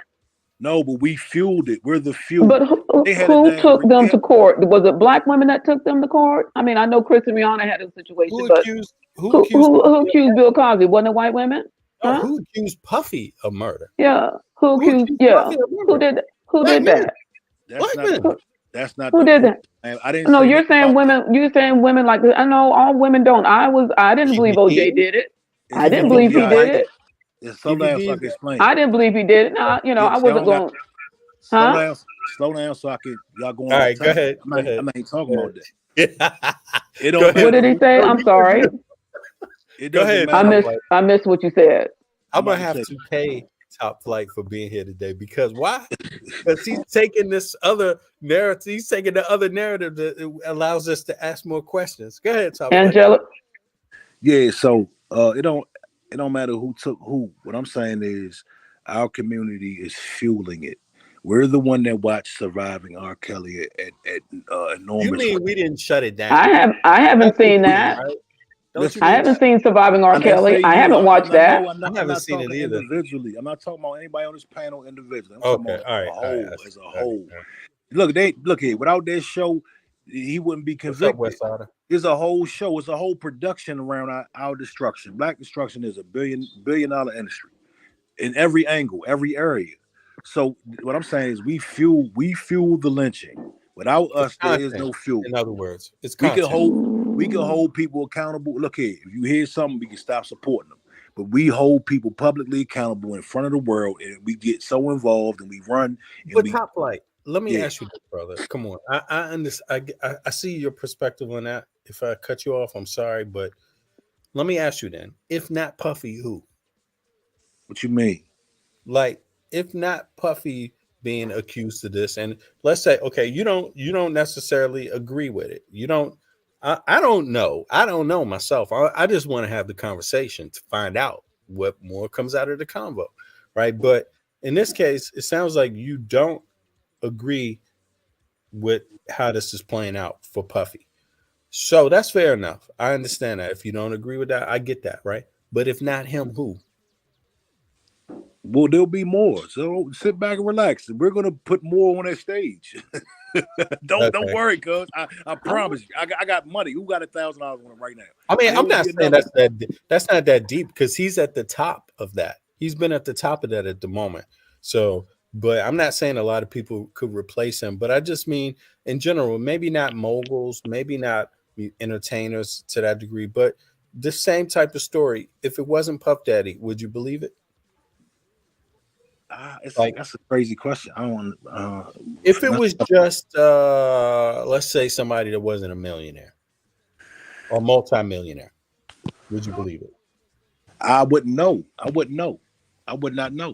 No, but we fueled it. We're the fuel. But who took them to court? Was it black women that took them to court? I mean, I know Chris and Rihanna had a situation, who accused Bill Cosby? Wasn't it white women? Huh? Who accused Puffy of murder? Yeah. Who accused? Yeah. Who did that? That's not. Who did that? I didn't. No, you're saying women. You're saying women like I know all women don't. I didn't believe OJ did it. I didn't believe he did it. It's so else I can explain. I didn't believe he did it. No, I wasn't going. Slow down, so I can. Y'all going? All right, go ahead. I ain't talking about that. What did he say? I'm sorry. Go ahead. I missed what you said. I'm gonna have to pay Top Flight for being here today because why? Because he's taking this other narrative. He's taking the other narrative that allows us to ask more questions. Go ahead, Top Angela. Yeah. So it don't matter who took who. What I'm saying is our community is fueling it. We're the one that watched Surviving R. Kelly at You enormous. mean we didn't shut it down? I haven't That's the seen thing, that. right? Don't you I mean haven't that? seen Surviving R. I didn't Kelly. say I you. haven't watched that. I'm I haven't not seen it talking either. individually. I'm not talking about anybody on this panel individually. I'm talking Okay, about all right, a whole, I as see. a All whole. right. Look here. Without this show, he wouldn't be What's up, convicted. Westside? It's a whole show. It's a whole production around our destruction. Black destruction is a billion-dollar industry in every angle, every area. So what I'm saying is we fuel the lynching. Without It's us, there is content. no fuel. In other words, it's We can content. hold people accountable. Look here, if you hear something, we can stop supporting them. But we hold people publicly accountable in front of the world, and we get so involved and we run. And But we, Top Flight, let me Yeah. ask you this, brother. Come on, I understand. I see your perspective on that. If I cut you off, I'm sorry, but let me ask you then: if not Puffy, who? What you mean? Like, if not Puffy being accused of this, and let's say, okay, you don't necessarily agree with it. You don't. I don't know. I don't know myself. I just want to have the conversation to find out what more comes out of the convo, right? But in this case, it sounds like you don't agree with how this is playing out for Puffy. So that's fair enough. I understand that. If you don't agree with that, I get that, right? But if not him, who? Well, there'll be more. So sit back and relax. We're gonna put more on that stage. Don't Okay. worry, cuz I promise you. I got money. Who got $1,000 on it right now? I mean, And I'm there not will be saying another. that's not that deep because he's at the top of that. He's been at the top of that at the moment. So, but I'm not saying a lot of people could replace him. But I just mean in general, maybe not moguls, maybe not entertainers to that degree, but the same type of story. If it wasn't Puff Daddy, would you believe it? Like, That's a crazy question. I don't. if it was just let's say somebody that wasn't a millionaire or multimillionaire, would you believe it? I wouldn't know. I wouldn't know. I would not know.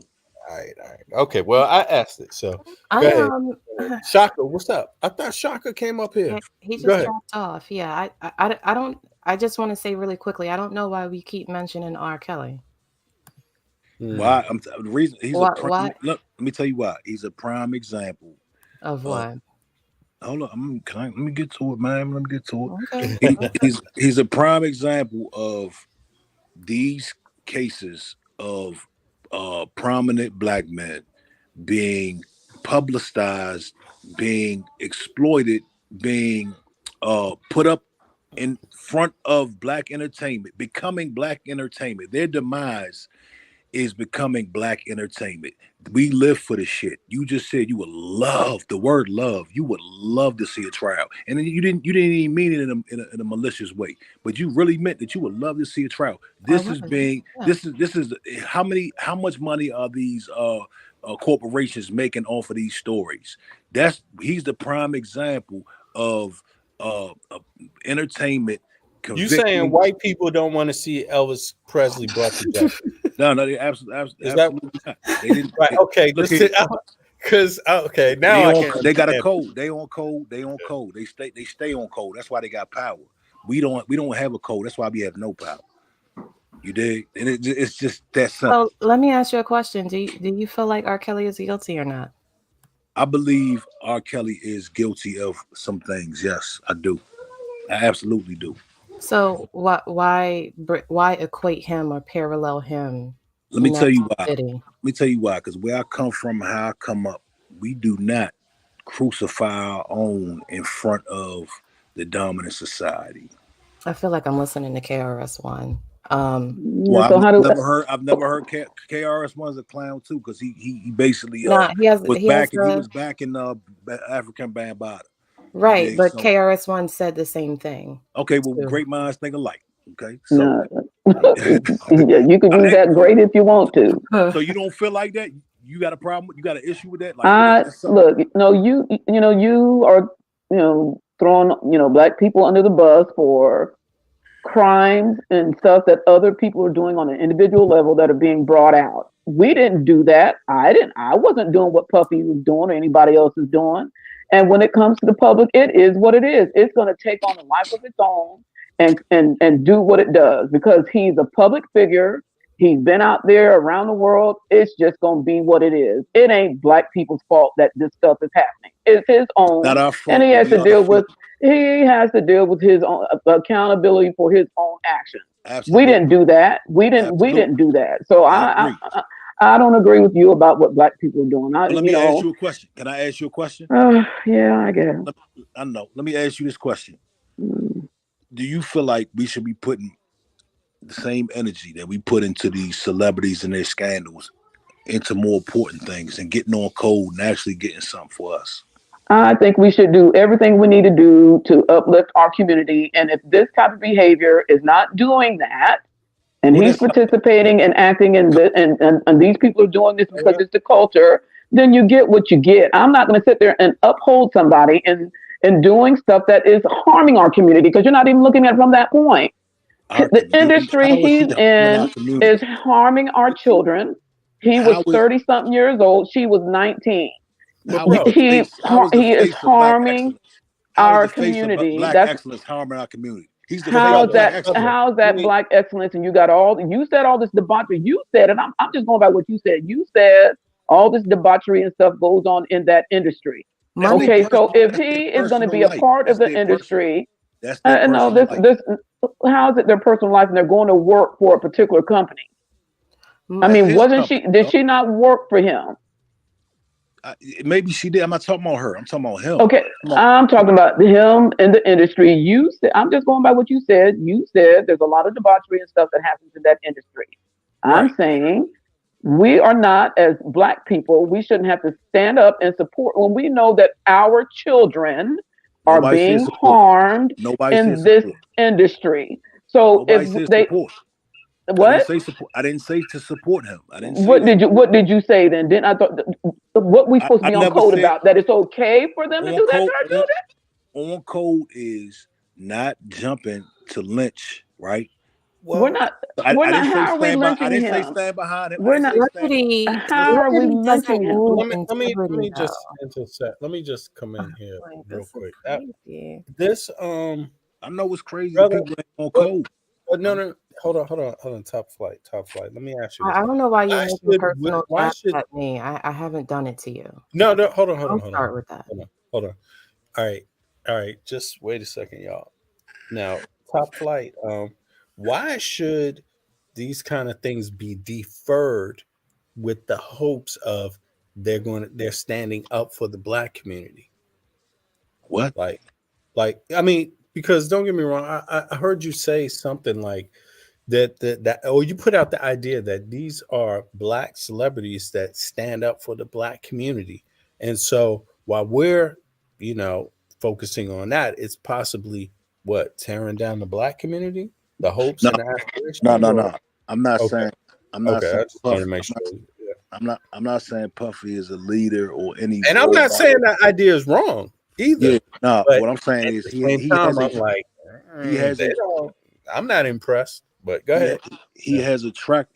All right. Okay. Well, I asked it. So go ahead. Shaka, what's up? I thought Shaka came up here. He Go just ahead. dropped off. Yeah, I don't. I just want to say really quickly. I don't know why we keep mentioning R. Kelly. Why? The reason he's Why- a prime. why- Look, let me tell you why. He's a prime example Of what? Hold on. Let me get to it, man. Let me get to it. Okay. He's a prime example of these cases of prominent black men being publicized, being exploited, being put up in front of black entertainment, becoming black entertainment. Their demise is becoming black entertainment. We live for the shit. You just said you would love the word love. You would love to see a trial, and then you didn't even mean it in a malicious way, but you really meant that you would love to see a trial. This is how much money are these corporations making off of these stories? He's the prime example of entertainment. You saying white people don't want to see Elvis Presley brought to justice? No, they absolutely not. They didn't. Right? Okay, because okay, now they got a code. They on code. They on code. They stay on code. That's why they got power. We don't have a code. That's why we have no power. You dig? And it's just that simple. So let me ask you a question. Do you feel like R. Kelly is guilty or not? I believe R. Kelly is guilty of some things. Yes, I do. I absolutely do. So why equate him or parallel him? Let me tell you why. Let me tell you why. Because where I come from, how I come up, we do not crucify our own in front of the dominant society. I feel like I'm listening to KRS-One. Well, I've never heard KRS-One's a clown too, because he basically was back in African Bambaataa. Right, yeah, but so, KRS-One said the same thing. Okay, well, great minds think alike. Okay, so yeah, you could use that great if you want to. So you don't feel like that? You got a problem? You got an issue with that? Like, look, you are throwing black people under the bus for crimes and stuff that other people are doing on an individual level that are being brought out. We didn't do that. I wasn't doing what Puffy was doing or anybody else is doing. And when it comes to the public, it is what it is. It's going to take on a life of its own and do what it does, because he's a public figure He's been out there around the world. It's just gonna be what it is. It ain't black people's fault that this stuff is happening. It's his own, Not our fault. and he has We to are deal the with. He has to deal with his own accountability for his own actions. Absolutely. We didn't do that. We didn't do that. So I don't agree with you about what black people are doing. Let me ask you a question. Can I ask you a question? Yeah, I guess. I know. Let me ask you this question. Do you feel like we should be putting the same energy that we put into these celebrities and their scandals into more important things and getting on code and actually getting something for us? I think we should do everything we need to do to uplift our community. And if this type of behavior is not doing that, and he's participating and acting in this, and these people are doing this because it's the culture, then you get what you get. I'm not going to sit there and uphold somebody and doing stuff that is harming our community because you're not even looking at it from that point. The industry he's in is harming our children. He was 30-something years old. She was 19. He is harming our community. Black excellence harming our community. He's the how's that black excellence? And you said all this debauchery. You said, and I'm just going by what you said. You said all this debauchery and stuff goes on in that industry. Okay, so if he is going to be a part of the industry, no, this how is it their personal life and they're going to work for a particular company? I mean, did she not work for him? Maybe she did. I'm not talking about her. I'm talking about him. Okay, I'm talking about him in the industry. You said, I'm just going by what you said. You said there's a lot of debauchery and stuff that happens in that industry. I'm saying we are not, as black people, we shouldn't have to stand up and support when we know that our children are being harmed in this industry. So if they what? I didn't say to support him. I didn't say what did you say then? Didn't I thought what we supposed to be on code about? That it's okay for them to do that? On code is not jumping to lynch, right? Well, we're not. How are we lynching him? I didn't say stand behind him. We're not. How are we lynching him? Let me just come in here real quick. This I know it's crazy. People ain't on code. But no. Hold on. Top flight. Let me ask you. I don't know why you're making personal attacks at me. I haven't done it to you. No. Hold on. I'll start with that. Hold on. All right. Just wait a second, y'all. Now, top flight. Why should these kind of things be deferred with the hopes of they're standing up for the black community? What? Like I mean, because don't get me wrong, I heard you say something like that or you put out the idea that these are black celebrities that stand up for the black community. And so while we're, focusing on that, it's possibly tearing down the black community, the hopes and aspirations. No. I'm not saying. I'm not saying. I just want to make sure. I'm not saying Puffy is a leader or any. And I'm not saying that idea is wrong either. Yeah, no, what I'm saying is I'm not impressed. But go ahead. He has a track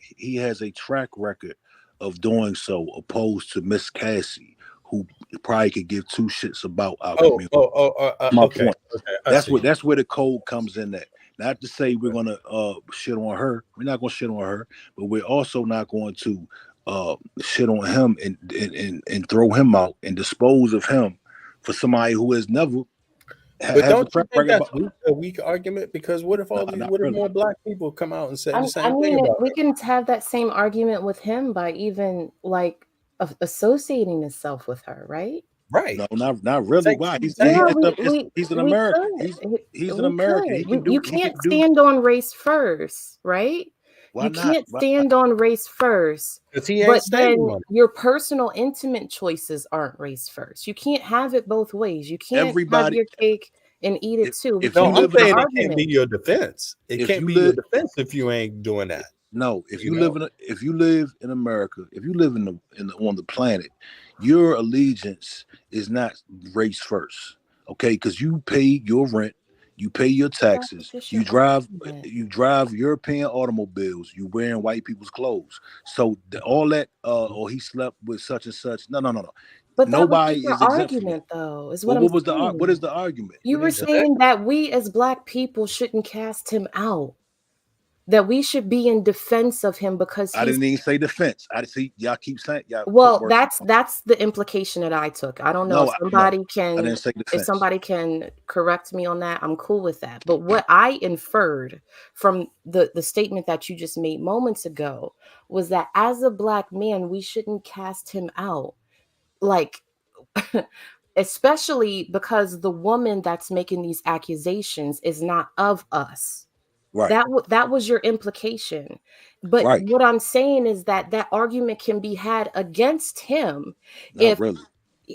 record of doing so, opposed to Miss Cassie, who probably could give two shits about our community. My point. Okay, that's where the code comes in at. Not to say we're gonna shit on her. We're not gonna shit on her, but we're also not going to shit on him and throw him out and dispose of him for somebody who has never. But don't you think that's a weak argument? Because what if more black people come out and say the same thing about we can have that same argument with him by even associating himself with her, right? Right. No, not really. Why? He's an American. He's an American. You can't stand on race first, right? You can't stand on race first, but then your personal intimate choices aren't race first. You can't have it both ways. You can't have your cake and eat it too. I'm saying it can't be your defense. It can't be your defense if you ain't doing that. No, if you live in America, if you live on the planet, your allegiance is not race first, okay? Because you pay your rent. You pay your taxes. You drive European automobiles. You wearing white people's clothes. So all that, or he slept with such and such. No. But nobody is argument, though. Is what I'm saying. What is the argument? You were saying that we as black people shouldn't cast him out. that we should be in defense of him because I didn't even say defense. I see y'all keep saying y'all. Well, that's the implication that I took. I don't know if I didn't say defense. if somebody can correct me on that. I'm cool with that. But what I inferred from the statement that you just made moments ago was that as a Black man, we shouldn't cast him out. Like, especially because the woman that's making these accusations is not of us. Right. That was your implication. But what I'm saying is that argument can be had against him. Not really.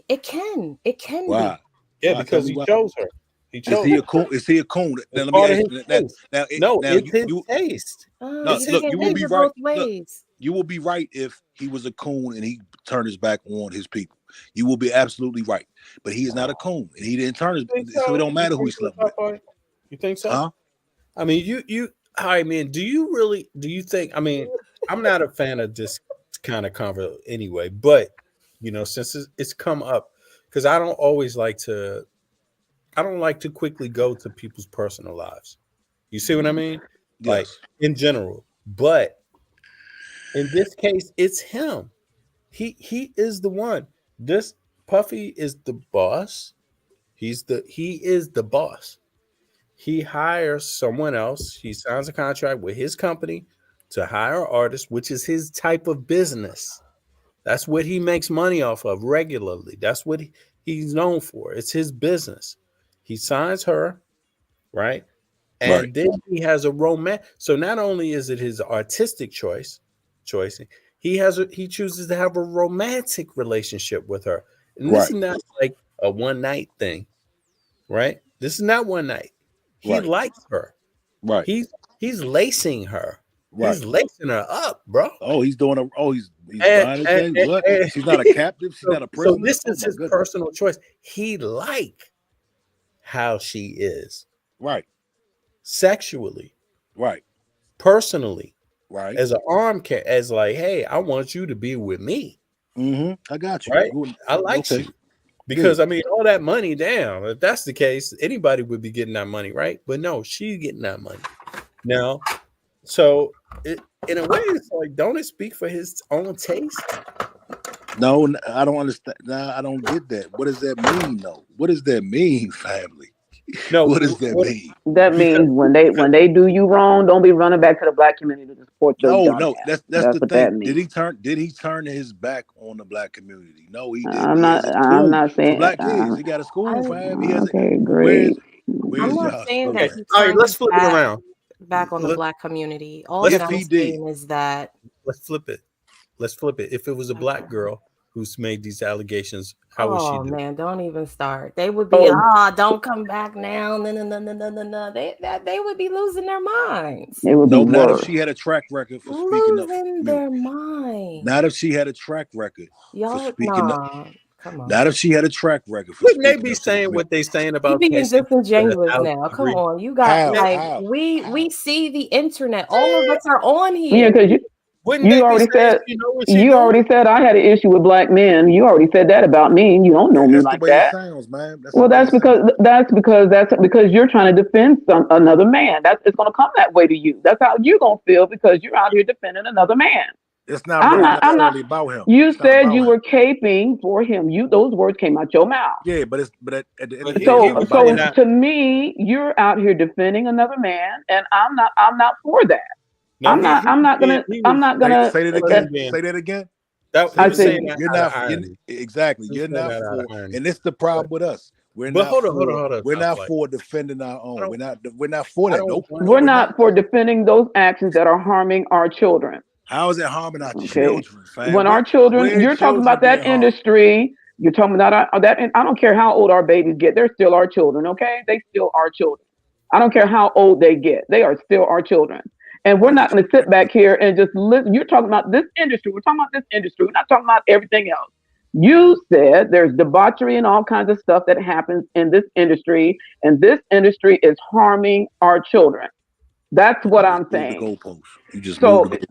It can Why? be. Yeah, because he chose her. Is he a coon? Is he a coon? Now, let me ask you that. It's his taste. No, look, you will be right. Look, you will be right if he was a coon and he turned his back on his people. You will be absolutely right. But he is not a coon, and he didn't turn his. So it don't matter who he slept with. You think so? Huh? I mean, I mean, do you think, I mean, I'm not a fan of this kind of convo anyway, but, you know, since it's come up, because I don't like to quickly go to people's personal lives. You see what I mean? Yes. Like, in general. But in this case, it's him. He is the one. This Puffy is the boss. He is the boss. He hires someone else. He signs a contract with his company to hire artists, which is his type of business. That's what he makes money off of regularly. That's what he's known for. It's his business. He signs her, right? And then he has a romance. So not only is it his artistic choice, he chooses to have a romantic relationship with her. And this is not like a one night thing, right? This is not one night. He likes her. Right. He's lacing her. Right. He's lacing her up, bro. Oh, he's doing he's buying things. What? She's not a captive. She's not a prisoner. So this is his personal choice. He like how she is. Right. Sexually. Right. Personally. Right. As an as like, hey, I want you to be with me. Mm-hmm. I got you. Right. I like you. Because I mean, all that money, damn, if that's the case, anybody would be getting that money, right? But no, she's getting that money. Now, so in a way, it's like, don't it speak for his own taste? No, I don't understand. No, I don't get that. What does that mean, though? What does that mean, family? No, what does that mean? That means when they do you wrong, don't be running back to the Black community to support your No, that's the what thing. That means. Did he turn his back on the Black community? No, he didn't. I'm not saying for Black kids. He got a school, fam. He has okay, great. Where's I'm not saying that. All right, let's flip it around. Back on the Black community. All that I'm saying is that. Let's flip it. If it was a Black girl who's made these allegations, how would she do? Oh man, don't even start. They would be, don't come back now. No. They would be losing their minds. It would be not if she had a track record for speaking up. Losing their minds. Not if she had a track record for speaking up. Come on. Not if she had a track record. Wouldn't they be saying what they saying about? You being disingenuous now. Come on, you got we see the internet. All of us are on here. Yeah, because you already said already said I had an issue with Black men. You already said that about me. You don't know me like that. Sounds, man. That's because you're trying to defend another man. It's going to come that way to you. That's how you're going to feel because you're out here defending another man. It's not really about him. You said you were caping for him. Those words came out your mouth. Yeah, but at the end of the day, so to me, you're out here defending another man, and I'm not for that. No, I'm not gonna say that again. Say that again. I said you're not exactly. You're not for, and it's the problem with us. We're not. Hold on. We're not for defending our own. We're not for that. Nope. We're not for defending those actions that are harming our children. How is it harming our children? Fam? When our children, you're talking about that industry. You're talking about that. And I don't care how old our babies get. They're still our children. Okay, they still are children. I don't care how old they get. They are still our children. And we're not going to sit back here and just listen. You're talking about this industry. We're talking about this industry. We're not talking about everything else. You said there's debauchery and all kinds of stuff that happens in this industry, and this industry is harming our children. That's what I'm saying.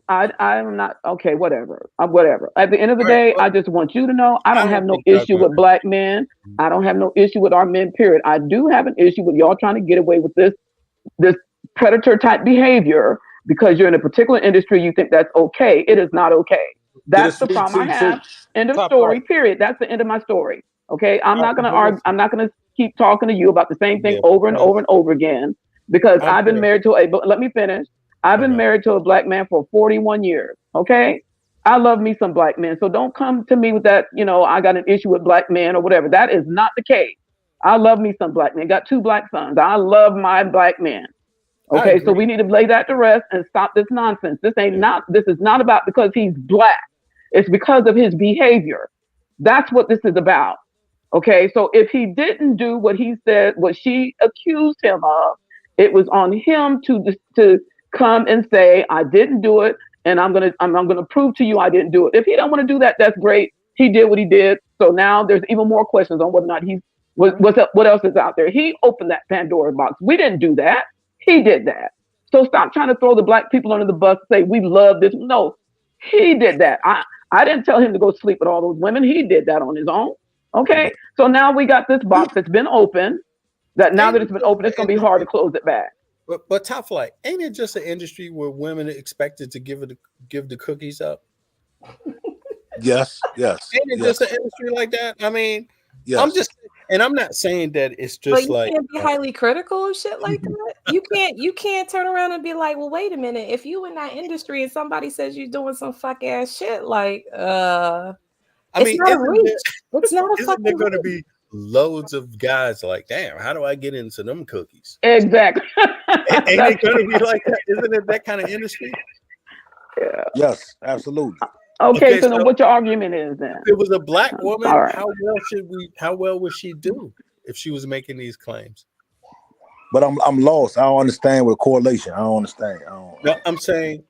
I'm not okay. Whatever. Whatever. At the end of the day, I just want you to know I don't have no issue with Black men. I don't have no issue with our men. Period. I do have an issue with y'all trying to get away with this predator type behavior because you're in a particular industry, you think that's okay. It is not okay. That's the problem I have. End of story, period. That's the end of my story. Okay. I'm not going to argue. I'm not going to keep talking to you about the same thing over and over and over again, because I've been married to but let me finish. I've been married to a black man for 41 years. Okay. I love me some black men. So don't come to me with that, I got an issue with black men or whatever. That is not the case. I love me some black men. Got 2 black sons. I love my black men. Okay, so we need to lay that to rest and stop this nonsense. This is not about because he's black. It's because of his behavior. That's what this is about. Okay, so if he didn't do what he said, what she accused him of, it was on him to come and say, I didn't do it, and I'm gonna prove to you I didn't do it. If he don't want to do that, that's great. He did what he did. So now there's even more questions on whether or not what else is out there. He opened that Pandora's box. We didn't do that. He did that. So stop trying to throw the black people under the bus and say we love this. No, he did that. I didn't tell him to go sleep with all those women. He did that on his own. Okay. So now we got this box that's been opened. Now that it's been opened, it's gonna be hard to close it back. But Top Flight, ain't it just an industry where women are expected to give the cookies up? Yes. Ain't it just an industry like that? I mean, yes. I'm not saying that it's just but you can't be highly critical of shit like that. You can't turn around and be like, well, wait a minute. If you in that industry and somebody says you're doing some fuck ass shit, like I mean, it's not a isn't fucking there going to be loads of guys like, damn, how do I get into them cookies? Exactly. Ain't it going to be like that? Isn't it that kind of industry? Yeah. Yes, absolutely. Okay, so then what your argument is then? If it was a black woman, right. how well would she do if she was making these claims? But I'm lost. I don't understand with correlation. I don't understand. No, I'm saying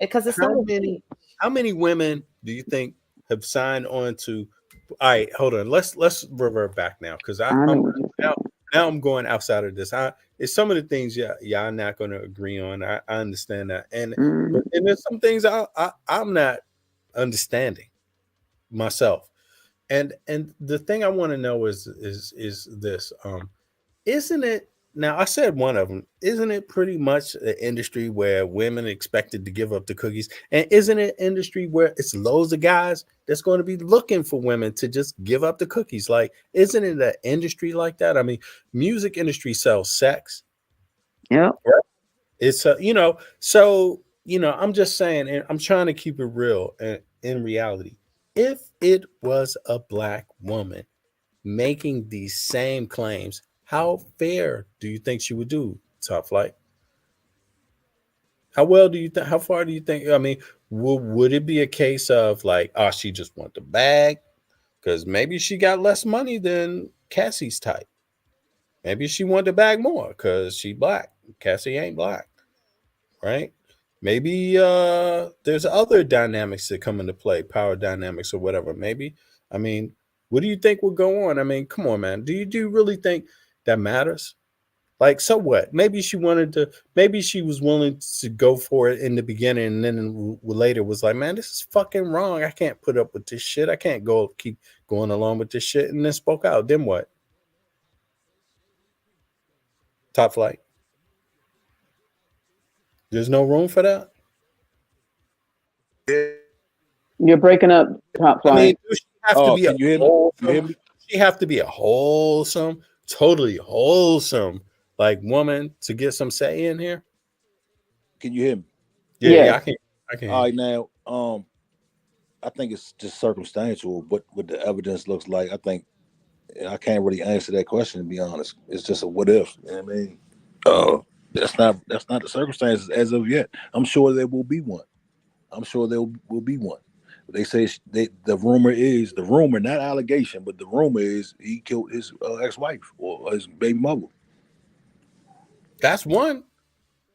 because it's how many women do you think have signed on to? All right, hold on. Let's revert back now, because now I'm going outside of this. It's some of the things y'all not going to agree on. I understand that, and there's some things I'm not understanding myself. And the thing I want to know is this: isn't it? Now I said one of them. Isn't it pretty much an industry where women are expected to give up the cookies? And isn't it an industry where it's loads of guys that's going to be looking for women to just give up the cookies? Like, isn't it an industry like that? I mean, music industry sells sex. Yeah. Right? It's so I'm just saying, and I'm trying to keep it real. And in reality, if it was a black woman making these same claims, how fair do you think she would do, Top Flight? How well do you think? How far do you think? I mean, would it be a case of like, oh, she just want the bag? Because maybe she got less money than Cassie's type. Maybe she wanted the bag more because she black. Cassie ain't black, right? Maybe there's other dynamics that come into play, power dynamics or whatever. Maybe. I mean, what do you think would go on? I mean, come on, man. Do you really think that matters? Like, so what? Maybe she was willing to go for it in the beginning, and then later was like, man, this is fucking wrong. I can't put up with this shit. I can't keep going along with this shit. And then spoke out. Then what? Top Flight. There's no room for that? You're breaking up, Top Flight. I mean, she have to be can you hear me? She have to be a wholesome, totally wholesome, like, woman to get some say in here. Can you hear me? Yeah, I can. All right, now, I think it's just circumstantial what the evidence looks like. I think I can't really answer that question, to be honest. It's just a what if. You know what I mean? That's not the circumstances as of yet. I'm sure there will be one. They say the rumor, not allegation, but the rumor is he killed his ex-wife or his baby mother. That's one.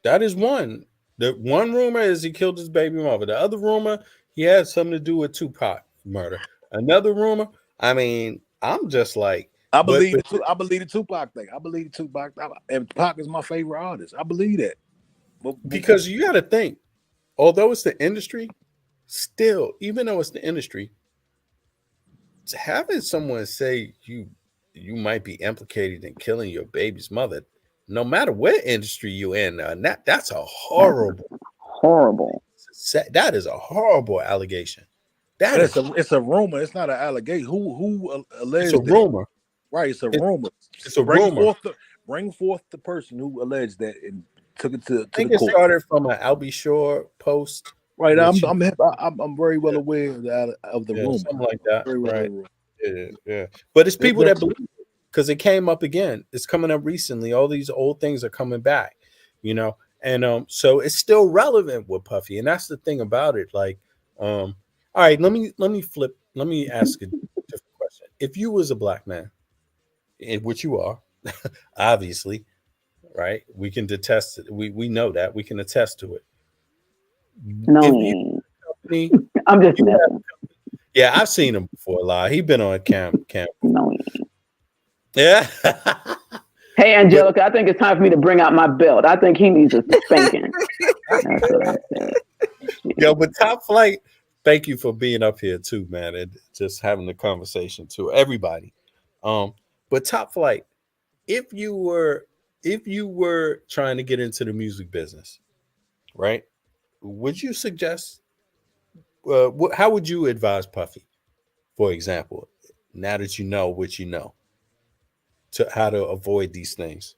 That is one. The one rumor is he killed his baby mother. The other rumor, he had something to do with Tupac murder. Another rumor, I mean, I'm just like, I believe the Tupac thing. I believe the Tupac, and Pac is my favorite artist. I believe that. Because you got to think, although it's the industry, still, even though it's the industry, having someone say you might be implicated in killing your baby's mother, no matter what industry you in, that's a horrible, horrible. That is a horrible allegation. But it's a rumor. It's not an allegation. Who alleged it's a rumor. Right, it's a rumor. It's a rumor. Bring forth the person who alleged that and took it to I think the it court. started from an Albie Shore post. Right, I'm very well aware of the rumor. Something like that. Very well right. aware. Yeah. But it's people that believe it because it came up again. It's coming up recently. All these old things are coming back, and so it's still relevant with Puffy. And that's the thing about it. Like, all right, let me ask a different question. If you was a black man, which you are, obviously, right? We can detest it. We know that. We can attest to it. No, I'm just messing. Yeah, I've seen him before a lot. He's been on camp. No, yeah. Hey, Angelica, I think it's time for me to bring out my belt. I think he needs a spanking. That's what I said. Yo, but Top Flight, thank you for being up here too, man, and just having the conversation too. Everybody. But Top Flight, if you were trying to get into the music business, right? Would you suggest how would you advise Puffy, for example, now that you know what you know, to how to avoid these things?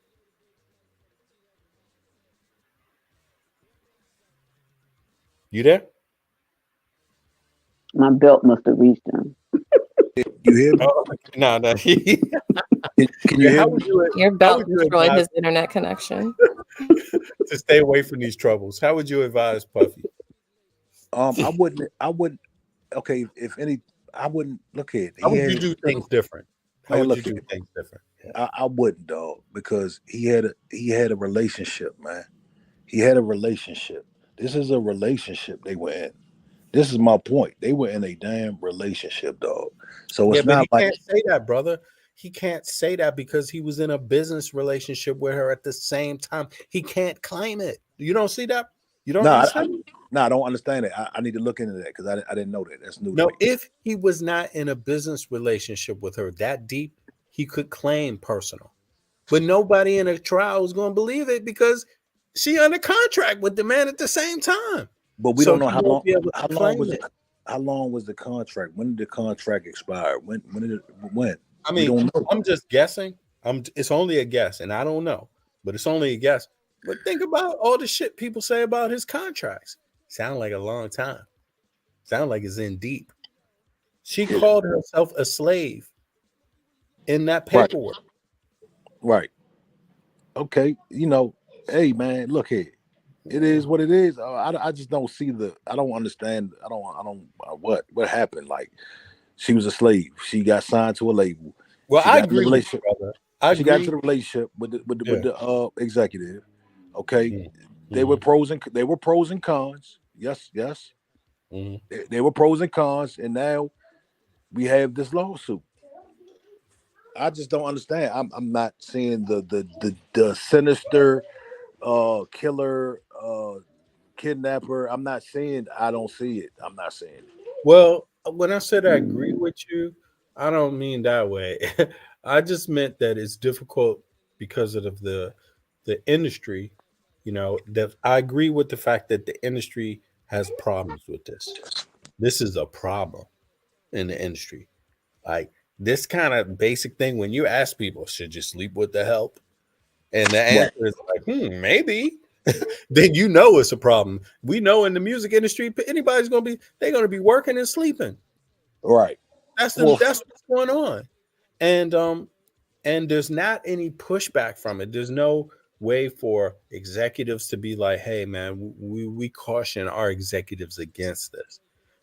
You there? My belt must have reached him. You hear me? No. Can you hear me? Your belt destroyed his internet connection. To stay away from these troubles, how would you advise Puffy? I wouldn't. Okay, if any, I wouldn't look at it. How would you do things different? How would you do things different? Yeah. I wouldn't, dog, because he had a relationship, man. He had a relationship. This is a relationship they were in. This is my point. They were in a damn relationship, dog. So it's not like, he can't say that, brother. He can't say that because he was in a business relationship with her at the same time. He can't claim it. You don't see that? You don't understand? I don't understand it. I need to look into that because I didn't know that. That's new. No, if he was not in a business relationship with her that deep, he could claim personal. But nobody in a trial is going to believe it because she under contract with the man at the same time. But we don't know how long. How long was the contract? When did the contract expire? When? I mean, I'm just guessing. It's only a guess, and I don't know, but it's only a guess. But think about all the shit people say about his contracts. Sound like a long time. Sound like it's in deep. She called herself a slave in that paperwork. Right. Okay. Hey man, look here. It is what it is. I just don't see I don't understand. I don't what happened. Like, she was a slave. She got signed to a label. Well, I agree with you, brother. She got into the relationship with the executive. Okay. Mm-hmm. They were pros and cons. Yes. Mm-hmm. They were pros and cons, and now we have this lawsuit. I just don't understand. I'm not seeing the sinister killer, kidnapper. I don't see it. I'm not seeing it. Well, when I said I agree with you, I don't mean that way. I just meant that it's difficult because of the industry. That I agree with the fact that the industry has problems with this. This is a problem in the industry. Like, this kind of basic thing, when you ask people, should you sleep with the help? And the answer is like, maybe. Then it's a problem. We know in the music industry, they're going to be working and sleeping. Right. That's what's going on. And there's not any pushback from it. There's no way for executives to be like, hey man, we caution our executives against this.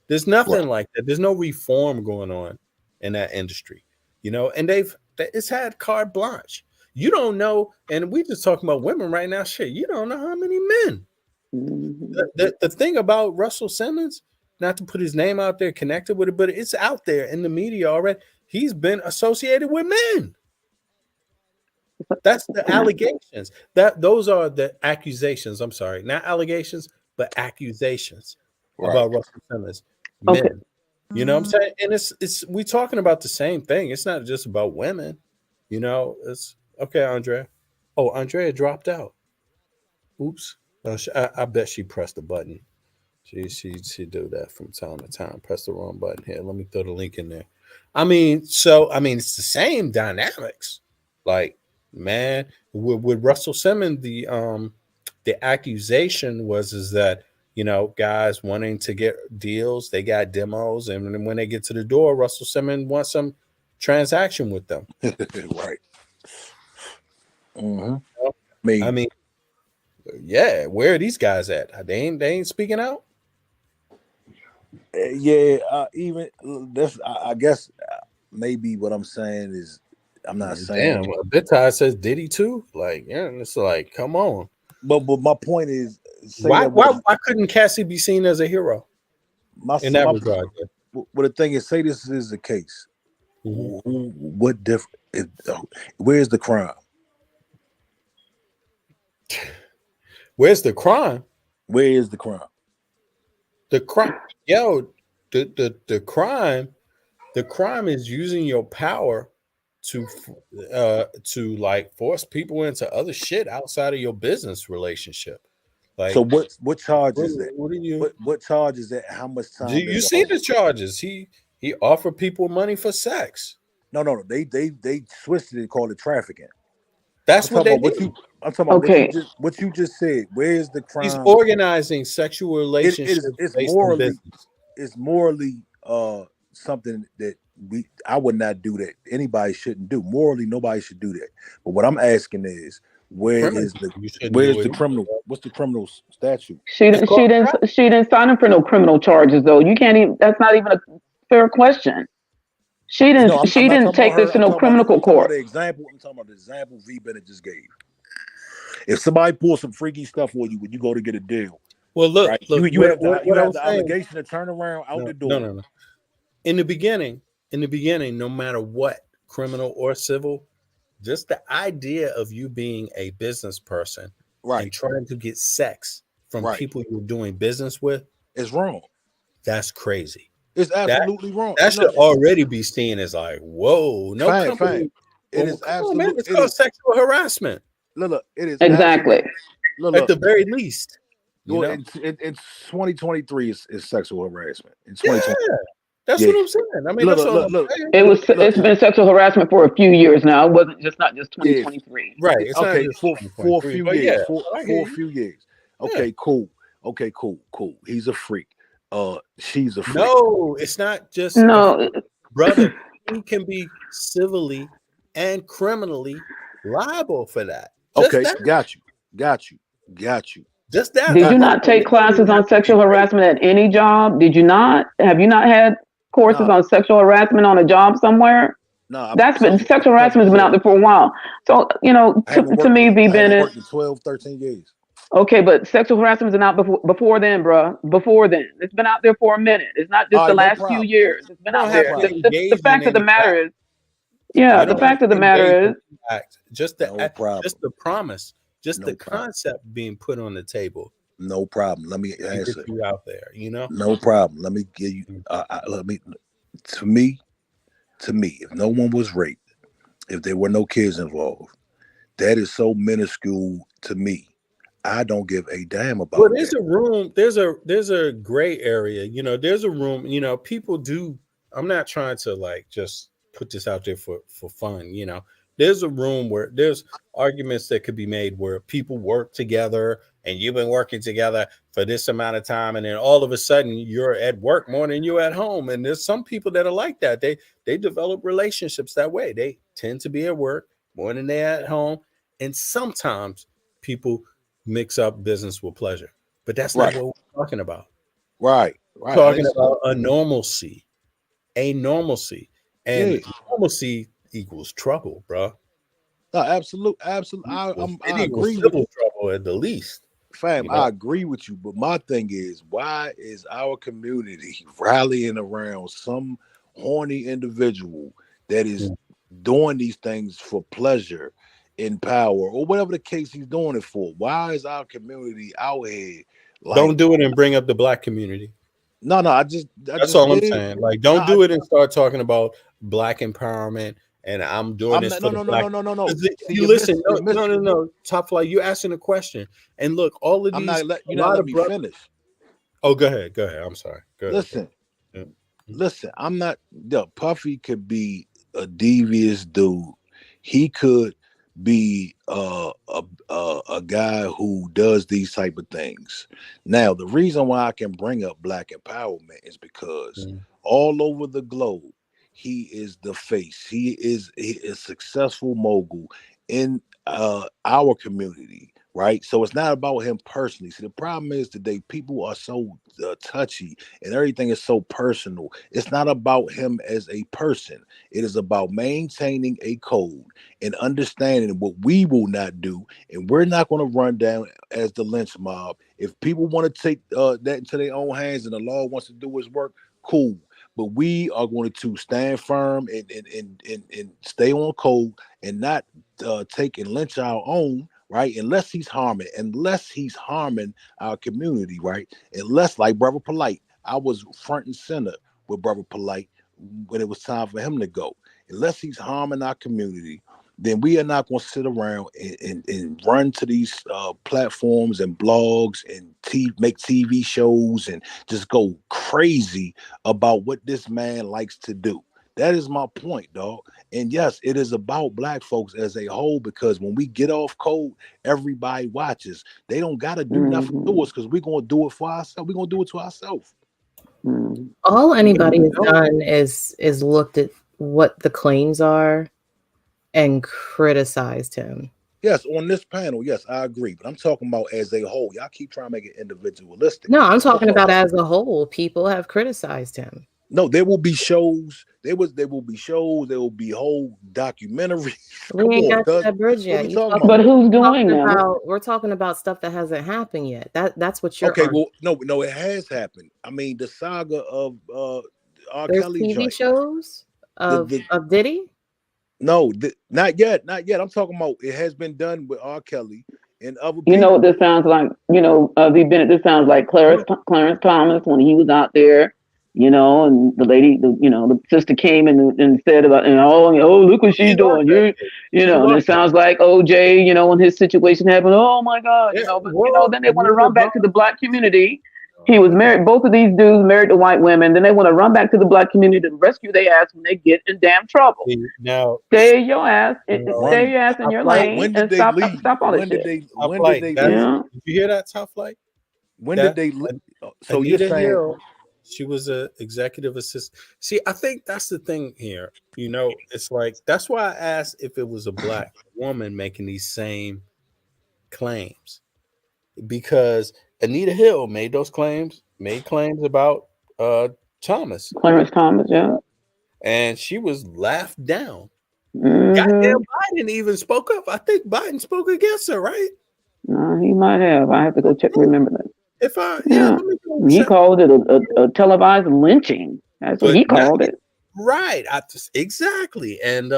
There's nothing like that. There's no reform going on in that industry, and it's had carte blanche. You don't know, and we just talking about women right now. Shit, you don't know how many men. The thing about Russell Simmons, not to put his name out there connected with it, but it's out there in the media already. He's been associated with men. That's the allegations. Those are the accusations. I'm sorry, not allegations, but accusations about Russell Simmons. Men. Okay. You know what I'm saying? And it's we talking about the same thing. It's not just about women. It's okay, Andrea. Oh, Andrea dropped out. Oops. I bet she pressed the button. She do that from time to time. Press the wrong button here. Let me throw the link in there. It's the same dynamics. Like, man, with Russell Simmons, the accusation was is that guys wanting to get deals, they got demos, and when they get to the door, Russell Simmons wants some transaction with them. Right. Mm-hmm. I mean, yeah, where are these guys at? They ain't speaking out. Yeah, even this, I guess maybe what I'm saying is, I'm not saying. Damn, Bitai says Diddy too. Like, yeah, it's like, come on. But my point is, why couldn't Cassie be seen as a hero? In that regard, well, the thing is, say this is the case. Mm-hmm. What different? Where's the crime? Where's the crime? Where is the crime? The crime, the crime is using your power to like force people into other shit outside of your business relationship. Like, so what charge is that? What are you? What charge is that? How much time? Do you see the charges? He offered people money for sex. No. They switched it and called it trafficking. That's what they did. I'm talking about what you just said. Where is the crime? He's organizing sexual relationships. It's morally something that I would not do, that anybody shouldn't do. Morally, nobody should do that. But what I'm asking is, where's the criminal? What's the criminal statute? She didn't sign up for no criminal charges though. You can't even. That's not even a fair question. She didn't. No, she didn't take this to no criminal court. I'm talking about the example V Bennett just gave. If somebody pulls some freaky stuff for you when you go to get a deal, well, look, right? look you have the obligation to turn around out the door. No. In the beginning, no matter what, criminal or civil, just the idea of you being a business person, right, and trying to get sex from people you're doing business with is wrong. That's crazy. It's absolutely wrong. That should already be seen as like, whoa, no company. It is absolutely. It's called sexual harassment. Look, it is exactly. At the very least. In 2023 is sexual harassment. In 2020. Yeah, that's what I'm saying. I mean, look. It's been sexual harassment for a few years now. It wasn't not just 2023. Right. It's okay, for a few years. Yeah, for a few years. Okay, cool. He's a freak. She's a freak. No, it's not just brother. He can be civilly and criminally liable for that. Okay, got you. Just that. Did you not take classes on sexual harassment at any job? Did you not? Have you not had courses on sexual harassment on a job somewhere? No, sexual harassment has been out there for a while. So, to me, V Bennett, worked in 12, 13 years. Okay, but sexual harassment has been out before then, bro. Before then, it's been out there for a minute. It's not just the last few years. It's been out there. The fact of the matter is, the fact of the matter is, just the promise, just the concept being put on the table. No problem. Let me answer you out there. No problem. Let me give you. To me, if no one was raped, if there were no kids involved, that is so minuscule to me. I don't give a damn about. Well, there's a room. There's a gray area. There's a room. People do. I'm not trying to like just put this out there for fun. There's a room where there's arguments that could be made where people work together and you've been working together for this amount of time, and then all of a sudden you're at work more than you're at home. And there's some people that are like that. They develop relationships that way. They tend to be at work more than they're at home, and sometimes people mix up business with pleasure, but that's not what we're talking about. Right. We're talking about a normalcy, and normalcy equals trouble, bro. No, absolutely. I agree with you. Trouble at the least. Fam, I agree with you, but my thing is, why is our community rallying around some horny individual that is doing these things for pleasure, in power, or whatever the case he's doing it for? Why is our community out here don't do it and bring up the black community? No, that's all I'm saying. Like, don't do it and start talking about black empowerment and I'm doing I'm this not. for No, the no, no, black. no, no, no, no. See, You listen, you're no. Top flight, you asking a question, and look, all of I'm these, you're a not lot letting of me brothers. finish. Oh, go ahead. I'm sorry. Go ahead, bro. Listen, Yeah. listen. I'm not. Puffy could be a devious dude. He could be a guy who does these type of things. Now, the reason why I can bring up black empowerment is because Mhm. all over the globe, he is the face. He is a successful mogul in our community, right? So it's not about him personally. See, the problem is today people are so touchy and everything is so personal. It's not about him as a person. It is about maintaining a code and understanding what we will not do, and we're not going to run down as the lynch mob. If people want to take that into their own hands and the law wants to do its work, cool. But we are going to stand firm and stay on code and not take and lynch our own, right? Unless he's harming our community, right? Unless, like Brother Polite, I was front and center with Brother Polite when it was time for him to go. Unless he's harming our community, then we are not going to sit around and run to these platforms and blogs and make TV shows and just go crazy about what this man likes to do. That is my point, dog. And yes, it is about black folks as a whole, because when we get off code, everybody watches. They don't got to do nothing to us because we're going to do it for ourselves. We're going to do it to ourselves. All anybody has No. done is looked at what the claims are and criticized him. Yes, on this panel, yes, I agree. But I'm talking about as a whole. Y'all keep trying to make it individualistic. No, I'm talking about as a whole. People have criticized him. No, there will be shows. There will be shows. There will be whole documentaries. We ain't got to that bridge yet. But who's doing that? We're talking about stuff that hasn't happened yet. That's what you're Okay, arguing. well, no, it has happened. I mean, the saga of R. There's Kelly TV joint. shows of Diddy. No, not yet. I'm talking about it has been done with R. Kelly and other people. You know what this sounds like? V. Bennett, this sounds like Clarence Thomas when he was out there, and the lady, the sister came and said about, oh, look what she's doing. And it sounds like OJ, when his situation happened, oh my God, then they want to run back to the black community. He was married. Both of these dudes married to white women. Then they want to run back to the black community to rescue their ass when they get in damn trouble. Now, stay your ass in your lane and stop all this shit. Did you hear that, Top Flight? When did they leave? So Anita you're saying Hill, she was an executive assistant. See, I think that's the thing here. It's like that's why I asked if it was a black woman making these same claims, because Anita Hill made claims about Thomas. Clarence Thomas, yeah. And she was laughed down. Mm-hmm. Goddamn, Biden even spoke up. I think Biden spoke against her, right? No, he might have. I have to go check. Remember that. He called it a televised lynching. That's what he called it. Right. Exactly. And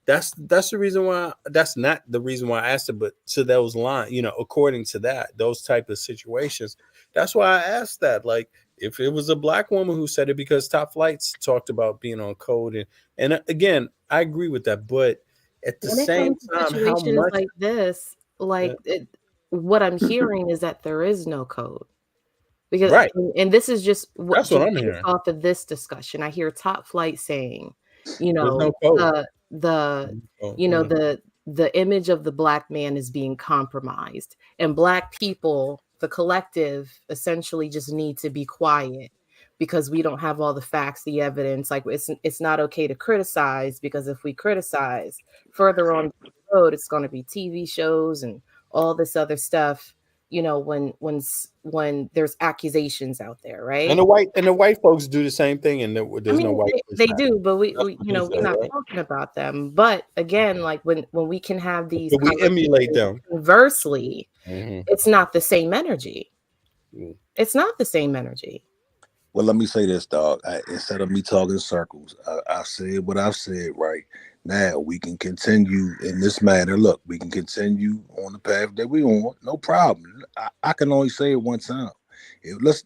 that's the reason why. That's not the reason why I asked it, but to those lines, according to those type of situations, that's why I asked that. Like, if it was a black woman who said it, because Top Flights talked about being on code, and again, I agree with that. But at the same time, situations like this, what I'm hearing is that there is no code. Because and this is just what I'm hearing off of this discussion. I hear Top Flight saying, no code. The image of the black man is being compromised, and black people, the collective, essentially just need to be quiet because we don't have all the facts, the evidence. Like it's not okay to criticize, because if we criticize further on the road, it's going to be TV shows and all this other stuff. When there's accusations out there, right? And the white folks do the same thing, and there's no white. They do, but we're not talking about them. But again, like when we can have these, we emulate them. Conversely, it's not the same energy. It's not the same energy. Well, let me say this, dog. Instead of me talking circles, I said what I've said. Right now, we can continue in this matter. Look, we can continue on the path that we're on. No problem. I can only say it one time. Let's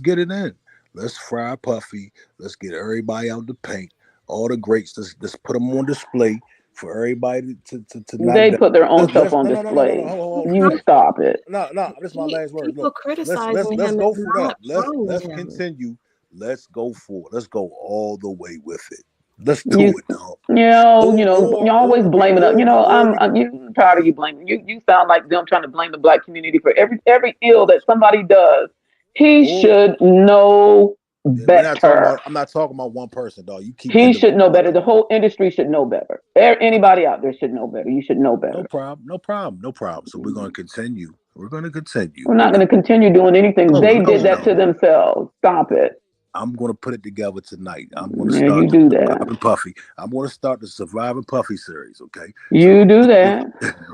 get it in. Let's fry Puffy. Let's get everybody out the paint. all the greats. Let's put them on display for everybody to knock They down. put their own stuff Let's on no. display. Hold You on. stop it. No. This is my last word. People Look, criticizing let's him go is for that. not harming Let's him. continue. Let's go for it. Let's go all the way with it. Let's do You, it, dog. you always blame it up. I'm you tired of you blaming. You sound like them trying to blame the black community for every ill that somebody does. He should know better. I'm not talking about one person, dog. You keep He should know better. individualizing. The whole industry should know better. Anybody out there should know better. You should know better. No problem. So we're going to continue. We're not going to continue doing anything. They did that to themselves. Stop it. I'm going to put it together tonight. I'm going to Yeah, start you do that. Surviving Puffy. I'm going to start the Surviving Puffy series. Okay. You do that.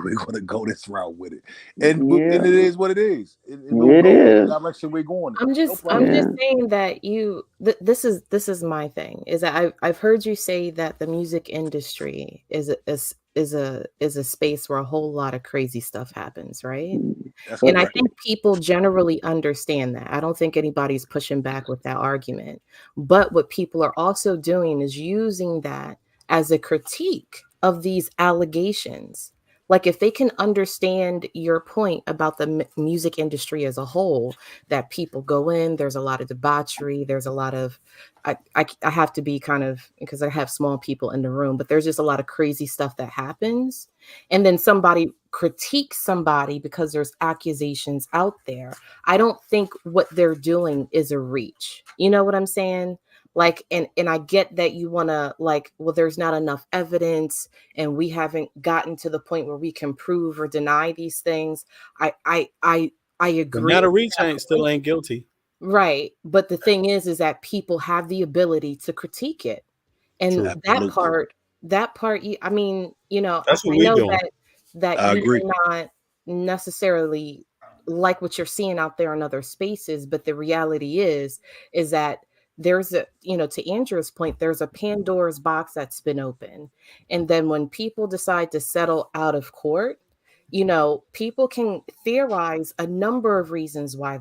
We're going to go this route with it, and it is what it is. We'll It go is. in the direction we're going. I'm just saying that this is my thing, is that I've heard you say that the music industry is a space where a whole lot of crazy stuff happens, right? And I think people generally understand that. I don't think anybody's pushing back with that argument. But what people are also doing is using that as a critique of these allegations. Like, if they can understand your point about the music industry as a whole, that people go in, there's a lot of debauchery, there's a lot of, I have to be kind of, because I have small people in the room, but there's just a lot of crazy stuff that happens. And then somebody critiques somebody because there's accusations out there. I don't think what they're doing is a reach. You know what I'm saying? Like, and I get that you want to, like, well, there's not enough evidence and we haven't gotten to the point where we can prove or deny these things. I agree. But not a reach still ain't guilty. Right. But the thing is that people have the ability to critique it. And True. that part, I mean, you know, that's what I know doing. that I you agree. may not necessarily like what you're seeing out there in other spaces, but the reality is that there's a, you know, to Andrew's point, there's a Pandora's box that's been open. And then when people decide to settle out of court, you know, people can theorize a number of reasons why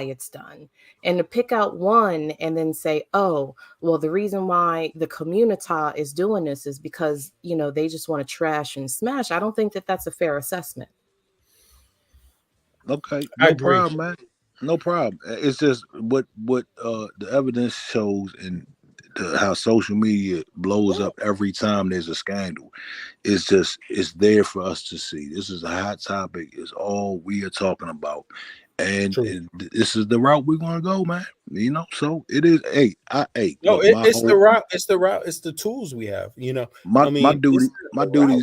it's done, and to pick out one and then say, oh, well, the reason why the community is doing this is because, you know, they just want to trash and smash. I don't think that that's a fair assessment. Okay, no problem, man. No problem. It's just what the evidence shows, and how social media blows up every time there's a scandal. It's there for us to see. This is a hot topic. It's all we are talking about. And this is the route we're gonna go, man. You know, so it is. It's the route. It's the route. It's the tools we have. You know, my duties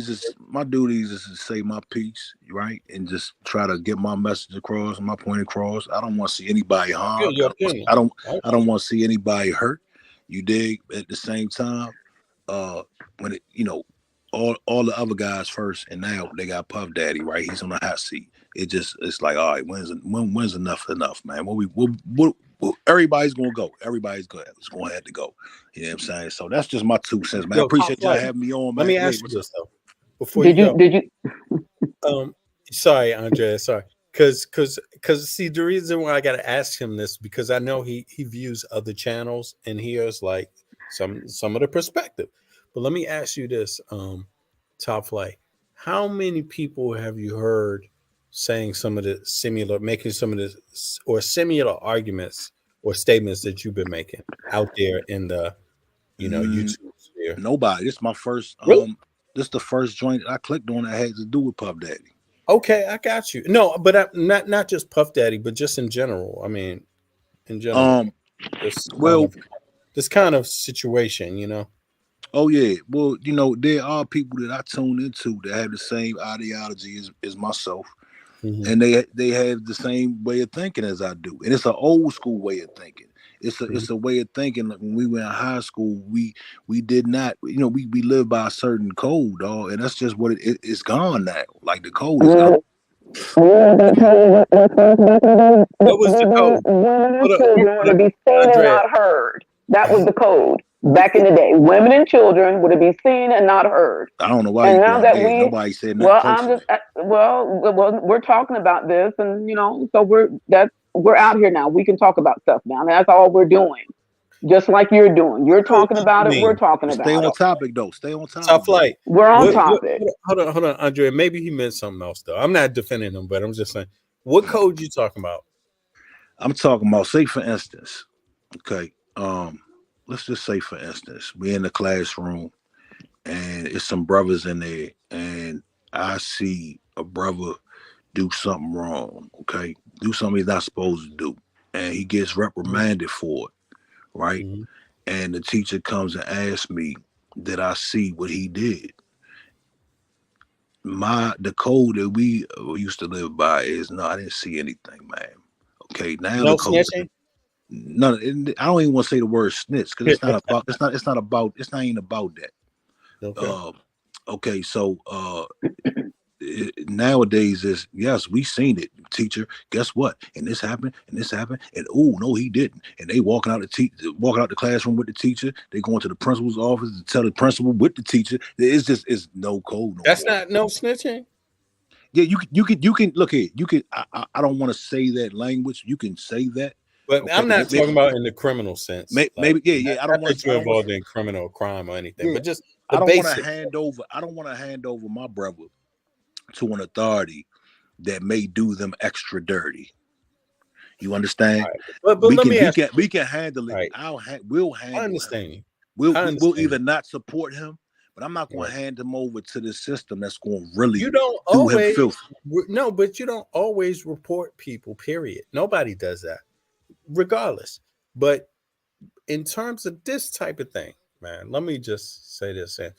is to say my piece, right, and just try to get my message across, my point across. I don't want to see anybody harmed. I don't want to see anybody hurt. You dig? At the same time, when it, you know, all the other guys first, and now they got Puff Daddy, right? He's on the hot seat. It's like, all right, when's enough, man? What everybody's gonna go. Everybody's gonna have to go. You know what I'm saying? So that's just my 2 cents, man. I appreciate y'all having me on, man. Let me ask you this though. Before did you sorry, Andrea, sorry. Cause see, the reason why I gotta ask him this, because I know he views other channels and hears like some of the perspective. But let me ask you this, Top Flight. How many people have you heard saying making some of the similar arguments or statements that you've been making out there in the, you know, YouTube sphere? Nobody. This is my first this is the first joint I clicked on that had to do with Puff Daddy. Okay, I got you. No, but not just Puff Daddy, but just in general. I mean, in general, this kind of situation, you know. Oh yeah, well, you know, there are people that I tune into that have the same ideology as myself, and they have the same way of thinking as I do, and it's an old school way of thinking. It's a way of thinking. Like when we were in high school, we did not, you know, we lived by a certain code, dog, and that's just what it's gone now. Like the code is gone. What was the code? Children to be seen, not heard. That was the code back in the day. Women and children were to be seen and not heard. I don't know why. And now that nobody said nothing. We're talking about this, and you know, so we're out here now. We can talk about stuff now. And that's all we're doing. Just like you're doing. You're talking about it. We're mean? talking Stay about on it. topic though. Stay on topic. Top flight. We're on topic. Hold on, Andre. Maybe he meant something else though. I'm not defending him, but I'm just saying, what code you talking about? I'm talking about, say for instance, okay, let's just say for instance, we're in the classroom and it's some brothers in there, and I see a brother do something wrong, okay, do something he's not supposed to do, and he gets reprimanded for it, right? Mm-hmm. And the teacher comes and asks me, did I see what he did? The code that we used to live by is, no, I didn't see anything, man. Okay, now No the code. snitching? No, I don't even want to say the word snitch because it's not about. It's not even about that. Okay. Okay, so nowadays is, yes, we seen it, teacher. Guess what? And this happened, and oh no, he didn't. And they walking out the classroom with the teacher. They going to the principal's office to tell the principal with the teacher. It's no code. That's not no snitching. Yeah, you can look here. You can. I don't want to say that language. You can say that. But okay, I'm not talking about in the criminal sense. Maybe, yeah. I don't want to get involved in criminal crime or anything, yeah, but just I don't want to hand over. I don't want to hand over my brother to an authority that may do them extra dirty. You understand? Right. But we can handle it. Right. We'll handle. I understand you. We'll either not support him, but I'm not going to hand him over to the system that's going to really him filth. No, but you don't always report people. Period. Nobody does that, regardless. But in terms of this type of thing, man, let me just say this, and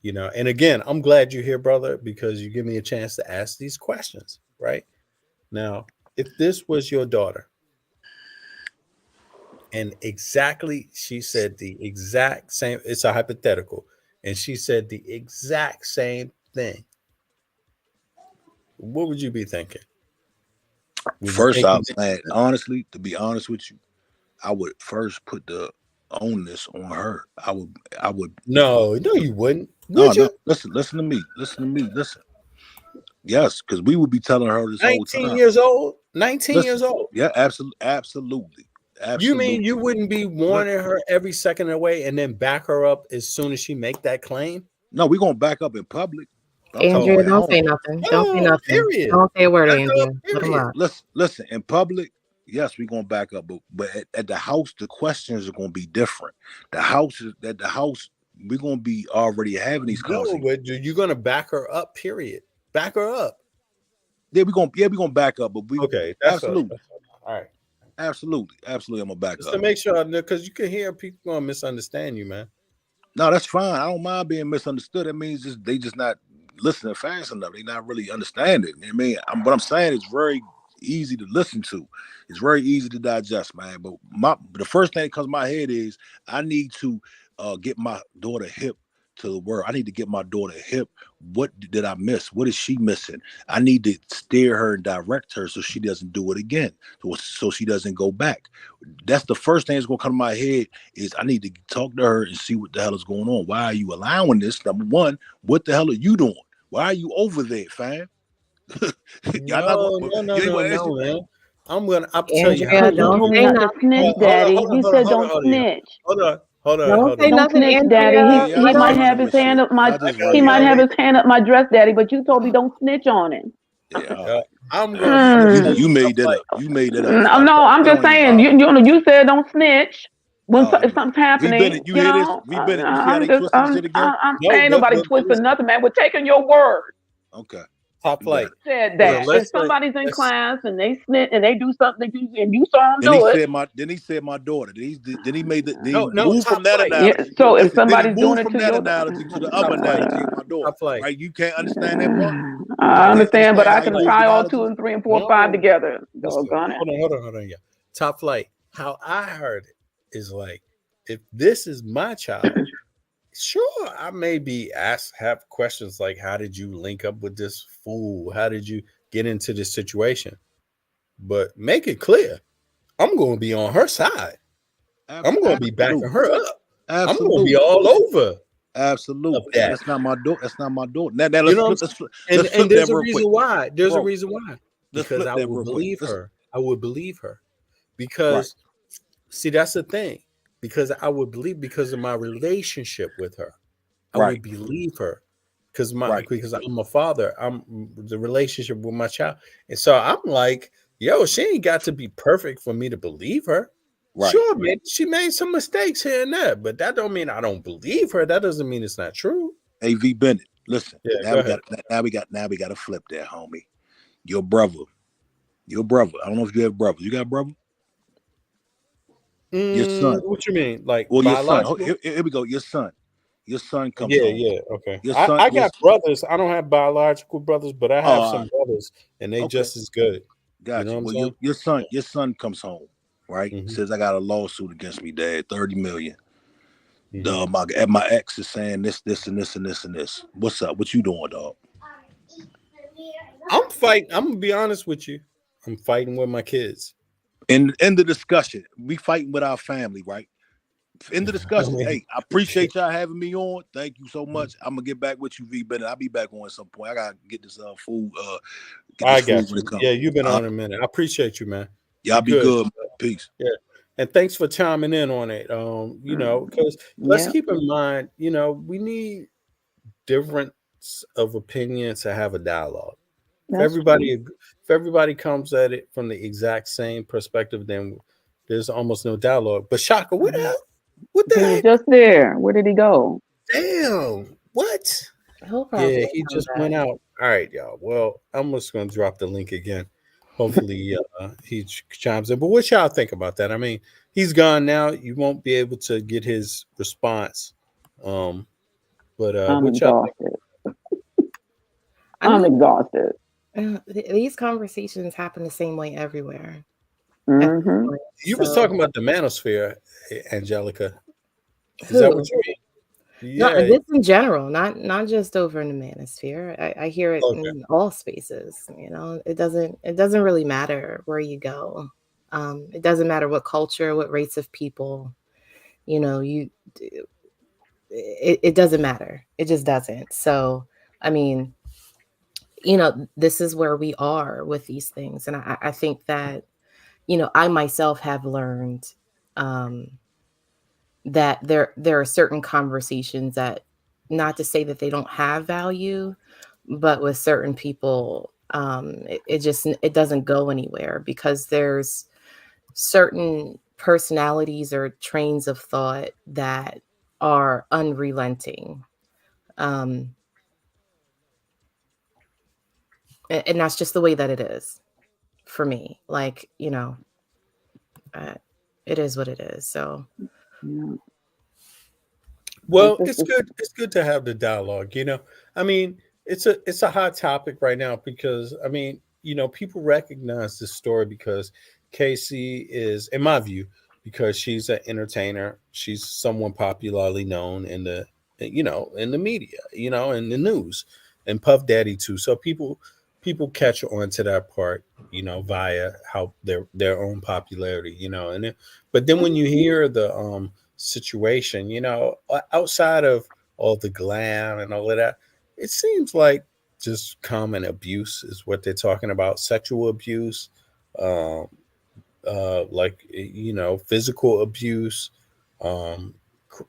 and again, I'm glad you're here, brother, because you give me a chance to ask these questions. Right now, if this was your daughter, and she said the exact same, it's a hypothetical, and she said the exact same thing, what would you be thinking? First off, man, honestly, to be honest with you, I would first put the onus on her. I would. No, you wouldn't. No. Listen to me. Listen. Yes, because we would be telling her this whole time. 19 years old. Yeah, absolutely. You mean you wouldn't be warning her every second of the way and then back her up as soon as she make that claim? No, we're gonna back up in public. Andrea, don't say nothing. Don't say nothing. Period. Don't say a word, Andrea. Listen, in public, yes, we're gonna back up, but at the house, the questions are gonna be different. The house, we're gonna be already having these conversations. No, but you're gonna back her up. Period. Back her up. Yeah, we're gonna back up, but absolutely. All right. Absolutely, I'm gonna back just up to make sure, because you can hear people gonna misunderstand you, man. No, that's fine. I don't mind being misunderstood. That means they just not listening fast enough. They not really understanding. I mean, what I'm saying is very easy to listen to. It's very easy to digest, man. But the first thing that comes to my head is I need to get my daughter hip to the world. I need to get my daughter hip. What did I miss? What is she missing? I need to steer her and direct her so she doesn't do it again, so she doesn't go back. That's the first thing that's going to come to my head is I need to talk to her and see what the hell is going on. Why are you allowing this? Number one, what the hell are you doing? Why are you over there, fam? No, man. I'll tell you how. Don't say nothing, snitch, Daddy. He said don't snitch. Hold on. Don't snitch, Daddy. He might have his hand up my. He might have his hand up my dress, Daddy. But you told me don't snitch on him. Yeah. I'm going. You made that up. You made that up. No, I'm just saying. You said don't snitch when if something's happening. You know. Ain't nobody twisting nothing, man. We're taking your word. Okay. Top flight said that if somebody's in class and they snitch and they do something and you saw him do it. Then he said my daughter. Then he made the move from that analogy. Yeah, so if somebody's doing it from that analogy to the other analogy of my daughter, right? You can't understand that part. I understand, but I can tie all 2 and 3 and 4 and 5 together. Hold on. Yeah. Top flight. How I heard it is like, if this is my child. Sure, I may be have questions like, how did you link up with this fool? How did you get into this situation? But make it clear, I'm going to be on her side. I'm going to be backing her up. I'm going to be all over. Absolutely. That's not my daughter. That's not my daughter. Now, and there's a reason why. There's a reason why. Because I would believe her. I would believe her. Because, see, that's the thing. because I would believe because of my relationship with her. I Right. would believe her because Right. I'm a father. I'm the relationship with my child. And so I'm like, yo, she ain't got to be perfect for me to believe her. Right. Sure, maybe she made some mistakes here and there, but that don't mean I don't believe her. That doesn't mean it's not true. AV Bennett, listen. Yeah, Now go we ahead. got to flip that, homie. Your brother. I don't know if you have brothers. You got a brother? Your son. What you mean? Like Well, your son. biological? Here we go. Your son. Your son comes Yeah, home. yeah, okay. Your son. I got brothers. I don't have biological brothers, but I have some Right. brothers, and they Okay. just as good. You know Gotcha. what I'm Well, saying? your son comes home, right? Mm-hmm. Says I got a lawsuit against me, Dad, 30 million. Mm-hmm. My ex is saying this, and this, and this, and this. What's up? What you doing, dog? I'm fighting. I'm gonna be honest with you. I'm fighting with my kids. In the discussion, we fighting with our family, right? In the discussion, hey, I appreciate y'all having me on. Thank you so much. I'm gonna get back with you, V Bennett. I'll be back on at some point. I gotta get this food. I Food got when it you. comes. Yeah, you've been on a minute. I appreciate you, man. Y'all be good. Peace. Yeah. And thanks for chiming in on it. You know, because let's Yeah. keep in mind, you know, we need difference of opinion to have a dialogue. That's If everybody comes at it from the exact same perspective, then there's almost no dialogue. But Shaka, what the He was heck? just there. Where did he go? Damn. What? He'll probably Yeah, he come just back. went out. All right, y'all. Well, I'm just gonna drop the link again. Hopefully, he chimes in. But what y'all think about that? I mean, he's gone now. You won't be able to get his response. But I'm what y'all think? exhausted. I I'm mean, exhausted. these conversations happen the same way everywhere. Mm-hmm. You was talking about the manosphere, Angelica. Is that Who? what you mean? No, Yeah. just in general, not just over in the manosphere. I hear it Okay. in all spaces. You know, it doesn't really matter where you go. It doesn't matter what culture, what race of people. You know, it doesn't matter. It just doesn't. So, I mean, you know, this is where we are with these things, and I think that, you know, I myself have learned that there are certain conversations that, not to say that they don't have value, but with certain people, it doesn't go anywhere because there's certain personalities or trains of thought that are unrelenting. Um, and that's just the way that it is for me. Like, you know, it is what it is. So, Yeah. Well, it's good. It's good to have the dialogue. You know, I mean, it's a hot topic right now because I mean, you know, people recognize this story because Casey is, in my view, because she's an entertainer. She's someone popularly known in the, you know, in the media, you know, in the news, and Puff Daddy too. So people catch on to that part, you know, via how their own popularity, you know, and but then when you hear the situation, you know, outside of all the glam and all of that, it seems like just common abuse is what they're talking about, sexual abuse, um, like, you know, physical abuse, um,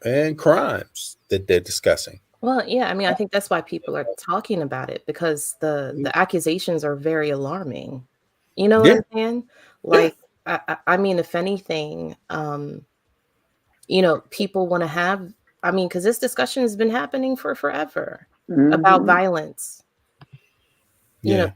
and crimes that they're discussing. well, yeah, I mean, I think that's why people are talking about it because the accusations are very alarming. You know what Yeah, I'm saying? yeah. Like, I mean, if anything, you know, people want to have, I mean, because this discussion has been happening for forever about Mm-hmm. violence, you know,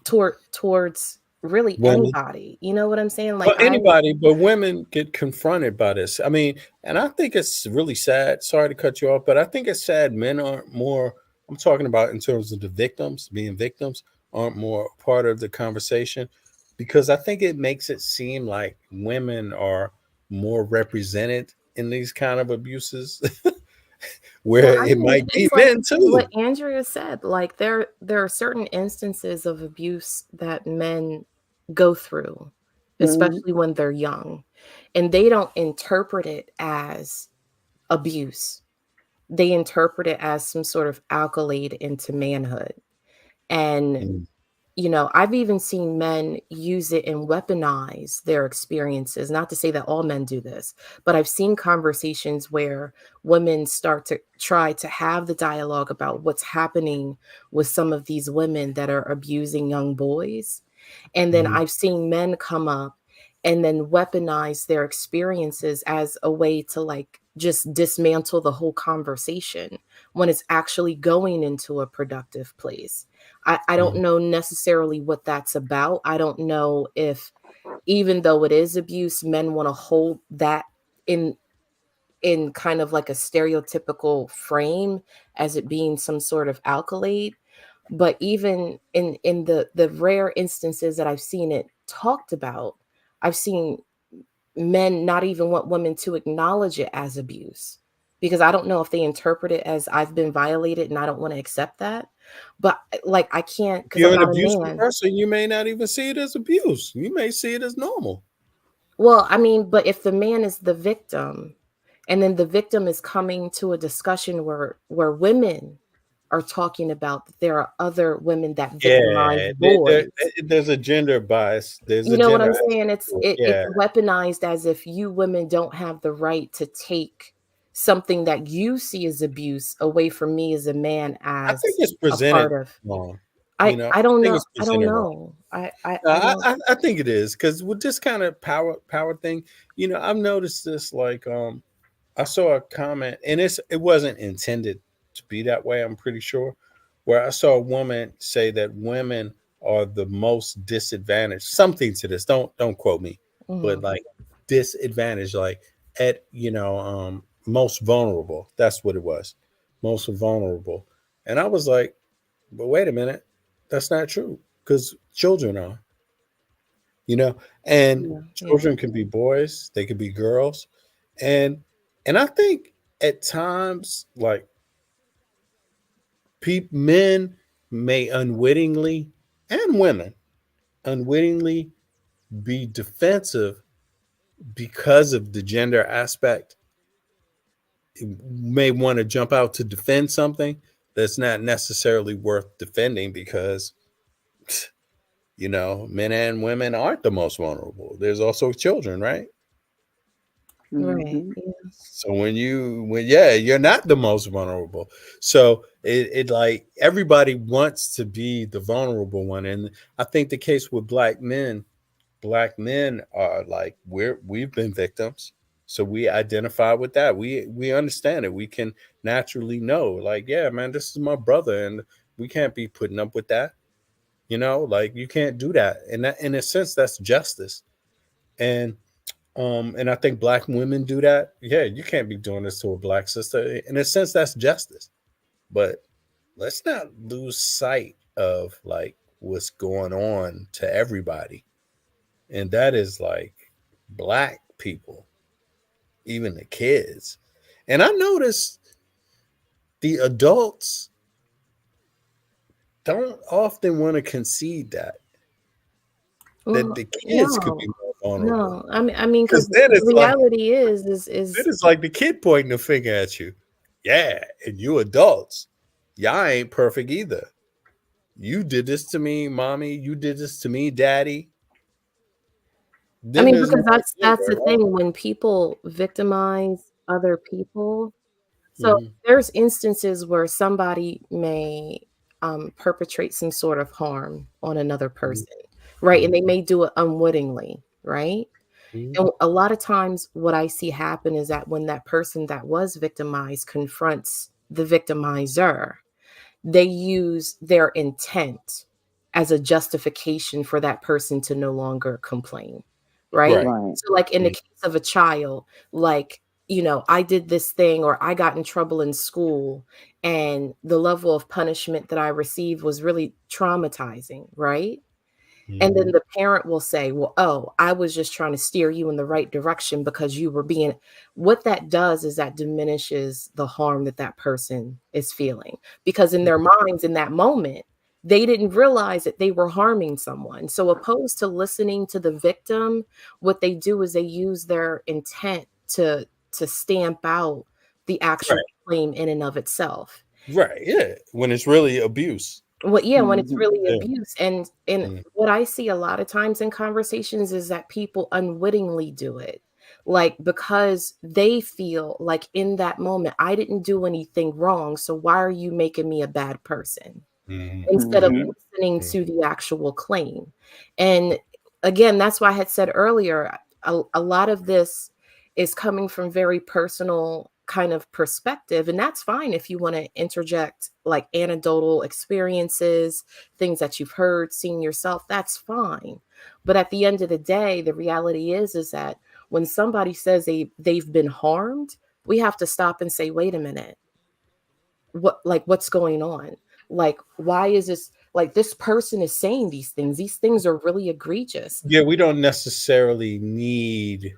Yeah. towards really Women. anybody. You know what I'm saying? Well, Like, anybody, but women get confronted by this. I mean, and I think it's really sad. Sorry to cut you off, but I think it's sad men aren't more, I'm talking about in terms of the victims, being victims, aren't more part of the conversation because I think it makes it seem like women are more represented in these kind of abuses well, where I it mean, might be it's like men what too. Andrea said. Like, there are certain instances of abuse that men go through, Mm-hmm. especially when they're young, and they don't interpret it as abuse. They interpret it as some sort of accolade into manhood. And Mm. you know, I've even seen men use it and weaponize their experiences. Not to say that all men do this, but I've seen conversations where women start to try to have the dialogue about what's happening with some of these women that are abusing young boys. And then I've seen men come up and then weaponize their experiences as a way to like just dismantle the whole conversation when it's actually going into a productive place. I don't know necessarily what that's about. I don't know if, even though it is abuse, men want to hold that in kind of like a stereotypical frame as it being some sort of accolade. But even in the rare instances that I've seen it talked about, I've seen men not even want women to acknowledge it as abuse, because I don't know if they interpret it as I've been violated and I don't want to accept that. But like I can't, If because you're I'm an not a abusive man. person, you may not even see it as abuse. You may see it as normal. Well, I mean, but if the man is the victim, and then the victim is coming to a discussion where women are talking about that there are other women that victimize Yeah, boys. there's a gender bias. There's You a know what gender I'm aspect saying? It's to it. it's Yeah, weaponized as if you women don't have the right to take something that you see as abuse away from me as a man I think as it's a part presented of. wrong. I You know, I I don't think know. it's I don't presented wrong. know. No, I don't. I think it is because with this kind of power thing, you know, I've noticed this. Like, I saw a comment, and it wasn't intended to be that way. I'm pretty sure, where I saw a woman say that women are the most disadvantaged. Something to this. Don't quote me, but Mhm. like disadvantaged, like at most vulnerable. That's what it was, most vulnerable. And I was like, but wait a minute, that's not true because children are, you know, and Yeah, yeah. children can be boys, they could be girls, and I think at times like men may unwittingly, and women unwittingly, be defensive because of the gender aspect. May want to jump out to defend something that's not necessarily worth defending because you know men and women aren't the most vulnerable. There's also children, right? Right. Hmm. Yeah. So yeah, you're not the most vulnerable. So it like everybody wants to be the vulnerable one. And I think the case with black men are like we've been victims. So we identify with that. We understand it. We can naturally know, like, yeah, man, this is my brother, and we can't be putting up with that. You know, like you can't do that. And that in a sense, that's justice. And and I think black women do that. Yeah, you can't be doing this to a black sister. In a sense, that's justice. But let's not lose sight of like what's going on to everybody. And that is like black people, even the kids. And I notice the adults don't often want to concede that Well, the kids could no, be more vulnerable. no. I mean, Because because the reality is then it's like the kid pointing the finger at you. Yeah, and you adults, y'all ain't perfect either. You did this to me, mommy. You did this to me, daddy. I Then mean, there's because more that's the gender, right? thing when people victimize other people. So Hmm. there's instances where somebody may perpetrate some sort of harm on another Hmm. person, right? And Hmm. they may do it unwittingly, right? Hmm. And a lot of times, what I see happen is that when that person that was victimized confronts the victimizer, they use their intent as a justification for that person to no longer complain, right? Right. Right. So, like in the Yeah. case of a child, like, you know, I did this thing or I got in trouble in school, and the level of punishment that I received was really traumatizing, right? And then Hmm. the parent will say, well, oh, I was just trying to steer you in the right direction because you were being, what that does is that diminishes the harm that that person is feeling. Because in their minds, in that moment, they didn't realize that they were harming someone. So, opposed to listening to the victim, what they do is they use their intent to stamp out the actual Right. claim in and of itself. Right. Yeah. When it's really abuse. Well, yeah, when it's Mhm. really Yeah. abuse. And Mm. what I see a lot of times in conversations is that people unwittingly do it. Like because they feel like in that moment, I didn't do anything wrong. So why are you making me a bad person? Mhm. Instead of Mhm. listening Mhm. to the actual claim. And again, that's why I had said earlier, a lot of this is coming from very personal kind of perspective. And that's fine if you want to interject like anecdotal experiences, things that you've heard, seen yourself, that's fine. But at the end of the day, the reality is that when somebody says they've been harmed, we have to stop and say, wait a minute, what's going on? Like why is this, like this person is saying these things are really egregious. Yeah, we don't necessarily need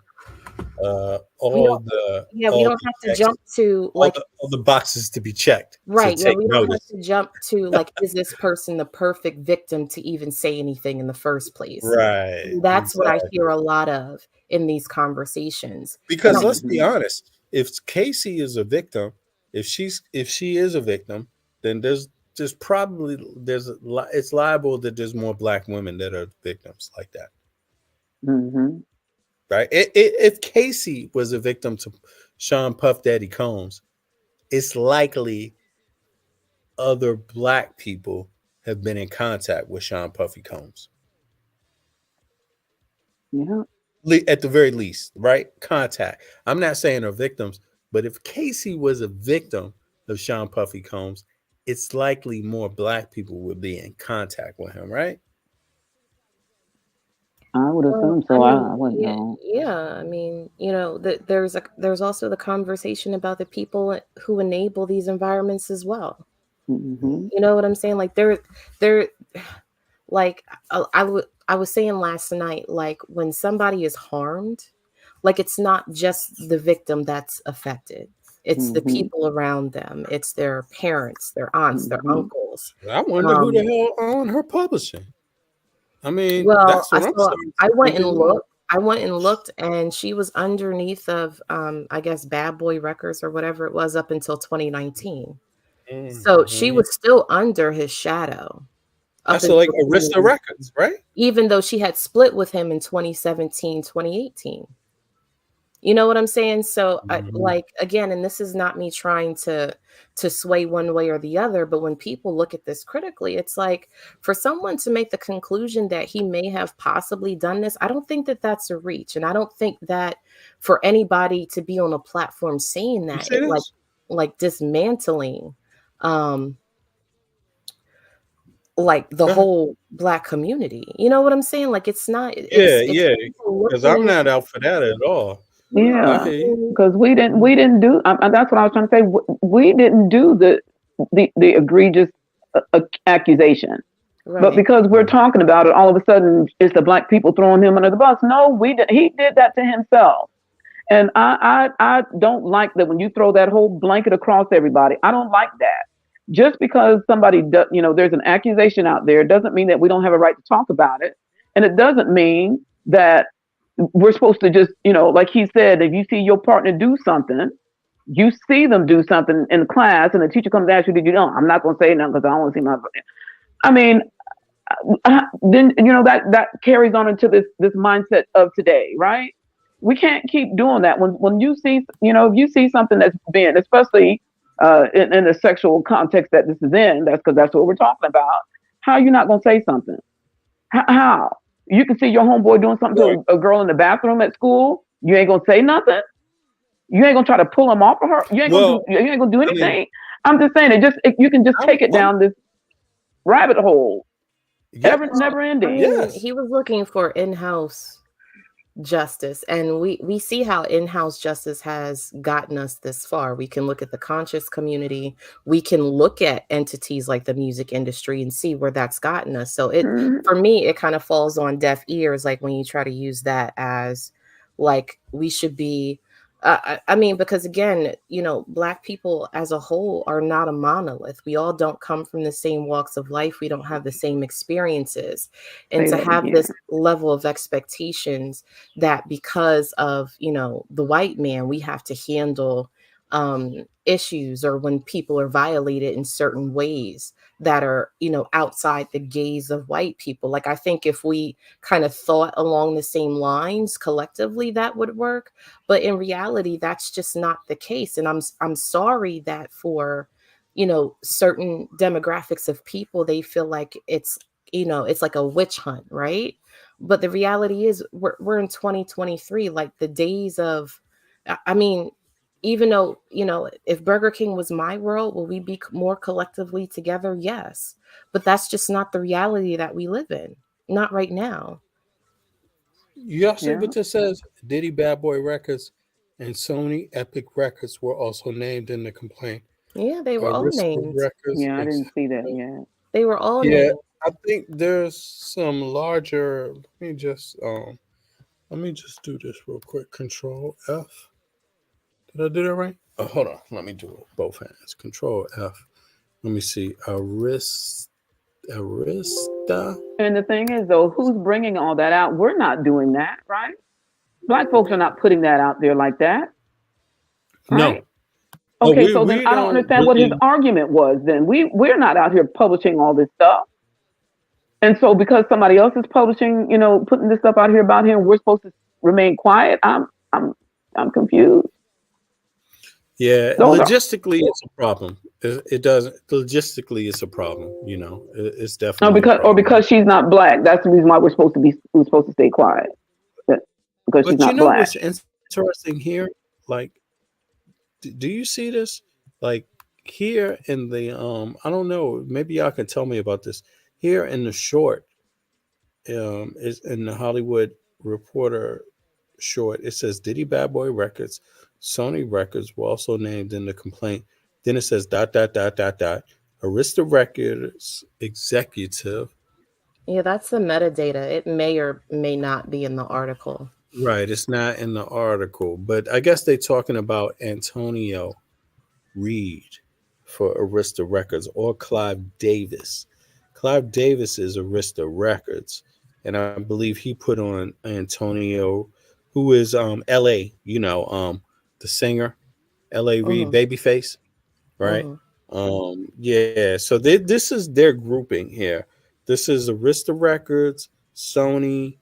We don't, yeah, we all don't the have to checks, jump to like, all the boxes to be checked to right, yeah, take we don't have notice. to jump to like, is this person the perfect victim to even say anything in the first place? Right, That's what I hear exactly. a lot of in these conversations. And Because let's be Mhm. honest, if Casey is a victim, if she is a victim, then there's probably it's liable that there's more black women that are victims like that, Mhm. right? If Casey was a victim to Sean Puff Daddy Combs, it's likely other black people have been in contact with Sean Puffy Combs. Yeah. At the very least, right? Contact. I'm not saying they're victims, but if Casey was a victim of Sean Puffy Combs, it's likely more black people would be in contact with him, right? I would well, assume I so. I mean, wouldn't yeah, know. yeah. I mean, there's also the conversation about the people who enable these environments as well. Mhm. You know what I'm saying? Like they're like I was saying last night, like when somebody is harmed, like it's not just the victim that's affected. It's the Mhm. people around them. It's their parents, their aunts, their Mhm. uncles. I wonder who the Um, hell owned her publishing. I mean, well, that's what I'm starting I to went think and as well. looked. I went and looked, and she was underneath of I guess Bad Boy Records or whatever it was up until 2019. So she Mm-hmm. was still under his shadow up That's like until Arista 2019, Records, right? even though she had split with him in 2017, 2018. You know what I'm saying? So I Mhm. like again, and this is not me trying to sway one way or the other, but when people look at this critically, it's like for someone to make the conclusion that he may have possibly done this, I don't think that that's a reach, and I don't think that for anybody to be on a platform saying You that see it this? like dismantling um like the Go ahead. whole black community. You know what I'm saying? Like it's not Yeah, it's yeah. people Because I'm looking. not out for that at all. I Yeah, hear you. because we didn't do. That's what I was trying to say. We didn't do the egregious accusation. But Right. because we're talking about it, all of a sudden it's the black people throwing him under the bus. No, we did. He did that to himself. And I don't like that when you throw that whole blanket across everybody. I don't like that. Just because somebody does, there's an accusation out there doesn't mean that we don't have a right to talk about it. And it doesn't mean that we're supposed to just, like he said, if you see your partner do something, you see them do something in class and the teacher comes to ask you, did you know? I'm not going to say nothing because I don't want to see my, I mean, then that carries on into this mindset of today, right? We can't keep doing that. When you see, if you see something that's being, especially in the sexual context that this is in, that's because that's what we're talking about. How are you not gonna say something? How you can see your homeboy doing something Right. to a girl in the bathroom at school, you ain't gonna say nothing. You ain't gonna try to pull him off of her. Well, You ain't gonna do I mean, anything. I'm just saying you can just take it I'm down this rabbit hole, yes, never I ending. mean, yes. he was looking for in-house justice, and we see how in-house justice has gotten us this far. We can look at the conscious community, we can look at entities like the music industry and see where that's gotten us. So it, Mhm. for me, it kind of falls on deaf ears, like when you try to use that as like we should be I mean, because again, black people as a whole are not a monolith. We all don't come from the same walks of life. We don't have the same experiences. And Say to that have again. this level of expectations that because of, the white man, we have to handle issues, or when people are violated in certain ways that are, outside the gaze of white people. Like, I think if we kind of thought along the same lines collectively, that would work. But in reality, that's just not the case. And I'm sorry that for, certain demographics of people, they feel like it's like a witch hunt, right? But the reality is we're in 2023, like the days of, I mean, even though, if Burger King was my world, will we be more collectively together? Yes. But that's just not the reality that we live in. Not right now. Y'all see Yeah. what this says? Diddy Bad Boy Records and Sony Epic Records were also named in the complaint. Yeah, they were all Arista named. Records. Yeah, I didn't see that yet. They were all Yeah, named. I think there's some larger. Let me just do this real quick. Control F. Did I do that right? Oh, hold on. Let me do it with both hands. Control F. Let me see. Arista. And the thing is, though, who's bringing all that out? We're not doing that, right? Black folks are not putting that out there like that, right? No. Okay, we, so then we I don't don't understand what his really. argument was. Then we're not out here publishing all this stuff, and so because somebody else is publishing, putting this stuff out here about him, we're supposed to remain quiet. I'm confused. Yeah, Those are logistically, it's a problem. It doesn't. Logistically, it's a problem. It's no, definitely a problem. because she's not black. That's the reason why we're supposed to stay quiet. Because she's But you not know black. what's interesting here? Like, do you see this? Like here in the I don't know. Maybe y'all can tell me about this. Here in the short, is in the Hollywood Reporter short. It says Diddy Bad Boy Records, Sony Records were also named in the complaint. Then it says ... Arista Records executive. Yeah, that's the metadata. It may or may not be in the article. Right, it's not in the article, but I guess they're talking about Antonio Reed for Arista Records or Clive Davis. Clive Davis is Arista Records, and I believe he put on Antonio, who is LA, the singer, LA Reid, Hmm. Babyface, right? Hmm. Yeah, so this is their grouping here. This is Arista Records, Sony,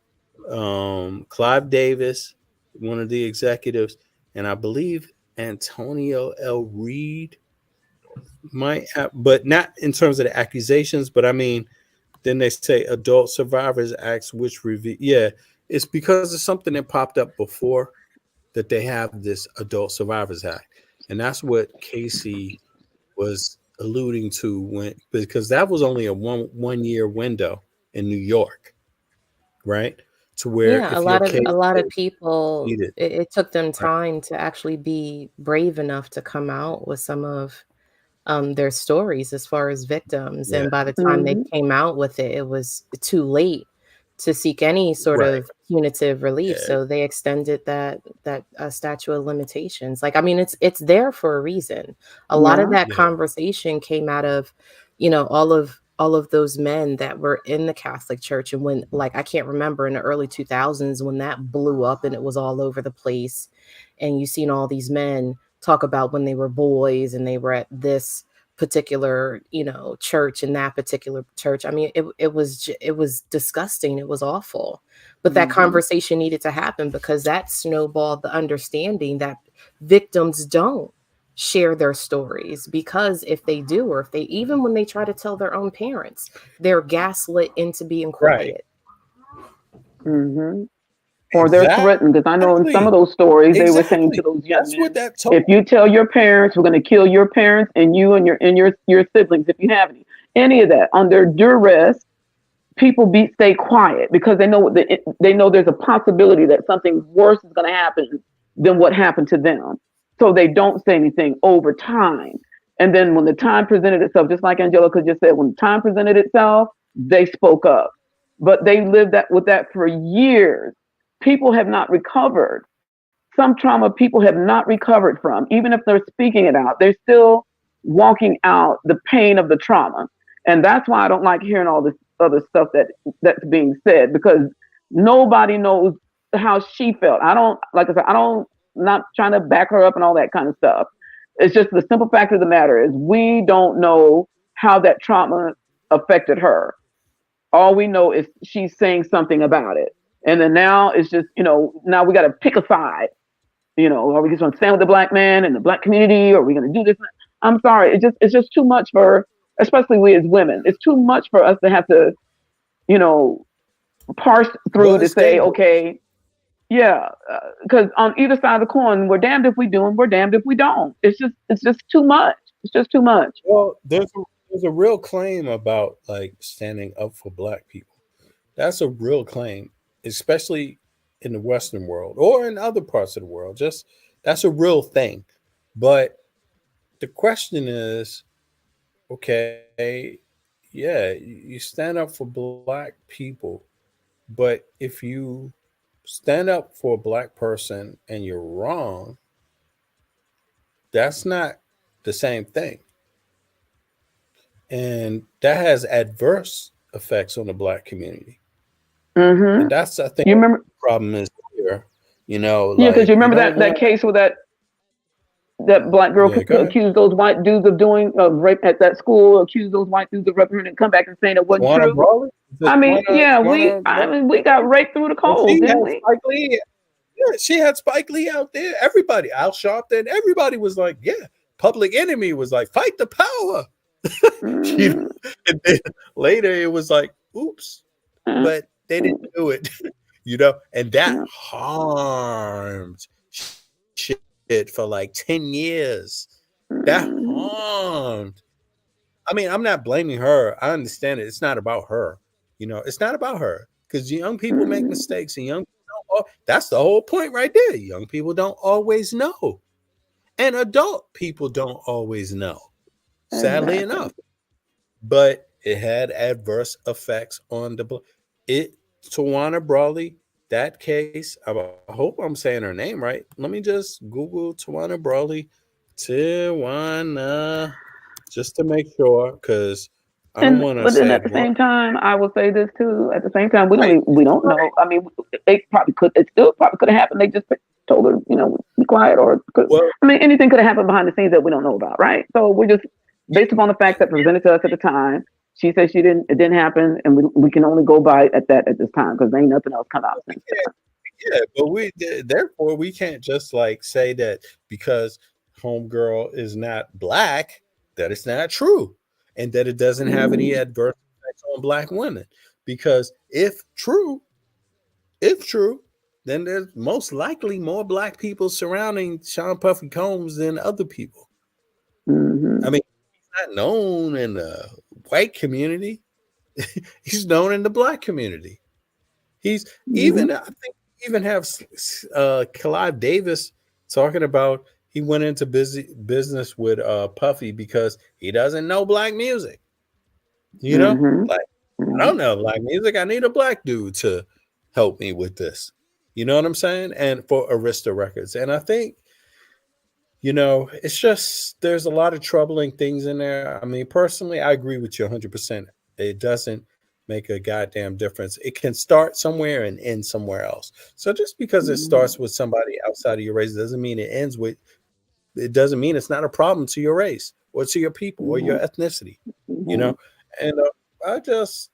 Clive Davis, one of the executives, and I believe Antonio L. Reed might have, but not in terms of the accusations. But I mean, then they say Adult Survivors Acts, which review. Yeah, it's because of something that popped up before that they have this Adult Survivors Act, and that's what Casey was alluding to because that was only a one year window in New York, right? To where Yeah, if your case a lot of was people, needed, it took them right? time to actually be brave enough to come out with some of their stories as far as victims. Yeah, And by the time they Hmm. came out with it, it was too late to seek any sort right. of punitive relief. Yeah, So they extended that statute of limitations. Like, I mean, it's there for a reason. A lot of Yeah. that yeah, conversation came out of, all of those men that were in the Catholic Church. And when, like, I can't remember in the early 2000s when that blew up and it was all over the place, and you seen all these men talk about when they were boys and they were at this particular church and that particular church. I mean, it was disgusting. It was awful. But that Hmm. conversation needed to happen because that snowballed the understanding that victims don't share their stories, because if they do, or if they, even when they try to tell their own parents, they're gaslit into being right. quiet. Hmm. Or they're threatened, because I know in some of Exactly, those stories they were saying to exactly. those young That's what men, that if told. you tell your parents, we're going to kill your parents and you and your siblings if you have any of that. Under duress, people stay quiet because they know they know there's a possibility that something worse is going to happen than what happened to them. So they don't say anything over time. And then when the time presented itself, just like Angelica just said, when the time presented itself, they spoke up. But they lived with that for years. People have not recovered. Some trauma people have not recovered from. Even if they're speaking it out, they're still walking out the pain of the trauma. And that's why I don't like hearing all this other stuff that's being said, because nobody knows how she felt. I don't, like I said, not trying to back her up and all that kind of stuff. It's just the simple fact of the matter is we don't know how that trauma affected her. All we know is she's saying something about it. And then now it's just, now we got to pick a side. Are we just going to stand with the black man and the black community? Or are we going to do this? I'm sorry. It's just too much for, especially we as women. It's too much for us to have to, parse through to say, okay, yeah, because on either side of the coin, we're damned if we do and we're damned if we don't. It's just too much. It's just too much. Well, there's a real claim about like standing up for black people. That's a real claim, especially in the Western world or in other parts of the world. Just that's a real thing. But the question is, okay, yeah, you stand up for black people, but if you stand up for a black person and you're wrong, that's not the same thing. And that has adverse effects on the black community. Mm-hmm. And that's, I think, you remember the problem is here. Yeah, because you remember that case with that black girl accused those white dudes of doing rape at that school, accused those white dudes of raping her, and come back and saying it wasn't true. Brawley? We got raped through the coals, didn't we? Yeah, she had Spike Lee out there. Everybody, Al Sharpton, everybody was like, yeah. Public Enemy was like, fight the power. And then later it was like, oops, but they didn't do it, and that harmed shit for like 10 years. That harmed. I mean, I'm not blaming her. I understand it. It's not about her. It's not about her because young people make mistakes and young people that's the whole point right there. Young people don't always know. And adult people don't always know, sadly enough. But it had adverse effects on Tawana Brawley, that case. I hope I'm saying her name right. Let me just Google Tawana Brawley. Tawana, just to make sure, because I don't want to say. But then at the same time, I will say this too. At the same time, we don't know. I mean, it still probably could have happened. They just told her, be quiet, or anything could have happened behind the scenes that we don't know about, right? So we're just based upon the facts that presented to us at the time. She said it didn't happen, and we can only go by at this time because there ain't nothing else come out since then. Yeah, but therefore we can't just like say that because homegirl is not black that it's not true and that it doesn't have any adverse effects on black women. Because if true, then there's most likely more black people surrounding Sean Puffy Combs than other people. I mean, he's not known in the white community. He's known in the black community. He's I think even have Clive Davis talking about he went into business with Puffy because he doesn't know black music. Like, I don't know black music. I need a black dude to help me with this. You know what I'm saying? And for Arista Records. And I think, it's just, there's a lot of troubling things in there. I mean, personally, I agree with you 100%. It doesn't make a goddamn difference. It can start somewhere and end somewhere else. So just because it starts with somebody outside of your race doesn't mean it doesn't mean it's not a problem to your race or to your people or your ethnicity, and I just,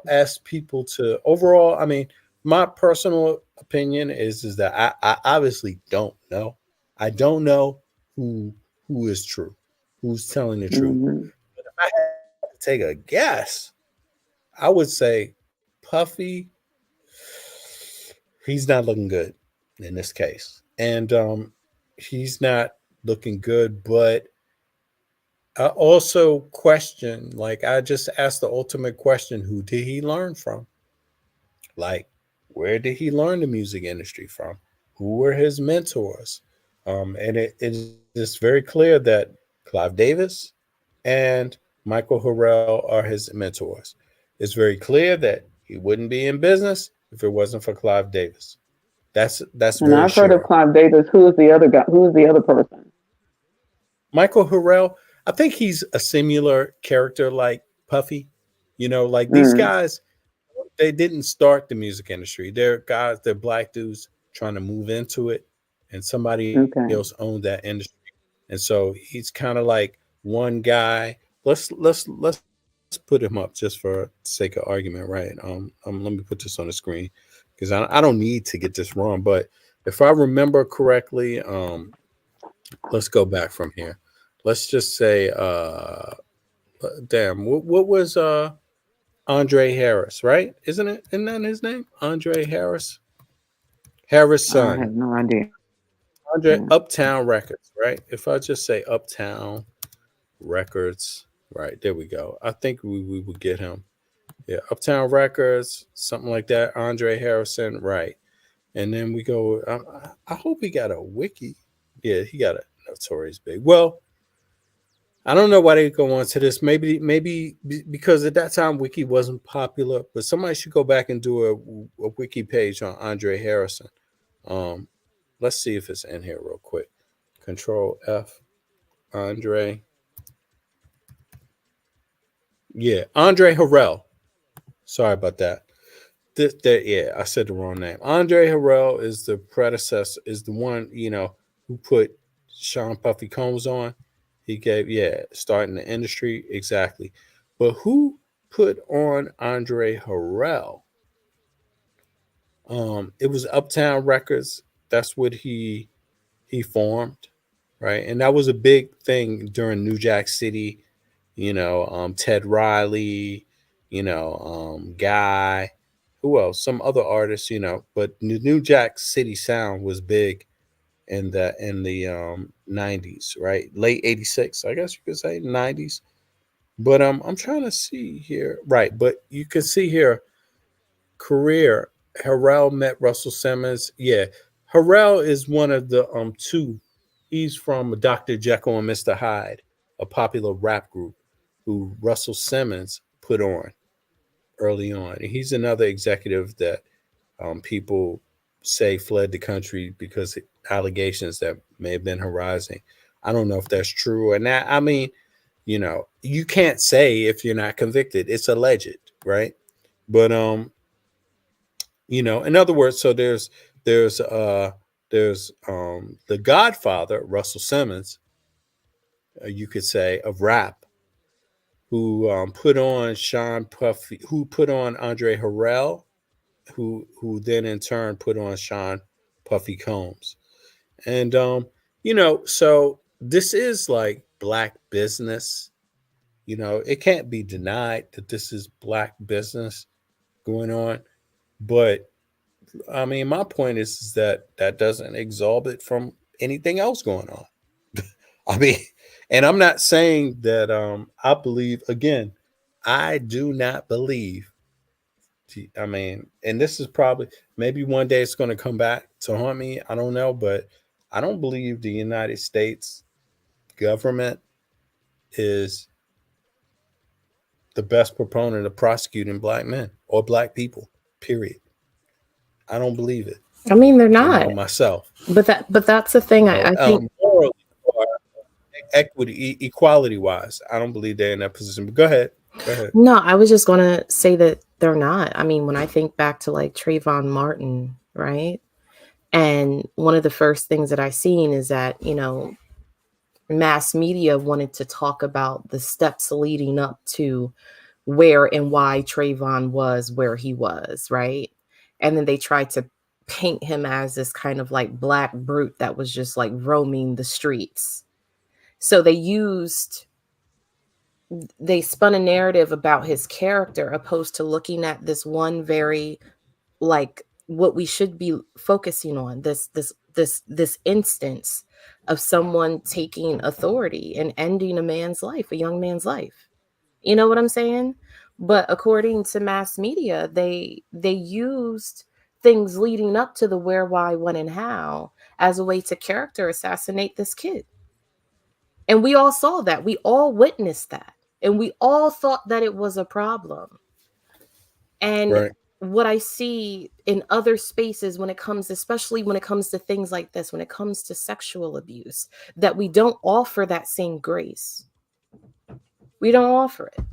ask people to overall, I mean, my personal opinion is that I obviously don't know. I don't know who is true, who's telling the truth. But if I had to take a guess, I would say Puffy, he's not looking good in this case. And he's not looking good, but I also question, like I just asked the ultimate question, who did he learn from? Like, where did he learn the music industry from? Who were his mentors? And it is very clear that Clive Davis and Michael Harrell are his mentors. It's very clear that he wouldn't be in business if it wasn't for Clive Davis. That's and I've heard of Clive Davis. Who is the other guy? Who is the other person? Michael Harrell. I think he's a similar character like Puffy. Like these guys, they didn't start the music industry. They're guys, they're black dudes trying to move into it, and somebody else owned that industry. and so he's kind of like one guy. Let's put him up just for sake of argument, right? Let me put this on the screen because I don't need to get this wrong, but if I remember correctly, let's go back from here. Let's just say, damn, what was Andre Harris, right? Isn't it? Isn't that his name? Andre Harris, Harris' I son. have no idea. Andre Uptown Records, right? If I just say Uptown Records, right there we go. I think we would get him. Yeah, Uptown Records, something like that. Andre Harrison, right? And then we go. I hope he got a wiki. Yeah, he got a notorious big. Well, I don't know why they go on to this. Maybe because at that time wiki wasn't popular, but somebody should go back and do a wiki page on Andre Harrison. Um, let's see if it's in here real quick. Control F, Andre. Yeah, Andre Harrell. Sorry about that. Yeah, I said the wrong name. Andre Harrell is the predecessor, is the one, who put Sean Puffy Combs on. He gave, yeah, starting the industry, exactly. But who put on Andre Harrell? It was Uptown Records. That's what he formed, right? And that was a big thing during New Jack City. Ted Riley, Guy, who else? Some other artists, but the New Jack City sound was big in the 90s, right? Late 86, I guess you could say 90s. But I'm trying to see here. Right, but you can see here career. Harrell met Russell Simmons. Yeah. Harrell is one of the two. He's from Dr. Jekyll and Mr. Hyde, a popular rap group who Russell Simmons put on early on. He's another executive that people say fled the country because allegations that may have been arising. I don't know if that's true or not. I mean, you can't say if you're not convicted. It's alleged, right? But in other words, so there's the Godfather, Russell Simmons, you could say, of rap, who put on Sean Puffy, who put on Andre Harrell, who then in turn put on Sean Puffy Combs. And so this is like black business. It can't be denied that this is black business going on. But I mean, my point is that doesn't absolve it from anything else going on. I mean, and I'm not saying that I believe, again, I do not believe. I mean, and this is probably, maybe one day it's going to come back to haunt me. I don't know, but I don't believe the United States government is the best proponent of prosecuting black men or black people, period. I don't believe it. I mean, they're not myself. But that's the thing. I think morally or equity, equality wise, I don't believe they're in that position. But go ahead. No, I was just gonna say that they're not. I mean, when I think back to like Trayvon Martin, right? And one of the first things that I seen is that, mass media wanted to talk about the steps leading up to where and why Trayvon was where he was, right? And then they tried to paint him as this kind of like black brute that was just like roaming the streets. So they spun a narrative about his character opposed to looking at this one very, like, what we should be focusing on, this instance of someone taking authority and ending a young man's life. You know what I'm saying? But according to mass media, they used things leading up to the where, why, when, and how as a way to character assassinate this kid. And we all saw that. We all witnessed that. And we all thought that it was a problem. And right. What I see in other spaces especially when it comes to things like this, when it comes to sexual abuse, that we don't offer that same grace. We don't offer it.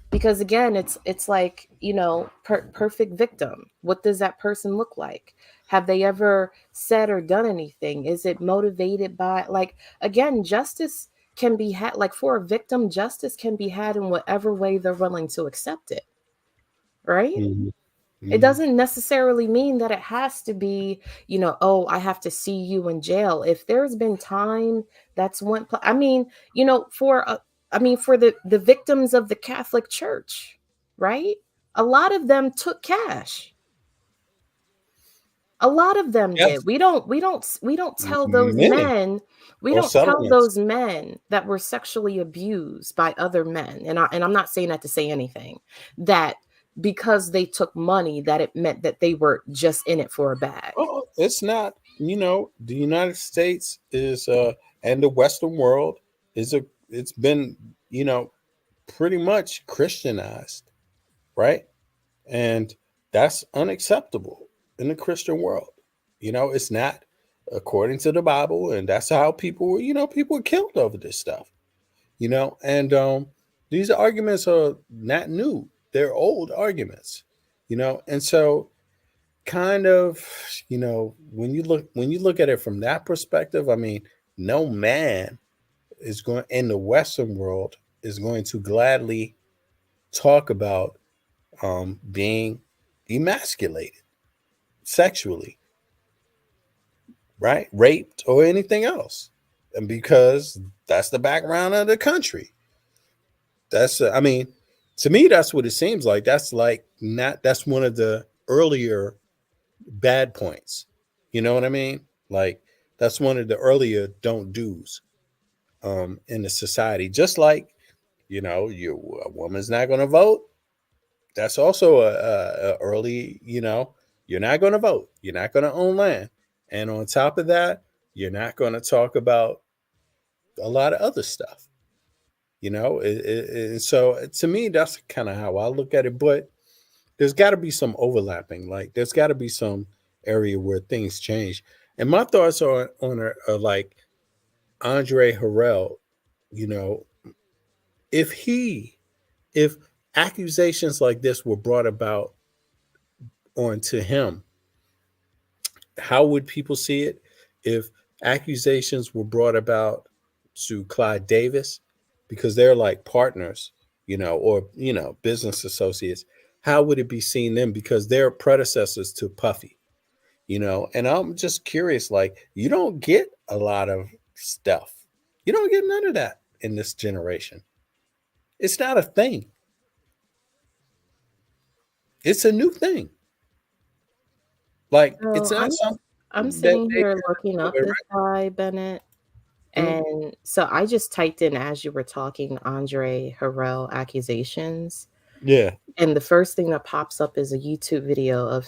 Because again, it's like, perfect victim. What does that person look like? Have they ever said or done anything? Is it motivated by, like, again, justice can be had, like, for a victim, justice can be had in whatever way they're willing to accept it, right? Mhm. It Mhm. doesn't necessarily mean that it has to be, oh, I have to see you in jail. If there's been time, that's one. I mean, for the victims of the Catholic Church, right? A lot of them took cash. A lot of them Yes, did. We don't tell those many men, we or don't tell settlements. those men that were sexually abused by other men. And I'm not saying that to say anything, that because they took money, that it meant that they were just in it for a bag. Oh, it's not. The United States is and the Western world it's been, pretty much Christianized, right? And that's unacceptable in the Christian world. It's not according to the Bible, and that's how people were killed over this stuff. And these arguments are not new. They're old arguments. And so kind of, when you look at it from that perspective, I mean, no man is going in the Western world is going to gladly talk about being emasculated sexually, right? Raped or anything else. And because that's the background of the country. I mean, to me, that's what it seems like. That's one of the earlier bad points. You know what I mean? Like, that's one of the earlier don't do's in the society. Just like, a woman's not going to vote. That's also a early, you're not going to vote. You're not going to own land. And on top of that, you're not going to talk about a lot of other stuff. So to me, that's kind of how I look at it. But there's got to be some overlapping. Like, there's got to be some area where things change. And my thoughts are like Andre Harrell. You know, if if accusations like this were brought about onto him, how would people see it? If accusations were brought about to Clyde Davis, because they're like partners, or business associates, how would it be seen then? Because they're predecessors to Puffy, And I'm just curious, like, you don't get a lot of stuff. You don't get none of that in this generation. It's not a thing. It's a new thing. Like, it's So not I'm something I'm that sitting they here looking up right? this guy, Bennett. Mhm. And so I just typed in, as you were talking, Andre Harrell accusations. Yeah. And the first thing that pops up is a YouTube video and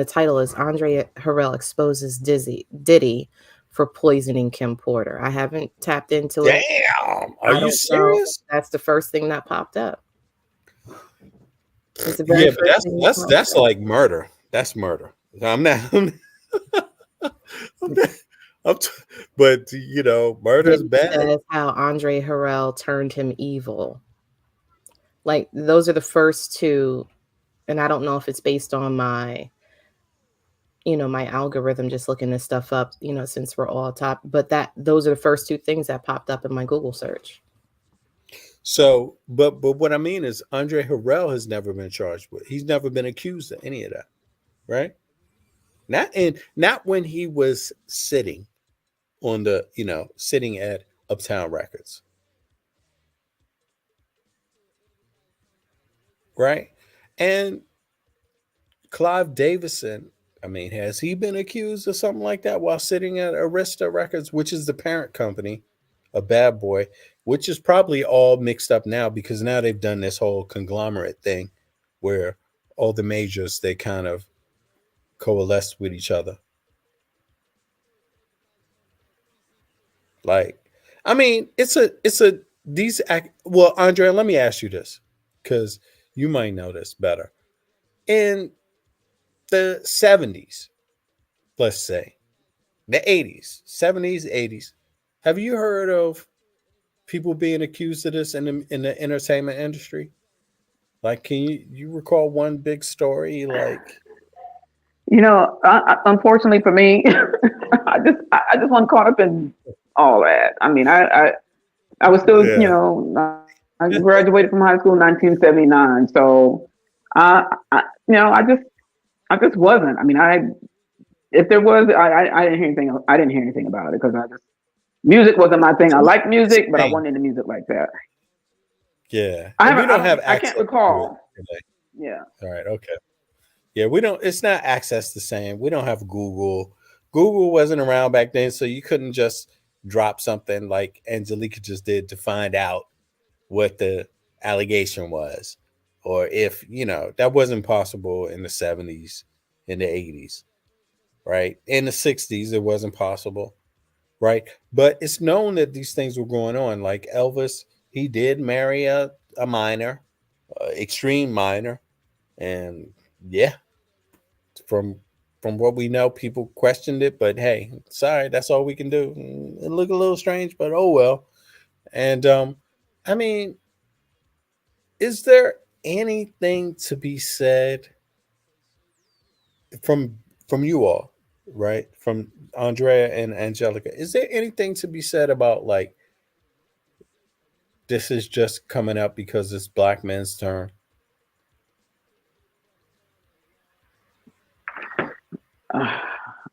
the title is Andre Harrell exposes Diddy for poisoning Kim Porter. I haven't tapped into it. Damn. Are I you don't know. serious? That's the first thing that popped up. It's the very Yeah, but first that's thing that that's popped that's up. like murder. That's murder. I'm not. I'm not but murder is Diddy bad. says how Andre Harrell turned him evil. Like, those are the first two, and I don't know if it's based on my algorithm just looking this stuff up, since we're all top, but those are the first two things that popped up in my Google search. So, but what I mean is, Andre Harrell has never been charged with. He's never been accused of any of that, right? Not when he was sitting sitting at Uptown Records, right? And Clive Davison, I mean, has he been accused of something like that while sitting at Arista Records, which is the parent company of Bad Boy, which is probably all mixed up now because now they've done this whole conglomerate thing where all the majors, they kind of coalesce with each other. Like, I mean, well, Andre, let me ask you this because you might know this better. In the 70s, let's say, the 80s, 70s, 80s. Have you heard of people being accused of this in the entertainment industry? Like, can you recall one big story? Like, Unfortunately for me, I just wasn't caught up in all that. I mean, I was still, Yeah. I graduated from high school in 1979, so I just wasn't. I mean, if there was, I didn't hear anything. I didn't hear anything about it because music wasn't my thing. I like It's music, the but I thing. wasn't into music like that. Yeah. I And we haven't. don't have I can't access to it recall. today. Yeah. All right. Okay. Yeah, we don't. It's not access the same. We don't have Google. Google wasn't around back then, so you couldn't just drop something like Angelica just did to find out what the allegation was, or if that wasn't possible in the 70s, in the 80s, right? In the 60s, it wasn't possible, right? But it's known that these things were going on. Like Elvis, he did marry a minor, extreme minor, and yeah, from what we know, people questioned it, but hey, sorry, that's all we can do. It looked a little strange, but oh well. And I mean, is there anything to be said from you all, right? From Andrea and Angelica, is there anything to be said about like this is just coming up because it's black men's turn?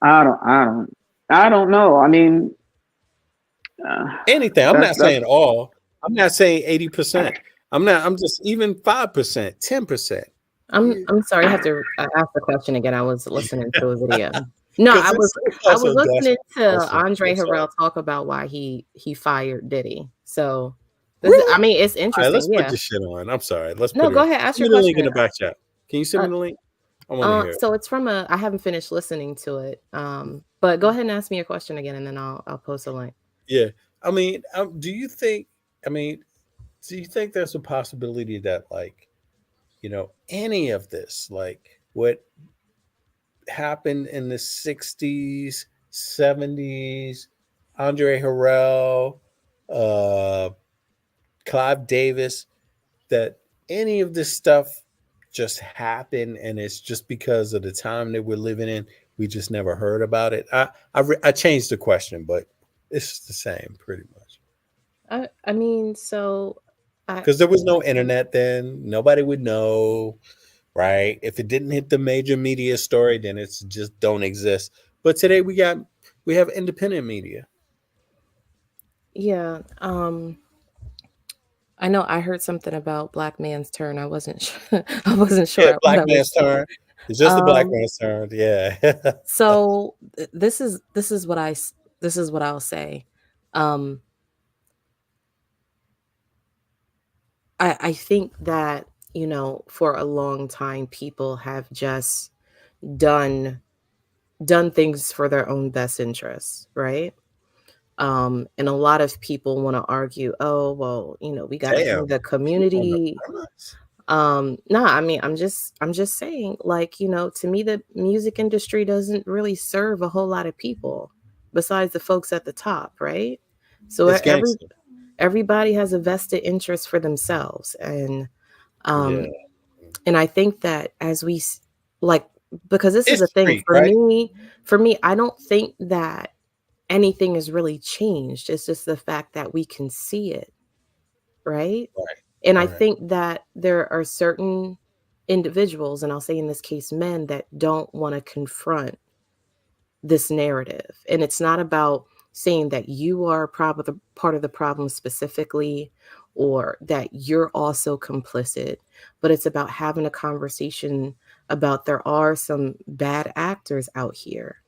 I don't know. I mean, Anything. I'm not that's saying all. I'm not saying 80%. I'm just even 5%, 10%. I'm sorry, I have to ask the question again. I was listening to a video. No, Because it's I also was a listening desperate to question. Andre I'm sorry. Harrell talk about why he fired Diddy. So Really? I mean, it's All right, let's interesting. put Yeah. this shit on. I'm sorry. Let's No, put it go on. ahead. Ask Send your me the link in question. the back chat. Can you send me the link? I want to hear it. So it's from I haven't finished listening to it. But go ahead and ask me your question again, and then I'll post a link. Yeah. I mean, do you think, I mean, do you think there's a possibility that, like, any of this, like what happened in the 60s, 70s, Andre Harrell, uh, Clive Davis, that any of this stuff just happened and it's just because of the time that we're living in, we just never heard about it? I changed the question, but it's the same pretty much. I mean, so Because there was no internet then, nobody would know, right? If it didn't hit the major media story, then it's just don't exist. But today we have independent media. yeah. I know I heard something about Black Man's Turn. I wasn't sure. I wasn't Yeah, sure what black I was man's turn. It's just the black Um, man's turn. Yeah. so this is what this is what I'll say. Um, I think that for a long time people have just done things for their own best interests, right? And a lot of people want to argue, oh well, we got to bring Damn. the You on the community. premise. No, I mean, I'm just saying, like, to me, the music industry doesn't really serve a whole lot of people besides the folks at the top, right? So It's gangster. everybody has a vested interest for themselves. Yeah. And I think that like, because this is It's a thing street, right? for me, I don't think that anything has really changed. It's just the fact that we can see it, right? Right. And I Right. think that there are certain individuals, and I'll say in this case men, that don't want to confront this narrative. And it's not about saying that you are part of the problem specifically, or that you're also complicit, but it's about having a conversation about there are some bad actors out here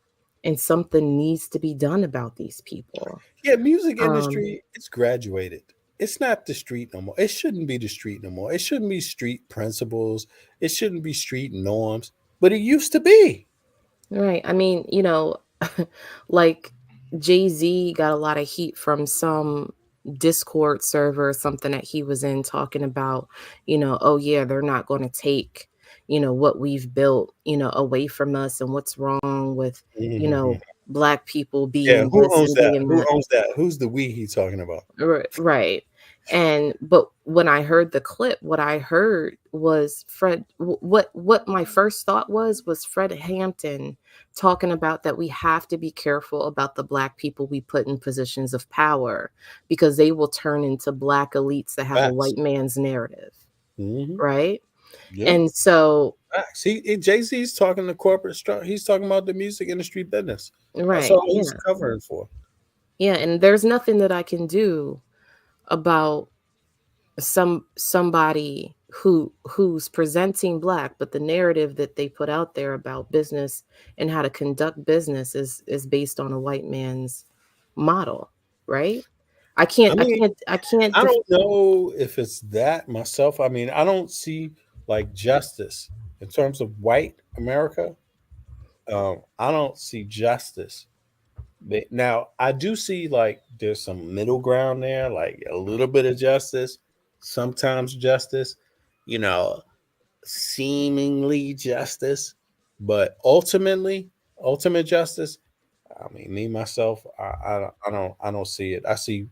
and something needs to be done about these people. Yeah, music Um, industry, it's graduated. It's not the street no more. It shouldn't be the street no more. It shouldn't be street principles. It shouldn't be street norms. But it used to be. right. I mean, like Jay-Z got a lot of heat from some Discord server or something that he was in, talking about, oh yeah, they're not going to take, what we've built, away from us, and what's wrong with, Mhm. black people Yeah, being who this owns and that? being Who that. owns that? Who's the we he talking about? Right. But when I heard the clip, what I heard was what my first thought was Fred Hampton talking about that we have to be careful about the Black people we put in positions of power because they will turn into Black elites that have a Facts. white man's narrative, Mhm. right? Yeah. And so, Facts. Jay-Z's talking the corporate structure. He's talking about the music industry business. That's right, all he's yeah, covering for. yeah, and there's nothing that I can do about somebody who's presenting Black, but the narrative that they put out there about business and how to conduct business is based on a white man's model, right? I I can't I mean, can't I can't I def- don't know if it's that myself. I mean, I don't see like justice in terms of white America. I don't see justice. Now, I do see like there's some middle ground there, like a little bit of justice, sometimes justice, you know, seemingly justice, but ultimate justice. I mean, me myself, I don't see it. I see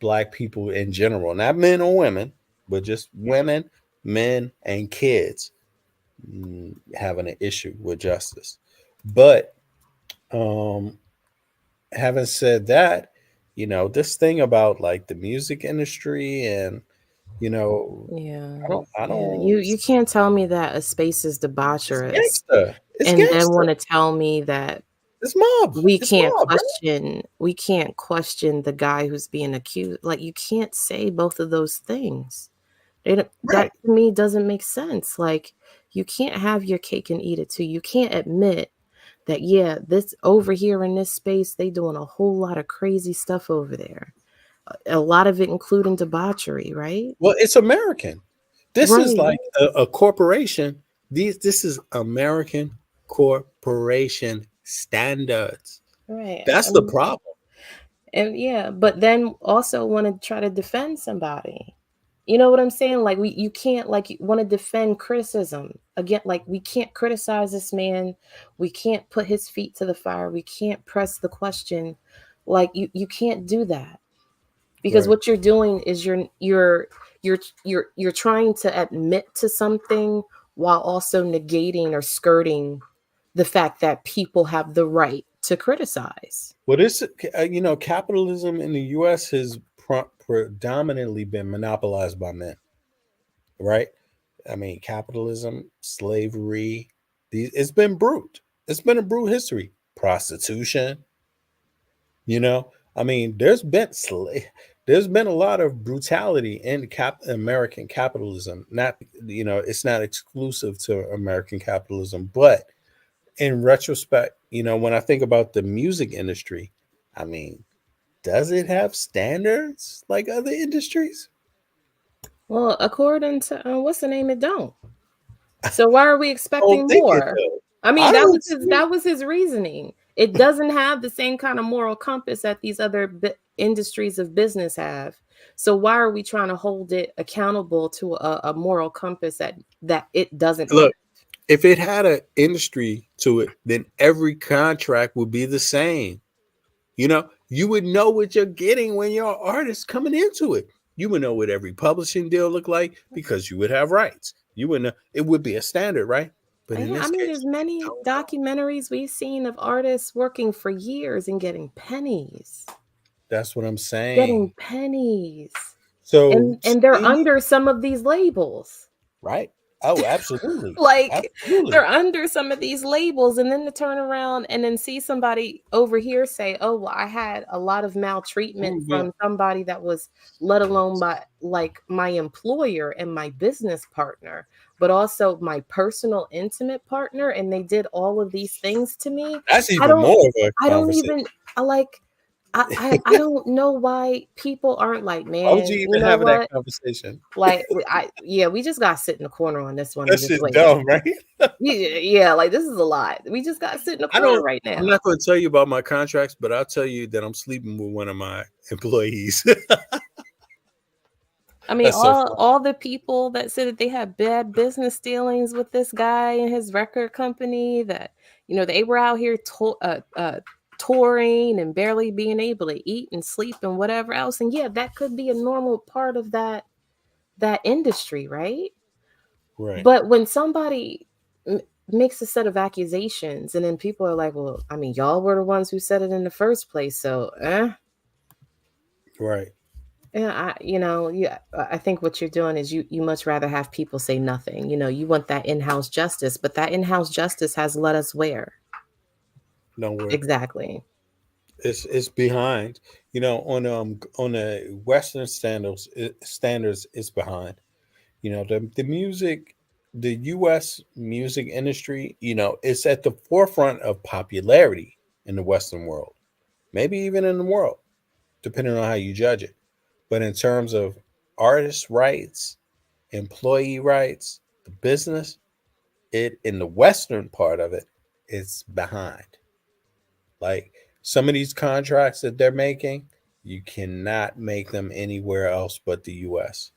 Black people in general, not men or women, but just women, men, and kids having an issue with justice. But um, having said that, this thing about like the music industry and you know, yeah, I yeah. don't. You can't tell me that a space is It's debaucherous gangster. It's and then gangster. want to tell me that It's mob. It's mob, right? we can't question the guy who's being accused. Like, you can't say both of those things. That Right. to me doesn't make sense. Like, you can't have your cake and eat it too. You can't admit that, yeah, this over here in this space, they doing a whole lot of crazy stuff over there. A lot of it including debauchery, right? Well, it's American. This is Right, like a corporation. This is American corporation standards. right. That's the problem. And yeah, but then also want to try to defend somebody. You know what I'm saying? Like, you can't, like, want to defend criticism. Again, like, we can't criticize this man. We can't put his feet to the fire. We can't press the question. Like, you can't do that. Because Right. what you're doing is you're trying to admit to something while also negating or skirting the fact that people have the right to criticize. Well, capitalism in the U.S. has predominantly been monopolized by men, right? I mean, capitalism, slavery, it's been brute. It's been a brute history. Prostitution, you know. I mean, there's been a lot of brutality in American capitalism. Not, it's not exclusive to American capitalism, but in retrospect, when I think about the music industry, I mean, does it have standards like other industries? Well, according to what's the name, it don't. So why are we I don't expecting think it more? does. I mean, I don't see. that was his reasoning. It doesn't have the same kind of moral compass that these other industries of business have. So why are we trying to hold it accountable to a moral compass that it doesn't have? Look, if it had an industry to it, then every contract would be the same. You would know what you're getting when you're an artist coming into it. You would know what every publishing deal looked like because you would have rights. You would know it would be a standard, right? But in Yeah, I this mean, case, there's many documentaries we've seen of artists working for years and getting pennies. that's what I'm Getting saying. pennies. So, And they're see, under some of these labels. right? Oh, absolutely, Like, absolutely. they're under some of these labels, and then to turn around and then see somebody over here say, oh, well, I had a lot of maltreatment But from somebody that was, let alone by like my employer and my business partner, but also my personal intimate partner, and they did all of these things to me. that's i even don't more of a I don't conversation. even I like I don't know why people aren't like, Why would man, you you even know have that what? conversation? Like, we just got to sit in the corner on this one and That just shit wait. dumb, right? Yeah, like, this is a lot. We just got to sit in the I corner don't. right I'm now. not going to tell you about my contracts, but I'll tell you that I'm sleeping with one of my employees. I mean, That's so funny. all the people that said that they had bad business dealings with this guy and his record company, that they were out here touring and barely being able to eat and sleep and whatever else. And yeah, that could be a normal part of that industry, right? Right. But when somebody makes a set of accusations and then people are like, well, I mean, y'all were the ones who said it in the first place, so Right. yeah, I think what you're doing is you much rather have people say nothing. You want that in-house justice, but that in-house justice has led us where? Nowhere. Exactly. It's behind. On the Western standards, it's behind. The music, the U.S. music industry, it's at the forefront of popularity in the Western world, maybe even in the world, depending on how you judge it. But in terms of artist rights, employee rights, the business, it in the Western part of it, it's behind. Like some of these contracts that they're making, you cannot make them anywhere else but the US.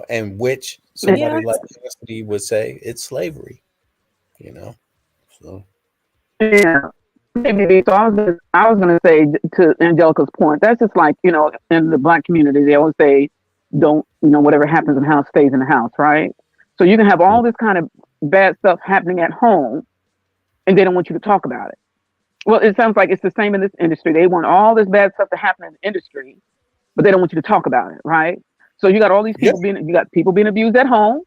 And which Yeah. somebody like Cassidy would say it's slavery, you know. So Yeah. Maybe. So I was gonna say to Angelica's point, that's just like, in the Black community, they always say, don't, whatever happens in the house stays in the house, right? So you can have all this kind of bad stuff happening at home and they don't want you to talk about it. Well, it sounds like it's the same in this industry. They want all this bad stuff to happen in the industry, but they don't want you to talk about it, right? So you got all these yeah, people being abused at home,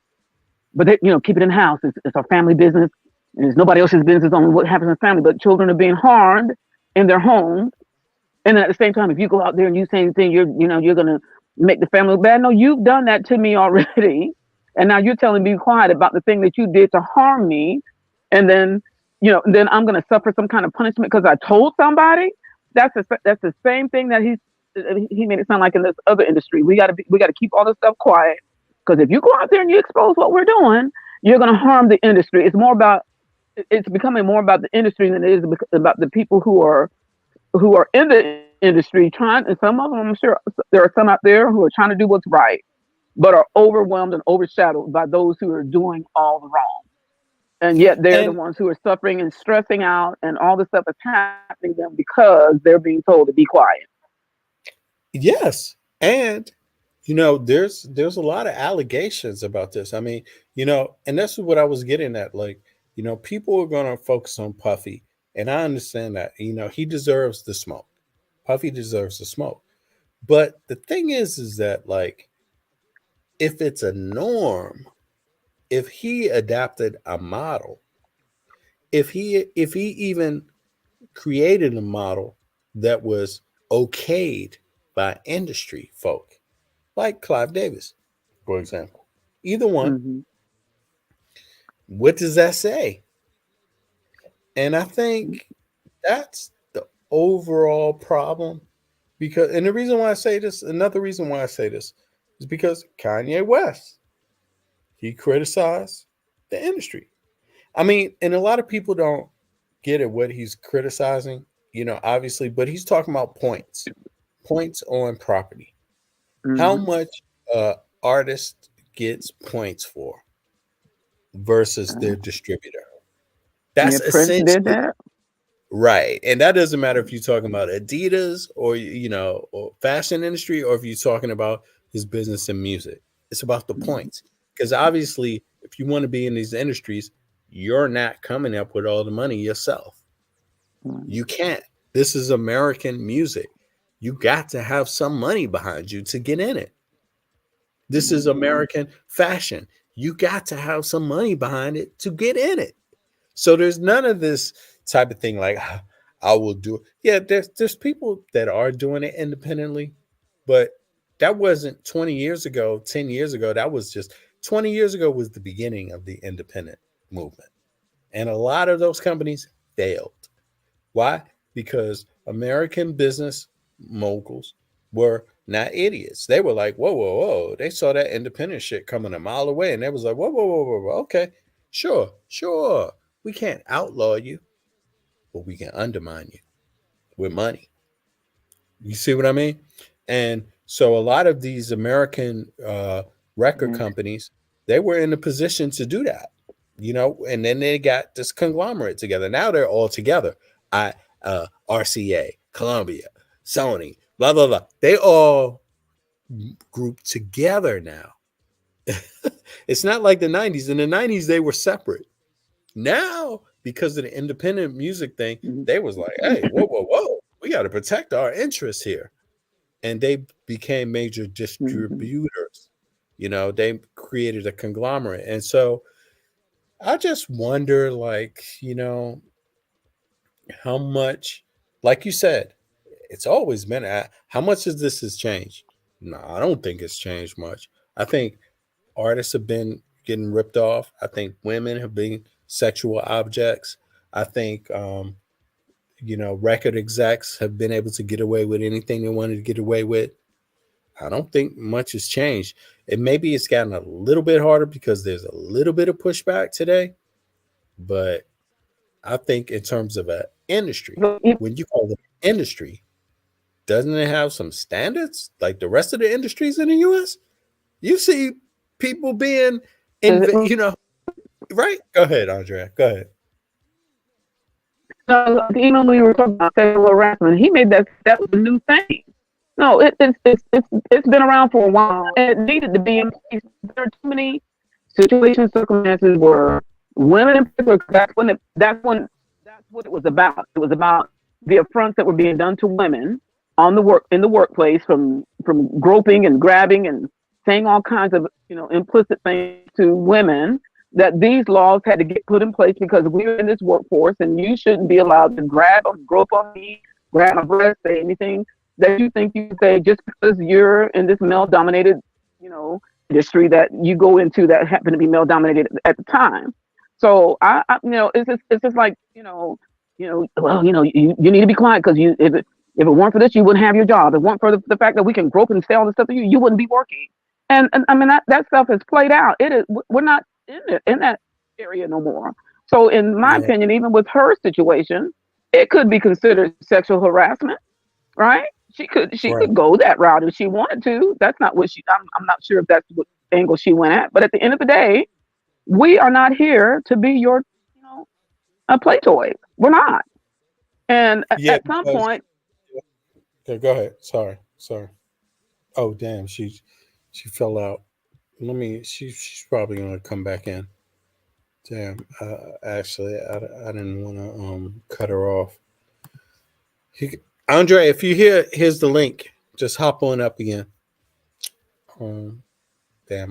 but they, keep it in the house. It's our family business. And it's nobody else's business on what happens in the family, but children are being harmed in their homes. And then at the same time, if you go out there and you say anything, you're going to make the family look bad. No, you've done that to me already. And now you're telling me to be quiet about the thing that you did to harm me. And then, then I'm going to suffer some kind of punishment because I told somebody. That's the same thing that he made it sound like in this other industry. We got to keep all this stuff quiet, because if you go out there and you expose what we're doing, you're going to harm the industry. It's becoming more about the industry than it is about the people who are in the industry trying. And some of them, I'm sure there are some out there who are trying to do what's right, but are overwhelmed and overshadowed by those who are doing all the wrong. And yet they're the and ones who are suffering and stressing out, and all this stuff is happening to them because they're being told to be quiet. yes, and there's a lot of allegations about this. I mean, and that's what I was getting at. Like, people are going to focus on Puffy, and I understand that. He deserves the smoke. Puffy deserves the smoke. But the thing is that, like, if it's a norm, if he adapted a model, if he even created a model that was okayed by industry folk, like Clive Davis, for example, either one, Mm-hmm. what does that say? And I think that's the overall problem. And the reason why I say this, another reason why I say this, is because Kanye West, he criticized the industry. I mean, and a lot of people don't get at what he's criticizing, obviously, but he's talking about points on property. How Mm-hmm. much artist gets points for versus their distributor. Yeah, That's Prince did essentially that. right. And that doesn't matter if you're talking about Adidas or, or fashion industry, or if you're talking about his business and music. It's about the Mm-hmm. points. Because obviously, if you want to be in these industries, you're not coming up with all the money yourself. You can't. This is American music. You got to have some money behind you to get in it. This is American fashion. You got to have some money behind it to get in it. So there's none of this type of thing like, I will do it. Yeah, there's people that are doing it independently, but that wasn't 20 years ago, 10 years ago. That was just 20 years ago was the beginning of the independent movement. And a lot of those companies failed. Why? Because American business moguls were not idiots. They were like, whoa, whoa, whoa. They saw that independent shit coming a mile away, and they was like, whoa, whoa, whoa, whoa, whoa. Okay, sure. We can't outlaw you, but we can undermine you with money. You see what I mean? And so a lot of these American record companies, they were in a position to do that, and then they got this conglomerate together. Now they're all together. I RCA, Columbia, Sony, blah blah blah. They all group together now. It's not like the 90s. In the 90s, they were separate. Now, because of the independent music thing, they was like, hey, whoa, we got to protect our interests here. And they became major distributors. You know, they created a conglomerate. And so I just wonder, like, you know, how much, like you said, it's always been, how much of this has changed? No, I don't think it's changed much. I think artists have been getting ripped off. I think women have been sexual objects. I think, you know, record execs have been able to get away with anything they wanted to get away with. I don't think much has changed. And maybe it's gotten a little bit harder because there's a little bit of pushback today. But I think in terms of an industry, when you call it an industry, doesn't it have some standards like the rest of the industries in the U.S.? You see people being, you know, right? Go ahead, Andrea. Go ahead. Even when we were talking about sexual harassment, he made that was a new thing. No, it's been around for a while, and it needed to be in place. There are too many situations, circumstances where women in particular, that's what it was about. It was about the affronts that were being done to women in the workplace, from groping and grabbing and saying all kinds of, you know, implicit things to women, that these laws had to get put in place because we're in this workforce and you shouldn't be allowed to grab or grope on me, grab my breast, say anything that you think you can say just because you're in this male-dominated, you know, industry that you go into that happened to be male-dominated at the time. So I you know, it's just like, well, you need to be quiet because if it weren't for this, you wouldn't have your job. If it weren't for the fact that we can grope and say all this stuff to you, you wouldn't be working. And I mean, that stuff has played out. We're not in that area no more. So in my opinion, even with her situation, it could be considered sexual harassment, right? She could go that route if she wanted to. That's not what I'm not sure if that's what angle she went at. But at the end of the day, we are not here to be your, a play toy. We're not. And at some point. Okay, go ahead. Sorry. Oh, damn. She fell out. She's probably going to come back in. Damn. Actually, I didn't want to cut her off. Andre, if you here's the link. Just hop on up again. Damn,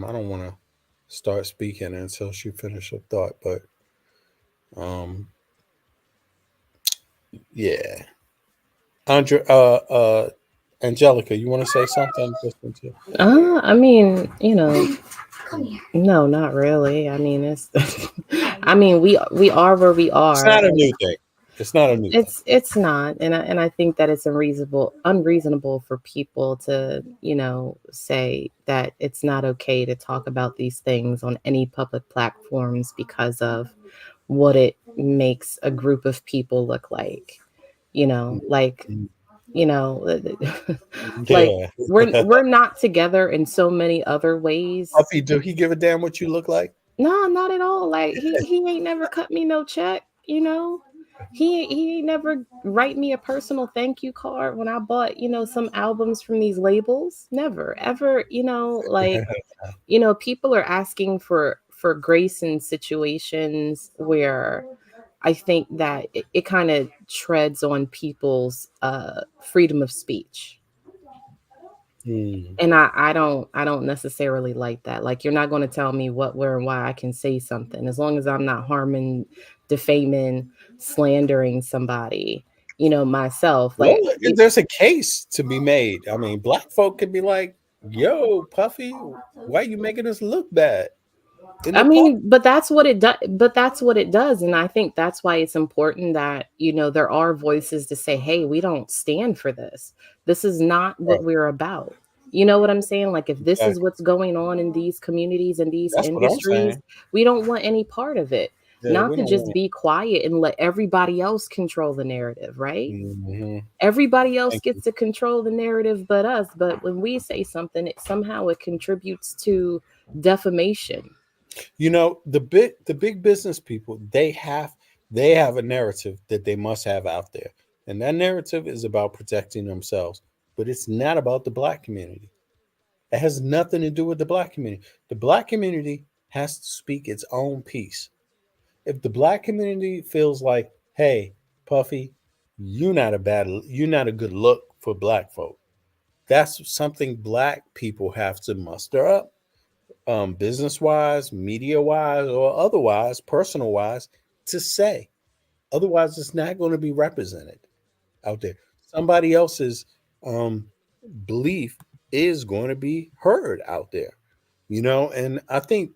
I don't want to start speaking until she finishes her thought, but yeah. Andre, Angelica, you want to say something? I mean, no, not really. I mean, it's I mean, we are where we are. It's not a new thing. It's not a new thing. It's not. And I think that it's unreasonable for people to, say that it's not okay to talk about these things on any public platforms because of what it makes a group of people look like. Like we're not together in so many other ways. Puffy, do he give a damn what you look like? No, not at all. Like he ain't never cut me no check, He ain't never write me a personal thank you card when I bought, some albums from these labels. Never, ever, people are asking for grace in situations where I think that it kind of treads on people's freedom of speech. And I don't necessarily like that. Like, you're not going to tell me what, where, and why I can say something, as long as I'm not harming, defaming, slandering somebody, myself. Like, well, there's a case to be made. I mean, black folk could be like, yo, Puffy, why are you making us look bad? I mean, but that's what it does. But that's what it does. And I think that's why it's important that, there are voices to say, hey, we don't stand for this. This is not what we're about. You know what I'm saying? Like, if this is what's going on in these communities and these industries, we don't want any part of it. Not to just be quiet and let everybody else control the narrative, right? Mm-hmm. Everybody else gets to control the narrative but us. But when we say something, somehow it contributes to defamation. The big business people, they have a narrative that they must have out there. And that narrative is about protecting themselves, but it's not about the black community. It has nothing to do with the black community. The black community has to speak its own piece. If the black community feels like, hey, Puffy, you're not a good look for black folk. That's something black people have to muster up, business wise, media wise, or otherwise, personal wise, to say. Otherwise, it's not going to be represented out there. Somebody else's um, belief is going to be heard out there, And I think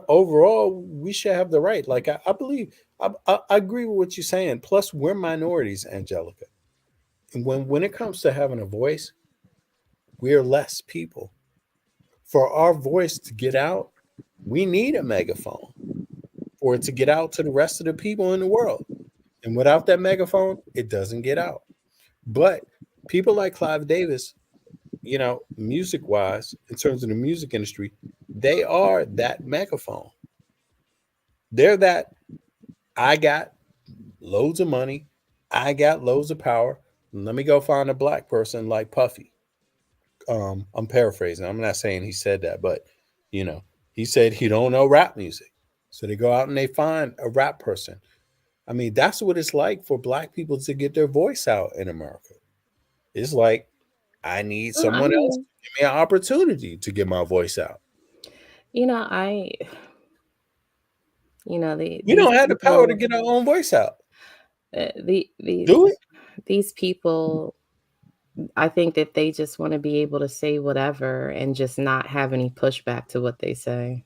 overall, we should have the right. Like I believe, I agree with what you're saying. Plus, we're minorities, Angelica, and when it comes to having a voice, we're less people. For our voice to get out, we need a megaphone for it to get out to the rest of the people in the world. And without that megaphone, it doesn't get out. But people like Clive Davis, music wise, in terms of the music industry, they are that megaphone. They're that I got loads of money, I got loads of power. Let me go find a black person like Puffy. I'm paraphrasing. I'm not saying he said that, but he said he don't know rap music. So they go out and they find a rap person. I mean, that's what it's like for black people to get their voice out in America. It's like, I need Well, I someone else to mean, give me an opportunity to get my voice out. you know, I, We these don't have the power to people, get our own voice out. these Do we? these people, I think that they just want to be able to say whatever and just not have any pushback to what they say.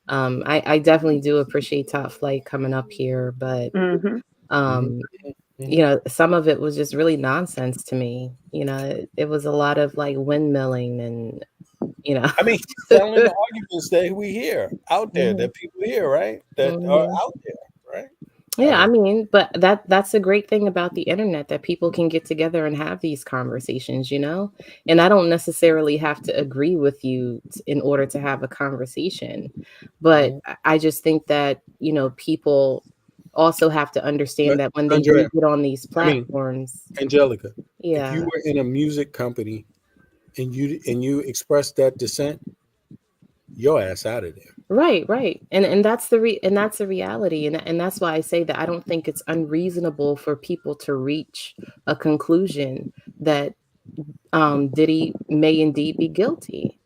I definitely do appreciate Top Flight coming up here, but Mm-hmm. um, some of it was just really nonsense to me. It was a lot of like windmilling and I mean, he's selling the arguments that we hear out there, Mhm, that people hear, right? That are mhm. out there, right? Yeah, I mean, but that's a great thing about the internet, that people can get together and have these conversations. And I don't necessarily have to agree with you in order to have a conversation. But I just think that, people also have to understand But that when they Andrea, do get on these I mean, platforms, Angelica, if you yeah. were in a music company and you express that dissent, your ass out of there. Right. And that's the reality. And that's why I say that I don't think it's unreasonable for people to reach a conclusion that Diddy may indeed be guilty.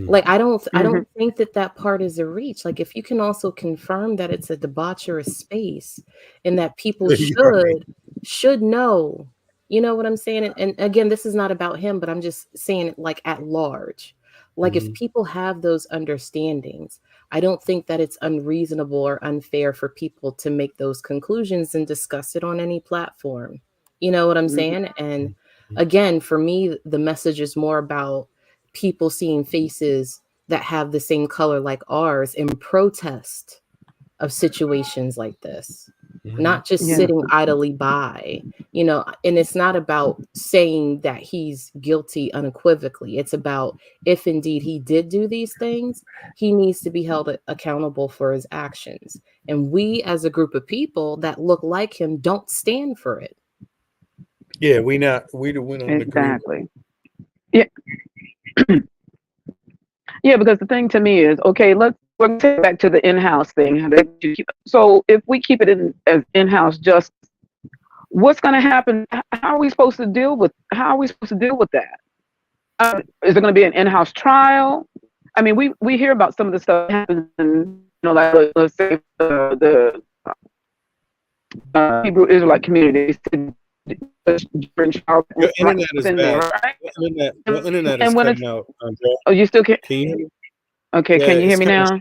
Like I don't Mm-hmm. think that part is a reach. Like if you can also confirm that it's a debaucherous space and that people You're right. should know, you know what I'm saying? And again, this is not about him, but I'm just saying it like at large. Like if Mhm. people have those understandings, I don't think that it's unreasonable or unfair for people to make those conclusions and discuss it on any platform. You know what I'm Mm-hmm. saying? And Mhm. again, for me, the message is more about people seeing faces that have the same color like ours in protest of situations like this, Mhm. not just Yeah. sitting idly by, and it's not about saying that he's guilty unequivocally. It's about if indeed he did do these things, he needs to be held accountable for his actions. And we, as a group of people that look like him, don't stand for it. Yeah, we don't agree with. Exactly. Yeah. Yeah, because the thing to me is, okay, we'll take it back to the in-house thing. So if we keep it in as in-house justice, what's going to happen? How are we supposed to deal with? How are we supposed to deal with that? Is there going to be an in-house trial? I mean, we hear about some of the stuff that happens in, like let's say the Hebrew Israelite community. Your internet is In there, bad. right? Your internet is And when it's, cutting out, Andrea. oh, you still can't. Can you hear me? Okay, Yeah, can you hear it's me kind of now?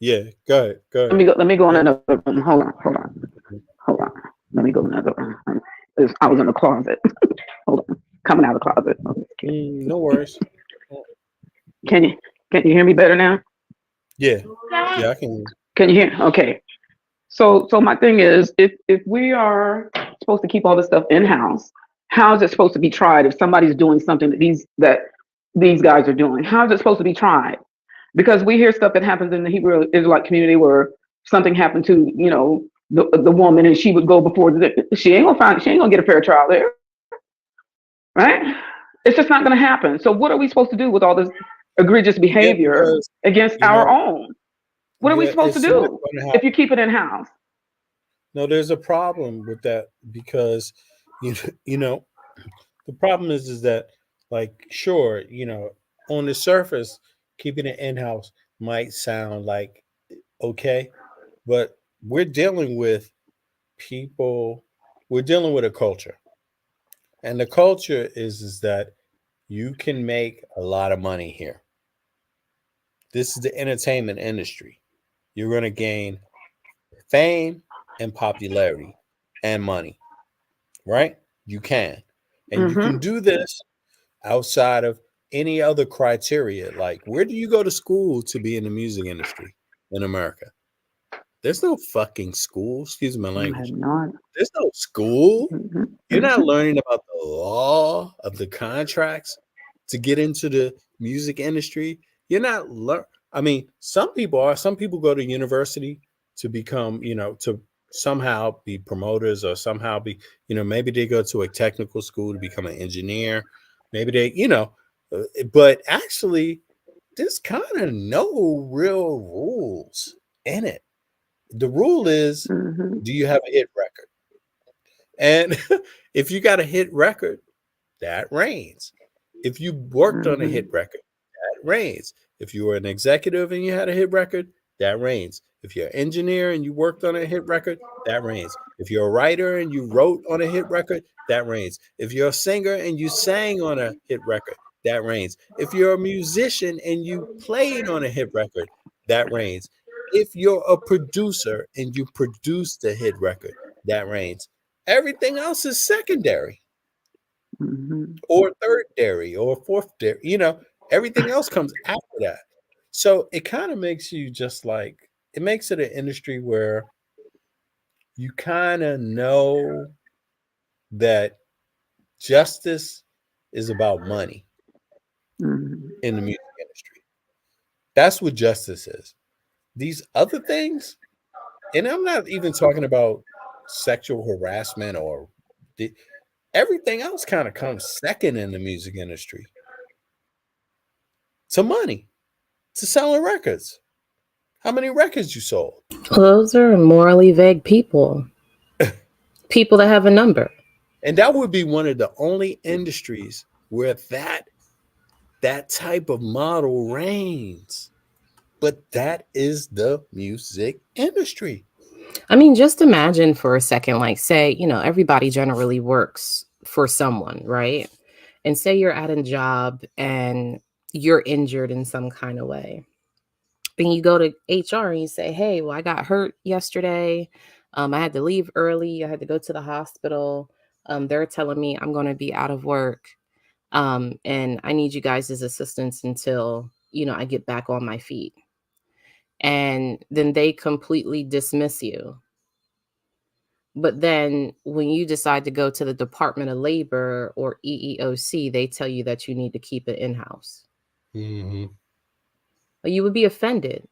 yeah. Go ahead. Go Let ahead. me go. Let me go in Yeah. another room. Hold on. Let me go in another room. I was in the closet. Hold on. Coming out of the closet. No worries. Can you hear me better now? Yeah. Yeah, I can. Can you hear? Okay. So my thing is, if we are supposed to keep all this stuff in house, how is it supposed to be tried if somebody's doing something that these guys are doing? How is it supposed to be tried? Because we hear stuff that happens in the Hebrew Israelite community where something happened to the woman, and she would go before she ain't gonna get a fair trial there, right? It's just not gonna happen. So what are we supposed to do with all this egregious Yeah, behavior because against our own? What are we yeah, supposed to it's not do going to if happen. you keep it in house? No, there's a problem with that because you you know the problem is that like sure on the surface keeping it in house might sound like okay, but we're dealing with people, we're dealing with a culture, and the culture is that you can make a lot of money here. This is the entertainment industry. You're going to gain fame and popularity and money, right? You can. And you can Mm-hmm. do this outside of any other criteria. Like, where do you go to school to be in the music industry in America? There's no fucking school. Excuse my I have language. not. There's no school. Mm-hmm. You're not Mm-hmm. learning about the law of the contracts to get into the music industry. You're not I mean, some people are. Some people go to university to become, to somehow be promoters or somehow be, maybe they go to a technical school to become an engineer. Maybe they, but actually, there's kind of no real rules in it. The rule is, Mm-hmm. do you have a hit record? And if you got a hit record, that reigns. If you worked on a Mm-hmm. hit record, that reigns. If you were an executive and you had a hit record, that reigns. If you're an engineer and you worked on a hit record, that reigns. If you're a writer and you wrote on a hit record, that reigns. If you're a singer and you sang on a hit record, that reigns. If you're a musician and you played on a hit record, that reigns. If you're a producer and you produced a hit record, that reigns. Everything else is secondary Mm-hmm. or third dairy or fourth dairy. Everything else comes after that. So it kind of makes you just like it makes it an industry where you kind of know that justice is about money Mm-hmm. in the music industry. That's what justice is. These other things, and I'm not even talking about sexual harassment or everything else kind of comes second in the music industry to money, to selling records. How many records you sold? Those are morally vague people. People that have a number. And that would be one of the only industries where that type of model reigns. But that is the music industry. I mean, just imagine for a second, like, say, everybody generally works for someone, right? And say you're at a job and you're injured in some kind of way. Then you go to HR and you say, hey, well, I got hurt yesterday. I had to leave early. I had to go to the hospital. They're telling me I'm going to be out of work. And I need you guys' assistance until, I get back on my feet. And then they completely dismiss you. But then when you decide to go to the Department of Labor or EEOC, they tell you that you need to keep it in-house. Mm-hmm. You would be offended.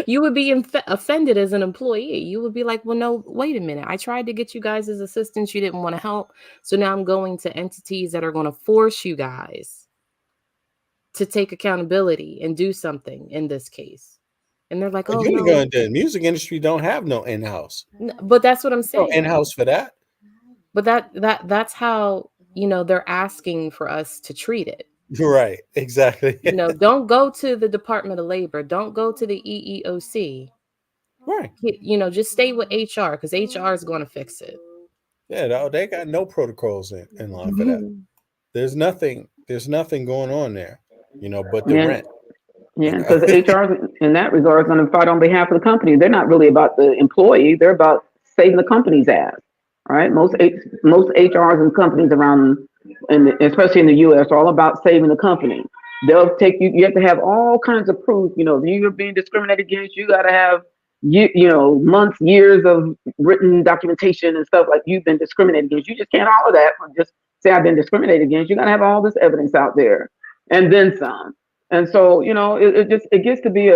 you would be offended as an employee. You would be like, well, no, wait a minute. I tried to get you guys as assistants. You didn't want to help. So now I'm going to entities that are going to force you guys to take accountability and do something in this case. And they're like, oh, no. The music industry don't have no in-house. But that's what I'm saying. No in-house for that. But that's how, they're asking for us to treat it. Right, exactly. Don't go to the Department of Labor. Don't go to the EEOC. Right. Just stay with HR because HR is going to fix it. Yeah, they got no protocols in line for that. There's nothing going on there, but the rent. Yeah, because HR in that regard is going to fight on behalf of the company. They're not really about the employee. They're about saving the company's ass. Right? Most HRs and companies around, and especially in the U.S., are all about saving the company. They'll take you. You have to have all kinds of proof. If you're being discriminated against, you got to have months, years of written documentation and stuff like you've been discriminated against. You just can't holler that or just say I've been discriminated against. You got to have all this evidence out there, and then some. And so it gets to be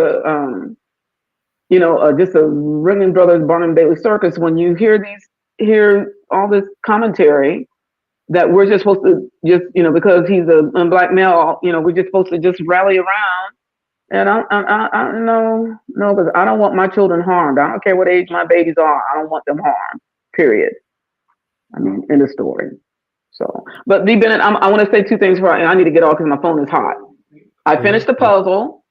just a Ringling Brothers Barnum Bailey circus. When you hear all this commentary that we're just supposed to just, because he's a black male, we're just supposed to just rally around. And I no, because I don't want my children harmed. I don't care what age my babies are. I don't want them harmed. Period. I mean, end of story. So, but D. Bennett, I want to say two things and I need to get off because my phone is hot. I finished the puzzle.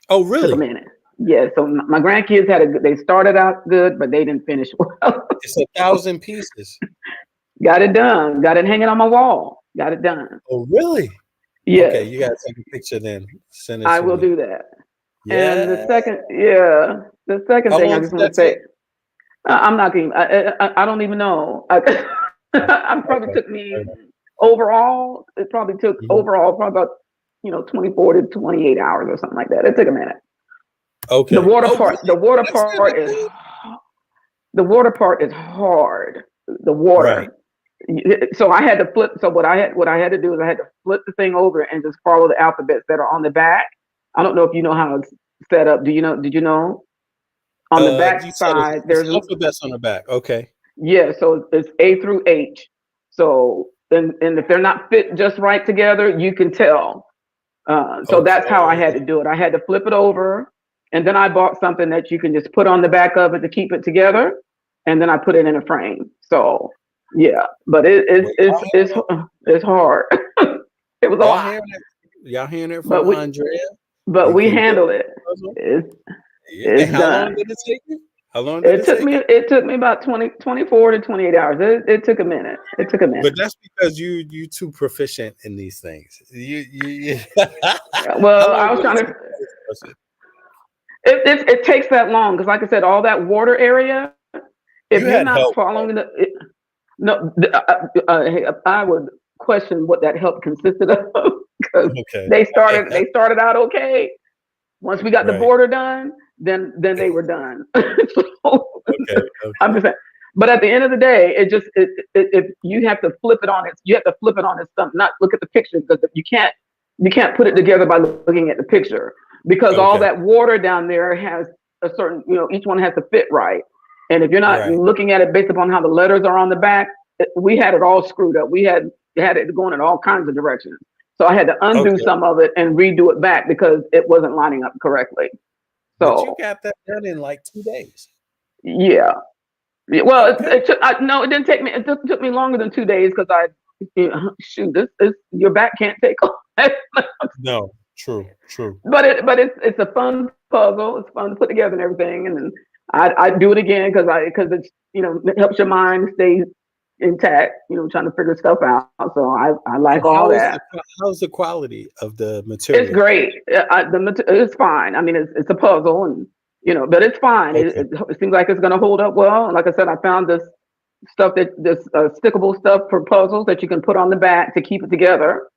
Oh, really? Took a minute. Yeah. So my grandkids they started out good, but they didn't finish well. It's 1,000 pieces. Got it done. Got it hanging on my wall. Got it done. Oh, really? Yeah. Okay, you gotta take a picture then. Send it. I will do that. Yeah. And the second thing I just want to say, I'm not going. I don't even know. It probably took me overall. It probably took overall probably about 24 to 28 hours or something like that. It took a minute. Okay. The water part. The water part is. The water part is hard. The water. Right. So I had to flip. So what I had to do is I had to flip the thing over and just follow the alphabets that are on the back. I don't know if you know how it's set up. Did you know? On the back side, there's alphabets on the back. Okay. Yeah, so it's A through H. So and if they're not fit just right together, you can tell. So that's how I had to do it. I had to flip it over, and then I bought something that you can just put on the back of it to keep it together, and then I put it in a frame. So. Yeah, but it's hard. It was a lot. Y'all hearing it from Andrea? But we handled it. It's how done. long did it take you? How long did it took me about 24 to 28 hours. It took a minute. But that's because you too proficient in these things. You Well, I was trying to. It takes that long because, like I said, all that water area. If you're not following No, I would question what that help consisted of because they started out okay. Once we got the border done, then they were done. I'm just saying. But at the end of the day, if you have to flip it on its thumb, not look at the picture because you can't put it together by looking at the picture because all that water down there has a certain, each one has to fit right. And if you're not looking at it based upon how the letters are on the back, we had it all screwed up. We had it going in all kinds of directions. So I had to undo some of it and redo it back because it wasn't lining up correctly. So but you got that done in like 2 days. Yeah. Well, it didn't take me. It took me longer than 2 days because your back can't take all that. No, true. But it's a fun puzzle. It's fun to put together and everything. And then I do it again because it's it helps your mind stay intact. Trying to figure stuff out. So I like all that. How's the quality of the material? It's great. It's fine. I mean, it's a puzzle, and but it's fine. It seems like it's going to hold up well. And like I said, I found this stuff this stickable stuff for puzzles that you can put on the back to keep it together.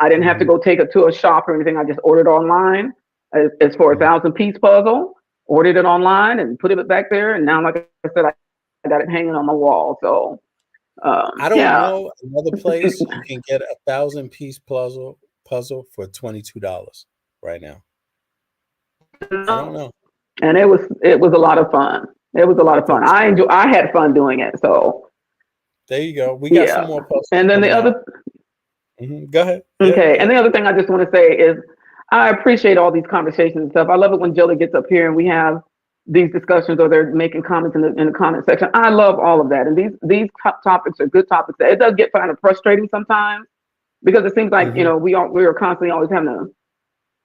I didn't have to go take it to a shop or anything. I just ordered online. It's for a 1,000-piece puzzle. Ordered it online and put it back there. And now, like I said, I got it hanging on my wall. So I don't know another place you can get a 1,000-piece puzzle for $22 right now. I don't know. And it was a lot of fun. It was a lot of fun. I had fun doing it. So there you go. We got some more puzzles. And then the other. Go ahead. Okay. And the other thing I just want to say is I appreciate all these conversations and stuff. I love it when Jilly gets up here and we have these discussions or they're making comments in the comment section. I love all of that. And these topics are good topics. It does get kind of frustrating sometimes because it seems like, we are constantly always having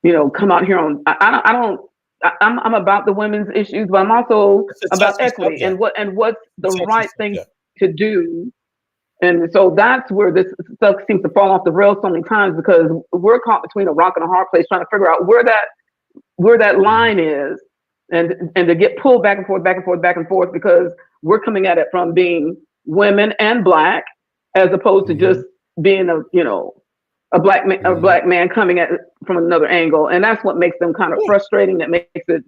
to, come out here on, I'm about the women's issues, but I'm also about equity and what's the right thing to do. And so that's where this stuff seems to fall off the rails so many times because we're caught between a rock and a hard place trying to figure out where that line is and to get pulled back and forth because we're coming at it from being women and Black as opposed to just being a black man coming at it from another angle. And that's what makes them kind of frustrating. That makes it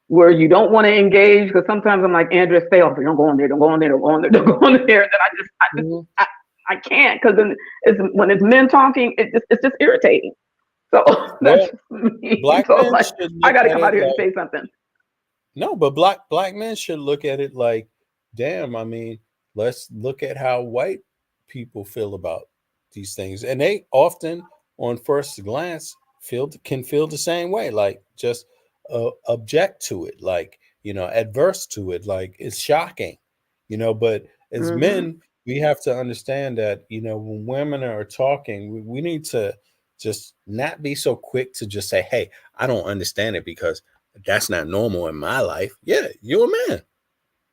where you don't want to engage because sometimes I'm like, Andrea, stay off there. Don't go on there. Don't go on there. Don't go on there. Don't go on there. Then I can't because then when it's men talking, it's just irritating. So that's me. Black so men like, I got to come out here and say something. No, but black men should look at it like, damn, I mean, let's look at how white people feel about these things. And they often, on first glance, can feel the same way, like just object to it, like, adverse to it, like it's shocking, but as Mm-hmm. men, we have to understand that, when women are talking, we need to just not be so quick to just say, hey, I don't understand it because that's not normal in my life. Yeah, you're a man.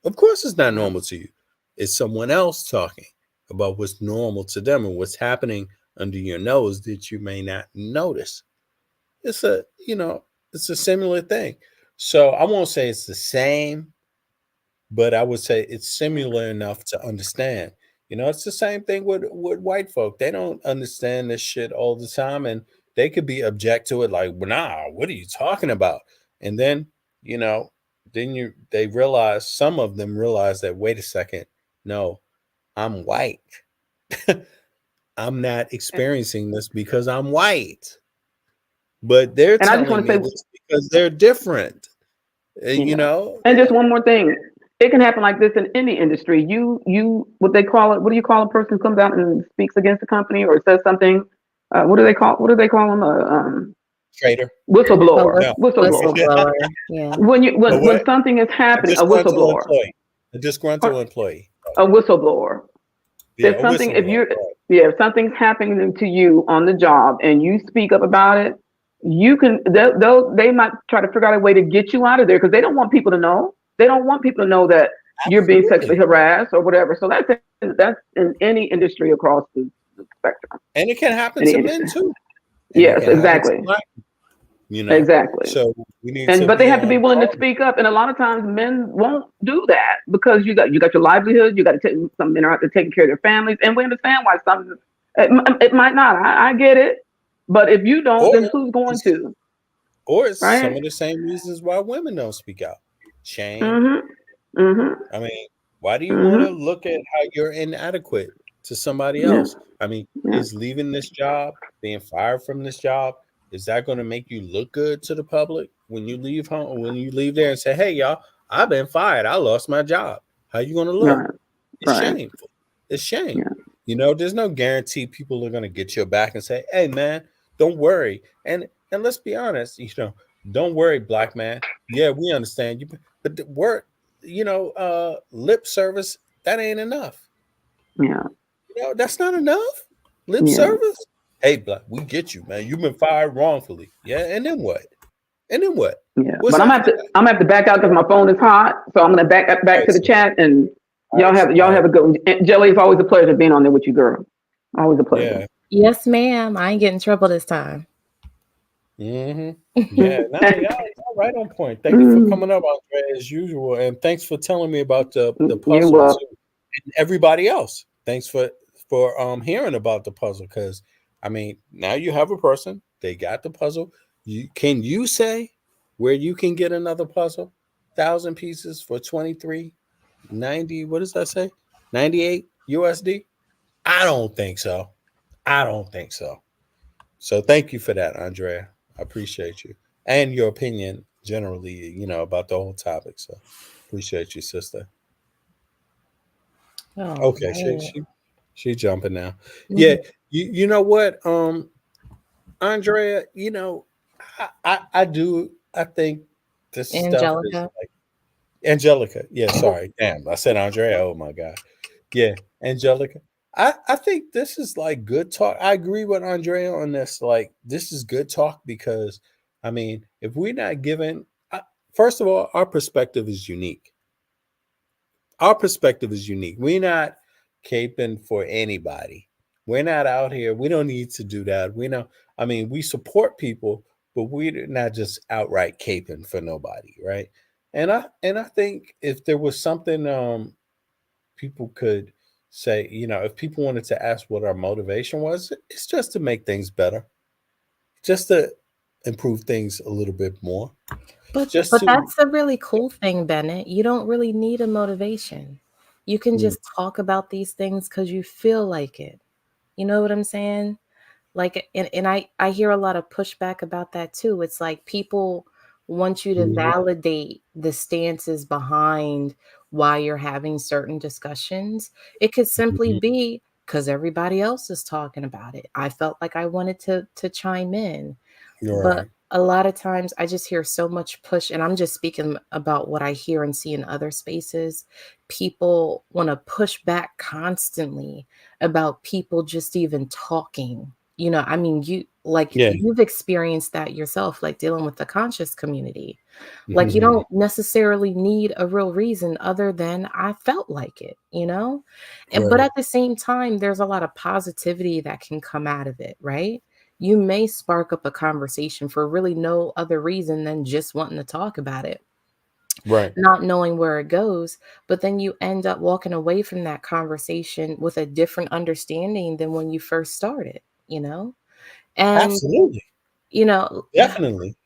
Of course, it's not Yeah. normal to you. It's someone else talking about what's normal to them and what's happening under your nose that you may not notice. It's it's a similar thing. So I won't say it's the same, but I would say it's similar enough to understand. It's the same thing with white folk. They don't understand this shit all the time, and they could be object to it like, well, nah, what are you talking about? And then, you know, they realize, some of them realize that, wait a second, no, I'm white. I'm not experiencing this because I'm white, but they're And I just telling want to me say, this because they're different. You yeah. know, And just one more thing. It can happen like this in any industry. What they call it, what do you call a person who comes out and speaks against the company or says something? What do they call them? trader. Whistleblower. No. Whistleblower. Whistleblower. Yeah. When What? something is A happening, a disgruntled whistleblower. employee. A disgruntled employee. A whistleblower. Yeah, a If whistleblower. you're, Right. yeah, if something's happening to you on the job and you speak up about it, they might try to figure out a way to get you out of there because they don't want people to know. They don't want people to know that you're being sexually Absolutely. harassed or whatever. So that's in any industry across the spectrum. And it can happen Any to men industry. too. And it Yes, can happen to exactly. black, Exactly. So we need And to but they be have to be on willing to guard. speak up. And a lot of times men won't do that because you got your livelihood. You got to take some men are out there taking care of their families, and we understand why some it might not. I get it, but if you don't, Or then who's going it's, to? or it's Right? some of the same reasons why women don't speak out. Shame. Mhm. Mhm. I mean, why do you want to Mhm. look at how you're inadequate to somebody Yeah. else? I mean, Yeah. is leaving this job, being fired from this job, is that going to make you look good to the public when you leave home, when you leave there and say, "Hey, y'all, I've been fired. I lost my job." How you going to look? Right. It's Right. shameful. It's shame. Yeah. There's no guarantee people are going to get your back and say, "Hey, man, don't worry." And let's be honest, don't worry, black man. Yeah, we understand you, but the word, lip service, that ain't enough. Yeah. That's not enough. Lip Yeah. service. Hey, black, we get you, man. You've been fired wrongfully. Yeah, and then what? And then what? Yeah. What's But after that? I'm gonna have to back out because my phone is hot. So I'm gonna back Right, to the sis. chat and All right, y'all all right. have a good one. And Jelly, it's always a pleasure being on there with you, girl. Always a pleasure. Yeah. Yes, ma'am. I ain't getting in trouble this time. Mm-hmm. Yeah, no, y'all right on point. Thank you for Mm, coming up, Andre, as usual, and thanks for telling me about the you're puzzle welcome. too, and everybody else. Thanks for hearing about the puzzle, because I mean, now you have a person. They got the puzzle. You say where you can get another puzzle, 1,000 pieces for 23.90? What does that say? 98 USD? I don't think so. I don't think so. So thank you for that, Andrea. I appreciate you and your opinion generally, about the whole topic. So appreciate you, sister. Oh Okay, she man. she she jumping now. Yeah, Mhm. you know what, Andrea, I do, I think this stuff is Angelica. like Angelica. Yeah, sorry. Damn, I said Andrea. Oh my God. Yeah, Angelica. I think this is like good talk. I agree with Andrea on this. Like, this is good talk because, I mean, if we're not given, first of all, our perspective is unique. Our perspective is unique. We're not caping for anybody. We're not out here. We don't need to do that. We know, I mean, we support people, but we're not just outright caping for nobody, right? And I think if there was something people could say, if people wanted to ask what our motivation was, it's just to make things better, just to improve things a little bit more, just But to. that's a really cool thing, Bennett. You don't really need a motivation. You can Mm, just talk about these things because you feel like it. You know what I'm saying? Like, and I hear a lot of pushback about that too. It's like people want you to validate the stances behind why you're having certain discussions. It could simply be because everybody else is talking about it. I felt like I wanted to chime in. You're But right. a lot of times I just hear so much push, and I'm just speaking about what I hear and see in other spaces. People want to push back constantly about people just even talking. You know, I mean, Yeah. you've experienced that yourself, like dealing with the conscious community. Like you Mhm. don't necessarily need a real reason other than I felt like it, you know? And but Right. at the same time, there's a lot of positivity that can come out of it, right? You may spark up a conversation for really no other reason than just wanting to talk about it, Right. not knowing where it goes. But then you end up walking away from that conversation with a different understanding than when you first started, you know? And, Absolutely. you know, Definitely.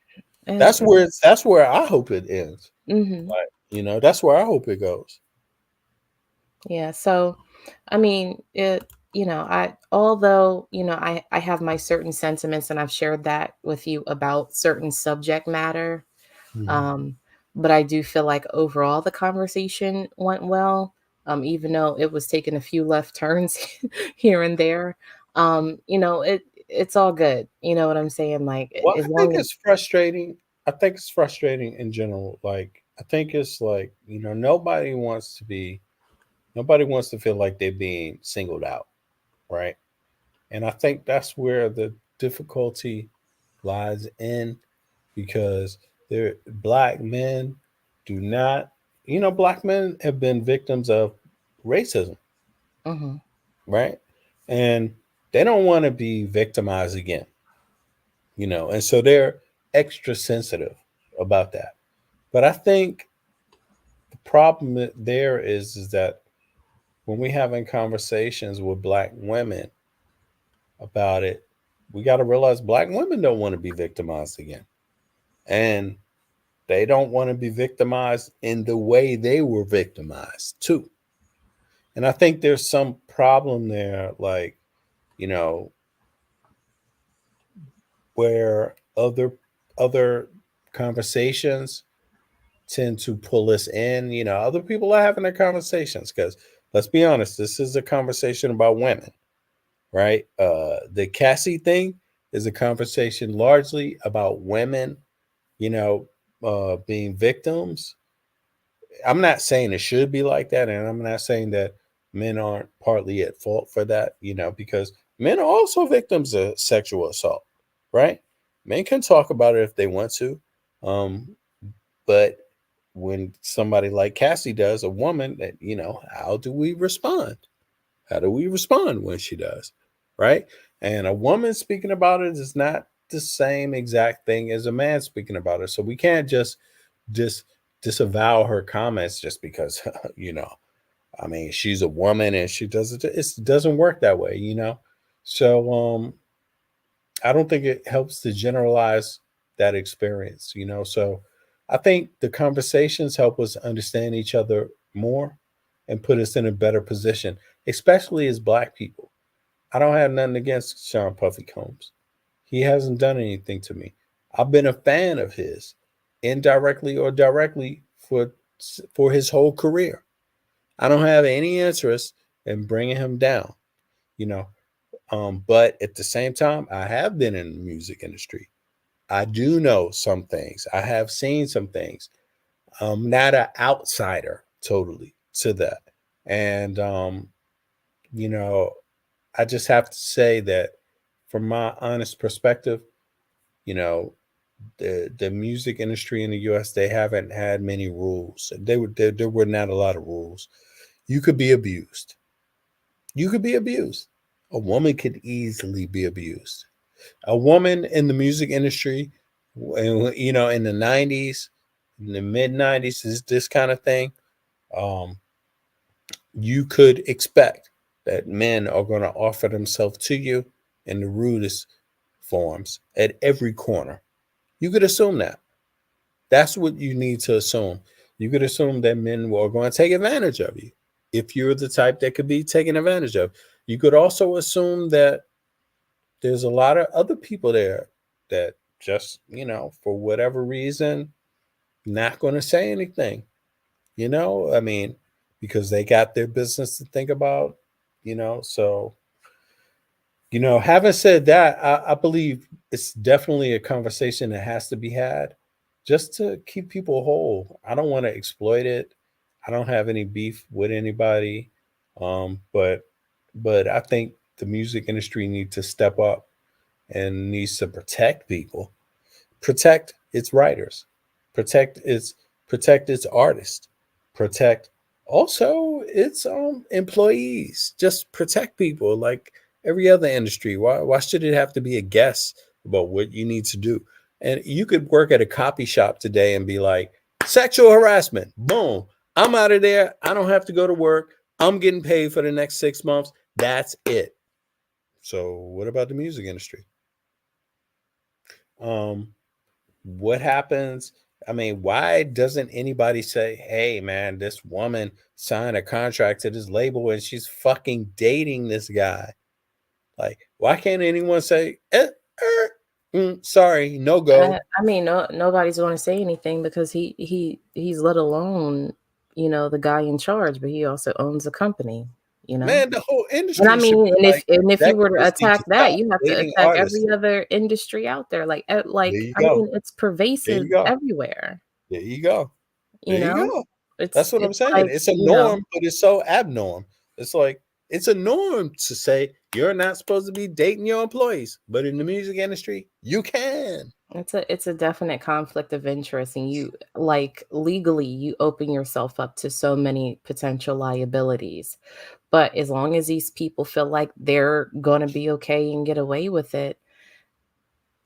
and That's where I hope it ends. mhm. Like, that's where I hope it goes. Yeah, so I mean, I although, I have my certain sentiments and I've shared that with you about certain subject matter. Mhm. Um, but I do feel like overall the conversation went well, even though it was taking a few left turns here and there. It's all good. You know what I'm saying? Like Well, as I think long as it's frustrating. I think it's frustrating in general. Like, I think it's like, nobody wants to feel like they're being singled out, right? And I think that's where the difficulty lies in, because black men do not, black men have been victims of racism, Mhm. right? And they don't want to be victimized again, and so they're extra sensitive about that. But I think the problem there is that when we having conversations with black women about it, we got to realize black women don't want to be victimized again. And they don't want to be victimized in the way they were victimized too. And I think there's some problem there, like, you know, where other conversations tend to pull us in. Other people are having their conversations, because let's be honest, this is a conversation about women, right? The Cassie thing is a conversation largely about women, you know, being victims. I'm not saying it should be like that, and I'm not saying that men aren't partly at fault for that, because men are also victims of sexual assault, right? Men can talk about it if they want to, but when somebody like Cassie does, a woman, that how do we respond? How do we respond when she does, right? And a woman speaking about it is not the same exact thing as a man speaking about it. So we can't just dis disavow her comments just because I mean, she's a woman and she does it. It doesn't work that way. So I don't think it helps to generalize that experience. So I think the conversations help us understand each other more and put us in a better position, especially as black people. I don't have nothing against Sean Puffy Combs. He hasn't done anything to me. I've been a fan of his, indirectly or directly, for his whole career. I don't have any interest in bringing him down, you know. But at the same time, I have been in the music industry. I do know some things. I have seen some things. I'm not an outsider totally to that. And you know, I just have to say that from my honest perspective, you know, the music industry in the US, they haven't had many rules. There were not a lot of rules. You could be abused. You could be abused. A woman could easily be abused. A woman in the music industry, in the 90s, in the mid 90s, is this kind of thing. Um, you could expect that men are going to offer themselves to you in the rudest forms at every corner. You could assume that. That's what you need to assume. You could assume that men are going to take advantage of you if you're the type that could be taken advantage of. You could also assume that there's a lot of other people there that just, for whatever reason, not going to say anything. I mean, because they got their business to think about, so, having said that, I believe it's definitely a conversation that has to be had just to keep people whole. I don't want to exploit it. I don't have any beef with anybody. But I think the music industry needs to step up and needs to protect people, protect its writers, protect its protect its artists, protect also its employees. Just protect people like every other industry. Why should it have to be a guess about what you need to do? And you could work at a copy shop today and be like, sexual harassment, boom, I'm out of there. I don't have to go to work. I'm getting paid for the next 6 months. That's it. So what about the music industry? What happens? I mean, why doesn't anybody say, hey, man, this woman signed a contract to this label and she's fucking dating this guy? Like, why can't anyone say, sorry, no go? I mean, nobody's going to say anything because he's let alone, the guy in charge, but he also owns a company, Man, the whole And industry I should mean, be and like, if you were to executives need attack to that, stop you have to dating attack artists. every other industry out there. Like There you I go. mean, it's There pervasive you go. everywhere. There you go. You There you know, go. it's That's what I'm it's saying. like It's a norm, but it's so abnorm. It's like it's a norm to say you're not supposed to be dating your employees, but in the music industry, you can. it's a definite conflict of interest, and you like legally you open yourself up to so many potential liabilities. But as long as these people feel like they're gonna be okay and get away with it,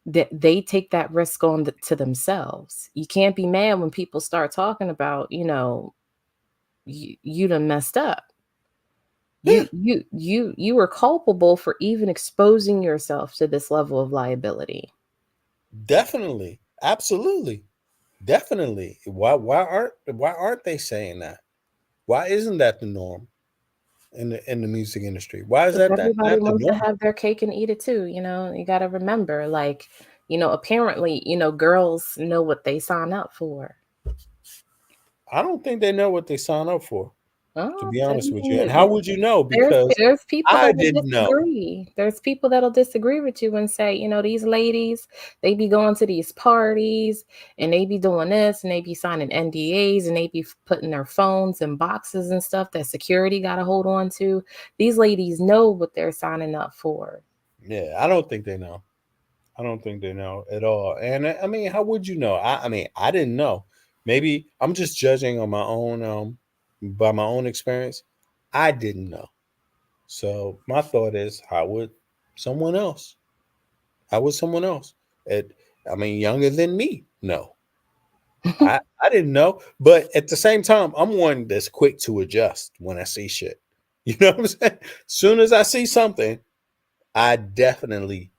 that they take that risk on to themselves. You can't be mad when people start talking about, you done messed up. Yeah, You were culpable for even exposing yourself to this level of liability. definitely. Absolutely. Definitely. Why aren't they saying that? Why isn't that the norm in the music industry? Why is Because that everybody not the wants to norm? have their cake and eat it too. You got to remember, like, apparently, girls know what they sign up for. I don't think they know what they sign up for, to Oh, be I honest with you. And mean, how would you know? there's Because there's people I that'll didn't know. disagree. There's people that'll disagree with you and say, these ladies, they be going to these parties and they be doing this and they be signing NDAs and they be putting their phones in boxes and stuff that security got to hold on to. These ladies know what they're signing up for. Yeah, I don't think they know. I don't think they know at all. And I mean, how would you know? I mean, I didn't know. Maybe I'm just judging on my own, by my own experience. I didn't know. So my thought is, how would someone else? How would someone else? It, I mean, younger than me, no. I didn't know. But at the same time, I'm one that's quick to adjust when I see shit. You know what I'm saying? Soon as I see something, I definitely,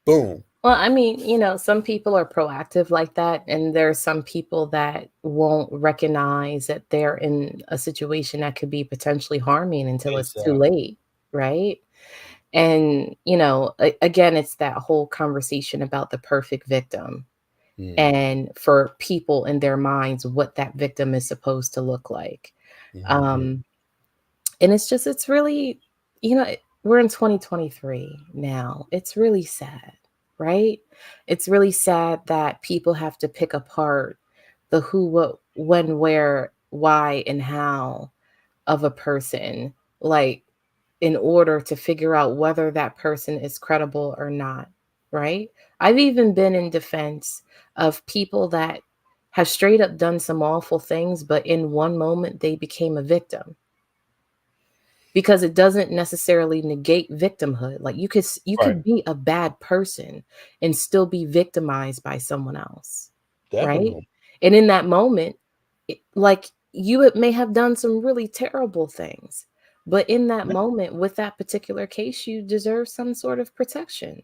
boom. Well, I mean, some people are proactive like that, and there are some people that won't recognize that they're in a situation that could be potentially harming until it's too Exactly. late, right? And, again, it's that whole conversation about the perfect victim Mm-hmm. and for people in their minds what that victim is supposed to look like. Mm-hmm. Um, and it's really, we're in 2023 now. It's really sad, right? It's really sad that people have to pick apart the who, what, when, where, why, and how of a person, like in order to figure out whether that person is credible or not, right? I've even been in defense of people that have straight up done some awful things, but in one moment they became a victim, because it doesn't necessarily negate victimhood. Like you Right. could be a bad person and still be victimized by someone else, right? Definitely. And in that moment, like you may have done some really terrible things, but in that moment with that particular case, you deserve some sort of protection,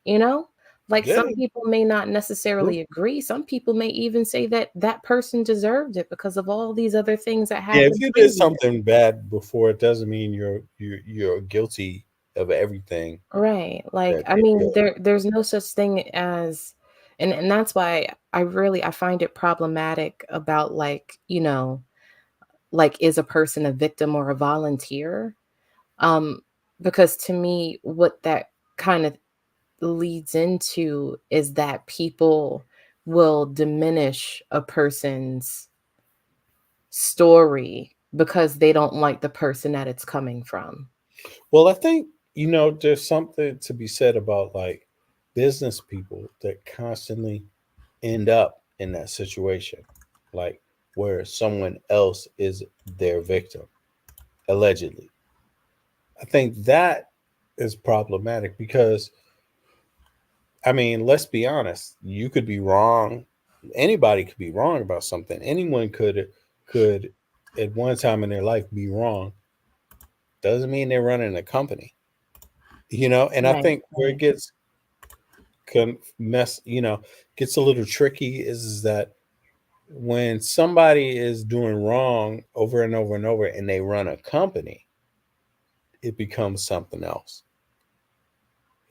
you know? Like Yeah. some people may not True. necessarily agree. Some people may even say that that person deserved it because of all these other things that Yeah, if happened you did previous. something bad before, it doesn't mean you're guilty of everything. Right. Like, That I they mean, feel. there's no such thing as, and that's why I find it problematic about, like, like, is a person a victim or a volunteer? Um, because to me, what that kind of leads into is that people will diminish a person's story because they don't like the person that it's coming from. Well, I think, there's something to be said about like business people that constantly end up in that situation, like where someone else is their victim, allegedly. I think that is problematic because, I mean, let's be honest, you could be wrong. Anybody could be wrong about something. Anyone could at one time in their life be wrong. Doesn't mean they're running a company, and I Right, think where it right. gets mess, gets a little tricky is that when somebody is doing wrong over and over and over and they run a company, it becomes something else.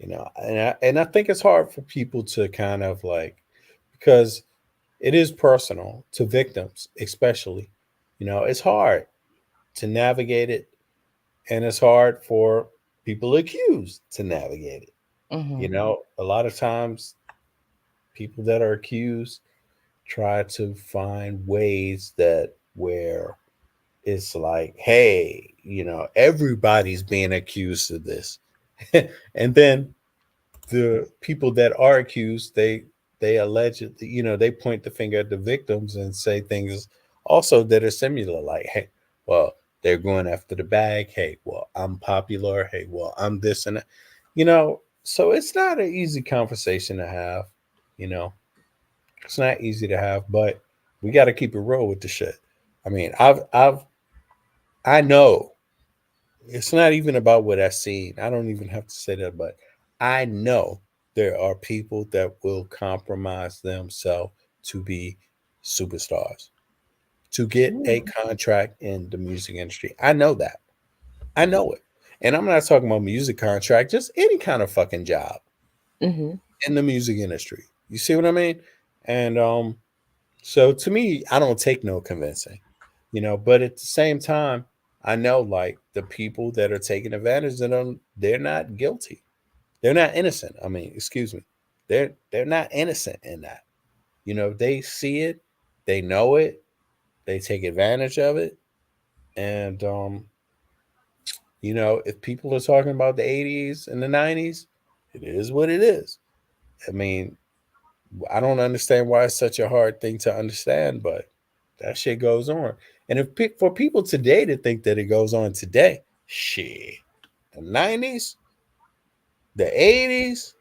And I think it's hard for people to kind of like, because it is personal to victims, especially. It's hard to navigate it, and it's hard for people accused to navigate it. Hmm. A lot of times people that are accused try to find ways that where it's like, hey, everybody's being accused of this. And then the people that are accused, they allegedly, they point the finger at the victims and say things also that are similar, like, hey, well, they're going after the bag. Hey, well, I'm popular. Hey, well, I'm this and that. So it's not an easy conversation to have. You know, it's not easy to have, but we got to keep it real with the shit. I mean, I know it's not even about what I've seen. I don't even have to say that, but I know there are people that will compromise themselves to be superstars, to get a contract in the music industry. I know that. I know it. And I'm not talking about music contract, just any kind of fucking job Hmm. in the music industry. You see what I mean? And so to me, I don't take no convincing, but at the same time, I know like the people that are taking advantage of them, they're not guilty. They're not innocent. I mean, excuse me. They're not innocent in that. They see it, they know it, they take advantage of it. And if people are talking about the 80s and the 90s, it is what it is. I mean, I don't understand why it's such a hard thing to understand, but that shit goes on. And for people today to think that it goes on today, shit, the 90s, the 80s,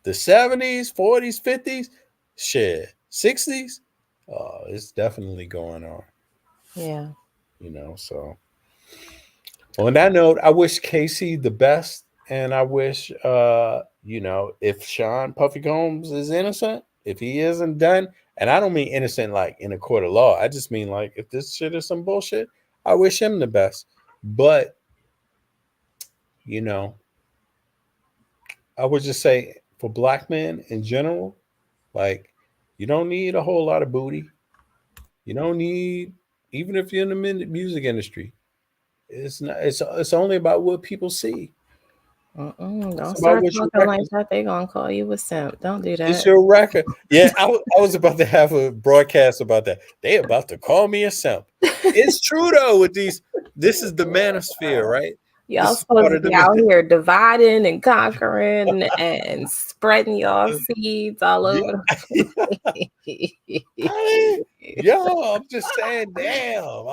the 70s, 40s, 50s, shit, 60s, it's definitely going on, Yeah. So on that note, I wish Casey the best, and I wish, if Sean Puffy Combs is innocent, if he isn't done, and I don't mean innocent like in a court of law. I just mean like if this shit is some bullshit, I wish him the best. But you know, I would just say for black men in general, like you don't need a whole lot of booty. You don't need, even if you're in the music industry. It's not. It's only about what people see. It's Don't about start what your talking like record. that. They gonna call you a simp. Don't do It's that. your record. Yeah, I was about to have a broadcast about that. They about to call me a simp. It's true though. With these, this is the manosphere, right? Y'all This is supposed part to of be the. out here dividing and conquering and spreading y'all seeds all Yeah, over the I mean, place. yo, I'm just saying, damn,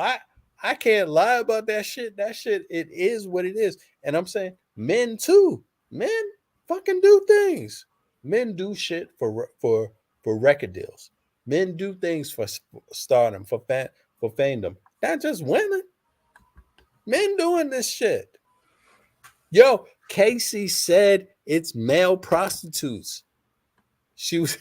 I can't lie about that shit. That shit, it is what it is. And I'm saying, men too. Men fucking do things. Men do shit for record deals. Men do things for stardom, for fandom. Not just women. Men doing this shit. Yo, Casey said it's male prostitutes. She was.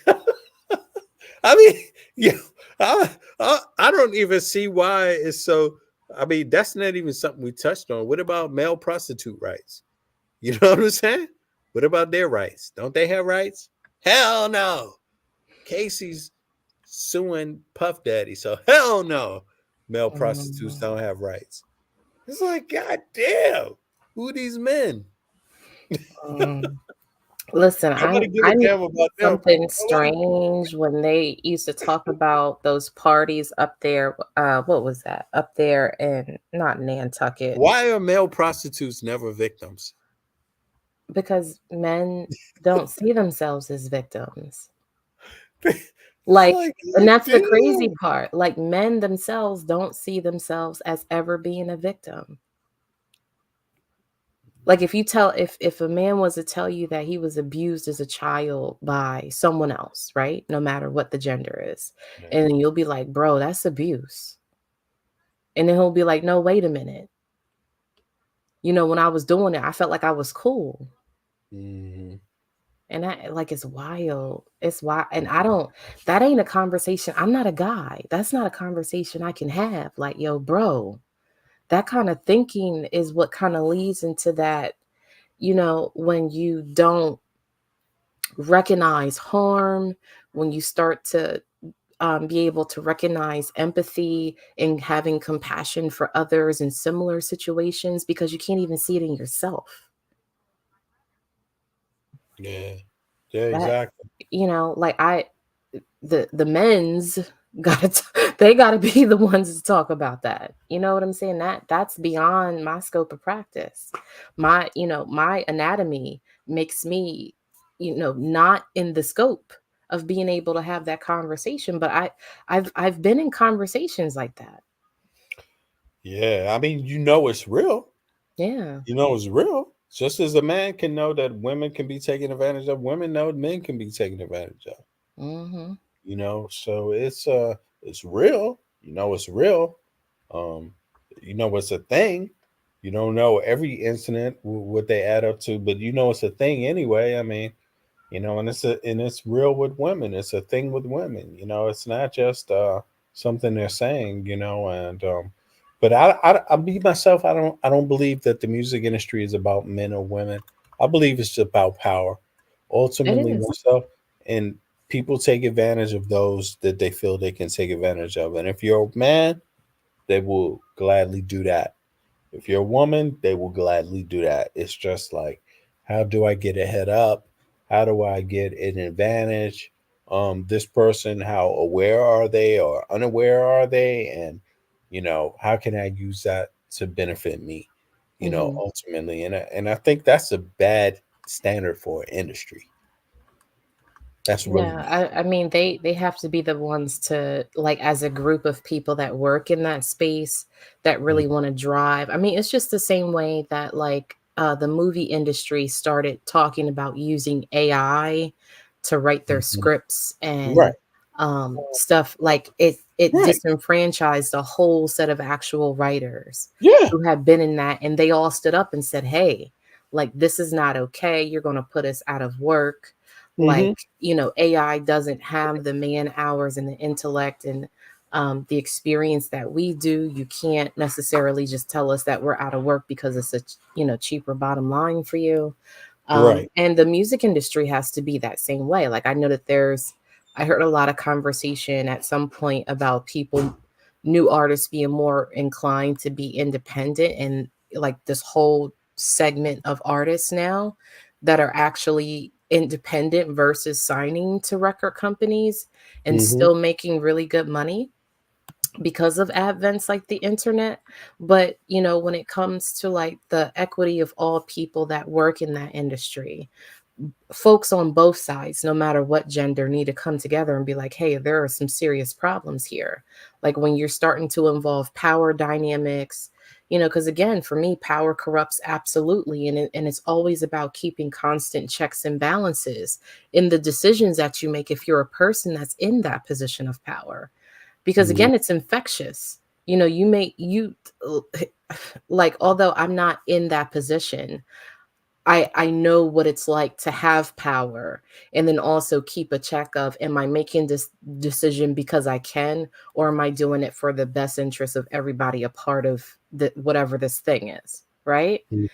I mean, yeah, I don't even see why it's so. I mean, that's not even something we touched on. What about male prostitute rights? You know what I'm saying? What about their rights? Don't they have rights? Hell no. Casey's suing Puff Daddy, so hell no. Male prostitutes don't have rights. It's like, God damn, who are these men? Listen, Nobody give I a knew damn about them. something strange when they used to talk about those parties up there. What was that? Up there in not Nantucket. Why are male prostitutes never victims? Because men don't see themselves as victims. It's Like, like, and God that's the crazy damn. part. Like, men themselves don't see themselves as ever being a victim. Like, if a man was to tell you that he was abused as a child by someone else, right? No matter what the gender is. And then you'll be like, bro, that's abuse. And then he'll be like, no, wait a minute. You know, when I was doing it, I felt like I was cool. Mhm. And it's wild. It's wild. And that ain't a conversation. I'm not a guy. That's not a conversation I can have. Like, yo, bro, that kind of thinking is what kind of leads into that, you know, when you don't recognize harm, when you start to be able to recognize empathy and having compassion for others in similar situations, because you can't even see it in yourself. Yeah. Yeah, That, exactly. you know, like the men's they gotta be the ones to talk about that. You know what I'm saying? That's beyond my scope of practice. My anatomy makes me, not in the scope of being able to have that conversation. But I've been in conversations like that. Yeah, I mean, you know it's real. Yeah. You know it's real. Just as a man can know that women can be taken advantage of, women know men can be taken advantage of. Mm-hmm. You know, so it's real. You know it's real. Um, you know it's a thing. You don't know every incident what they add up to, but you know it's a thing anyway. I mean, you know, and it's real with women. It's a thing with women. You know, it's not just something they're saying. You know, and but I be myself. I don't believe that the music industry is about men or women. I believe it's about power. It Ultimately, is. myself and people take advantage of those that they feel they can take advantage of. And if you're a man, they will gladly do that. If you're a woman, they will gladly do that. It's just like, how do I get a head up? How do I get an advantage? This person, how aware are they or unaware are they? And, you know, how can I use that to benefit me, you know, Mm-hmm. ultimately? And I think that's a bad standard for an industry. That's really Yeah, bad. I mean they have to be the ones to, like, as a group of people that work in that space that really want to drive. I mean, it's just the same way that, like, the movie industry started talking about using AI to write their Mhm. scripts Right. and stuff. Like, it Right. disenfranchised a whole set of actual writers Yeah. who had been in that, and they all stood up and said, hey, like, this is not okay. You're going to put us out of work. Like, Hmm. AI doesn't have the man hours and the intellect and the experience that we do. You can't necessarily just tell us that we're out of work because it's a cheaper bottom line for you. Right. And the music industry has to be that same way. Like, I know that I heard a lot of conversation at some point about people, new artists being more inclined to be independent, and like this whole segment of artists now that are actually independent versus signing to record companies and Hmm. still making really good money because of advents like the internet. But when it comes to, like, the equity of all people that work in that industry, folks on both sides, no matter what gender, need to come together and be like, hey, there are some serious problems here. Like, when you're starting to involve power dynamics, because again, for me, power corrupts absolutely. And it's always about keeping constant checks and balances in the decisions that you make if you're a person that's in that position of power. Because Hmm. again, it's infectious. You like, although I'm not in that position, I know what it's like to have power, and then also keep a check of, am I making this decision because I can, or am I doing it for the best interest of everybody a part of whatever this thing is, right? Hmm.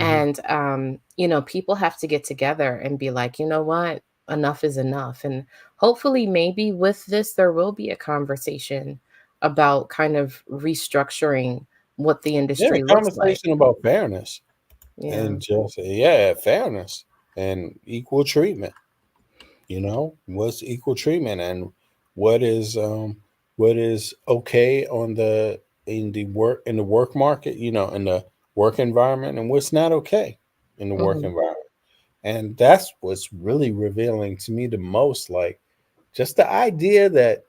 And people have to get together and be like, you know what, enough is enough. And hopefully maybe with this there will be a conversation about kind of restructuring what the Yeah, industry a looks like. conversation about fairness Yeah. and just fairness and equal treatment. What's equal treatment and what is okay in the work market, in the work environment, and what's not okay in the work Mhm. environment. And that's what's really revealing to me the most. Like, just the idea that,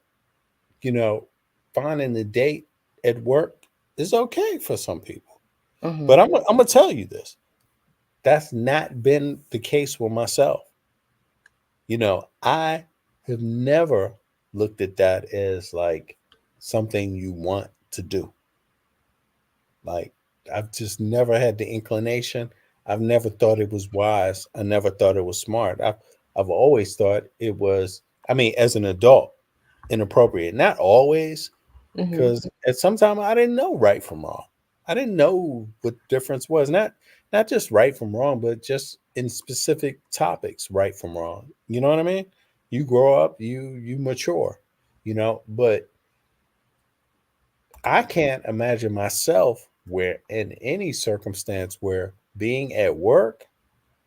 you know, finding a date at work is okay for some people. But Mhm. I'm gonna tell you this. That's not been the case with myself. I have never looked at that as like something you want to do. Like, I've just never had the inclination. I've never thought it was wise. I never thought it was smart. I've always thought it was, I mean, as an adult, inappropriate. Not always, Mhm. because at some time I didn't know right from wrong. I didn't know what the difference was. Not just right from wrong, but just in specific topics, right from wrong. You know what I mean? You grow up, you mature, but I can't imagine myself where in any circumstance where being at work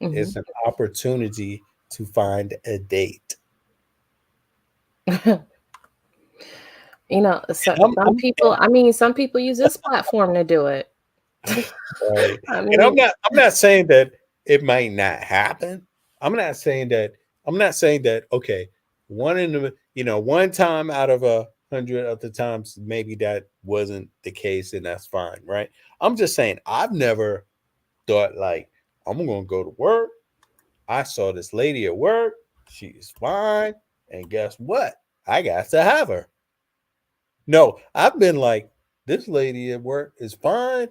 Mhm. is an opportunity to find a date. Some I'm people, I mean, some people use this platform to do it. Right. I And I'm mean, not I'm not saying that it might not happen. I'm not saying that okay, one time out of 100 of the times maybe that wasn't the case and that's fine, right? I'm just saying I've never thought like I'm going to go to work. I saw this lady at work. She's fine, and guess what? I got to have her. No, I've been like, this lady at work is fine.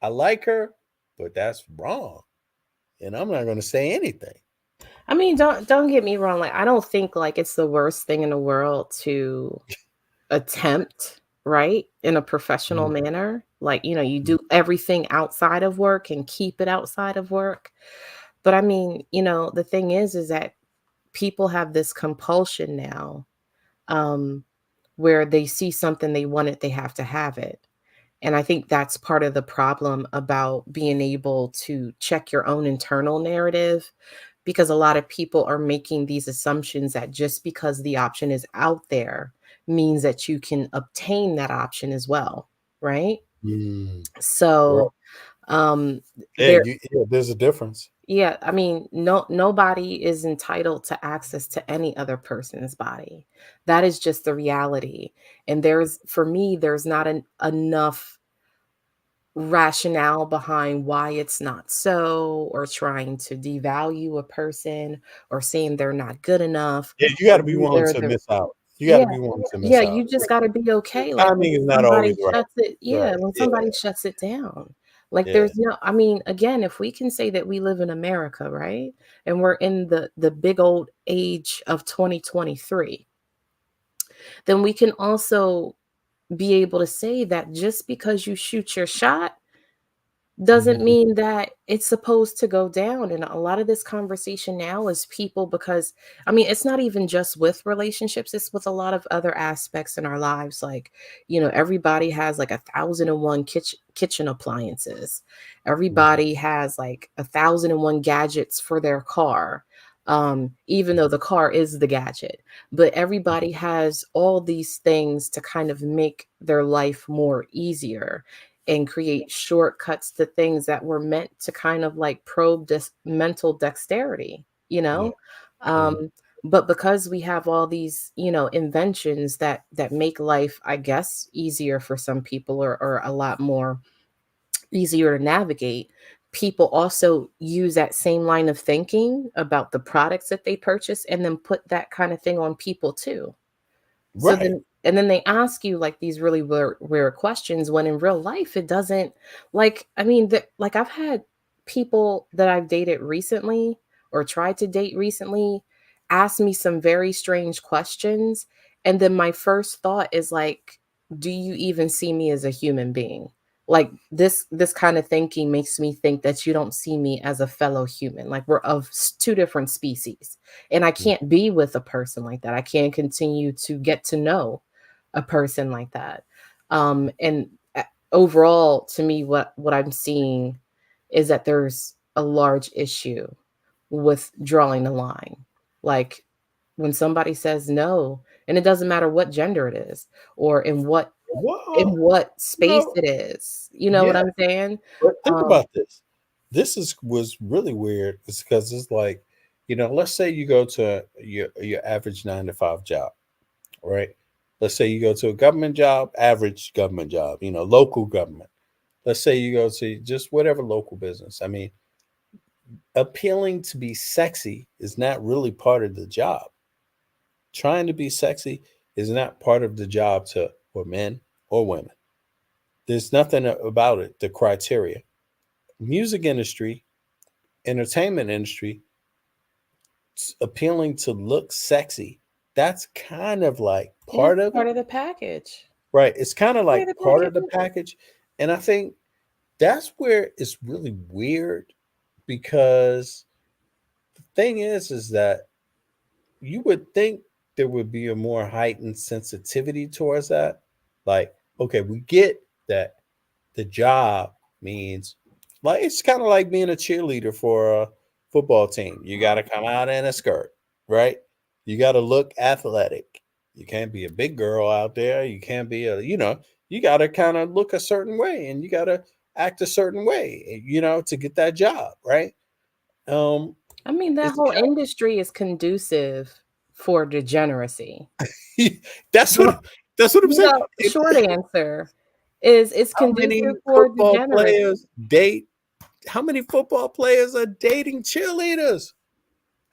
I like her, but that's wrong. And I'm not going to say anything. don't get me wrong. Like, I don't think like it's the worst thing in the world to attempt, right, in a professional Mhm. manner. Like, you do everything outside of work and keep it outside of work. But I mean, the thing is that people have this compulsion now, um, where they see something they want it, they have to have it. And I think that's part of the problem about being able to check your own internal narrative, because a lot of people are making these assumptions that just because the option is out there means that you can obtain that option as well, right? Mm, right. So, Yeah, there there's a difference. yeah, I mean, nobody is entitled to access to any other person's body. That is just the reality. And for me, there's not enough rationale behind why it's not so, or trying to devalue a person, or saying they're not good enough, Yeah, you got or to be willing they're to the miss out. You got yeah, to be willing to yeah, miss out. you just got to be okay, like when Timing is not somebody always right. shuts it, Right. when Yeah. somebody shuts it down. Like, Yeah. there's no, I mean, again, if we can say that we live in America, right, and we're in the big old age of 2023, then we can also be able to say that just because you shoot your shot doesn't Mhm. mean that it's supposed to go down. And a lot of this conversation now is people, because I mean, it's not even just with relationships, it's with a lot of other aspects in our lives. Like, everybody has like 1,001 kitchen appliances. Mhm. Everybody has like 1,001 gadgets for their car. Even though the car is the gadget, but everybody has all these things to kind of make their life more easier and create shortcuts to things that were meant to kind of like probe this mental dexterity, Yeah. Yeah. um, but because we have all these, inventions that make life, I guess, easier for some people, or a lot more easier to navigate, people also use that same line of thinking about the products that they purchase and then put that kind of thing on people too. So Right. then they ask you like these really weird questions, when in real life it doesn't. Like, I mean, like, I've had people that I've dated recently, or tried to date recently, ask me some very strange questions, and then my first thought is like, do you even see me as a human being? like this kind of thinking makes me think that you don't see me as a fellow human. Like we're of two different species. And I can't be with a person like that. I can't continue to get to know a person like that. And overall, to me, what I'm seeing is that there's a large issue with drawing the line. Like when somebody says no, and it doesn't matter what gender it is or in what Well, space no, it is. You know what yeah, I'm saying? but think Um, about this. Was really weird. It's because it's like, let's say you go to your average 9 to 5 job, right? Let's say you go to a government job, average government job, local government. Let's say you go to just whatever local business. I mean, appealing to be sexy is not really part of the job. Trying to be sexy is not part of the job for men or women. There's nothing about it, the criteria. Music industry, entertainment industry, appealing to look sexy. That's kind of like yeah, part of part it. of the package. Right. It's kind of Part of like the part of package. the package. And I think that's where it's really weird because the thing is that you would think there would be a more heightened sensitivity towards that. Like, okay, we get that the job means like it's kind of like being a cheerleader for a football team. You got to come out in a skirt, right? You got to look athletic. You can't be a big girl out there. You can't be you got to kind of look a certain way and you got to act a certain way, to get that job, right? Um, I mean, that it's whole industry is conducive for degeneracy. that's Well, what that's what I'm saying. short answer is it's How many conducive for football degeneracy. players date? How many football players are dating cheerleaders?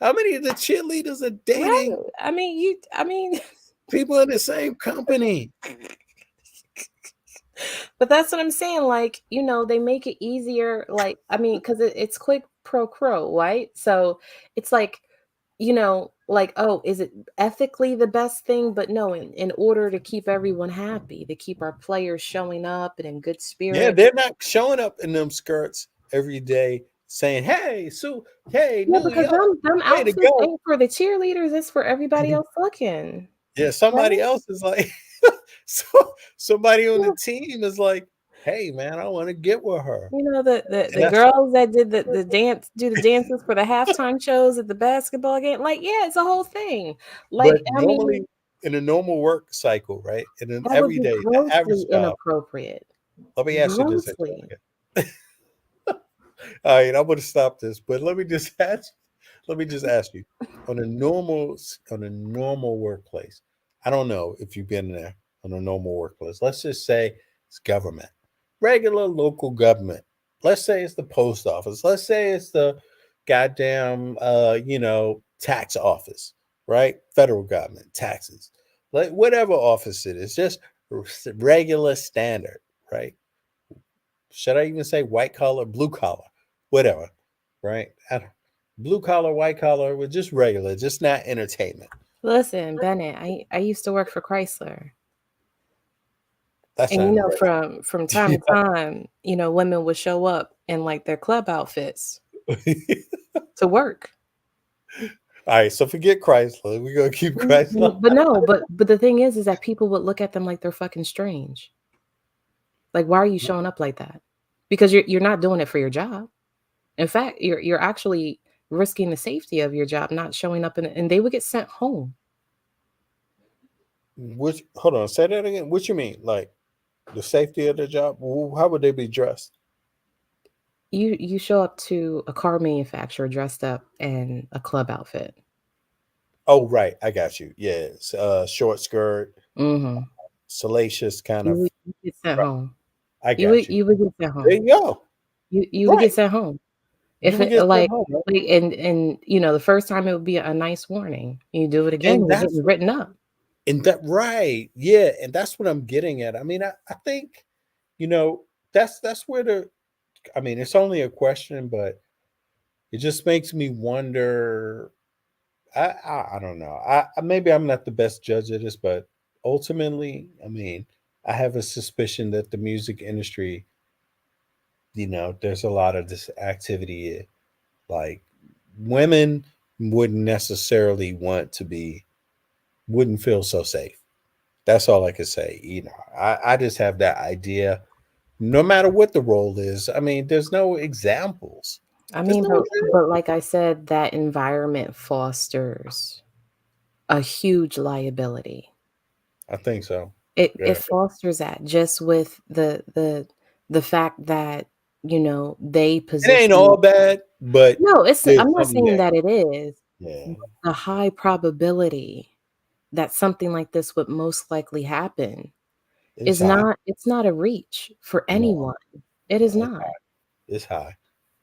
How many of the cheerleaders are Right. dating I mean, people in the same company? but that's what I'm saying. Like, they make it easier. Like, I mean, because it's quick pro quo, right? So it's like, like, oh, is it ethically the best thing? But no, in order to keep everyone happy, to keep our players showing up and in good Yeah, spirits. they're not showing up in them skirts every day saying, "Hey, Sue, hey, Yeah, New because York, them way to outfits go." ain't for the cheerleaders, it's for everybody else looking. Yeah, somebody Right? else is like, so somebody on the team is like, "Hey, man, I want to get with her." The And that's girls that did the dance, do the dances for the halftime shows at the basketball game. Like, yeah, it's a whole thing. but Like, I mean, normally in a normal work cycle, right? In an that would be everyday, the average grossly job. inappropriate. Let me ask you this, Grossly. Angelica. All right, I'm going to stop this, but let me just ask you, on a normal workplace. I don't know if you've been there on a normal workplace. Let's just say it's government, regular local government. Let's say it's the post office. Let's say it's the goddamn tax office, right? Federal government, taxes. Like whatever office it is, just regular standard, right? Should I even say white collar, blue collar, whatever, right? Blue collar, white collar, we're just regular, just not entertainment. Listen, Bennett, I used to work for Chrysler. That's And not right. from time to time, women would show up in like their club outfits to work. All right, so forget Chrysler. We're gonna keep Chrysler. But no, but the thing is that people would look at them like they're fucking strange. Like, why are you showing up like that? Because you're not doing it for your job. In fact, you're actually risking the safety of your job, not showing up and they would get sent home. Which hold on, say that again. What you mean? Like the safety of the job? How would they be dressed? You show up to a car manufacturer dressed up in a club outfit. Oh, right, I got you. Yeah, short skirt, Mm-hmm. salacious kind You of. would get sent home. I You got would you. you would get sent There home. you go. You would Right, get sent home. you If would it get sent home, right? and the first time it would be a nice warning. You do it again, And you're that's getting written up. And that right, yeah, and that's what I'm getting at. I mean, I think, you know, that's where I mean, it's only a question, but it just makes me wonder. I don't know. Maybe I'm not the best judge of this, but ultimately, I mean, I have a suspicion that the music industry there's a lot of this activity. Like women wouldn't necessarily wouldn't feel so safe. That's all I could say. I just have that idea. No matter what the role is, I mean, there's no examples. I There's mean, no but, examples. but like I said, that environment fosters a huge liability. I think so. It Yeah. fosters that just with the fact that they It ain't all position. bad, but No, there's I'm not something saying that, that it is. yeah, The high probability that something like this would most likely happen it's is high. not it's not a reach for No, anyone. It no, is not. it's high.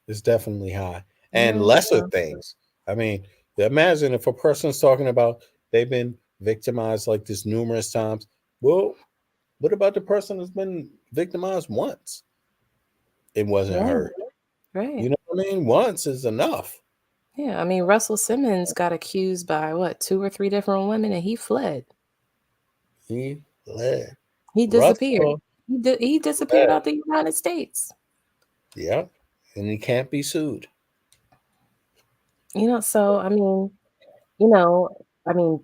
It's definitely high. And No, lesser things. I mean, imagine if a person's talking about they've been victimized like this numerous times. Well, what about the person that's been victimized once? It wasn't right, heard. right. You know what I mean? Once is enough. Yeah, I mean, Russell Simmons got accused by what, 2 or 3 different women, and he fled. He led. He disappeared. Russell He disappeared led. out the United States. Yep. And he can't be sued. So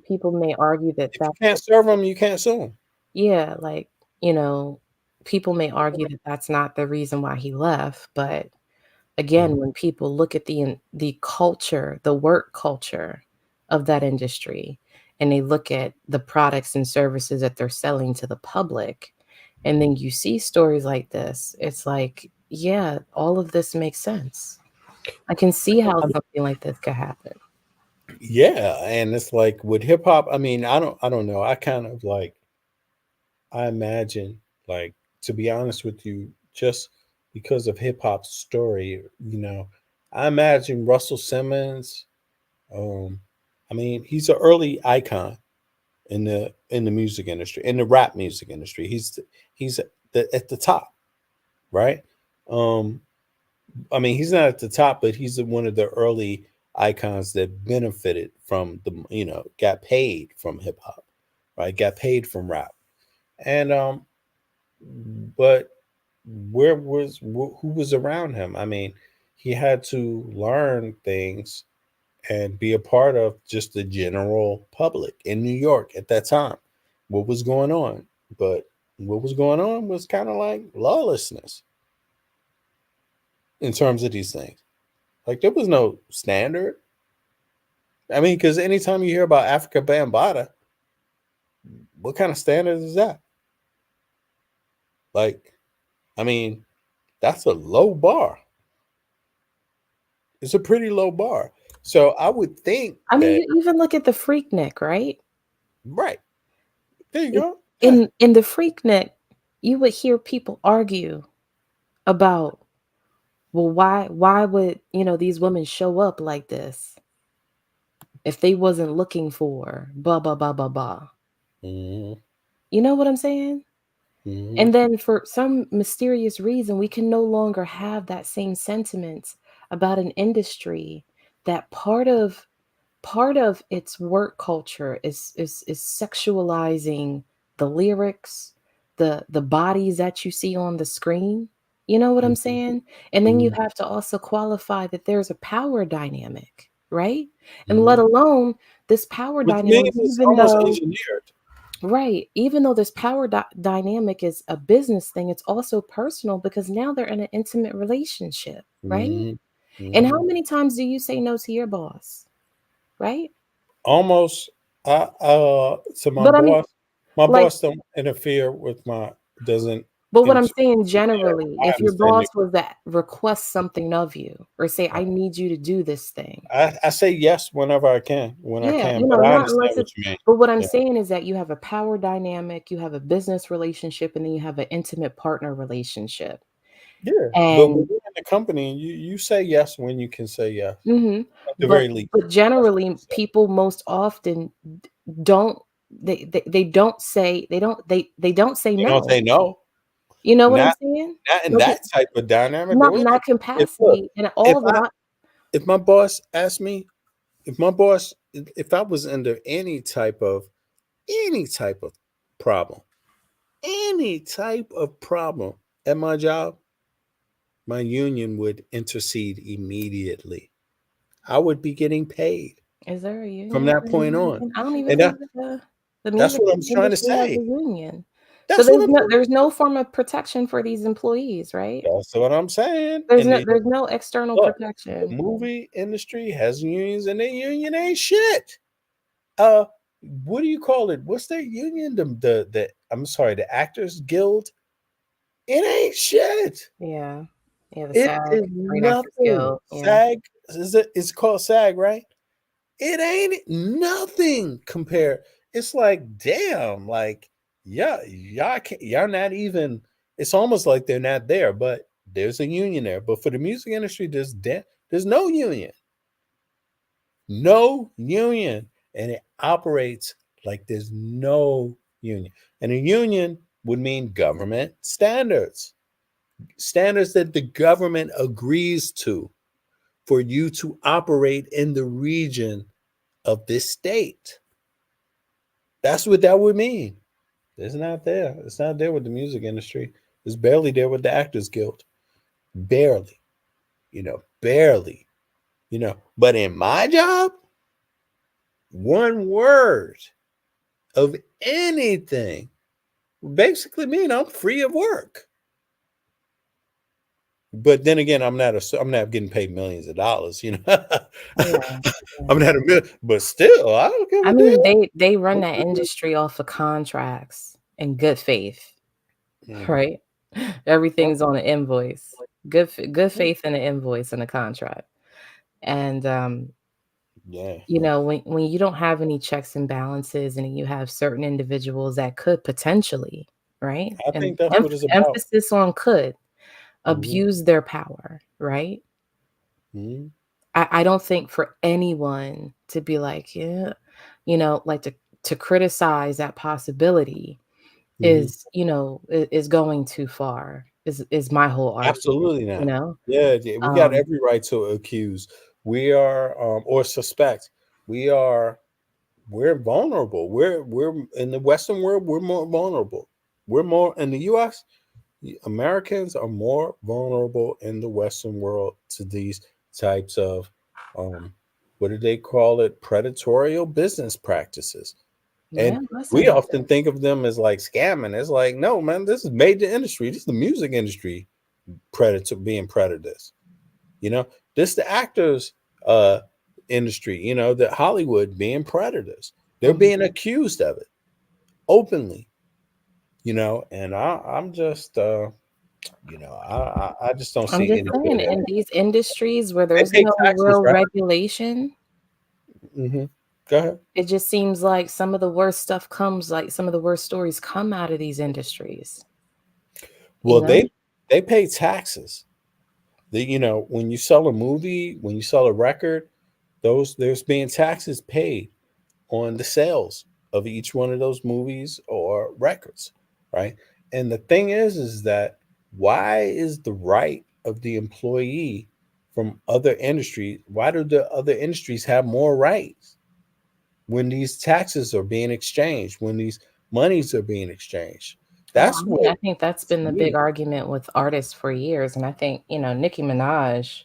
people may argue that If you can't serve him, you can't sue him. yeah, like, you know, people may argue that that's not the reason why he left, but again, when people look at the culture, the work culture of that industry, and they look at the products and services that they're selling to the public, and then you see stories like this, it's like, yeah, all of this makes sense. I can see how something like this could happen. Yeah, and it's like with hip hop, I mean, I don't know. I kind of like I imagine, like, to be honest with you, just because of hip hop's story, I imagine Russell Simmons, um, I mean, he's an early icon in the music industry, in the rap music industry. He's at the top, right? Um, I mean, he's not at the top, but he's one of the early icons that benefited from got paid from hip hop, right? Got paid from rap, and but who was around him? I mean, he had to learn things and be a part of just the general public in New York at that time. What was going on? But what was going on was kind of like lawlessness in terms of these things. Like there was no standard. I mean, because anytime you hear about Africa Bambaataa, what kind of standard is that? Like, I mean, that's a low bar. It's a pretty low bar. So I would think I mean, that, you even look at the Freaknik, right? right. There you In go. Yeah. in the Freaknik, you would hear people argue about, well, why would, these women show up like this if they wasn't looking for blah blah blah blah blah. Mm-hmm. You know what I'm saying? Mm-hmm. And then for some mysterious reason, we can no longer have that same sentiment about an industry that part of its work culture is sexualizing the lyrics, the bodies that you see on the screen. You know what I'm Mm-hmm. saying? And then you Mm-hmm. have to also qualify that there's a power dynamic, right? And let Mm-hmm. alone this power Which means dynamic, it's almost engineered. even though this power dynamic is a business thing, it's also personal because now they're in an intimate relationship, right? Mm-hmm. And how Mm-hmm. many times do you say no to your boss, right? Almost. To my But I mean, boss, my like, boss don't interfere with my doesn't but what I'm interfere saying with generally, my if your understanding. boss was that request something of you or say, I need you to do this thing. I say yes whenever I can, Yeah, but I not understand unless what it's, you mean. but what I'm Yeah. saying is that you have a power dynamic, you have a business relationship, and then you have an intimate partner relationship. Yeah. But when And you're in the company, you say yes when you can say yes. mhm, At the but very least. but That's what generally you say. people most often don't they don't say they don't say You don't no. say no. You know what I'm Not saying? not in Like that type of dynamic. not in that If look, capacity and if all that I if my boss asked me, if I was under any type of problem, any type of problem at my job, my union would intercede immediately. I would be getting paid Is there a from union that for the point on. music? I don't even And think that the that's music what I'm trying to industry has a say. union. So That's what I'm trying there's no form of protection for these employees, right? That's what I'm saying. There's no external Look, the protection. movie industry has unions, and their union ain't shit. Uh, what do you call it? What's their union? The I'm sorry, the Actors Guild. It ain't shit. Yeah. Yeah, the It SAG, is Screen Actors nothing. Guild. Yeah. SAG is it? It's called SAG, right? It ain't nothing compared. It's like damn, like yeah, y'all can't, y'all not even. It's almost like they're not there, but there's a union there. But for the music industry, there's no union, no union, and it operates like there's no union. And a union would mean government standards, standards that the government agrees to for you to operate in the region of this state. That's what that would mean. It's not there. It's not there with the music industry. It's barely there with the Actors Guild. Barely, barely, But in my job, one word of anything basically mean I'm free of work. But then again, I'm not getting paid millions of dollars, Yeah. I'm not a million, but still, I don't give I a mean, damn. they run that industry off of contracts and good faith, right? Everything's on an invoice. Good faith in an invoice and a contract. And Yeah. when you don't have any checks and balances and you have certain individuals that could potentially, right? I And think that's what it's about. emphasis on could Mhm. abuse their power, right? Mhm. I don't think for anyone to be like, yeah, like to criticize that possibility Mhm. is going too far, is my whole argument, Absolutely you not. know? Yeah, we got every right to accuse. We are or suspect. We are we're vulnerable. We're in the Western world, we're more vulnerable. We're more in the US, Americans are more vulnerable in the Western world to these types of what do they call it? Predatorial business practices. Yeah, And we listen. often think of them as like scamming. It's like, no, man, this is major industry. This is the music industry being predators. You know, this the actors industry, the Hollywood being predators. They're Mhm. being accused of it openly, and I'm just I just don't I'm see just any good saying, in in it. these industries where They there's pay no taxes, real right? regulation, Go ahead. it just seems like some of the worst stuff comes, like some of the worst stories come out of these industries, you Well, know? they pay taxes. When you sell a movie, when you sell a record, there's being taxes paid on the sales of each one of those movies or records, right? And the thing is that why is the right of the employee from other industries? Why do the other industries have more rights when these taxes are being exchanged? When these monies are being exchanged? Well, That's I mean, what I think that's to been the big me. argument with artists for years, and I think, Nicki Minaj,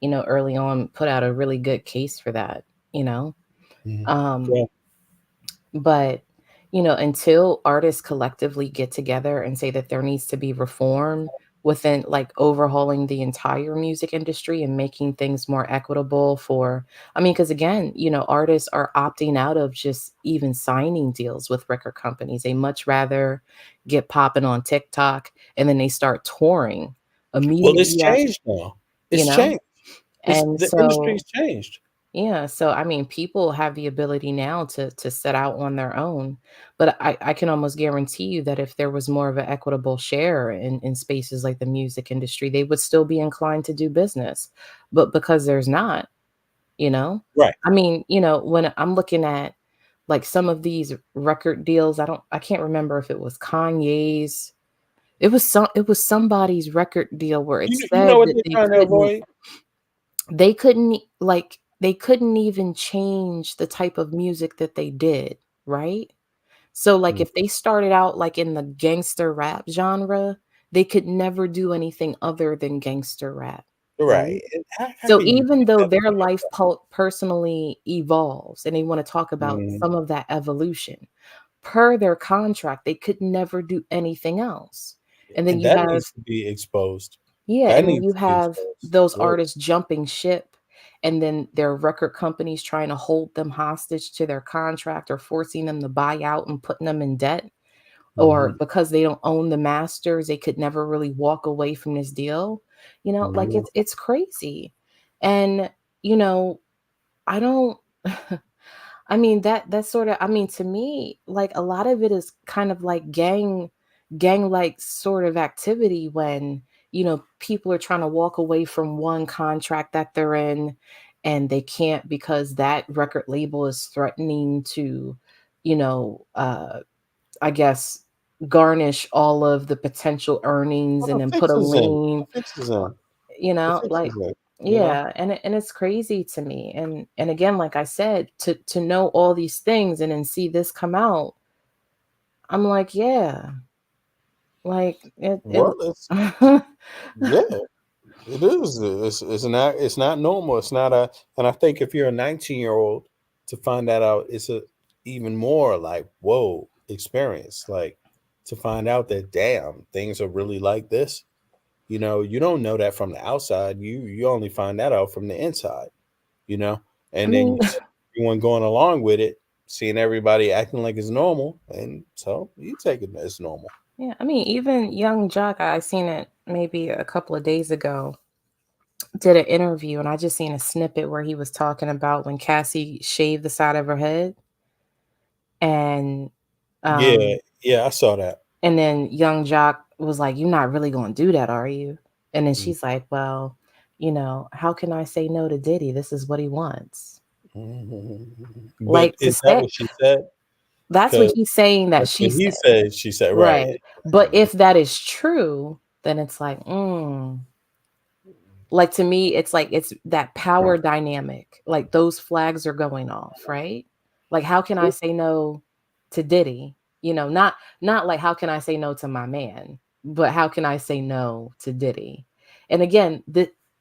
early on put out a really good case for that, you know? Mhm. Um, Yeah, but, until artists collectively get together and say that there needs to be reform within, like, overhauling the entire music industry and making things more equitable because again, artists are opting out of just even signing deals with record companies. They much rather get popping on TikTok and then they start touring well, it's immediately after, changed now. you It's know? changed. It's And the so industry's changed. yeah, so I mean, people have the ability now to set out on their own, but I can almost guarantee you that if there was more of an equitable share in spaces like the music industry, they would still be inclined to do business. But because there's not, you know, Right. I mean, when I'm looking at like some of these record deals, I can't remember if it was Kanye's, it was somebody's record deal where it You know said what that they're trying to avoid? they couldn't even change the type of music that they did, right? So, like, Mm, if they started out, like, in the gangster rap genre, they could never do anything other than gangster rap. Right. And how So can you even though never their have life personally evolves and they want to talk about Mhm. some of that evolution, per their contract, they could never do anything else. And then And you that have, needs to be exposed. yeah, That and then needs you to be have exposed. those Word. artists jumping ship, and then their record companies trying to hold them hostage to their contract or forcing them to buy out and putting them in debt. Or Mhm. because they don't own the masters, they could never really walk away from this deal. Like Mhm. it's crazy. And you know, I don't I mean that sort of, I mean, to me, like a lot of it is kind of like gang like sort of activity when, people are trying to walk away from one contract that they're in and they can't because that record label is threatening to, you know, I guess garnish all of the potential earnings Well, and the then put fix a is in. lien, The fix is in. The fix like, is in. You know? yeah, and it's crazy to me. And again, like I said, to know all these things and then see this come out, I'm like, yeah, like Well, it's it yeah, it is. It's not normal. It's not a and I think if you're a 19-year-old to find that out, it's a even more like whoa experience. Like to find out that damn things are really like this. You don't know that from the outside. You only find that out from the inside, you know, I and then mean, you see everyone going along with it, seeing everybody acting like it's normal, and so you take it as normal. yeah, I mean, even Young Jock, I seen it maybe a couple of days ago, did an interview, and I just seen a snippet where he was talking about when Cassie shaved the side of her head, and Yeah, um yeah, I saw that. and then Young Jock was like, "You're not really going to do that, are you?" And then Mm. she's like, "Well, how can I say no to Diddy? This is what he wants." But Like to is that say, what she said? that's what Because he's saying that that's what she he said. said. She said, right. Right. But if that is true, then it's like, like to me, it's like it's that power dynamic. Like those flags are going off, right? Like how can I say no to Diddy? Not like how can I say no to my man, but how can I say no to Diddy? And again,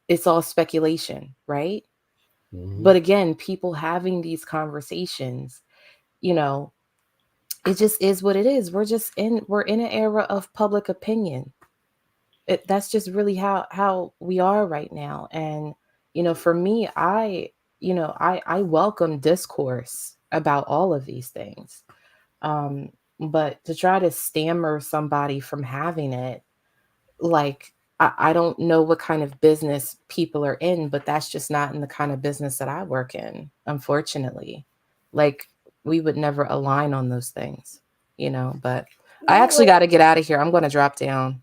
it's all speculation, right? Mhm. But again, people having these conversations, you know, it just is what it is. We're in an era of public opinion. That's just really how we are right now. And for me, I welcome discourse about all of these things. um but to try to stammer somebody from having it, like, I don't know what kind of business people are in, but that's just not in the kind of business that I work in, unfortunately. Like, we would never align on those things, but I actually Well, got to get out of here. I'm going to drop down.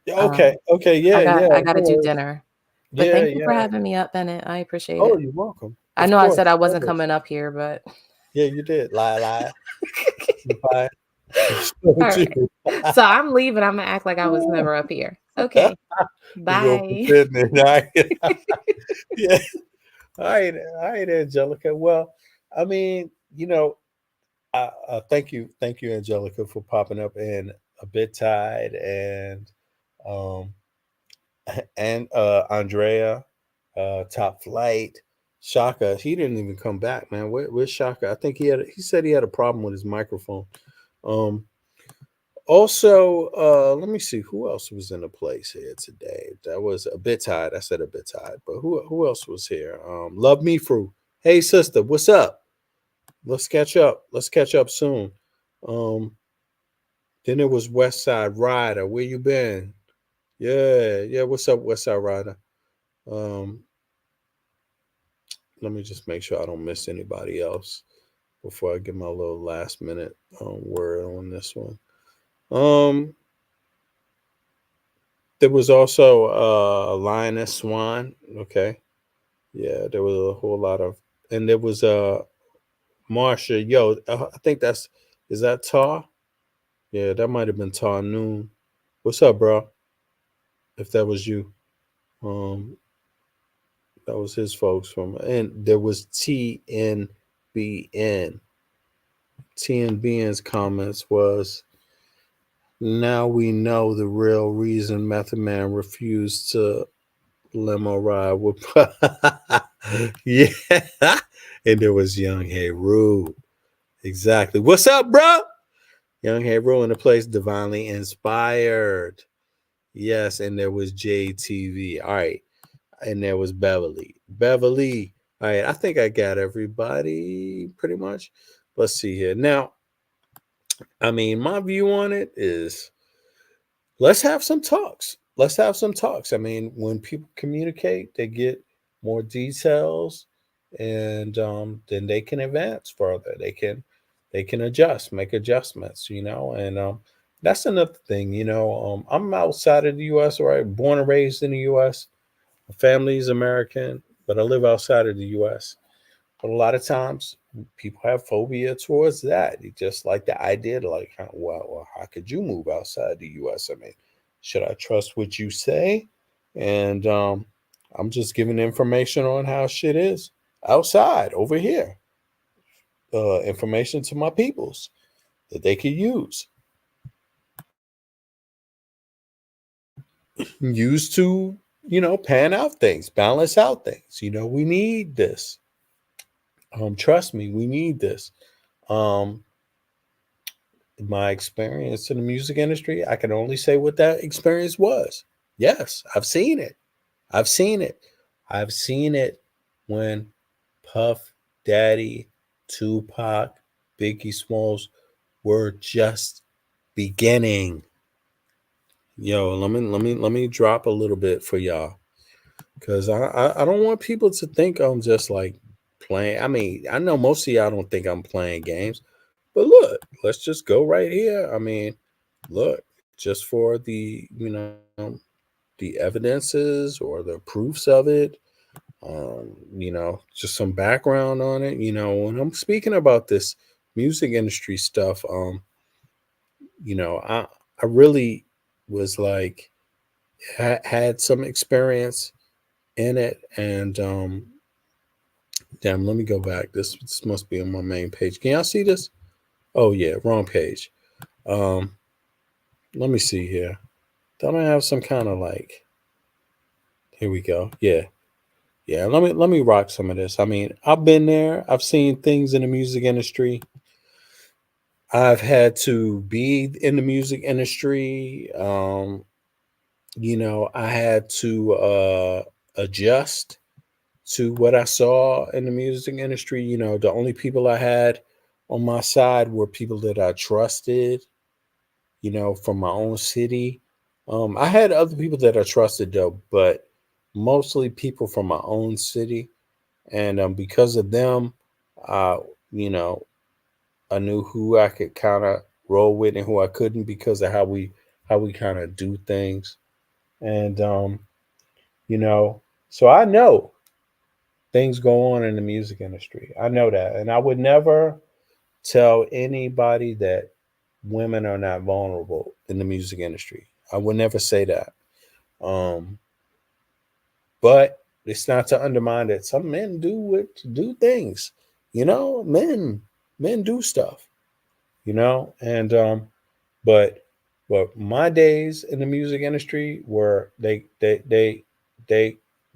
yeah, um okay, I yeah, got yeah. I got No to do worries. dinner. But Yeah, thank you for yeah. having me up, Bennett. I appreciate Oh, it. you're welcome. I Of know I said I course, wasn't always. coming up here, but Yeah, you did. Lie. Bye. You all sure right. do. So I'm leaving. I'm gonna act like I was never up here. Okay. You gonna Bye. pretend it, right? Yeah. All right, Angelica. Well, I mean, thank you, Angelica, for popping up in a bit tied um and Andrea, Top Flight, Shaka. He didn't even come back, man. Where's Shaka? I think he said he had a problem with his microphone. Um, Also, let me see who else was in the place here today. That was a bit tired. I said a bit tired, but who else was here? Love Me Fruit. Hey sister, what's up? Let's catch up. Let's catch up soon. Um, then it was West Side Rider. Where you been? Yeah, yeah. What's up, West Side Rider? Um, let me just make sure I don't miss anybody else before I give my little last minute word on this one. Um, There was also Lioness Swan. Okay. Yeah, there was a whole lot of, and there was Marsha. Yo, I think is that Tar? Yeah, that might have been Tar Noon. What's up, bro? If that was you, um, that was his folks from, and there was TNBN. TNBN's comments was Now we know the real reason Method Man refused to limo ride with. Yeah, and there was Young Heru. Exactly. What's up, bro? Young Heru in the place, divinely inspired. Yes, and there was JTV. All right, and there was Beverly. Beverly. All right, I think I got everybody pretty much. Let's see here. Now, I mean, my view on it is let's have some talks. Let's have some talks. I mean, when people communicate, they get more details, and then they can advance further. They can adjust, make adjustments, and that's another thing. I'm outside of the U.S. Right, born and raised in the U.S. My family is American, but I live outside of the U.S. But a lot of times people have phobia towards that. They just like the idea to like, well, how could you move outside the U.S.? I mean, should I trust what you say? And I'm just giving information on how shit is outside over here. Information to my peoples that they could use to, pan out things, balance out things. We need this. Trust me, we need this. Um, my experience in the music industry, I can only say what that experience was. Yes, I've seen it. I've seen it. I've seen it when Puff, Daddy, Tupac, Biggie Smalls were just beginning. Yo, let me drop a little bit for y'all, because I don't want people to think I'm just like playing. I mean, I know most of y'all don't think I'm playing games, but look, let's just go right here. I mean, look, just for the the evidences or the proofs of it, just some background on it. When I'm speaking about this music industry stuff, I really was like had some experience in it, and damn, let me go back. This must be on my main page. Can y'all see this? Oh yeah, wrong page. Um, let me see here. Don't I have some kind of like? Here we go. Yeah, yeah. Let me rock some of this. I mean, I've been there. I've seen things in the music industry. I've had to be in the music industry. I had to adjust to what I saw in the music industry. The only people I had on my side were people that I trusted, from my own city. I had other people that I trusted though, but mostly people from my own city. And because of them, uh, you know, I knew who I could kind of roll with and who I couldn't because of how we kind of do things. And you know, so I know things go on in the music industry. I know that. And I would never tell anybody that women are not vulnerable in the music industry. I would never say that. Um, but it's not to undermine that some men do things. Men do stuff. And but my days in the music industry were they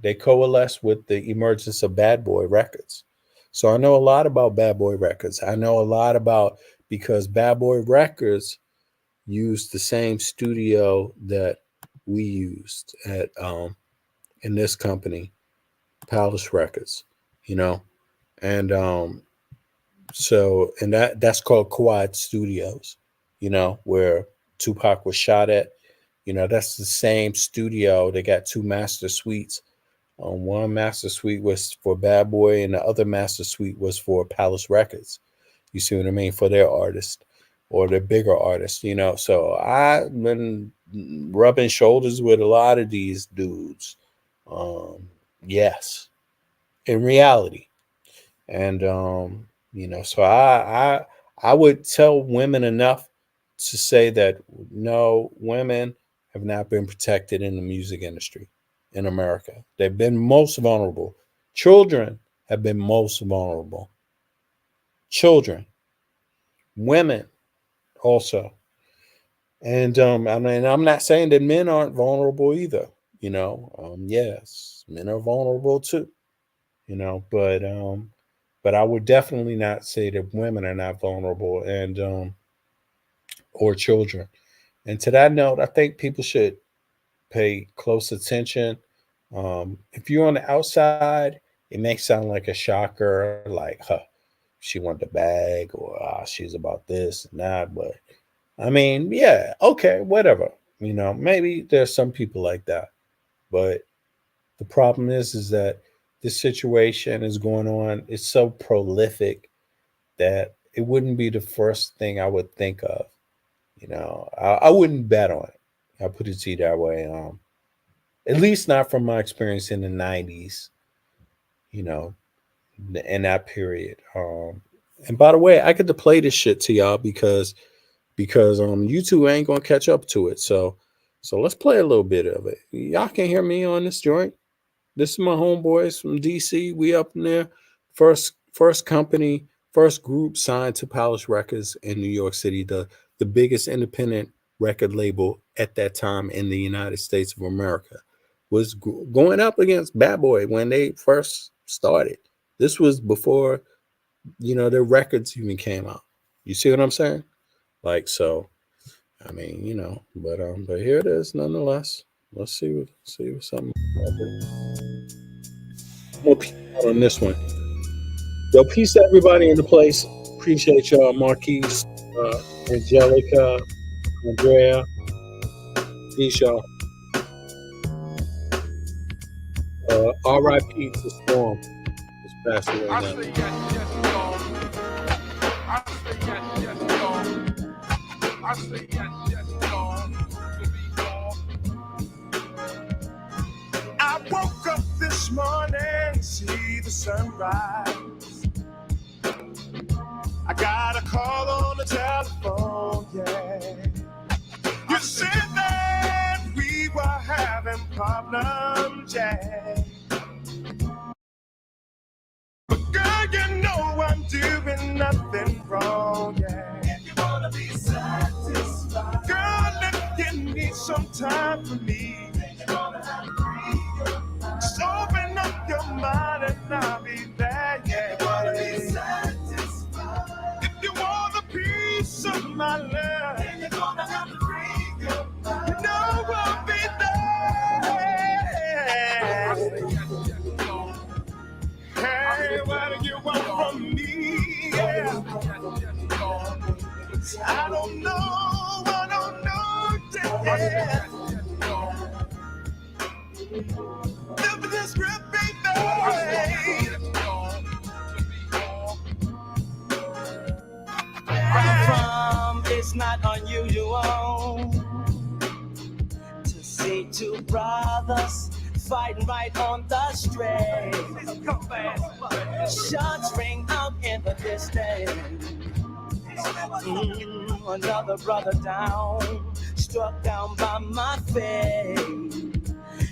they coalesce with the emergence of Bad Boy Records. So I know a lot about Bad Boy Records. I know a lot about because Bad Boy Records used the same studio that we used at in this company, Palace Records, you know, and and that's called Quad Studios, where Tupac was shot at. That's the same studio. They got two master suites. One master suite was for Bad Boy, and the other master suite was for Palace Records. You see what I mean? For their artists or their bigger artists, So I've been rubbing shoulders with a lot of these dudes. Yes, in reality. And so I would tell women enough to say that no, women have not been protected in the music industry in America. They've been most vulnerable. Children have been most vulnerable. Children, women also. And I mean, I'm not saying that men aren't vulnerable either. Yes, men are vulnerable too. But I would definitely not say that women are not vulnerable, and or children. And to that note, I think people should pay close attention. If you're on the outside, it may sound like a shocker, like, huh, she want the bag, or she's about this and that. But I mean, yeah, okay, whatever. Maybe there's some people like that. But the problem is that this situation is going on. It's so prolific that it wouldn't be the first thing I would think of. I wouldn't bet on it. I'll put it to you that way. At least not from my experience in the 90s, you know, in that period. And by the way, I get to play this shit to y'all because YouTube ain't gonna catch up to it. So let's play a little bit of it. Y'all can hear me on this joint. This is my homeboys from DC. We up in there. First company, first group signed to Palace Records in New York City, the biggest independent record label at that time in the United States of America. Was going up against Bad Boy when they first started. This was before, their records even came out. You see what I'm saying? Like, so, I mean, but here it is nonetheless. Let's see what something. More people on this one. Yo, peace to everybody in the place. Appreciate y'all, Marquise, Angelica, Andrea. Peace, y'all. R.I.P. to Storm. Just passed away now. I say yes, Lord, to be Lord. I woke up this morning, see the sunrise. I got a call on the telephone, yeah. You said that we were having problems, yeah. But girl, you know I'm doing nothing wrong, yeah. Be satisfied. Girl, if you need some time for me, just open up your mind and I'll be there. Yeah. You wanna be satisfied. If you want a piece of my love, then you're gonna have to free your mind. You know I'll be there. Hey, what do you want from me? Yeah. I don't know, yeah. Live in this grip, baby. From it's not unusual to see two brothers fighting right on the street. Shots ring out in the distance. Another brother down, struck down by my fate.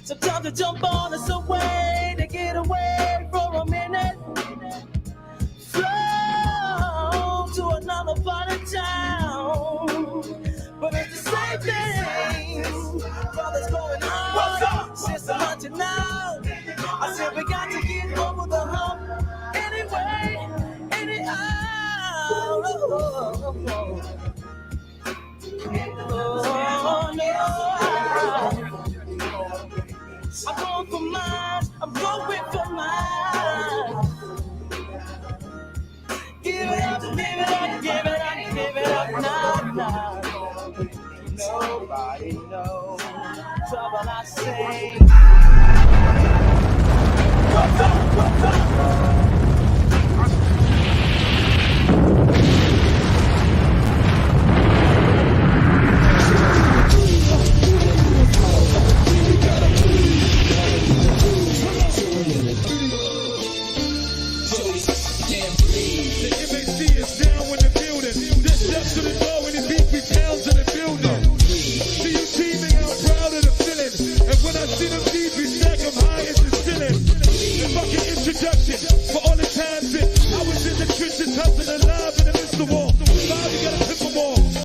So time to jump on us away, to get away for a minute. Flow to another part of town, but it's the same thing. Brothers going on, what's up? Sister hunting now. I said we got to get over the hump anyway, anyhow. I'm going for mine. I'm going for mine. Give it up, give it up, give it up, give it up, nah. Nobody knows trouble I say. What's up, what's up? Introduction.